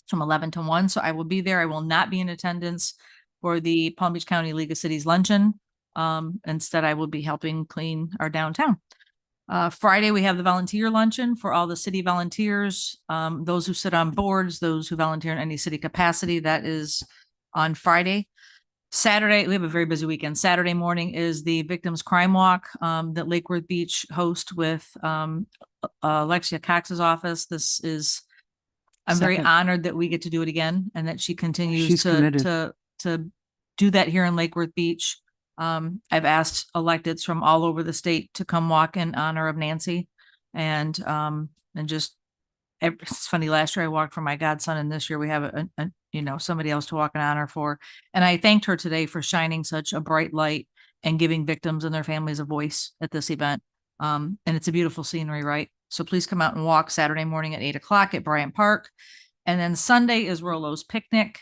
from 11 to 1. So I will be there. I will not be in attendance for the Palm Beach County League of Cities luncheon. Instead, I will be helping clean our downtown. Friday, we have the volunteer luncheon for all the city volunteers, those who sit on boards, those who volunteer in any city capacity. That is on Friday. Saturday, we have a very busy weekend. Saturday morning is the Victims Crime Walk that Lake Worth Beach host with Alexia Cox's office. I'm very Second. honored that we get to do it again and that she continues She's committed. to do that here in Lake Worth Beach. I've asked electeds from all over the state to come walk in honor of Nancy, and just it's funny. Last year I walked for my godson, and this year we have somebody else to walk in honor for. And I thanked her today for shining such a bright light and giving victims and their families a voice at this event. And it's a beautiful scenery, right? So please come out and walk Saturday morning at 8 o'clock at Bryant Park. And then Sunday is Rolo's picnic.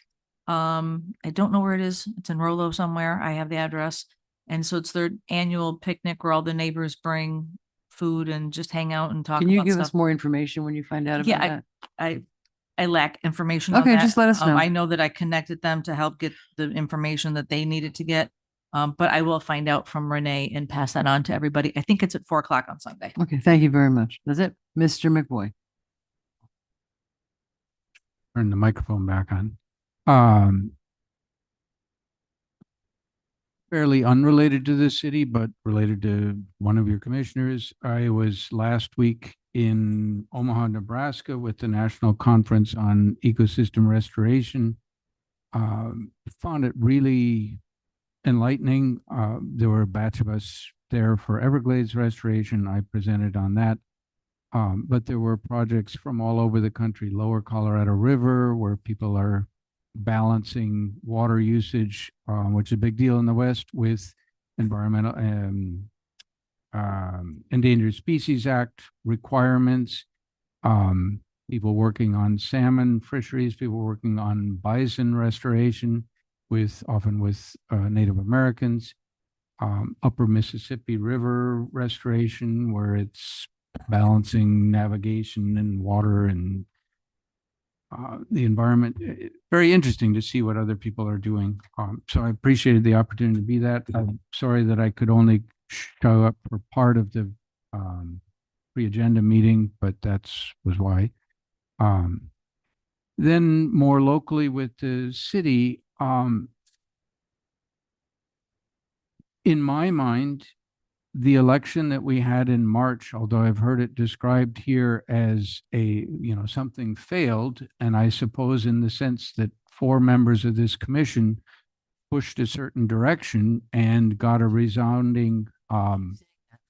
I don't know where it is. It's in Rolo somewhere. I have the address. And so it's their annual picnic where all the neighbors bring food and just hang out and talk Can you about give stuff. us more information when you find out about Yeah, that? I lack information on Okay, that. just let us know. I know that I connected them to help get the information that they needed to get. But I will find out from Renee and pass that on to everybody. I think it's at 4 o'clock on Sunday. Okay, thank you very much. That's it. Mr. McBoy. Turn the microphone back on. Fairly unrelated to this city, but related to one of your commissioners. I was last week in Omaha, Nebraska with the National Conference on Ecosystem Restoration. Found it really enlightening. There were a batch of us there for Everglades restoration. I presented on that. But there were projects from all over the country, Lower Colorado River, where people are balancing water usage, which is a big deal in the West, with environmental Endangered Species Act requirements, people working on salmon fisheries, people working on bison restoration, often with Native Americans, Upper Mississippi River restoration, where it's balancing navigation and water and the environment. Very interesting to see what other people are doing. So I appreciated the opportunity to be that. I'm sorry that I could only show up for part of the pre-agenda meeting, but was why. Then more locally with the city, in my mind, the election that we had in March, although I've heard it described here as something failed, and I suppose in the sense that 4 members of this commission pushed a certain direction and got a resounding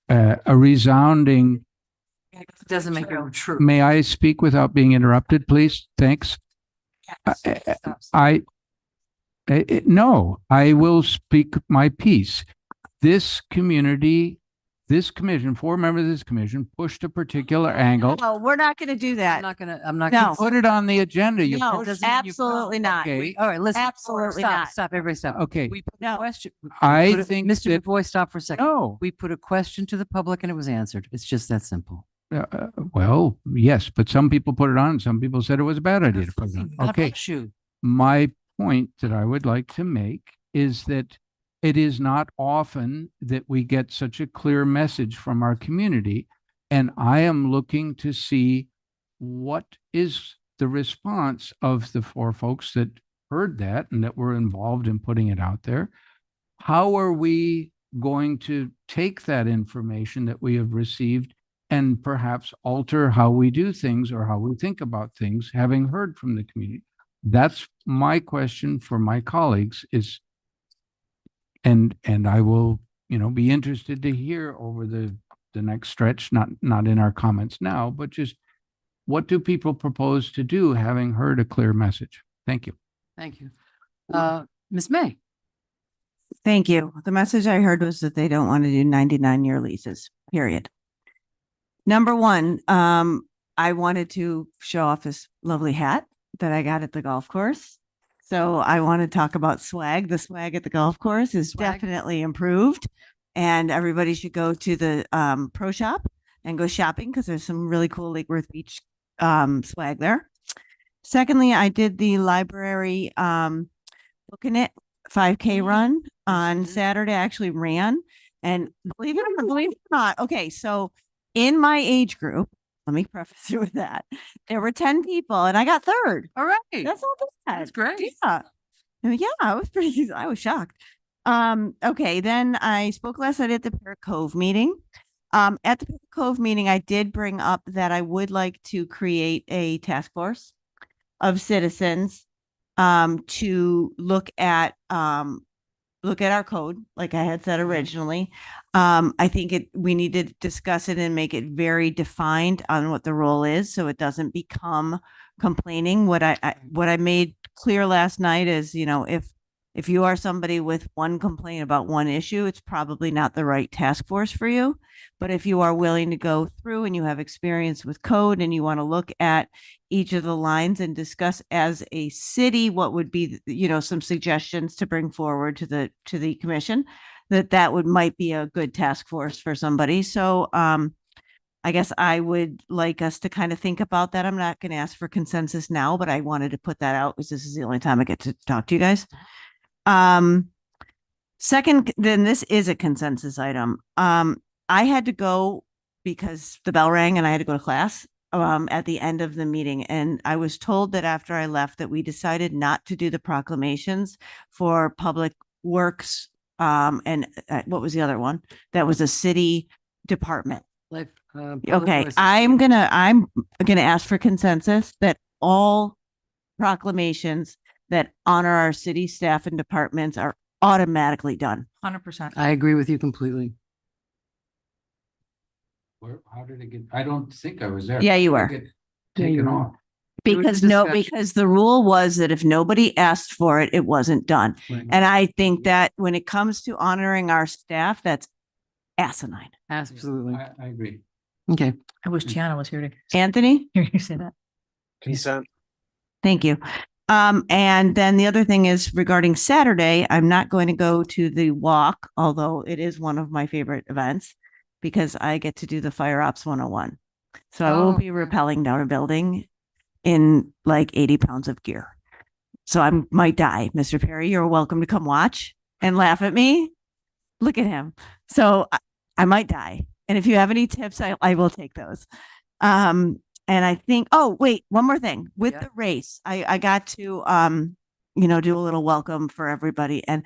It doesn't make it true. May I speak without being interrupted, please? Thanks. No, I will speak my piece. This commission, 4 members of this commission pushed a particular angle. No, we're not going to do that. I'm not No. Put it on the agenda. You No, pushed- absolutely not. Okay. All right, listen. Absolutely Stop, not. stop, everybody stop. Okay. We put No. a question. I think Mr. that- McBoy, stop for a second. No. We put a question to the public and it was answered. It's just that simple. Well, yes, but some people put it on and some people said it was a bad idea to put it on. God Okay. bless you. My point that I would like to make is that it is not often that we get such a clear message from our community. And I am looking to see what is the response of the 4 folks that heard that and that were involved in putting it out there. How are we going to take that information that we have received and perhaps alter how we do things or how we think about things, having heard from the community? That's my question for my colleagues is, and I will, be interested to hear over the next stretch, not in our comments now, but just what do people propose to do, having heard a clear message? Thank you. Thank you. Ms. May. Thank you. The message I heard was that they don't want to do 99-year leases, period. Number 1, I wanted to show off this lovely hat that I got at the golf course. So I want to talk about swag. The swag at the golf course is definitely improved, and everybody should go to the pro shop and go shopping because there's some really cool Lake Worth Beach swag there. Secondly, I did the library Booking It 5K run on Saturday. I actually ran, and believe it or not, okay, so in my age group, let me preface it with that, there were 10 people and I got 3rd. All right. That's not bad. That's great. Yeah. Yeah, I was I was shocked. Okay, then I spoke last night at the Pear Cove meeting. At the Pear Cove meeting, I did bring up that I would like to create a task force of citizens to look at our code, like I had said originally. I think we need to discuss it and make it very defined on what the role is, so it doesn't become complaining. What I made clear last night is, if you are somebody with one complaint about one issue, it's probably not the right task force for you. But if you are willing to go through and you have experience with code and you want to look at each of the lines and discuss as a city what would be, some suggestions to bring forward to the commission, that might be a good task force for somebody. So I guess I would like us to kind of think about that. I'm not going to ask for consensus now, but I wanted to put that out because this is the only time I get to talk to you guys. Second, then this is a consensus item. I had to go because the bell rang and I had to go to class at the end of the meeting. And I was told that after I left that we decided not to do the proclamations for public works. And what was the other one? That was a city department. Okay, I'm gonna ask for consensus that all proclamations that honor our city staff and departments are automatically done. 100%. I agree with you completely. How did it get? I don't think I was there. Yeah, you How were. did it get taken off. Because because the rule was that if nobody asked for it, it wasn't done. Right. And I think that when it comes to honoring our staff, that's asinine. Absolutely. I agree. Okay. I wish Tiana was here to Anthony? hear you say that. Consent. Thank you. And then the other thing is regarding Saturday, I'm not going to go to the walk, although it is one of my favorite events because I get to do the Fire Ops 101. So I will be rappelling down a building in like 80 pounds of gear. So I might die. Mr. Perry, you're welcome to come watch and laugh at me. Look at him. So I might die. And if you have any tips, I will take those. And I think, oh, wait, one more thing with the race, I got to, do a little welcome for everybody. And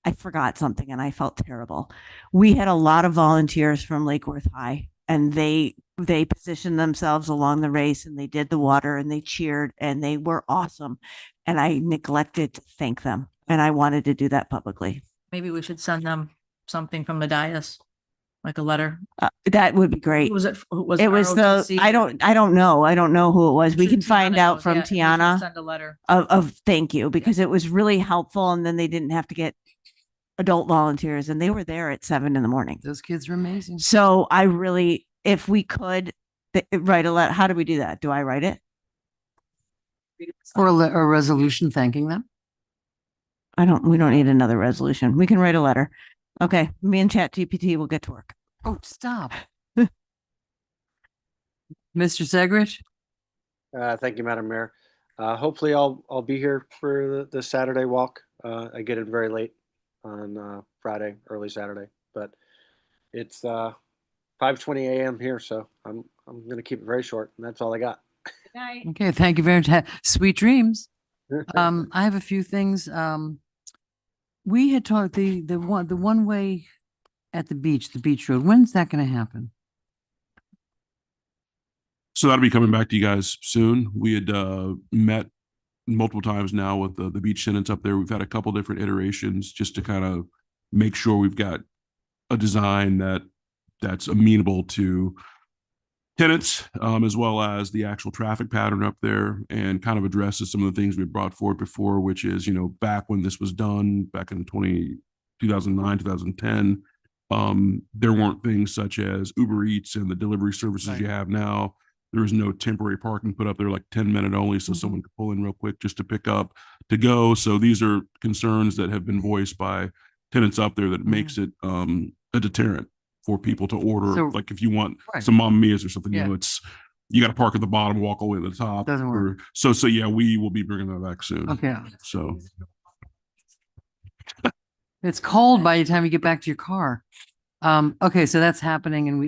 I forgot something and I felt terrible. We had a lot of volunteers from Lake Worth High and they positioned themselves along the race and they did the water and they cheered and they were awesome. And I neglected to thank them. And I wanted to do that publicly. Maybe we should send them something from the dais, like a letter. That would be great. Who was it? It was I don't know. I don't know who it was. We can find out from Tiana. Send a letter. Of thank you because it was really helpful. And then they didn't have to get adult volunteers and they were there at 7 a.m. Those kids are amazing. So I really, if we could write a letter, how do we do that? Do I write it? Or a resolution thanking them? We don't need another resolution. We can write a letter. Okay. Me and ChatGPT will get to work. Oh, stop. Mr. Segrich? Thank you, Madam Mayor. Hopefully I'll be here for the Saturday walk. I get it very late on Friday, early Saturday, but it's 5:20 a.m. here, so I'm going to keep it very short, and that's all I got. Okay, thank you very much. Sweet dreams. I have a few things. We had talked the one way at the beach road. When's that going to happen? So that'll be coming back to you guys soon. We had met multiple times now with the beach tenants up there. We've had a couple different iterations just to kind of make sure we've got a design that's amenable to tenants, as well as the actual traffic pattern up there, and kind of addresses some of the things we brought forward before, which is, back when this was done back in 2009, 2010, there weren't things such as Uber Eats and the delivery services you have now. There was no temporary parking put up there, like 10-minute only, so someone could pull in real quick just to pick up, to go. So these are concerns that have been voiced by tenants up there that makes it a deterrent for people to order. So- like if you want Right. some Mamma Mia's or something, Yeah. you got to park at the bottom, walk all the way to the top. Doesn't work. So yeah, we will be bringing that back soon. Okay. So It's cold by the time you get back to your car. Okay, so that's happening and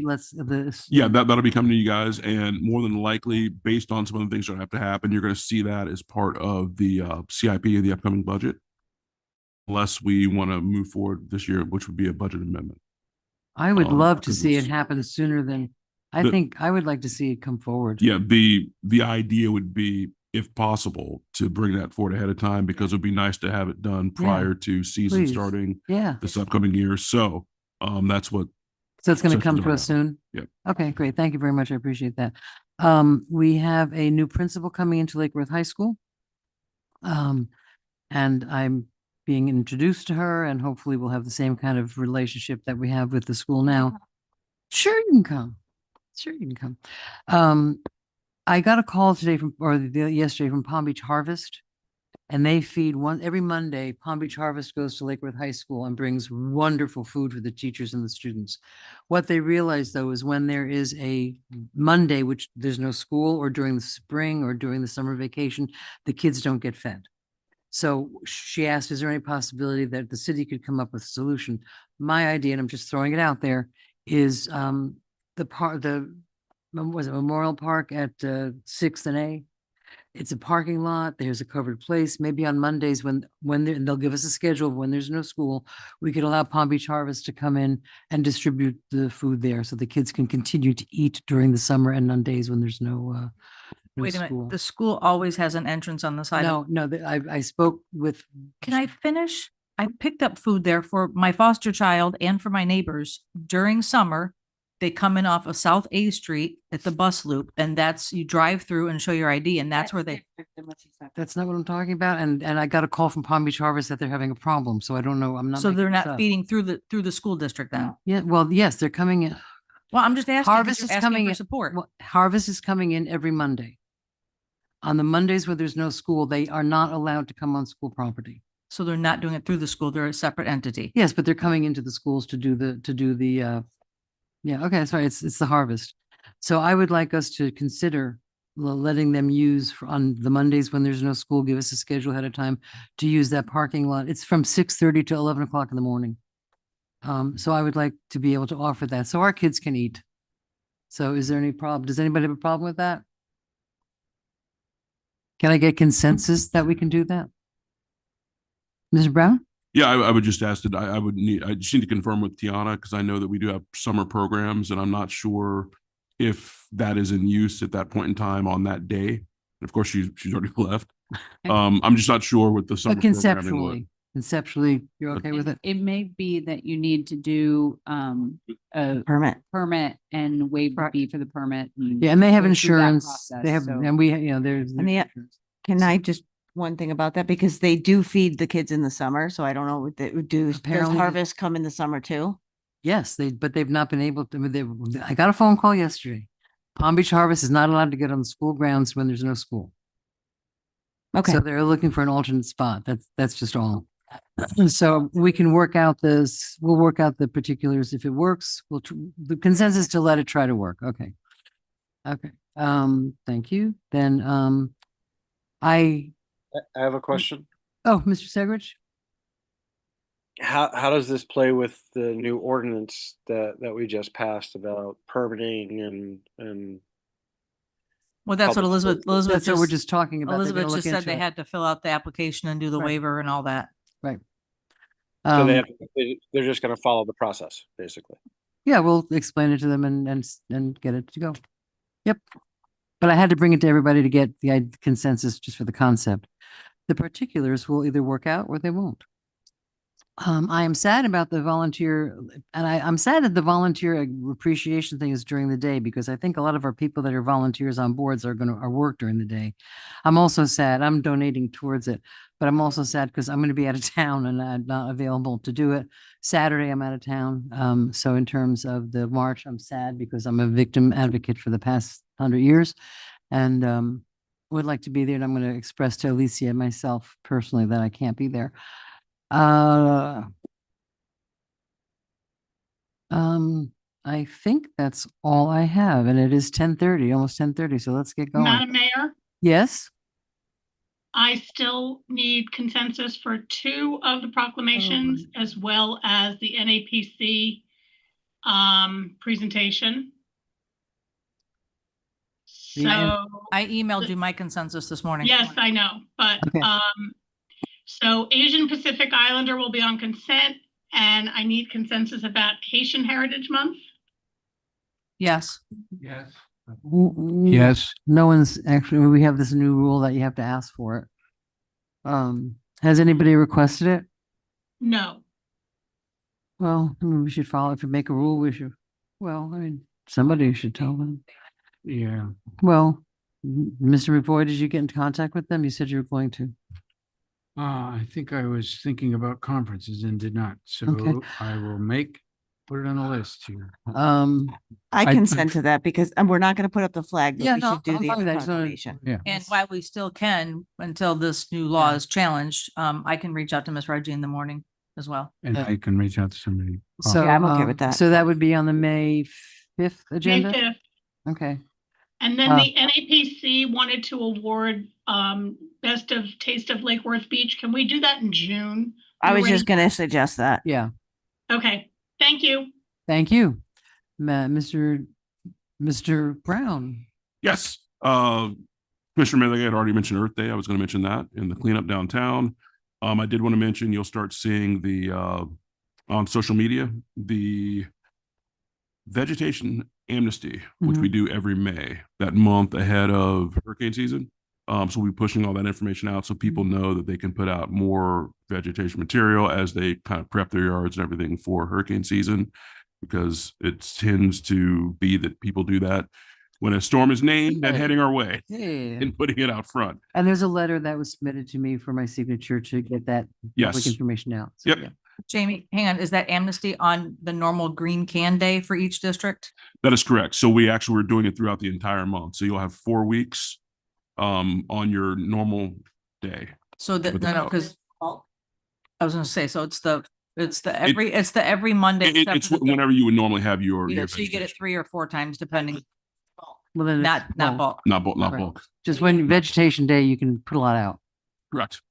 yeah, that'll be coming to you guys, and more than likely, based on some of the things that have to happen, you're going to see that as part of the CIP of the upcoming budget. unless we want to move forward this year, which would be a budget amendment. I would love to because see it it's- happen sooner than, I The- think, I would like to see it come forward. Yeah, the idea would be, if possible, to bring that forward ahead of time, because it would be nice to have it done prior to season please. starting Yeah. this upcoming year. So that's what. So it's going to session's come to about. us soon? Yep. Okay, great. Thank you very much. I appreciate that. We have a new principal coming into Lake Worth High School. And I'm being introduced to her, and hopefully we'll have the same kind of relationship that we have with the school now. Sure, you can come. Sure, you can come. I got a call today yesterday from Palm Beach Harvest, and they feed every Monday. Palm Beach Harvest goes to Lake Worth High School and brings wonderful food for the teachers and the students. What they realize, though, is when there is a Monday, which there's no school, or during the spring or during the summer vacation, the kids don't get fed. So she asked, is there any possibility that the city could come up with a solution? My idea, and I'm just throwing it out there, is was it Memorial Park at 6th and A? It's a parking lot. There's a covered place. Maybe on Mondays and they'll give us a schedule of when there's no school, we could allow Palm Beach Harvest to come in and distribute the food there so the kids can continue to eat during the summer and on days when there's no Wait a school. minute, the school always has an entrance on the side. No, I spoke with. Can I finish? I picked up food there for my foster child and for my neighbors during summer. They come in off of South A Street at the bus loop, and you drive through and show your ID, and that's where they. That's not what I'm talking about. And I got a call from Palm Beach Harvest that they're having a problem. So I don't know. I'm not. So they're making this not up. feeding through the school district then? Yeah, well, yes, they're coming in. Well, I'm just asking. Harvest is coming for in. support. Well, Harvest is coming in every Monday. On the Mondays where there's no school, they are not allowed to come on school property. So they're not doing it through the school. They're a separate entity. Yes, but they're coming into the schools to do the yeah, okay, sorry, it's the Harvest. So I would like us to consider letting them use on the Mondays when there's no school, give us a schedule ahead of time to use that parking lot. It's from 6:30 to 11 o'clock in the morning. So I would like to be able to offer that so our kids can eat. So is there any problem? Does anybody have a problem with that? Can I get consensus that we can do that? Mr. Brown? Yeah, I would just ask that I just need to confirm with Tiana, because I know that we do have summer programs, and I'm not sure if that is in use at that point in time on that day. And of course, she's already left. I'm just not sure with the summer But programming. conceptually, you're okay with it? It may be that you need to do a Permit and waive the fee for the permit. Yeah, and they have go through that insurance. process, They have, so- and we, there's. And the, can I just, one thing about that, because they do feed the kids in the summer, so I don't know what they would do. Does Apparently the- Harvest come in the summer too? Yes, but they've not been able to, I mean, I got a phone call yesterday. Palm Beach Harvest is not allowed to get on the school grounds when there's no school. Okay. So they're looking for an alternate spot. That's just all. So we can work out this, we'll work out the particulars. If it works, the consensus to let it try to work. Okay. Okay. Thank you. Then, I have a question. oh, Mr. Segrich? How does this play with the new ordinance that we just passed about permitting and Well, that's what Public- Elizabeth That's what we're just talking about. They're Elizabeth gonna just look said into they it. had to fill out the application and do the Right. waiver and all that. Right. so they're just going to follow the process basically? Yeah, we'll explain it to them and get it to go. Yep. But I had to bring it to everybody to get the consensus just for the concept. The particulars will either work out or they won't. I am sad about the volunteer, and I'm sad that the volunteer appreciation thing is during the day, because I think a lot of our people that are volunteers on boards are work during the day. I'm also sad, I'm donating towards it, but I'm also sad because I'm going to be out of town and I'm not available to do it. Saturday, I'm out of town. So in terms of the march, I'm sad because I'm a victim advocate for the past 100 years and would like to be there. And I'm going to express to Alicia and myself personally that I can't be there. I think that's all I have, and it is 10:30, almost 10:30, so let's get going. Madam Mayor, Yes? I still need consensus for 2 of the proclamations as well as the NAPC presentation. I emailed you my consensus this morning. Yes, I know, but, Okay. So Asian Pacific Islander will be on consent, and I need consensus about Haitian Heritage Month. Yes. Yes. Yes. No one's actually, we have this new rule that you have to ask for it. Has anybody requested it? No. Well, I mean, we should follow, if we make a rule, we should, well, I mean, somebody should tell them. Yeah. Well, Mr. McVoy, did you get in contact with them? You said you were going to. I think I was thinking about conferences and did not, so Okay. I will put it on the list here. I consent to that because, and we're not going to put up the flag, but Yeah, we no, should do I'm the fine with that. I just wanna- proclamation. Yeah. And while we still can, until this new law is challenged, I can reach out to Ms. Reggie in the morning as well. And I can reach out to somebody. So Yeah, I'm okay with that. So that would be on the May 5th May agenda? 5th. Okay. And then the NAPC wanted to award Best of Taste of Lake Worth Beach. Can we do that in June? I was Already? just going to suggest that. Yeah. Okay, thank you. Thank you. Mr. Brown. Yes. Commissioner Milligan had already mentioned Earth Day. I was going to mention that in the cleanup downtown. I did want to mention you'll start seeing the on social media, the vegetation amnesty, which we do every May, that month ahead of hurricane season. So we'll be pushing all that information out so people know that they can put out more vegetation material as they kind of prep their yards and everything for hurricane season, because it tends to be that people do that when a storm is named and heading our way and putting it out front. And there's a letter that was submitted to me for my signature to get that public Yes. information out. So, Yep. yeah. Jamie, hang on, is that amnesty on the normal green can day for each district? That is correct. So we actually were doing it throughout the entire month. So you'll have 4 weeks on your normal day. So that, With the no, vote. because I was gonna say, so it's the every Monday. except It's for the- whenever you would normally have your So you get it 3 or 4 times depending, Well, then not bulk. not Right. bulk. Just when vegetation day, you can put a lot out. Correct.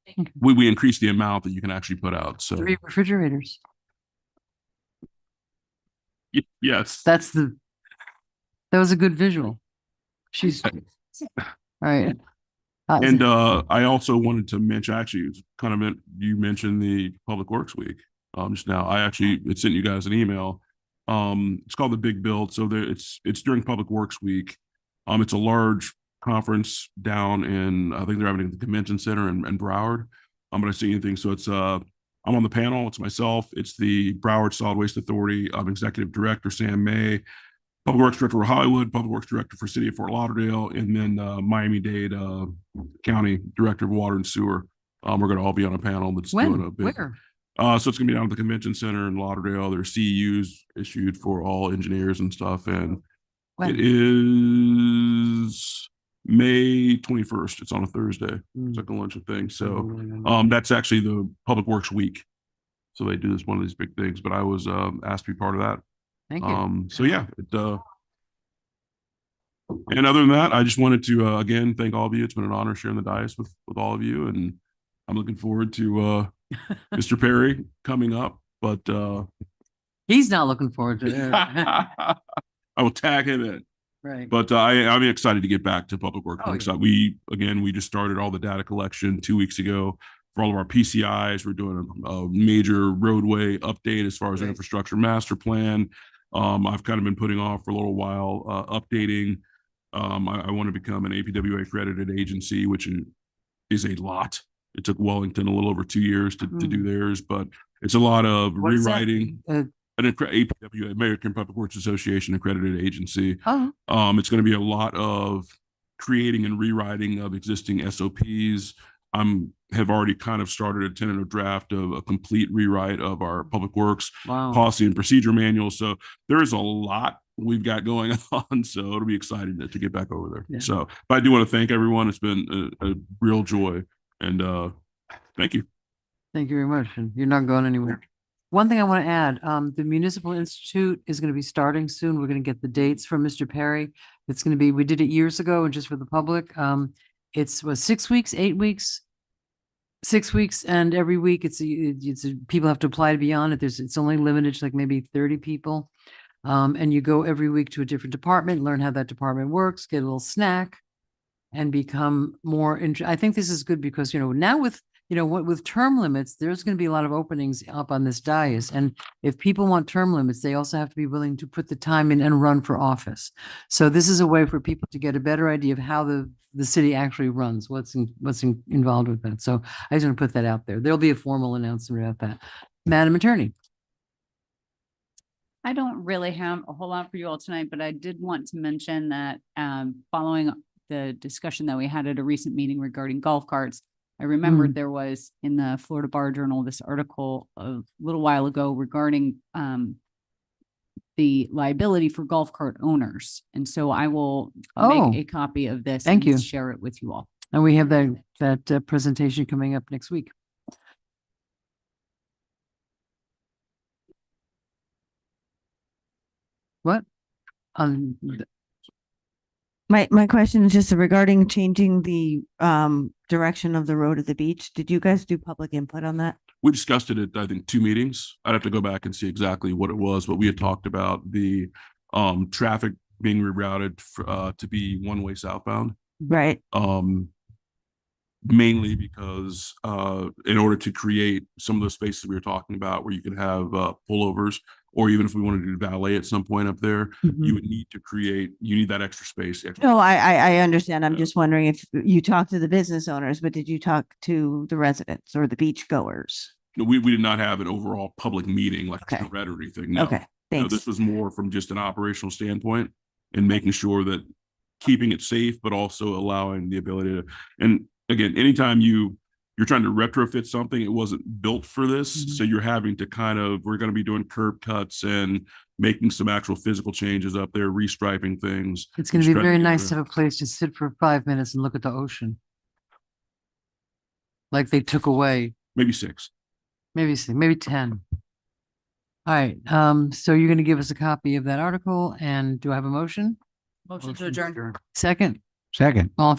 We increased the amount that you can actually put out. So 3 refrigerators. yes. That was a good visual. She's all right. And I also wanted to mention, actually, it's kind of you mentioned the Public Works Week just now. I actually sent you guys an email. It's called the Big Build. So it's during Public Works Week. It's a large conference down in, I think they're having it at the convention center in Broward. But I see anything. So it's I'm on the panel. It's myself. It's the Broward Solid Waste Authority Executive Director Sam May, Public Works Director for Hollywood, Public Works Director for City of Fort Lauderdale, and then Miami-Dade County Director of Water and Sewer. We're going to all be on a panel that's doing a big. Where? So it's going to be down at the convention center in Lauderdale. There's CEUs issued for all engineers and stuff, and When? it is May 21st. It's on a Thursday. It's like a luncheon thing. So that's actually the Public Works Week. So they do this one of these big things. But I was asked to be part of that. Thank you. So yeah, and other than that, I just wanted to again thank all of you. It's been an honor sharing the dais with all of you, and I'm looking forward to Mr. Perry coming up. But He's not looking forward to it. I will tag him in. Right. But I'm excited to get back to Public Works. Oh, yeah. We just started all the data collection 2 weeks ago for all of our PCIs. We're doing a major roadway update as far as our infrastructure master plan. I've kind of been putting off for a little while updating. I want to become an APWA accredited agency, which is a lot. It took Wellington a little over 2 years to do theirs, but it's a lot of What is that? rewriting. An APWA, American Public Works Association accredited agency. Oh. It's going to be a lot of creating and rewriting of existing SOPs. Have already kind of started a tentative draft of a complete rewrite of our Public Works policy and procedure manual. So there is a lot we've got going on. So it'll be exciting to get back over there. Yeah. So, but I do want to thank everyone. It's been a real joy, and thank you. Thank you very much. And you're not going anywhere. One thing I want to add, the Municipal Institute is going to be starting soon. We're going to get the dates from Mr. Perry. It's going to be, we did it years ago and just for the public. It's 6 weeks, 8 weeks, 6 weeks, and every week people have to apply to be on it. It's only limited to like maybe 30 people. And you go every week to a different department, learn how that department works, get a little snack and become more I think this is good because, now with you know, what with term limits, there's going to be a lot of openings up on this dais. And if people want term limits, they also have to be willing to put the time in and run for office. So this is a way for people to get a better idea of how the city actually runs, what's involved with that. So I just want to put that out there. There'll be a formal announcement about that. Madam Attorney. I don't really have a whole lot for you all tonight, but I did want to mention that following the discussion that we had at a recent meeting regarding golf carts, I remembered there was in the Florida Bar Journal this article a little while ago regarding the liability for golf cart owners. And so I will make a copy of this Thank and you. share it with you all. And we have that presentation coming up next week. What? My question is just regarding changing the direction of the road at the beach. Did you guys do public input on that? We discussed it at, I think, 2 meetings. I'd have to go back and see exactly what it was, but we had talked about the traffic being rerouted to be one-way southbound. Right. Mainly because in order to create some of the spaces we were talking about where you could have pullovers, or even if we wanted to do valet at some point up there, you would need to you need that extra space. No, I understand. I'm just wondering if you talked to the business owners, but did you talk to the residents or the beach goers? No, we did not have an overall public meeting like a red or anything. No. Okay, No, thanks. this was more from just an operational standpoint and making sure that keeping it safe, but also allowing the ability to, and again, anytime you're trying to retrofit something, it wasn't built for this. So you're having to we're going to be doing curb cuts and making some actual physical changes up there, restriping things. It's going to be very nice to have a place to sit for 5 minutes and look at the ocean. Like they took away. Maybe 6. Maybe 6, maybe 10. All right. So you're going to give us a copy of that article, and do I have a motion? Motion to adjourn. Second. Second. All in favor?